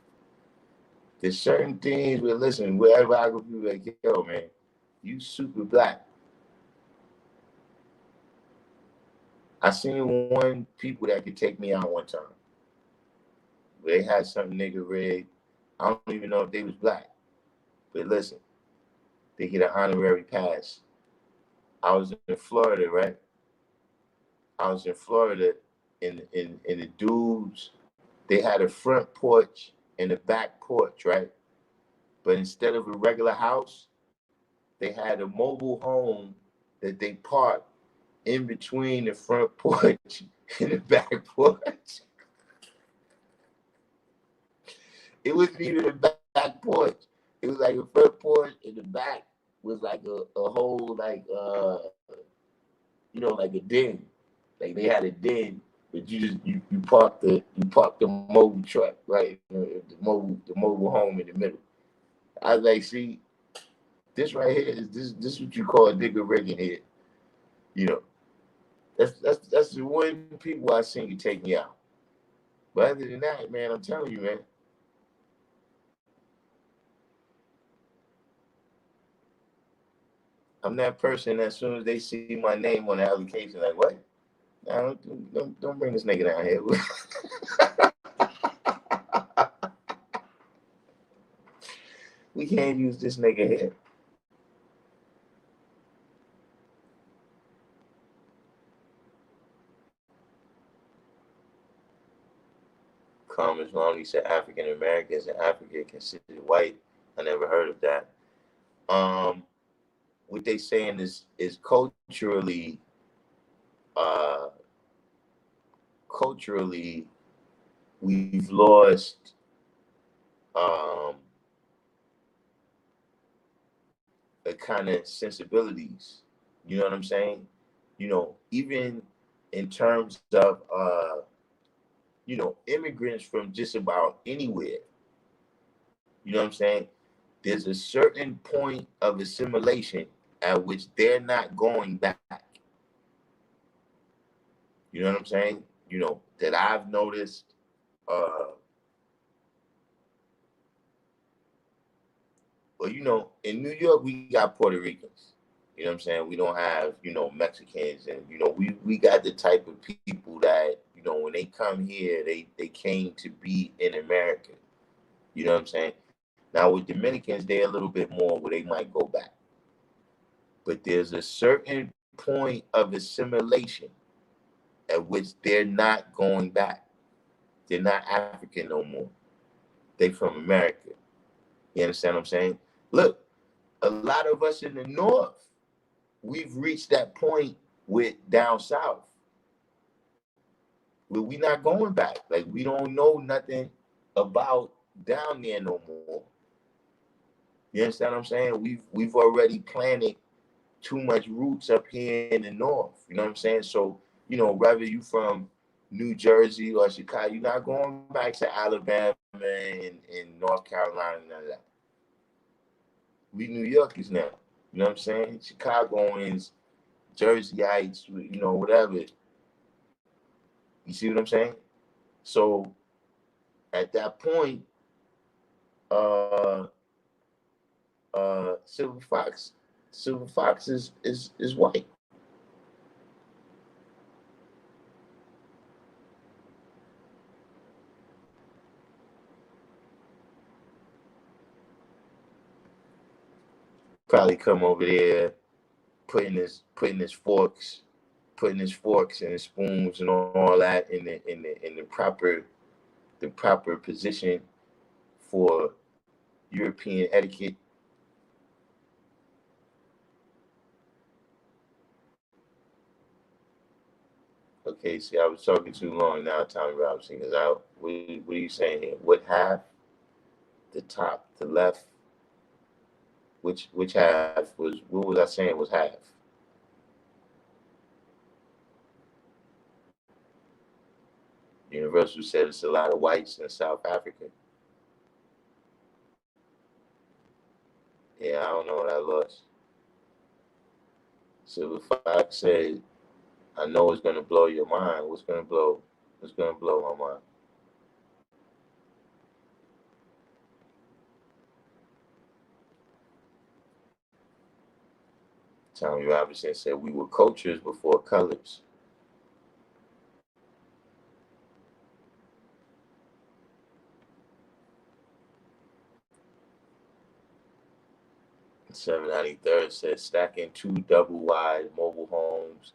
There's certain things where, listen, wherever I go, people like, yo, man, you super black. I seen one people that could take me out one time. They had some nigga rigged. I don't even know if they was black. But listen, they get an honorary pass. I was in Florida, right? I was in Florida, and the dudes, they had a front porch and a back porch, right? But instead of a regular house, they had a mobile home that they parked in between the front porch and the back porch. It wasn't even a back porch. It was like a front porch, and the back was like a whole like a den. Like they had a den, but you park the mobile truck, right? The mobile home in the middle. I was like, see, this right here is what you call a nigga rigging here. You know, that's the one people I seen you take me out. But other than that, man, I'm telling you, man, I'm that person. As soon as they see my name on the application, like, what? Nah, don't bring this nigga down here. We can't use this nigga here. Comments wrong. He said African Americans in Africa considered white. I never heard of that. What they saying is uh, culturally, we've lost um, a kind of sensibilities. You know what I'm saying? Even in terms of immigrants from just about anywhere. You know what I'm saying? There's a certain point of assimilation at which they're not going back. You know what I'm saying? That I've noticed. Uh, well, in New York, we got Puerto Ricans. You know what I'm saying? We don't have, Mexicans, and we got the type of people that, when they come here, they came to be in America. You know what I'm saying? Now with Dominicans, they're a little bit more where they might go back. But there's a certain point of assimilation at which they're not going back. They're not African no more. They from America. You understand what I'm saying? Look, a lot of us in the North, we've reached that point with down south where we not going back. Like we don't know nothing about down there no more. You understand what I'm saying? We've already planted too much roots up here in the North. You know what I'm saying? So, whether you from New Jersey or Chicago, you're not going back to Alabama and North Carolina, none of that. We New Yorkers now. You know what I'm saying? Chicagoans, Jerseyites, whatever. You see what I'm saying? So at that point, uh Silver Fox is white. Probably come over there putting his forks and his spoons and all that in the proper position for European etiquette. Okay, see, I was talking too long now, Tommy Robinson, because what are you saying here? What half? The top, the left? Which half what was I saying was half? Universal said it's a lot of whites in South Africa. got lost. So if I said, I know it's gonna blow your mind, what's gonna blow? What's gonna blow my mind? Tommy Robinson said we were cultures before colors. And 793rd says stacking two double-wide mobile homes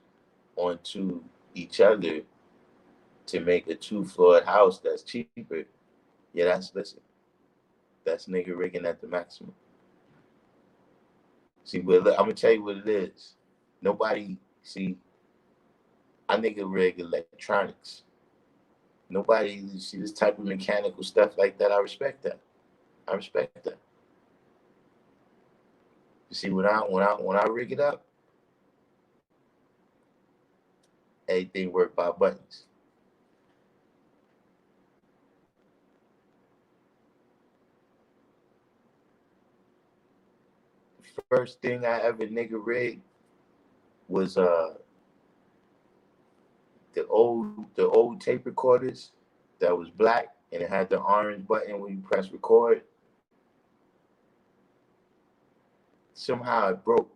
onto each other to make a two-floored house that's cheaper. Yeah, that's nigga rigging at the maximum. See, but look, I'm gonna tell you what it is. Nobody see. I nigga rig electronics. Nobody see this type of mechanical stuff like that. I respect that. I respect that. You see, when I rig it up, everything work by buttons. First thing I ever nigga rigged was the old tape recorders that was black and it had the orange button when you press record. Somehow it broke.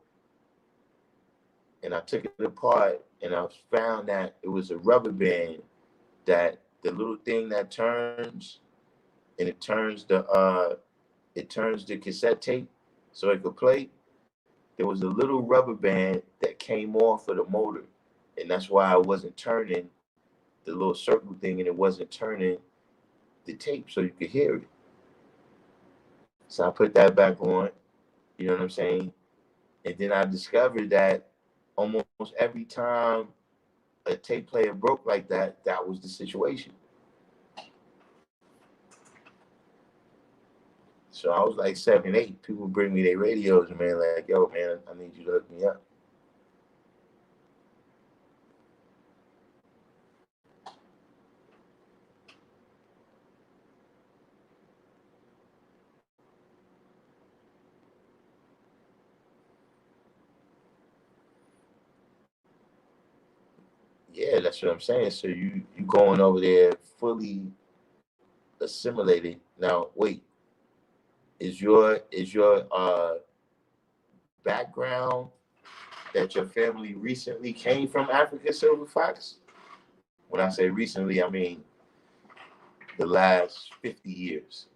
And I took it apart and I found that it was a rubber band that the little thing that turns and it turns the cassette tape so it could play. There was a little rubber band that came off of the motor, and that's why I wasn't turning the little circle thing and it wasn't turning the tape so you could hear it. So I put that back on, you know what I'm saying? And then I discovered that almost every time a tape player broke like that, that was the situation. So I was like 7, 8. People bring me their radios and man, like, yo, man, I need you to hook me up. Yeah, that's what I'm saying. So you going over there fully assimilated. Now wait, is your background that your family recently came from Africa, Silver Fox? When I say recently, I mean the last 50 years.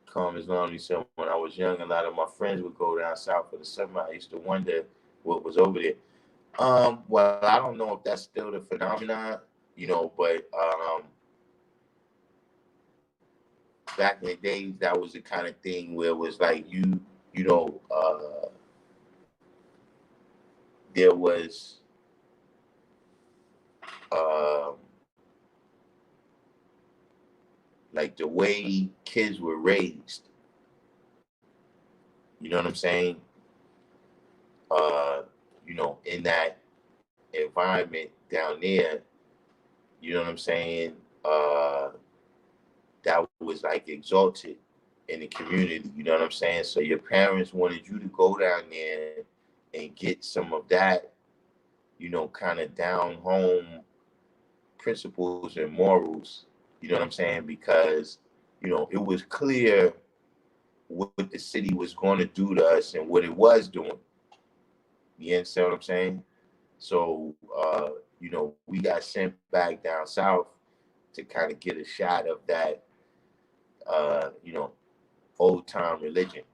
Calm as lonely. So when I was young, a lot of my friends would go down south for the summer. I used to wonder what was over there. Well, I don't know if that's still the phenomenon, but back in the days, that was the kind of thing where it was like you know, there was um, like the way kids were raised. You know what I'm saying? Uh, in that environment down there, you know what I'm saying? That was like exalted in the community. You know what I'm saying? So your parents wanted you to go down there and get some of that, kind of down home principles and morals. You know what I'm saying? Because, it was clear what the city was going to do to us and what it was doing. You understand what I'm saying? So, we got sent back down south to kind of get a shot of that, uh, you know, old time religion.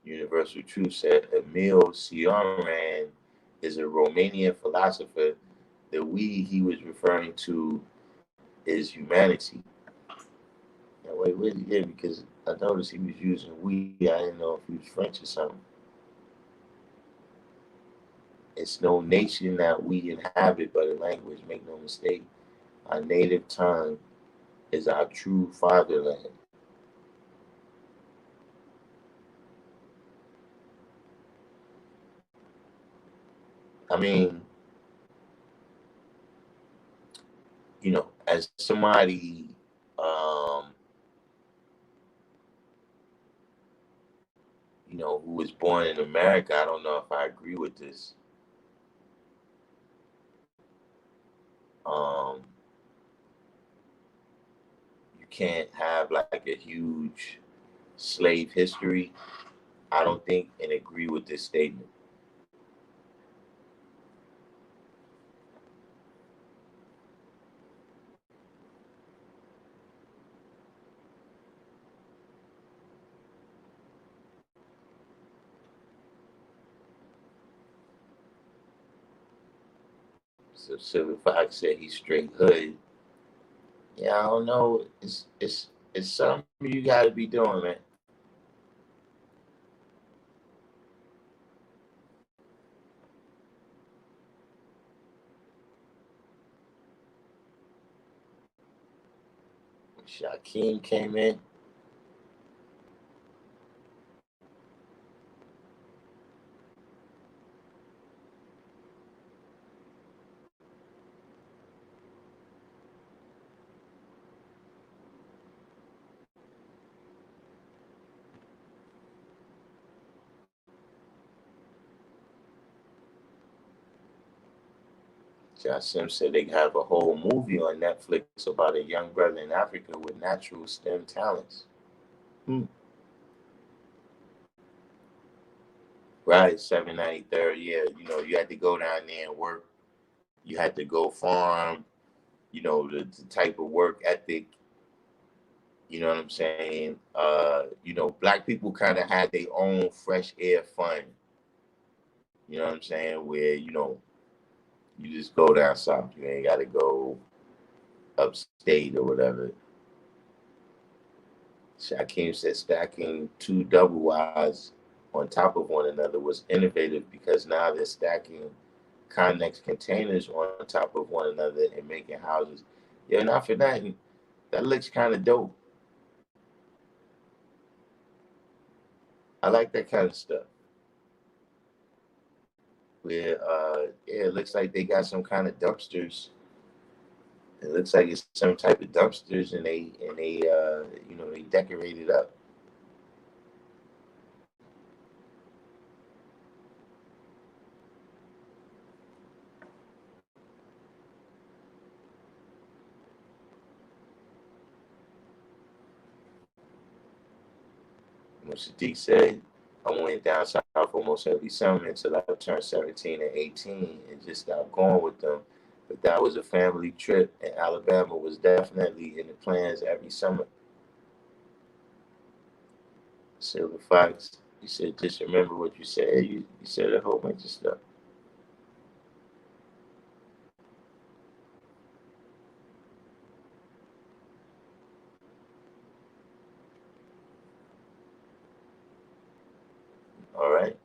Universal Truth said Emil Cioran is a Romanian philosopher. The we he was referring to is humanity. Now, wait, where did he get? Because I noticed he was using we. I didn't know if he was French or something. It's no nation that we inhabit, but a language. Make no mistake. Our native tongue is our true fatherland. I mean, as somebody, um, who was born in America, I don't know if I agree with this. Um, you can't have like a huge slave history, I don't think, and agree with this statement. So Silver Fox said he's straight hood. Yeah, I don't know. It's something you got to be doing, man. Shaquem came in. Jasim said they have a whole movie on Netflix about a young brother in Africa with natural STEM talents. Hmm. Right, 793rd. Yeah, you had to go down there and work. You had to go farm. The type of work ethic. You know what I'm saying? Black people kind of had their own fresh air fund. You know what I'm saying? Where you just go down south. You ain't got to go upstate or whatever. Shaquem said stacking two double wides on top of one another was innovative because now they're stacking connex containers on top of one another and making houses. Yeah, not for nothing. That looks kind of dope. I like that kind of stuff. Where yeah, it looks like they got some kind of dumpsters. It looks like it's some type of dumpsters, and they decorate it up. Sadiq said, I went down south almost every summer until I turned 17 and 18 and just stopped going with them. But that was a family trip, and Alabama was definitely in the plans every summer. Silver Fox, you said, just remember what you said. You said a whole bunch of stuff. All right.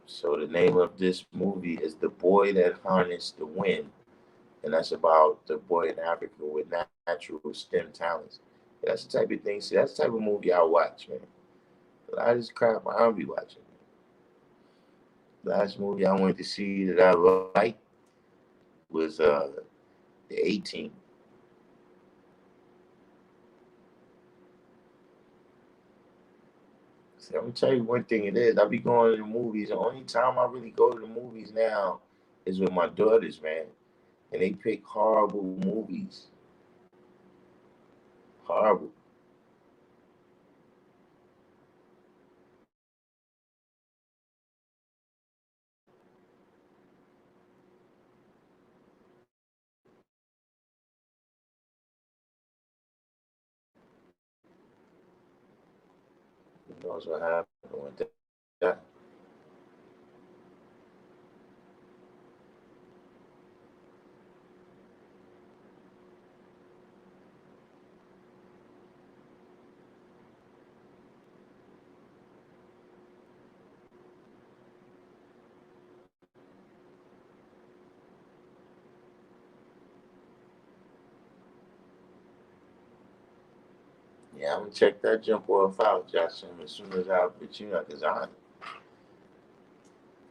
So the name of this movie is The Boy That Harnessed the Wind, and that's about the boy in Africa with natural STEM talents. That's the type of thing. See, that's the type of movie I watch, man. A lot of this crap I don't be watching. Last movie I went to see that I liked was the 18. So I'm gonna tell you one thing it is. I be going to the movies. The only time I really go to the movies now is with my daughters, man. And they pick horrible movies. Horrible. Who knows what happened with that? Yeah, I'm gonna check that jump off out, Joshua, as soon as I, but because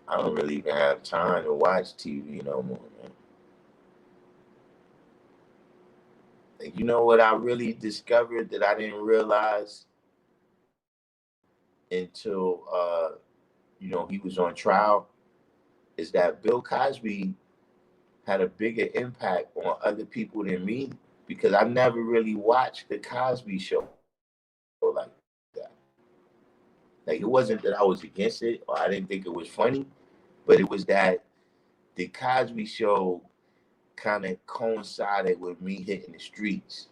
I don't really even have time to watch TV no more, man. And you know what I really discovered that I didn't realize until he was on trial is that Bill Cosby had a bigger impact on other people than me because I never really watched the Cosby Show like that. Like it wasn't that I was against it or I didn't think it was funny, but it was that the Cosby Show kind of coincided with me hitting the streets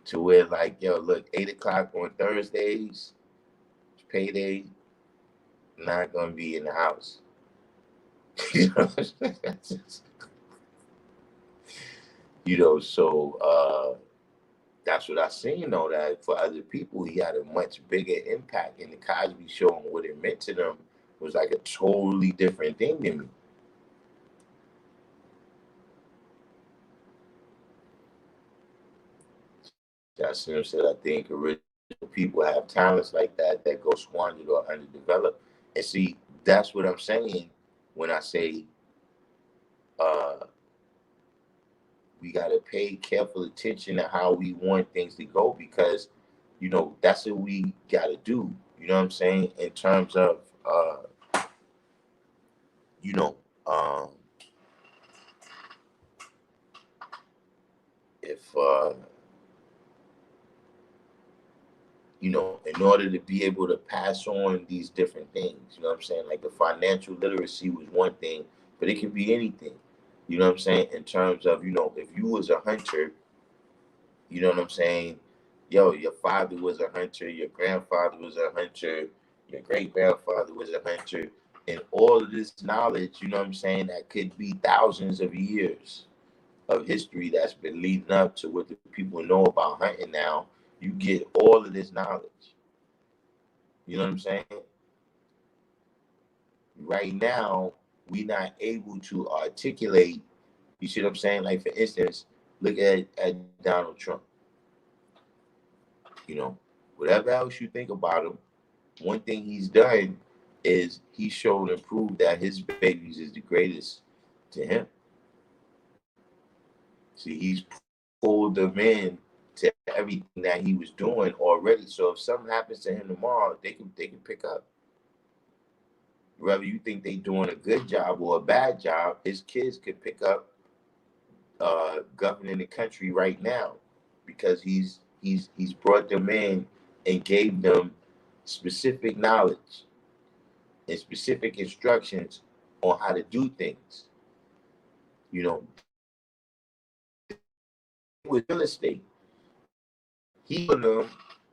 to where like, yo, look, 8 o'clock on Thursdays, it's payday, not gonna be in the house. you know, so that's what I seen though, that for other people he had a much bigger impact in the Cosby Show and what it meant to them was like a totally different thing than me. That's what I said. I think original people have talents like that that go squandered or underdeveloped. And see, that's what I'm saying when I say uh, we got to pay careful attention to how we want things to go because, that's what we got to do. You know what I'm saying? In terms of, you know, um, if in order to be able to pass on these different things, you know what I'm saying? Like the financial literacy was one thing, but it can be anything. You know what I'm saying? In terms of, if you was a hunter, you know what I'm saying? Yo, your father was a hunter, your grandfather was a hunter, your great grandfather was a hunter, and all of this knowledge, you know what I'm saying, that could be thousands of years of history that's been leading up to what the people know about hunting now. You get all of this knowledge. You know what I'm saying? Right now, we not able to articulate, you see what I'm saying? Like, for instance, look at Donald Trump. You know, whatever else you think about him, one thing he's done is he showed and proved that his babies is the greatest to him. See, he's pulled them in to everything that he was doing already. So if something happens to him tomorrow, they can pick up. Whether you think they're doing a good job or a bad job, his kids could pick up governing the country right now because he's brought them in and gave them specific knowledge and specific instructions on how to do things. You know, with real estate, he gave them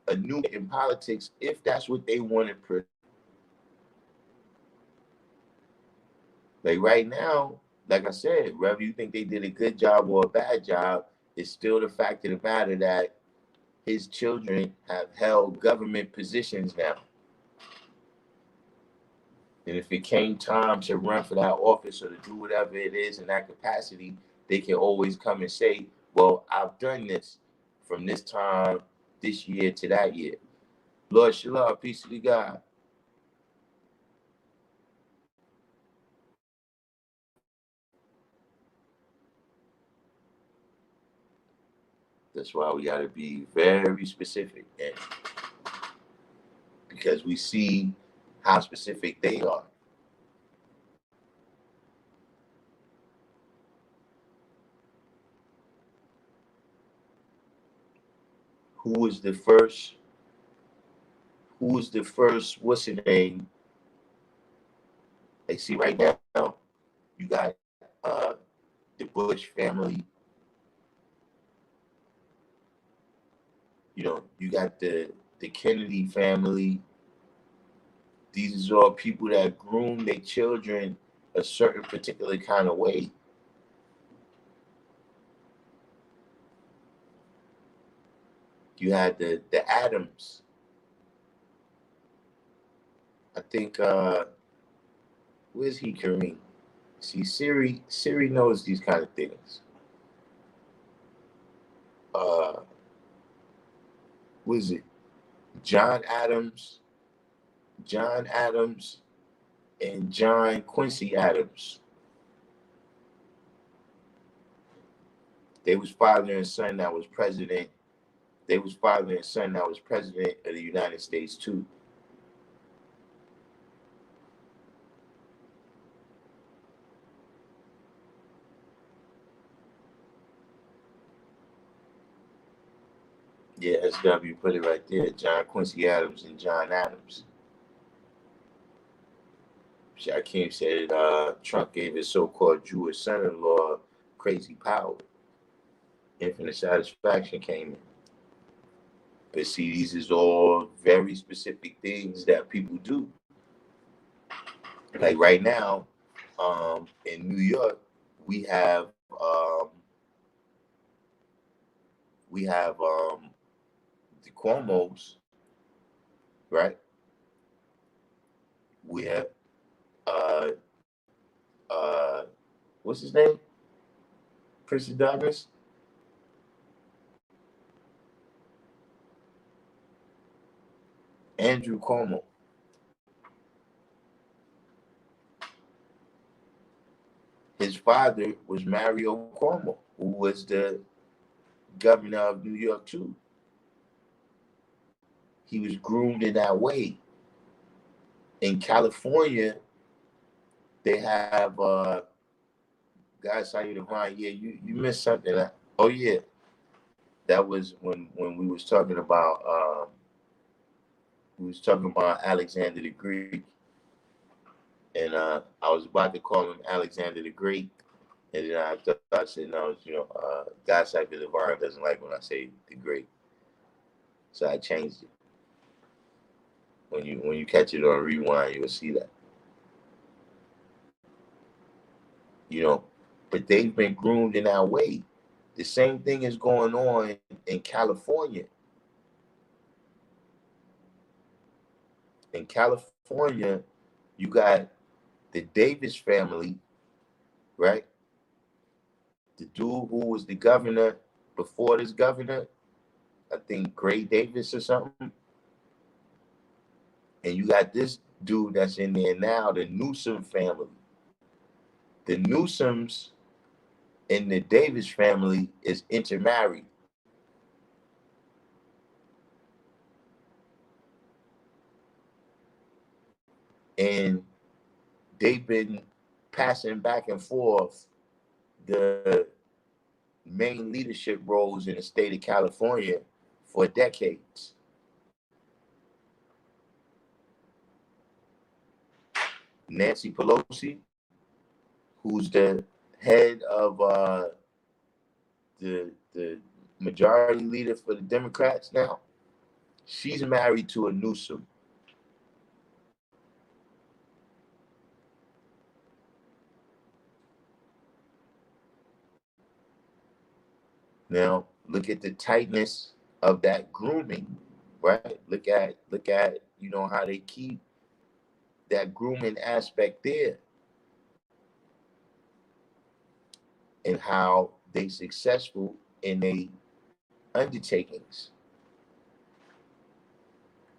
a new in politics if that's what they wanted. Like right now, like I said, whether you think they did a good job or a bad job, it's still the fact of the matter that his children have held government positions now. And if it came time to run for that office or to do whatever it is in that capacity, they can always come and say, well, I've done this from this time, this year to that year. Lord Shalom, peace to the God. That's why we got to be very specific. And because we see how specific they are. Who was the first? Who was the first? What's his name? They see right now, you got the Bush family. You got the Kennedy family. These are all people that groom their children a certain particular kind of way. You had the Adams. I think where's he, Kareem? See, Siri knows these kind of things. Uh what is it? John Adams. John Adams and John Quincy Adams. They was father and son that was president. They was father and son that was president of the United States too. Yeah, SW put it right there. John Quincy Adams and John Adams. Shakim said Trump gave his so-called Jewish son-in-law crazy power. Infinite satisfaction came in. But see, these is all very specific things that people do. Like right now, in New York, we have the Cuomo's, right? We have uh what's his name? Prince Douglas. Andrew Cuomo. His father was Mario Cuomo, who was the governor of New York too. He was groomed in that way. In California, they have guys say Divine, yeah, you missed something. Oh yeah. That was when we was talking about Alexander the Greek. And I was about to call him Alexander the Great. And then I said, no, God Cypher Divine doesn't like when I say the Great. So I changed it. When you catch it on rewind, you'll see that. But they've been groomed in that way. The same thing is going on in California. In California, you got the Davis family, right? The dude who was the governor before this governor, I think Gray Davis or something. And you got this dude that's in there now, the Newsom family. The Newsoms and the Davis family is intermarried. And they've been passing back and forth the main leadership roles in the state of California for decades. Nancy Pelosi, who's the head of the majority leader for the Democrats now, she's married to a Newsom. Now look at the tightness of that grooming, right? Look at how they keep that grooming aspect there, and how they successful in their undertakings,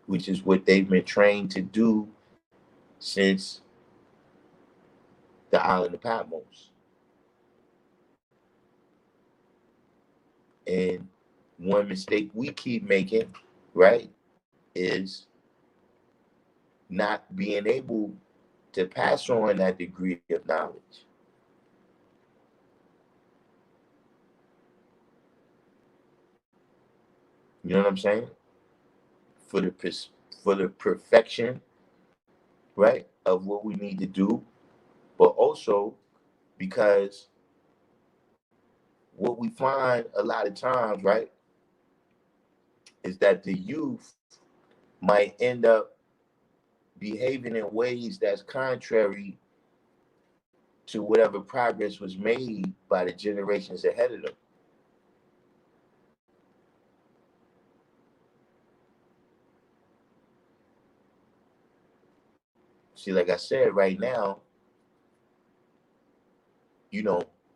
which is what they've been trained to do since the island of Patmos. And one mistake we keep making, right, is not being able to pass on that degree of knowledge. You know what I'm saying? For the perfection, right, of what we need to do, but also because what we find a lot of times, right, is that the youth might end up behaving in ways that's contrary to whatever progress was made by the generations ahead of them. See, like I said, right now,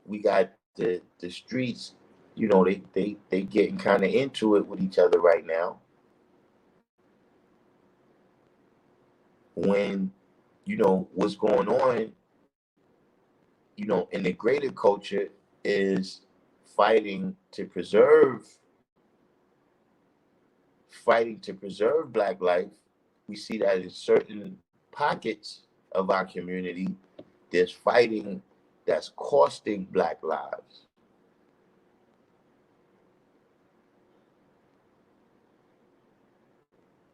we got the streets, they getting kind of into it with each other right now. When what's going on, in the greater culture is fighting to preserve Black life. We see that in certain pockets of our community, there's fighting that's costing Black lives.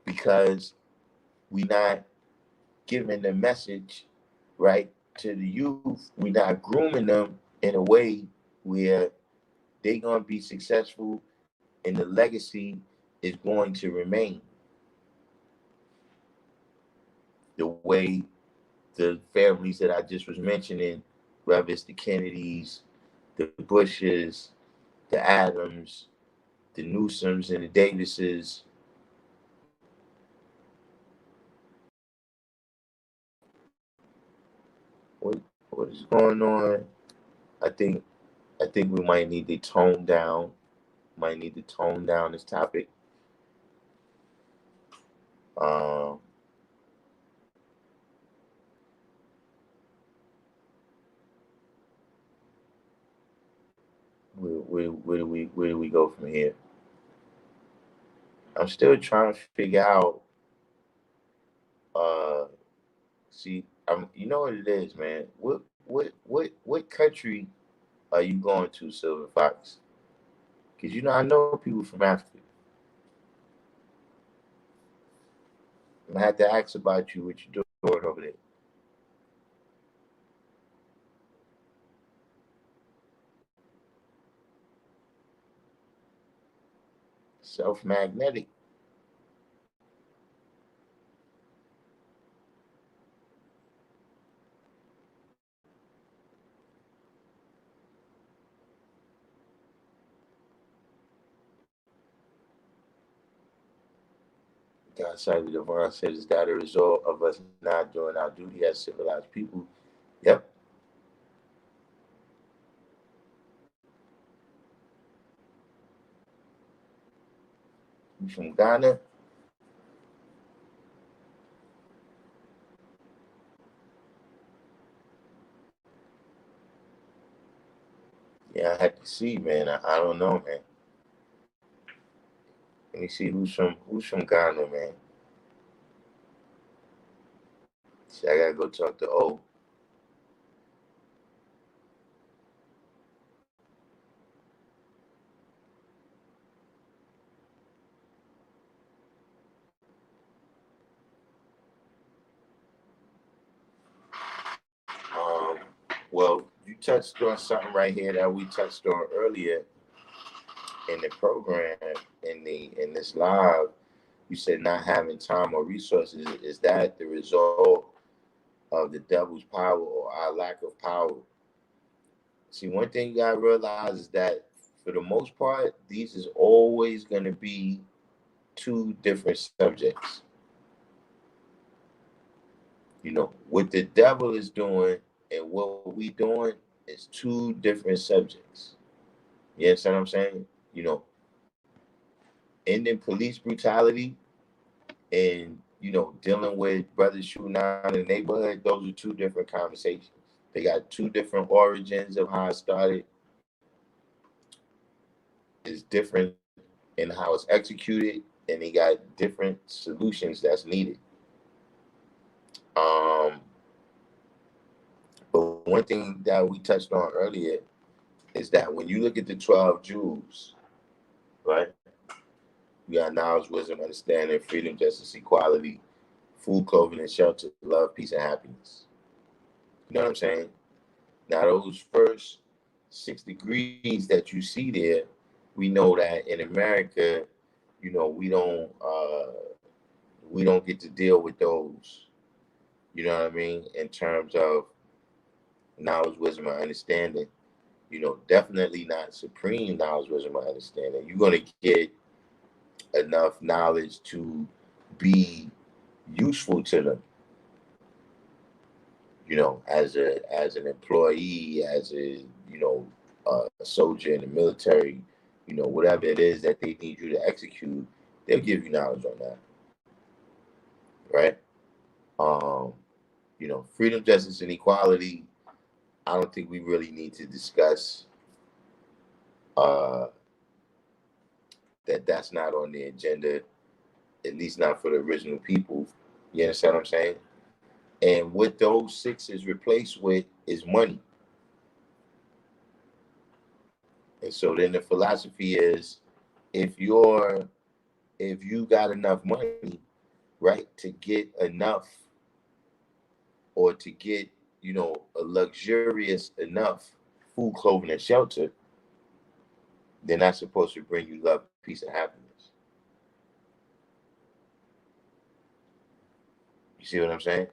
Because we not giving the message right to the youth. We're not grooming them in a way where they're going to be successful and the legacy is going to remain the way the families that I just was mentioning, whether it's the Kennedys, the Bushes, the Adams, the Newsoms, and the Davises. What is going on? I think we might need to tone down. Might need to tone down this topic. Um, where do we go from here? I'm still trying to figure out. See, you know what it is, man. What country are you going to, Silver Fox? Because I know people from Africa. I had to ask about you, what you doing over there. Self-magnetic. God cited Devon said, is that a result of us not doing our duty as civilized people? Yep. You from Ghana? Yeah, I had to see, man. I don't know, man. Let me see who's from Ghana, man. See, I gotta go talk to O. Um, well, you touched on something right here that we touched on earlier in the program, in this live. You said not having time or resources. Is that the result of the devil's power or our lack of power? See, one thing you gotta realize is that for the most part, these is always gonna be two different subjects. What the devil is doing and what we doing is two different subjects. You understand what I'm saying? Ending police brutality and dealing with brothers shooting out in the neighborhood, those are two different conversations. They got two different origins of how it started. It's different in how it's executed, and they got different solutions that's needed. Um, but one thing that we touched on earlier is that when you look at the 12 jewels, right? You got knowledge, wisdom, understanding, freedom, justice, equality, food, clothing, and shelter, love, peace, and happiness. You know what I'm saying? Now, those first 6 degrees that you see there, we know that in America, we don't get to deal with those. You know what I mean? In terms of knowledge, wisdom, and understanding. Definitely not supreme knowledge, wisdom, and understanding. You're gonna get enough knowledge to be useful to them. As an employee, as a soldier in the military, whatever it is that they need you to execute, they'll give you knowledge on that, right? Um, You know, freedom, justice, and equality. I don't think we really need to discuss that. That's not on the agenda, at least not for the original people. You understand what I'm saying? And what those six is replaced with is money. And so then the philosophy is, if you got enough money, right, to get enough, or to get, you know, a luxurious enough food, clothing, and shelter, then that's supposed to bring you love, peace, and happiness. You see what I'm saying?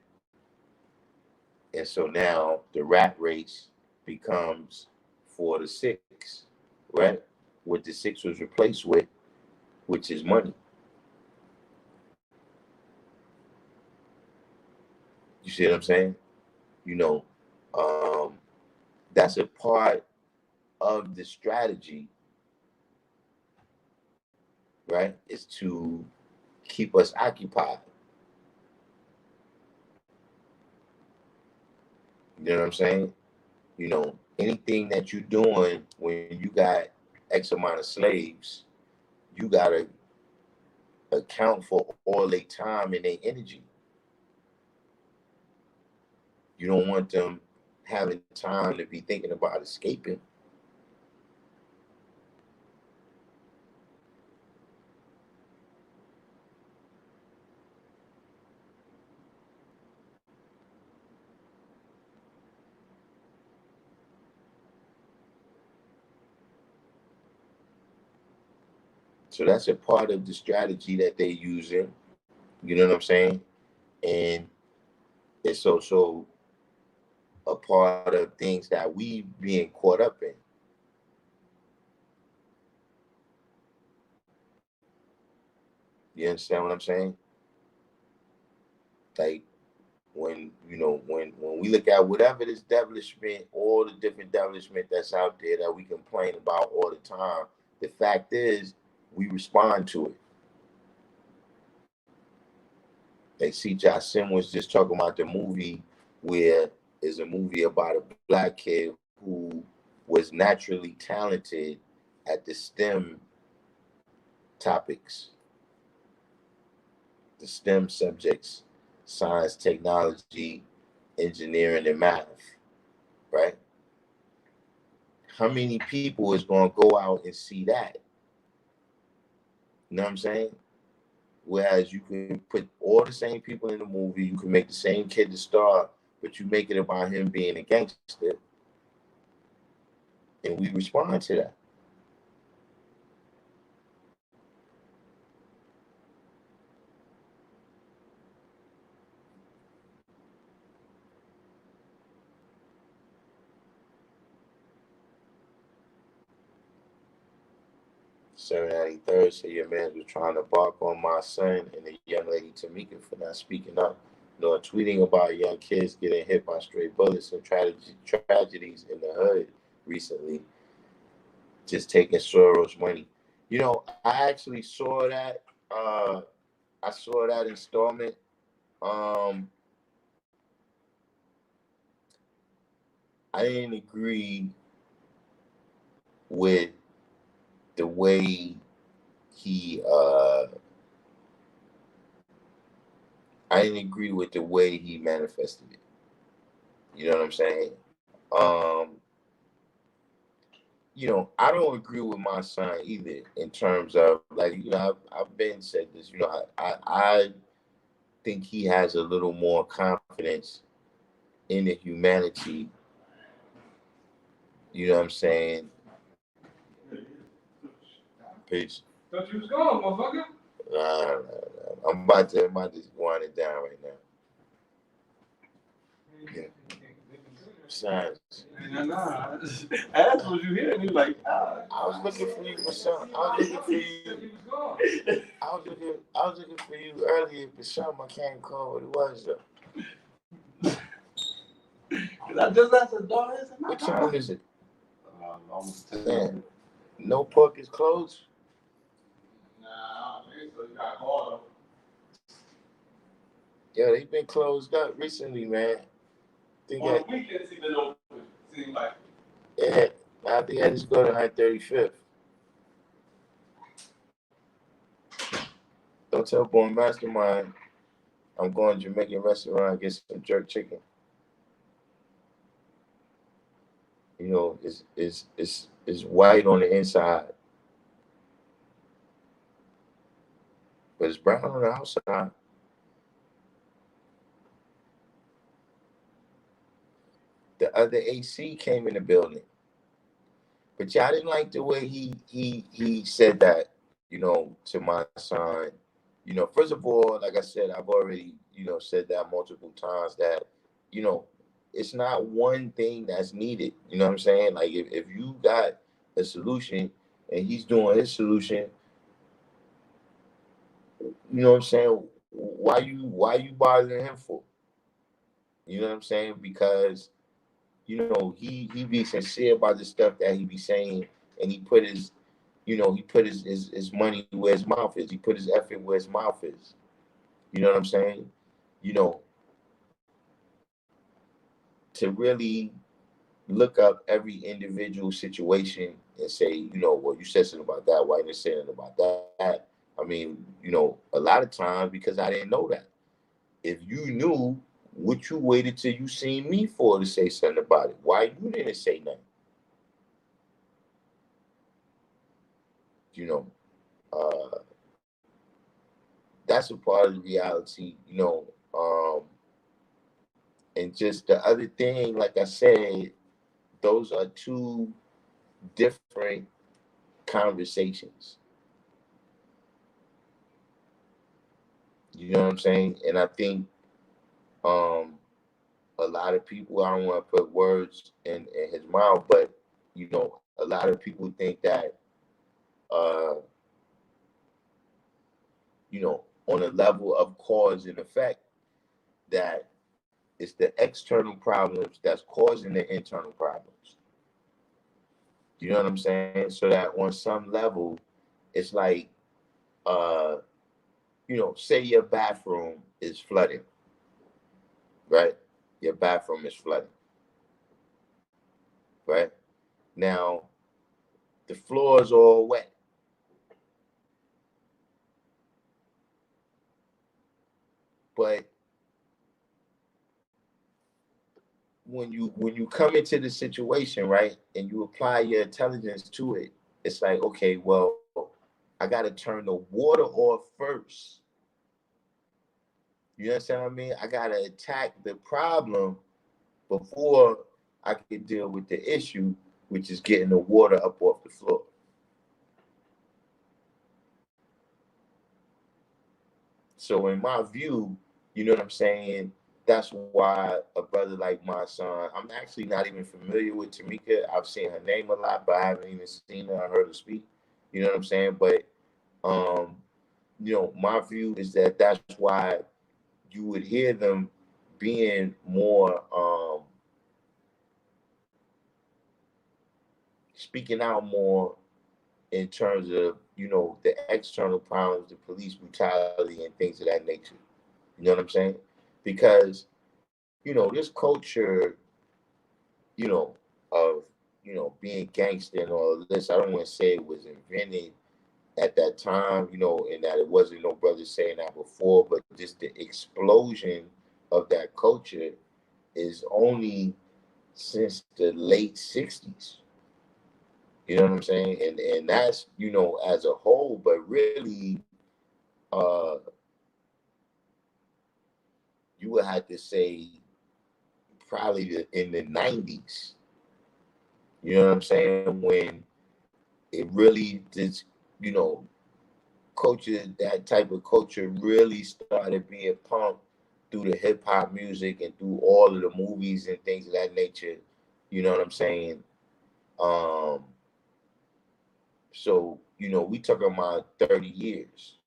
And so now the rat race becomes for the six, right? What the six was replaced with, which is money. You see what I'm saying? You know, that's a part of the strategy, right? Is to keep us occupied. You know what I'm saying? You know, anything that you're doing when you got X amount of slaves, you gotta account for all their time and their energy. You don't want them having time to be thinking about escaping. So that's a part of the strategy that they're using. You know what I'm saying? And it's also a part of things that we being caught up in. You understand what I'm saying? Like, when, you know, when we look at whatever this devilishment, all the different devilishment that's out there that we complain about all the time, the fact is we respond to it. Like, see, Sim was just talking about the movie, where is a movie about a black kid who was naturally talented at the STEM topics, the STEM subjects: science, technology, engineering, and math, right? How many people is going to go out and see that? You know what I'm saying? Whereas you can put all the same people in the movie, you can make the same kid the star, but you make it about him being a gangster, and we respond to that. Serenity Third said your man was trying to bark on my son and the young lady Tamika for not speaking up, nor tweeting about young kids getting hit by stray bullets and tragedies in the hood recently. Just taking Soros' money. You know, I actually saw that. I saw that installment. Um, I didn't agree with the way he. I didn't agree with the way he manifested it. You know what I'm saying? Um, you know, I don't agree with my son either in terms of, like, you know, I've been said this. You know, I think he has a little more confidence in the humanity. You know what I'm saying? Peace. Thought you was gone, motherfucker. Nah. I'm about to wind it down right now. Yeah. Science. Nah. I asked what you hear, and he was like, ah. I was looking for you, Basham. I was looking for you. I was looking for you earlier, Basham. I can't recall what it was though. I just asked the door. What time is it? Almost 10. Man, no pork is closed. Nah, I think so. You got called. Yeah, they've been closed up recently, man. On the weekends, he's been open. Seems like. Yeah, I think I just go to 135th. Don't tell Born Mastermind I'm going to Jamaican restaurant get some jerk chicken. You know, it's white on the inside, but it's brown on the outside. The other AC came in the building, but y'all didn't like the way he said that. You know, to my son. You know, first of all, like I said, I've already said that multiple times that you know it's not one thing that's needed. You know what I'm saying? Like if you got a solution and he's doing his solution, you know what I'm saying? Why you bothering him for? You know what I'm saying? Because he be sincere about the stuff that he be saying, and he put his money where his mouth is. He put his effort where his mouth is. You know what I'm saying? You know, to really look up every individual situation and say, well, you said something about that. Why didn't you say anything about that? I mean, a lot of times because I didn't know that. If you knew, what you waited till you seen me for to say something about it? Why you didn't say nothing? You know, that's a part of the reality. And just the other thing, like I said, those are two different conversations. You know what I'm saying? And I think a lot of people, I don't want to put words in his mouth, but a lot of people think that on a level of cause and effect, that it's the external problems that's causing the internal problems. You know what I'm saying? So that on some level, it's like, say your bathroom is flooding, right? Your bathroom is flooding, right? Now, the floor is all wet. But when you come into the situation, right, and you apply your intelligence to it, it's like, okay, well, I got to turn the water off first. You understand what I mean? I got to attack the problem before I can deal with the issue, which is getting the water up off the floor. So in my view, you know what I'm saying? That's why a brother like my son, I'm actually not even familiar with Tamika. I've seen her name a lot, but I haven't even seen her or heard her speak. You know what I'm saying? But my view is that that's why you would hear them being more speaking out more in terms of the external problems, the police brutality, and things of that nature. You know what I'm saying? Because this culture, of being gangster and all of this, I don't want to say it was invented at that time, and that it wasn't no brother saying that before, but just the explosion of that culture is only since the late 60s. You know what I'm saying? And that's, as a whole, but really, you would have to say probably in the 90s. You know what I'm saying? When it really just, culture, that type of culture really started being pumped through the hip hop music and through all of the movies and things of that nature. You know what I'm saying? So, we talking about 30 years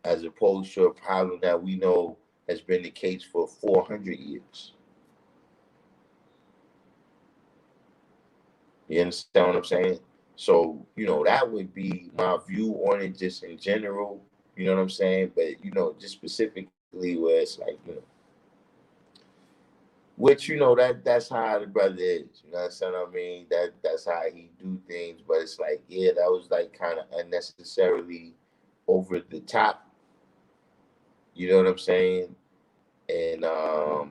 as opposed to a problem that we know has been the case for 400 years. You understand what I'm saying? So, that would be my view on it just in general. You know what I'm saying? But, just specifically where it's like, which that's how the brother is. You know what I mean? That's how he do things. But it's like, yeah, that was like kind of unnecessarily over the top. You know what I'm saying? And I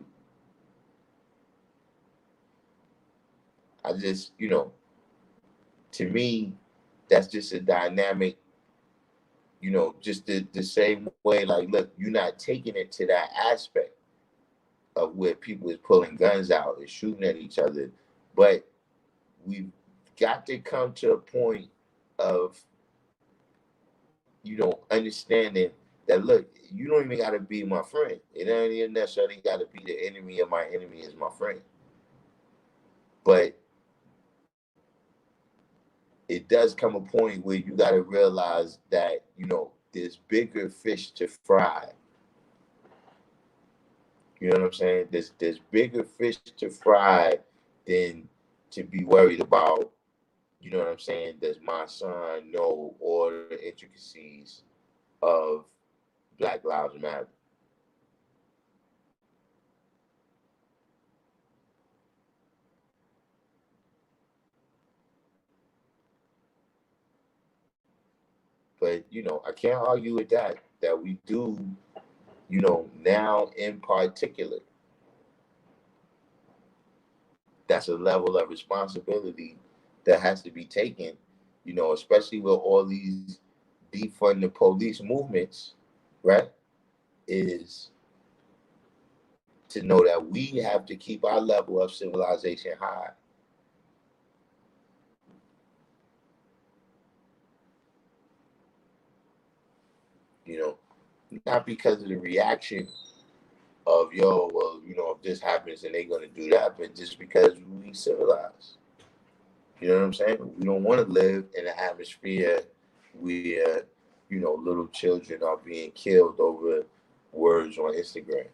just, to me, that's just a dynamic. Just the same way. Like, look, you're not taking it to that aspect of where people is pulling guns out and shooting at each other, but we've got to come to a point of understanding that, look, you don't even got to be my friend. It don't even necessarily got to be the enemy of my enemy is my friend. But it does come a point where you got to realize that, there's bigger fish to fry. You know what I'm saying? There's bigger fish to fry than to be worried about. You know what I'm saying? Does my son know all the intricacies of Black Lives Matter? But I can't argue with that. That we do, now in particular, that's a level of responsibility that has to be taken. Especially with all these defund the police movements, right? Is to know that we have to keep our level of civilization high. Not because of the reaction of well, if this happens and they're gonna do that, but just because we civilized. You know what I'm saying? We don't want to live in an atmosphere where, little children are being killed over words on Instagram.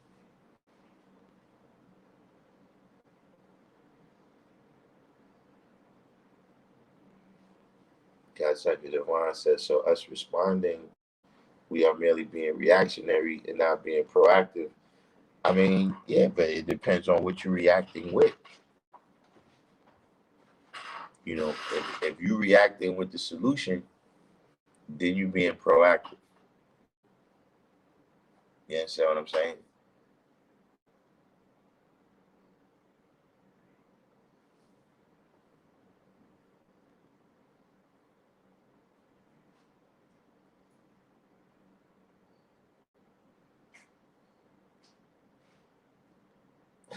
God Sucker Divine says, so us responding, we are merely being reactionary and not being proactive. I mean, yeah, but it depends on what you're reacting with. If you're reacting with the solution, then you're being proactive. You understand what I'm saying?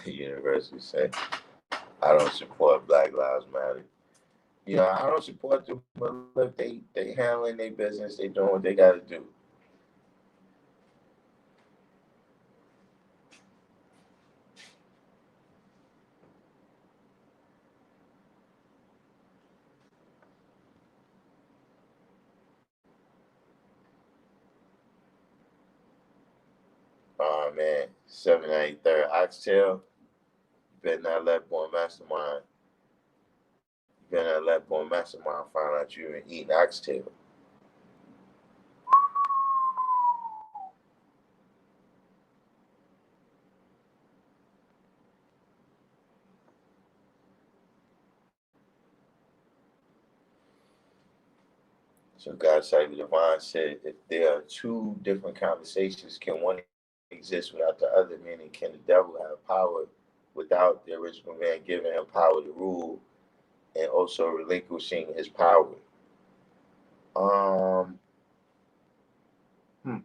University said, I don't support Black Lives Matter. I don't support them, but look, they handling their business, they doing what they gotta do. Oh man, 793rd Oxtail. You better not let Born Mastermind. You better not let Born Mastermind find out you been eating oxtail. So God Cyber Divine said, if there are two different conversations, can one exist without the other? Meaning, can the devil have power without the original man giving him power to rule and also relinquishing his power? Um, hmm.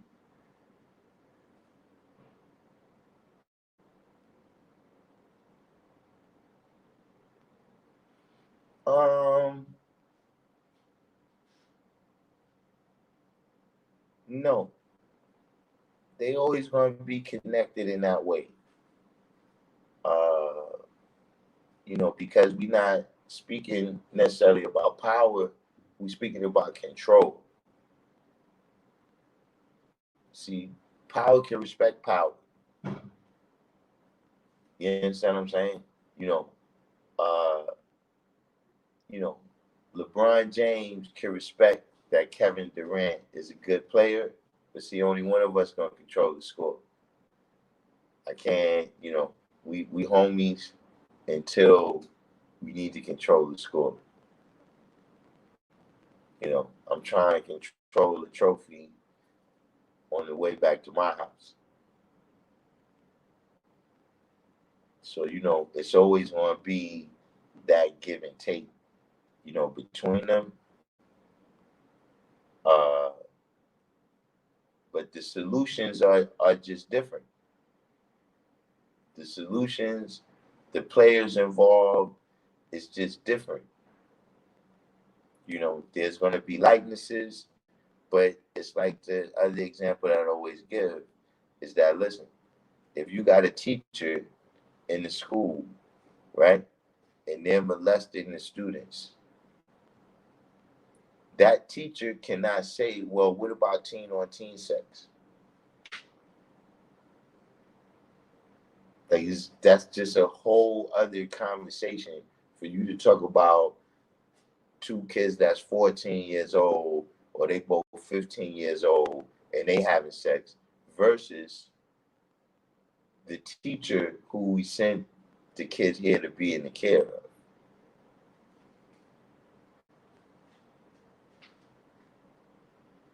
Um, no. They always going to be connected in that way. Uh, because we're not speaking necessarily about power, we're speaking about control. See, power can respect power. You understand what I'm saying? You know, uh, LeBron James can respect that Kevin Durant is a good player, but see, only one of us gonna control the score. I can't, we homies until we need to control the score. I'm trying to control the trophy on the way back to my house. So, it's always going to be that give and take, between them. But the solutions are just different. The solutions, the players involved, is just different. There's going to be likenesses, but it's like the other example that I always give is that, listen, if you got a teacher in the school, right, and they're molesting the students, that teacher cannot say, well, what about teen on teen sex? Like, that's just a whole other conversation for you to talk about two kids that's 14 years old, or they both 15 years old, and they having sex, versus the teacher who we sent the kids here to be in the care of.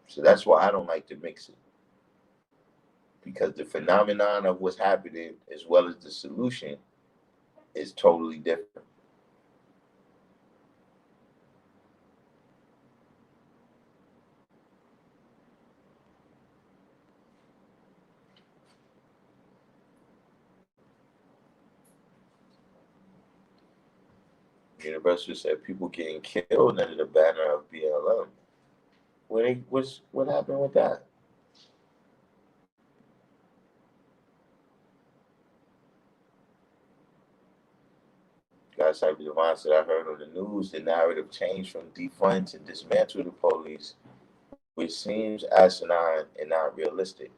So that's why I don't like to mix it. Because the phenomenon of what's happening as well as the solution is totally different. University said people getting killed under the banner of BLM. What happened with that? Guys, like Devon said, I heard on the news the narrative changed from defund to dismantle the police, which seems asinine and not realistic.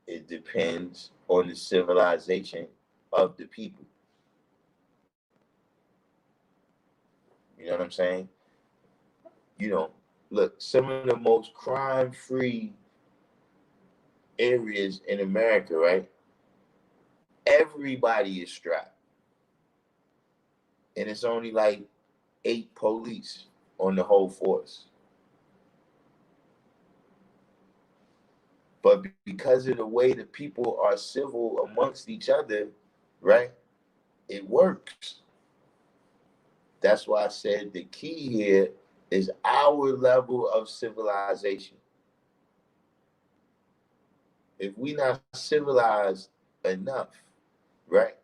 It depends on the civilization of the people. You know what I'm saying? Look, some of the most crime-free areas in America, right? Everybody is strapped. And it's only like 8 police on the whole force. But because of the way the people are civil amongst each other, right? It works. That's why I said the key here is our level of civilization. If we not civilized enough, right,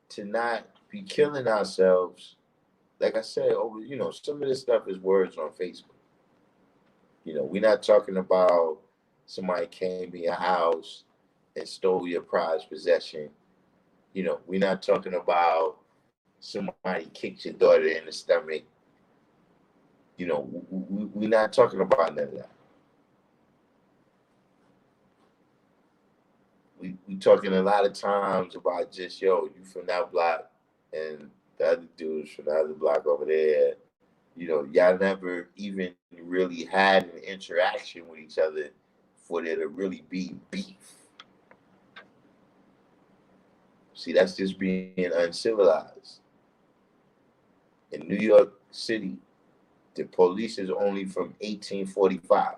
to not be killing ourselves, like I said, some of this stuff is words on Facebook. We're not talking about somebody came to your house and stole your prized possession. We're not talking about somebody kicked your daughter in the stomach. We're not talking about none of that. We talking a lot of times about just, you from that block and the other dudes from the other block over there. Y'all never even really had an interaction with each other for there to really be beef. See, that's just being uncivilized. In New York City, the police is only from 1845.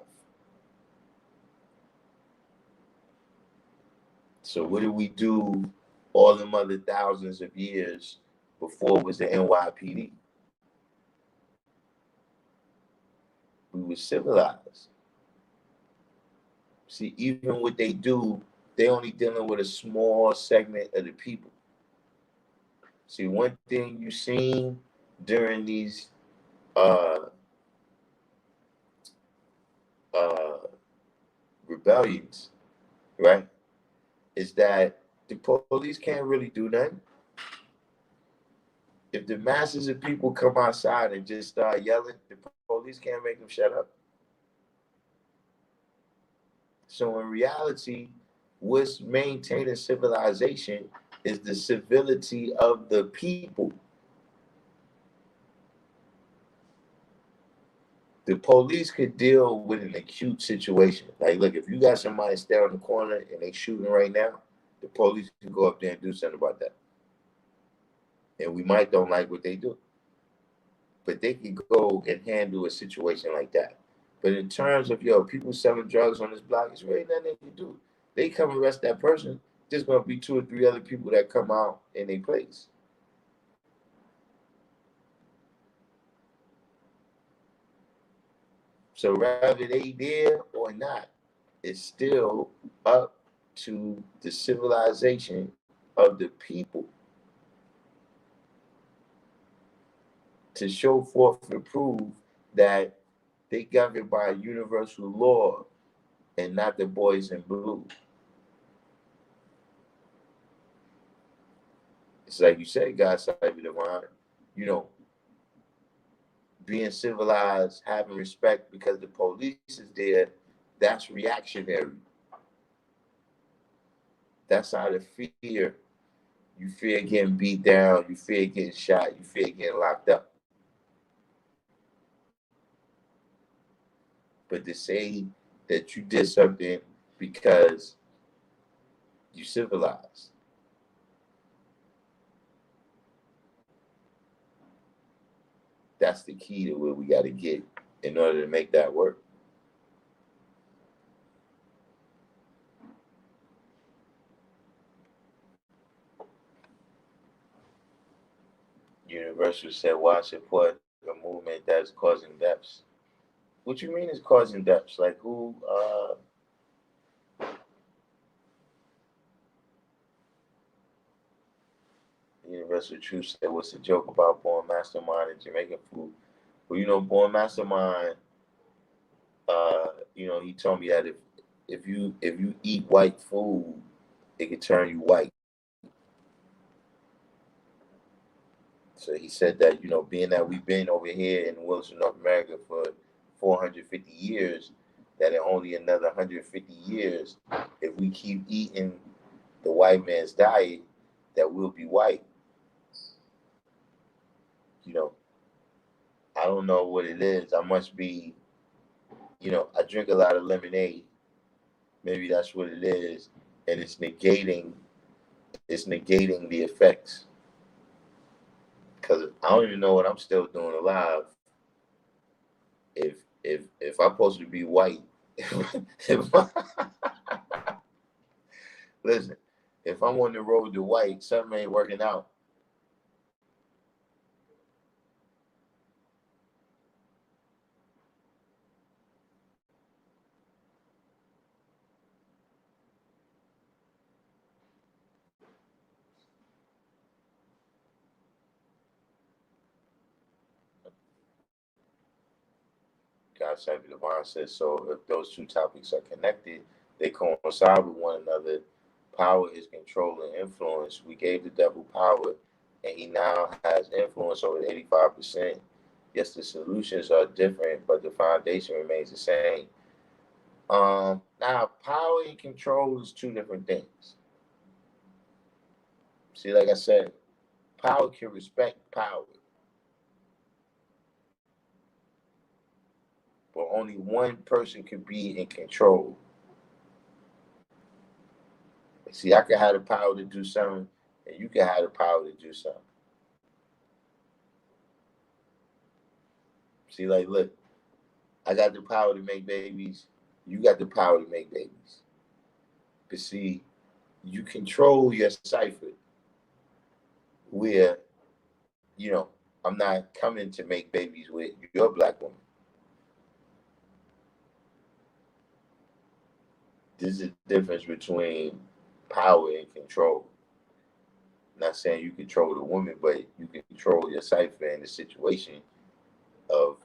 So what did we do all them other thousands of years before it was the NYPD? We were civilized. See, even what they do, they only dealing with a small segment of the people. See, one thing you seen during these rebellions, right, is that the police can't really do nothing. If the masses of people come outside and just start yelling, the police can't make them shut up. So in reality, what's maintaining civilization is the civility of the people. The police could deal with an acute situation. Like, look, if you got somebody standing on the corner and they shooting right now, the police can go up there and do something about that. And we might don't like what they do, but they can go and handle a situation like that. But in terms of, people selling drugs on this block, it's really nothing they can do. They come arrest that person, there's going to be 2 or 3 other people that come out in their place. So whether they there or not, it's still up to the civilization of the people to show forth and prove that they governed by universal law and not the boys in blue. It's like you said, God side divine, being civilized, having respect because the police is there, that's reactionary. That's out of fear. You fear getting beat down, you fear getting shot, you fear getting locked up. But to say that you did something because you civilized, that's the key to where we got to get in order to make that work. Universal said, why support a movement that's causing deaths? What you mean is causing deaths? Like who? Universal Truth said, what's the joke about Born Mastermind and Jamaican food? Well, Born Mastermind, he told me that if you eat white food, it can turn you white. So he said that, being that we've been over here in Wilson, North America for 450 years, that in only another 150 years, if we keep eating the white man's diet, that we'll be white. I don't know what it is. I must be, I drink a lot of lemonade. Maybe that's what it is. And it's negating the effects. Because I don't even know what I'm still doing alive. If I'm supposed to be white, listen, if I'm on the road to white, something ain't working out. God Savior Divine says, so if those two topics are connected, they coincide with one another. Power is control and influence. We gave the devil power, and he now has influence over 85%. Yes, the solutions are different, but the foundation remains the same. Now, power and control is 2 different things. See, like I said, power can respect power, but only one person can be in control. See, I can have the power to do something, and you can have the power to do something. See, like, look, I got the power to make babies. You got the power to make babies. But see, you control your cipher where, I'm not coming to make babies with your black woman. There's a difference between power and control. I'm not saying you control the woman, but you can control your cipher and the situation of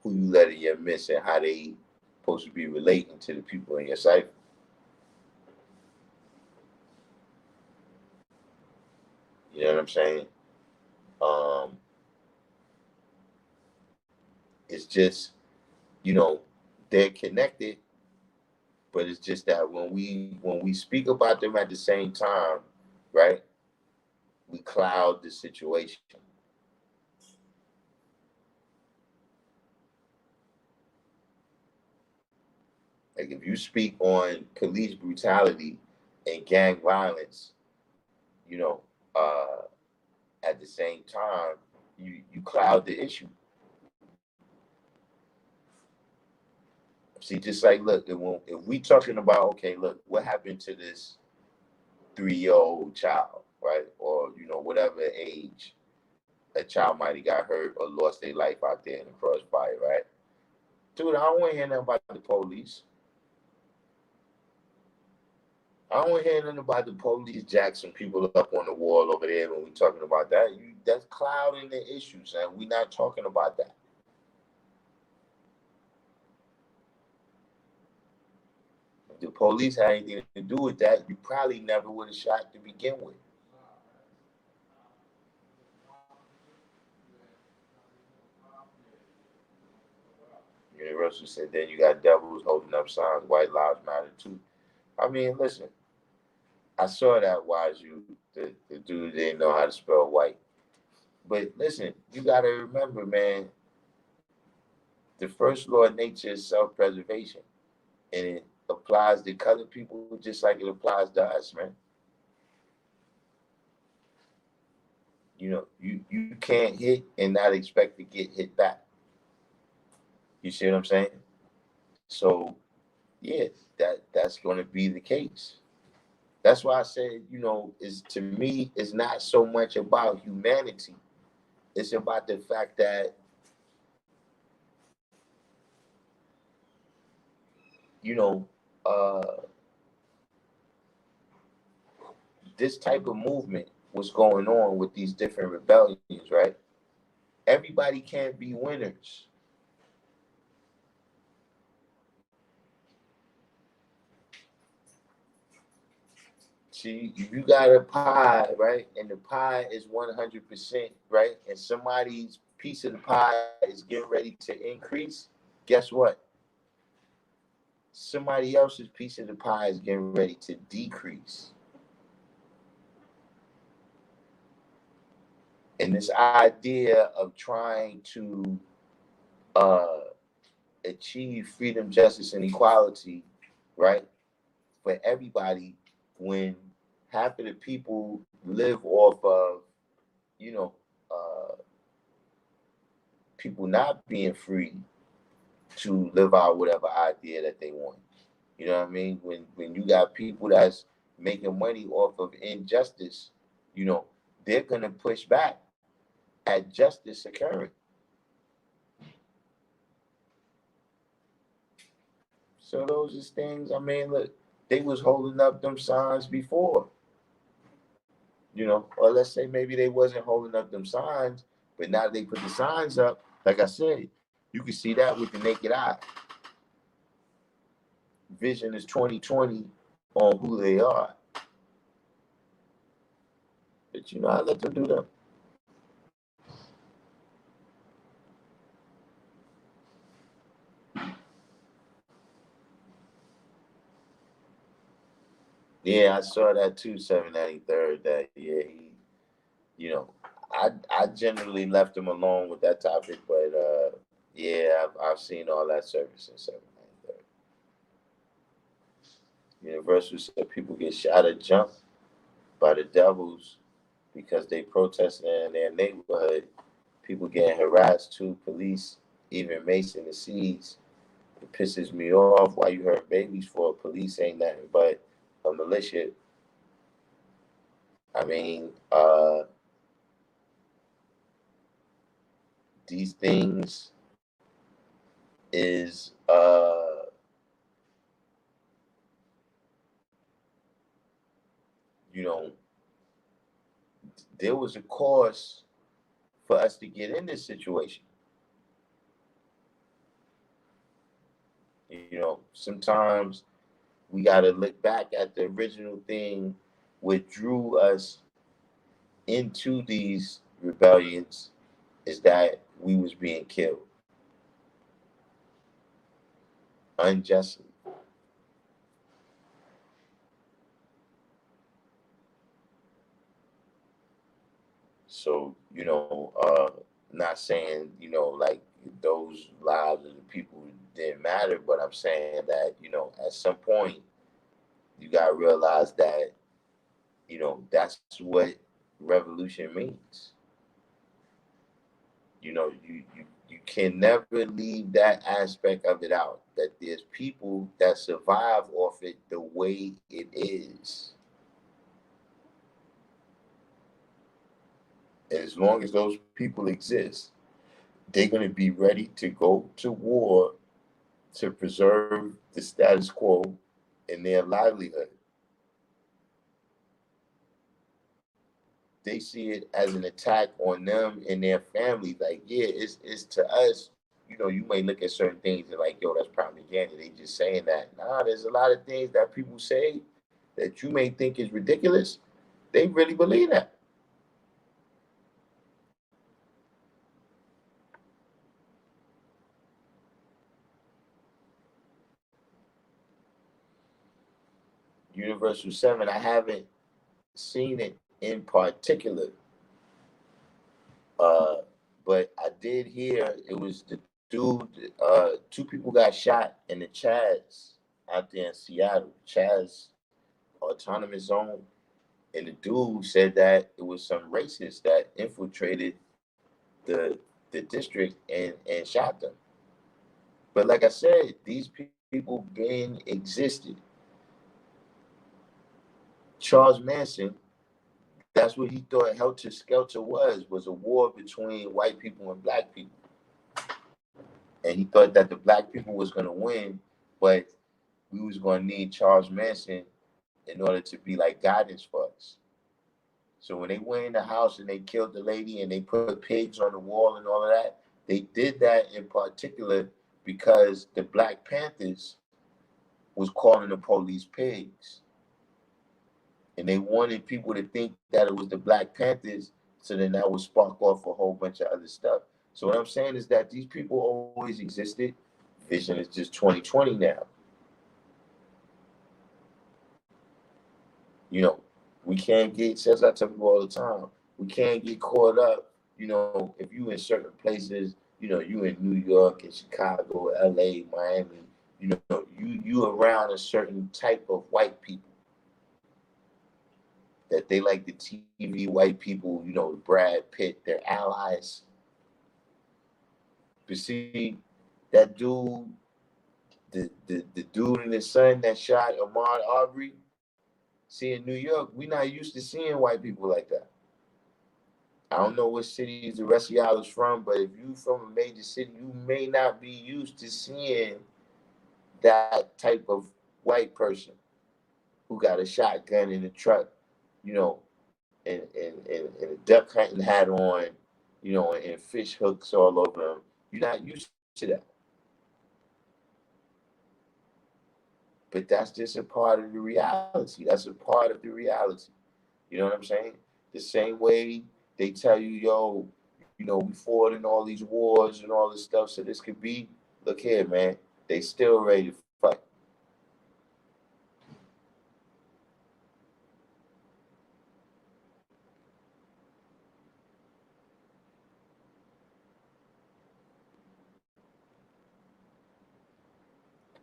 who you let in your midst and how they supposed to be relating to the people in your cipher. You know what I'm saying? It's just, they're connected, but it's just that when we speak about them at the same time, right? We cloud the situation. Like if you speak on police brutality and gang violence, you know, at the same time, you cloud the issue. See, just like look, if we talking about okay, look, what happened to this 3-year-old child, right, or whatever age a child might have got hurt or lost their life out there in the crossfire, right? Dude, I don't want to hear nothing about the police. I don't want to hear nothing about the police jacking people up on the wall over there when we talking about that. That's clouding the issues, and we're not talking about that. If the police had anything to do with that, you probably never would have shot to begin with. Universal said, then you got devils holding up signs, white lives matter too. I mean, listen, I saw that Waju, the dude didn't know how to spell white. But listen, you got to remember, man, the first law of nature is self-preservation. And it applies to colored people just like it applies to us, man. You can't hit and not expect to get hit back. You see what I'm saying? So, yeah, that's going to be the case. That's why I said, is to me, it's not so much about humanity. It's about the fact that, uh, this type of movement was going on with these different rebellions, right? Everybody can't be winners. See, you got a pie, right? And the pie is 100%, right? And somebody's piece of the pie is getting ready to increase. Guess what? Somebody else's piece of the pie is getting ready to decrease. And this idea of trying to achieve freedom, justice, and equality, right, for everybody, when half of the people live off of, you know, uh, people not being free to live out whatever idea that they want. You know what I mean? When you got people that's making money off of injustice, they're gonna push back at justice occurring. So those is things. I mean, look, they was holding up them signs before, or let's say maybe they wasn't holding up them signs, but now they put the signs up. Like I said, you can see that with the naked eye. Vision is 2020 on who they are. But I let them do them. Yeah, I saw that too, 793rd. That I generally left him alone with that topic, but yeah, I've seen all that service in 793rd. Universal said people get shot or jumped by the devils because they protested in their neighborhood. People getting harassed too. Police even macing the seeds. It pisses me off. Why you hurt babies for? Police ain't nothing but a militia. I mean, these things is there was a cause for us to get in this situation. Sometimes we got to look back at the original thing what drew us into these rebellions is that we was being killed unjustly. So, not saying, like those lives of the people didn't matter, but I'm saying that, at some point you gotta realize that, that's what revolution means. You can never leave that aspect of it out, that there's people that survive off it the way it is. And as long as those people exist, they're going to be ready to go to war to preserve the status quo in their livelihood. They see it as an attack on them and their family. Like, yeah, it's to us, you may look at certain things and like, yo, that's propaganda. They just saying that. Nah, there's a lot of things that people say that you may think is ridiculous. They really believe that. Universal 7, I haven't seen it in particular. But I did hear it was the dude, two people got shot in the Chaz out there in Seattle, Chaz autonomous zone. And the dude said that it was some racists that infiltrated the district and shot them. But like I said, these people been existed. Charles Manson, that's what he thought Helter Skelter was a war between white people and black people. And he thought that the black people was going to win, but we was going to need Charles Manson in order to be like guidance for us. So when they went in the house and they killed the lady and they put pigs on the wall and all of that, they did that in particular because the Black Panthers was calling the police pigs. And they wanted people to think that it was the Black Panthers, so then that would spark off a whole bunch of other stuff. So what I'm saying is that these people always existed. Vision is just 2020 now. We can't get, as I tell people all the time, we can't get caught up, if you in certain places, you in New York and Chicago, LA, Miami, you around a certain type of white people. That they like the TV white people, Brad Pitt, their allies. But see, that dude, the dude and his son that shot Ahmaud Arbery, see, in New York, we're not used to seeing white people like that. I don't know what cities the rest of y'all is from, but if you from a major city, you may not be used to seeing that type of white person who got a shotgun in the truck, and a duck hunting hat on, and fish hooks all over them. You're not used to that. But that's just a part of the reality. That's a part of the reality. You know what I'm saying? The same way they tell you, yo, we fought in all these wars and all this stuff, so this could be, look here, man, they still ready to fight.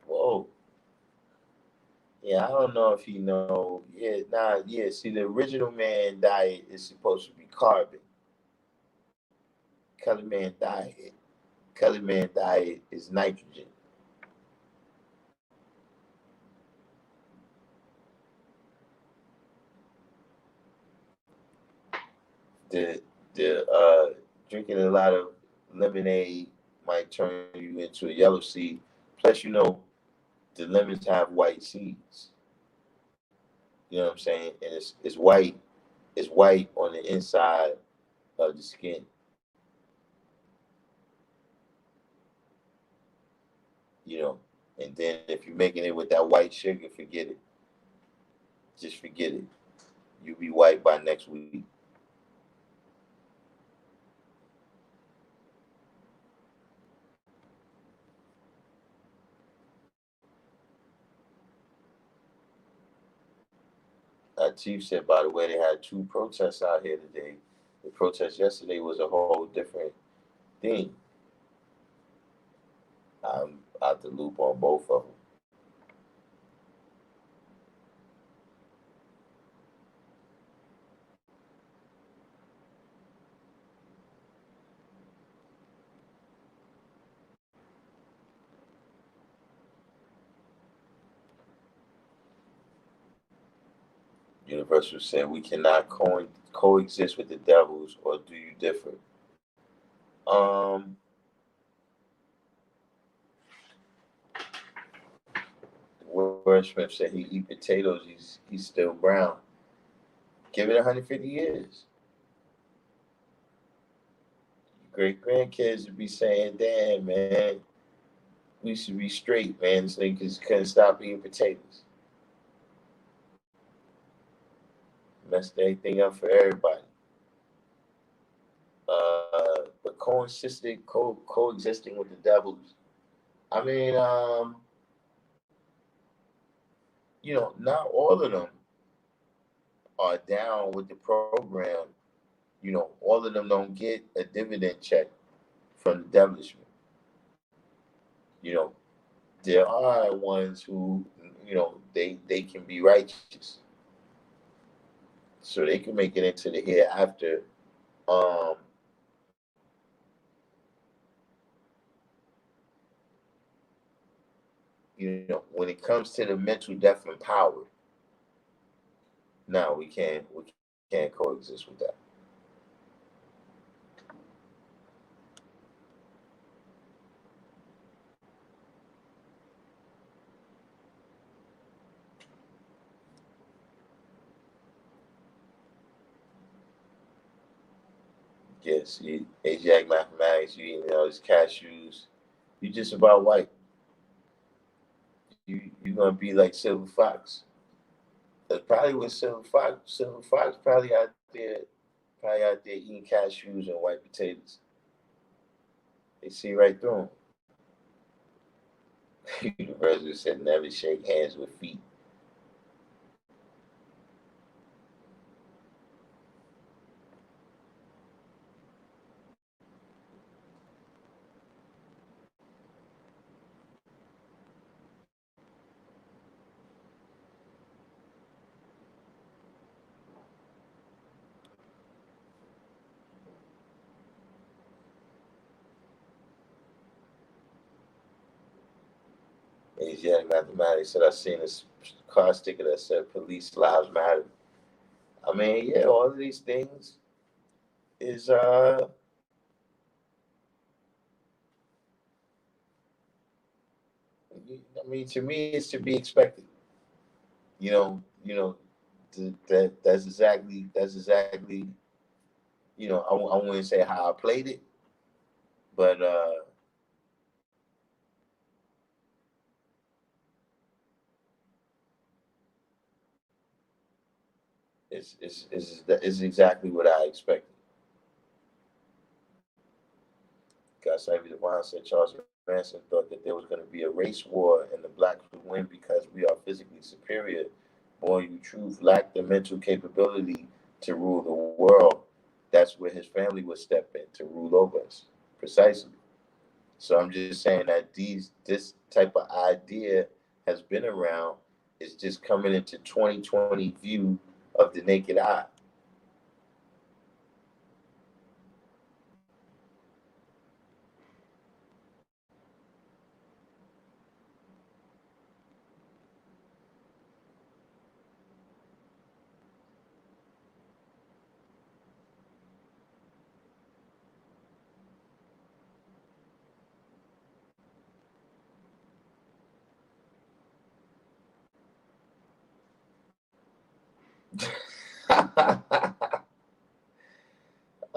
Whoa. Yeah, I don't know if you know. Yeah, yeah. See, the original man diet is supposed to be carbon. Color man diet. Color man diet is nitrogen. The drinking a lot of lemonade might turn you into a yellow seed. Plus, the lemons have white seeds. You know what I'm saying? And it's white. It's white on the inside of the skin. And then if you're making it with that white sugar, forget it. Just forget it. You'll be white by next week. Chief said, by the way, they had 2 protests out here today. The protest yesterday was a whole different thing. I'm out the loop on both of them. Universal said we cannot coexist with the devils, or do you differ? Um, Word Smith said he eat potatoes. He's still brown. Give it 150 years. Great grandkids would be saying, "Damn, man, we should be straight, man. This niggas couldn't stop eating potatoes. Messed everything up for everybody." But coexisting with the devils. I mean, not all of them are down with the program. All of them don't get a dividend check from the devilishment. You know, there are ones who, they can be righteous, so they can make it into the hereafter. Um, when it comes to the mental death and power, no, we can't coexist with that. Yes, Asiatic mathematics, you eating all these cashews, you just about white. You're gonna be like Silver Fox. That's probably what Silver Fox. Silver Fox probably out there eating cashews and white potatoes. They see right through him. University said never shake hands with feet. Asiatic mathematics said I seen a car sticker that said "Police Lives Matter." I mean, yeah, all of these things is I mean, to me, it's to be expected. That's exactly. I wouldn't say how I played it, but it's exactly what I expected. Gus Ivy Devine said Charles Manson thought that there was going to be a race war and the blacks would win because we are physically superior. Boy, you truth lacked the mental capability to rule the world. That's where his family would step in to rule over us. Precisely. So I'm just saying that this type of idea has been around. It's just coming into 2020 view of the naked eye.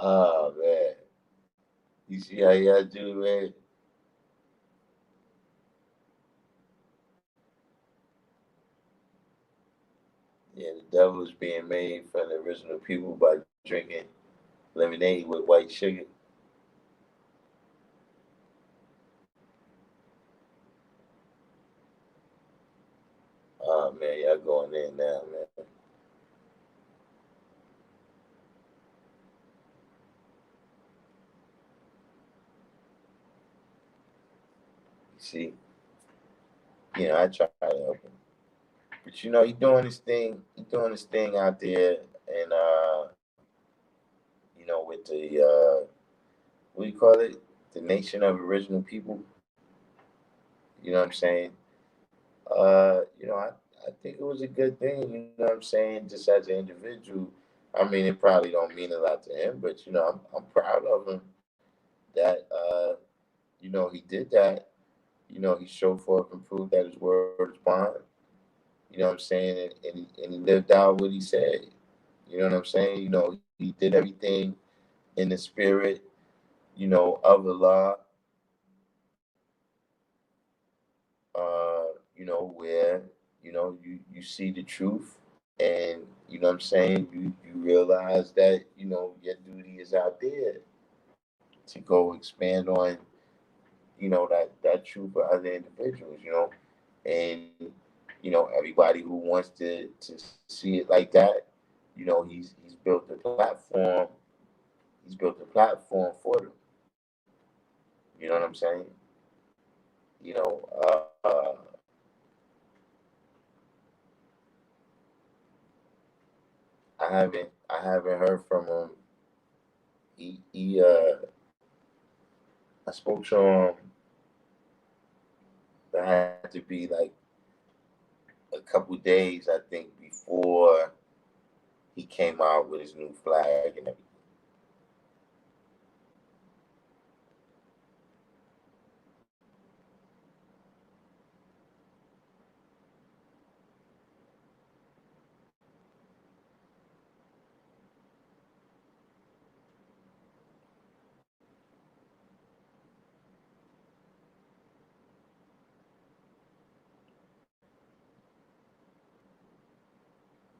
Oh man, you see how y'all do, man. Yeah, the devil is being made from the original people by drinking lemonade with white sugar. Oh man, y'all going in now, man. See, I try to help him. But he doing his thing. He doing his thing out there, and with the what do you call it? The Nation of Original People. You know what I'm saying? I think it was a good thing. You know what I'm saying? Just as an individual, I mean, it probably don't mean a lot to him, but I'm proud of him that he did that. He showed forth and proved that his word is bond. You know what I'm saying? And he lived out what he said. You know what I'm saying? He did everything in the spirit, of the law. Where you see the truth, and what I'm saying, you realize that your duty is out there to go expand on that truth for other individuals. And everybody who wants to see it like that, he's built a platform. He's built a platform for them. You know what I'm saying? You know, I haven't heard from him. I spoke to him. That had to be like a couple days, I think, before he came out with his new flag and everything.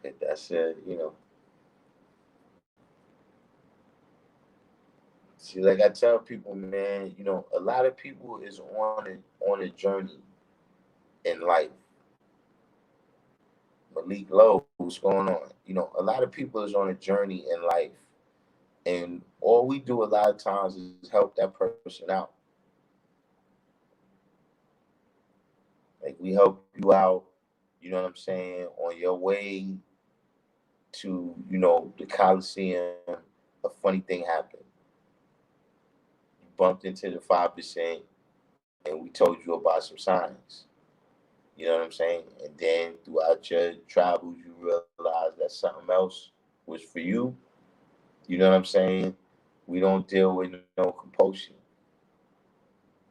But that's it. See, like I tell people, man, a lot of people is on a journey in life. Malik Lowe, what's going on? A lot of people is on a journey in life, and all we do a lot of times is help that person out. Like we help you out, you know what I'm saying, on your way to, the Coliseum. A funny thing happened. You bumped into the 5%, and we told you about some signs. You know what I'm saying? And then throughout your travels, you realize that something else was for you. You know what I'm saying? We don't deal with no compulsion.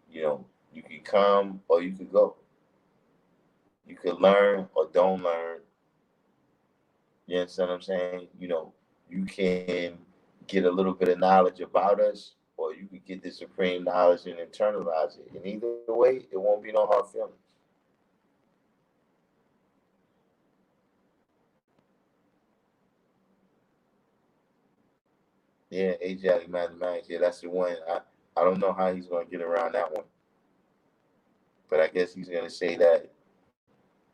You can come or you can go. You can learn or don't learn. You understand what I'm saying? You can get a little bit of knowledge about us, or you can get the supreme knowledge and internalize it. And either way, it won't be no hard feelings. Yeah, Asiatic mathematics. Yeah, that's the one. I don't know how he's gonna get around that one, but I guess he's gonna say that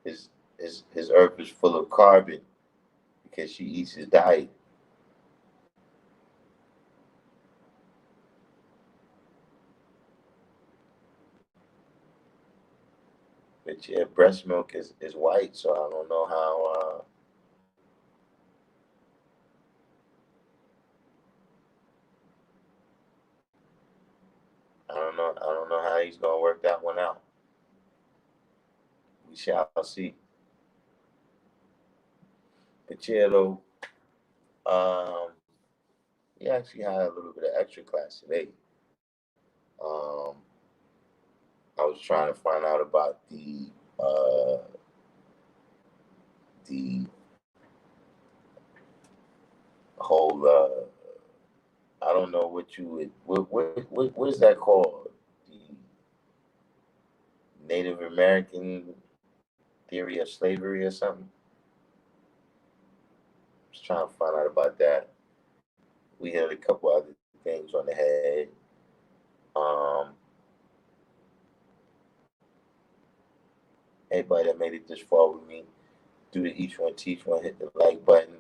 his his earth is full of carbon because she eats his diet. But yeah, breast milk is white, so I don't know how. I don't know. I don't know how he's gonna work that one out. We shall see. But yeah, though, um, we actually had a little bit of extra class today. Um, I was trying to find out about the whole. I don't know what you would. What is that called? The Native American theory of slavery or something. I was trying to find out about that. We had a couple other things on the head. Um, Everybody that made it this far with me, do the each one teach one, hit the like button.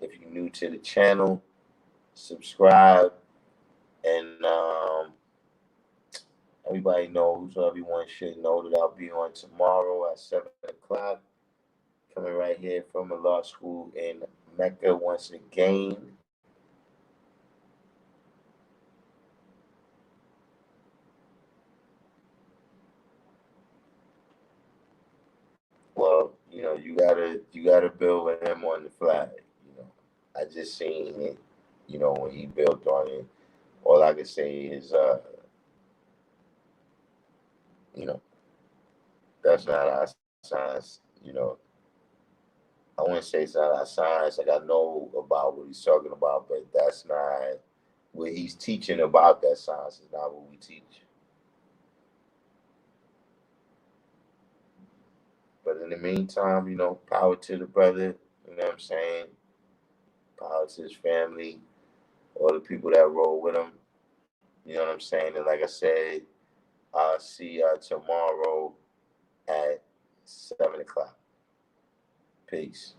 If you're new to the channel, subscribe, and everybody knows, or everyone should know that I'll be on tomorrow at 7 o'clock, coming right here from a law school in Mecca once again. Well, you gotta build with him on the flag. I just seen it. When he built on it, all I can say is, you know, that's not our science. I wouldn't say it's not our science. Like I know about what he's talking about, but that's not what he's teaching about. That science is not what we teach. But in the meantime, power to the brother. You know what I'm saying? Power to his family, all the people that roll with him. You know what I'm saying? And like I said, I'll see y'all tomorrow at 7 o'clock. Peace.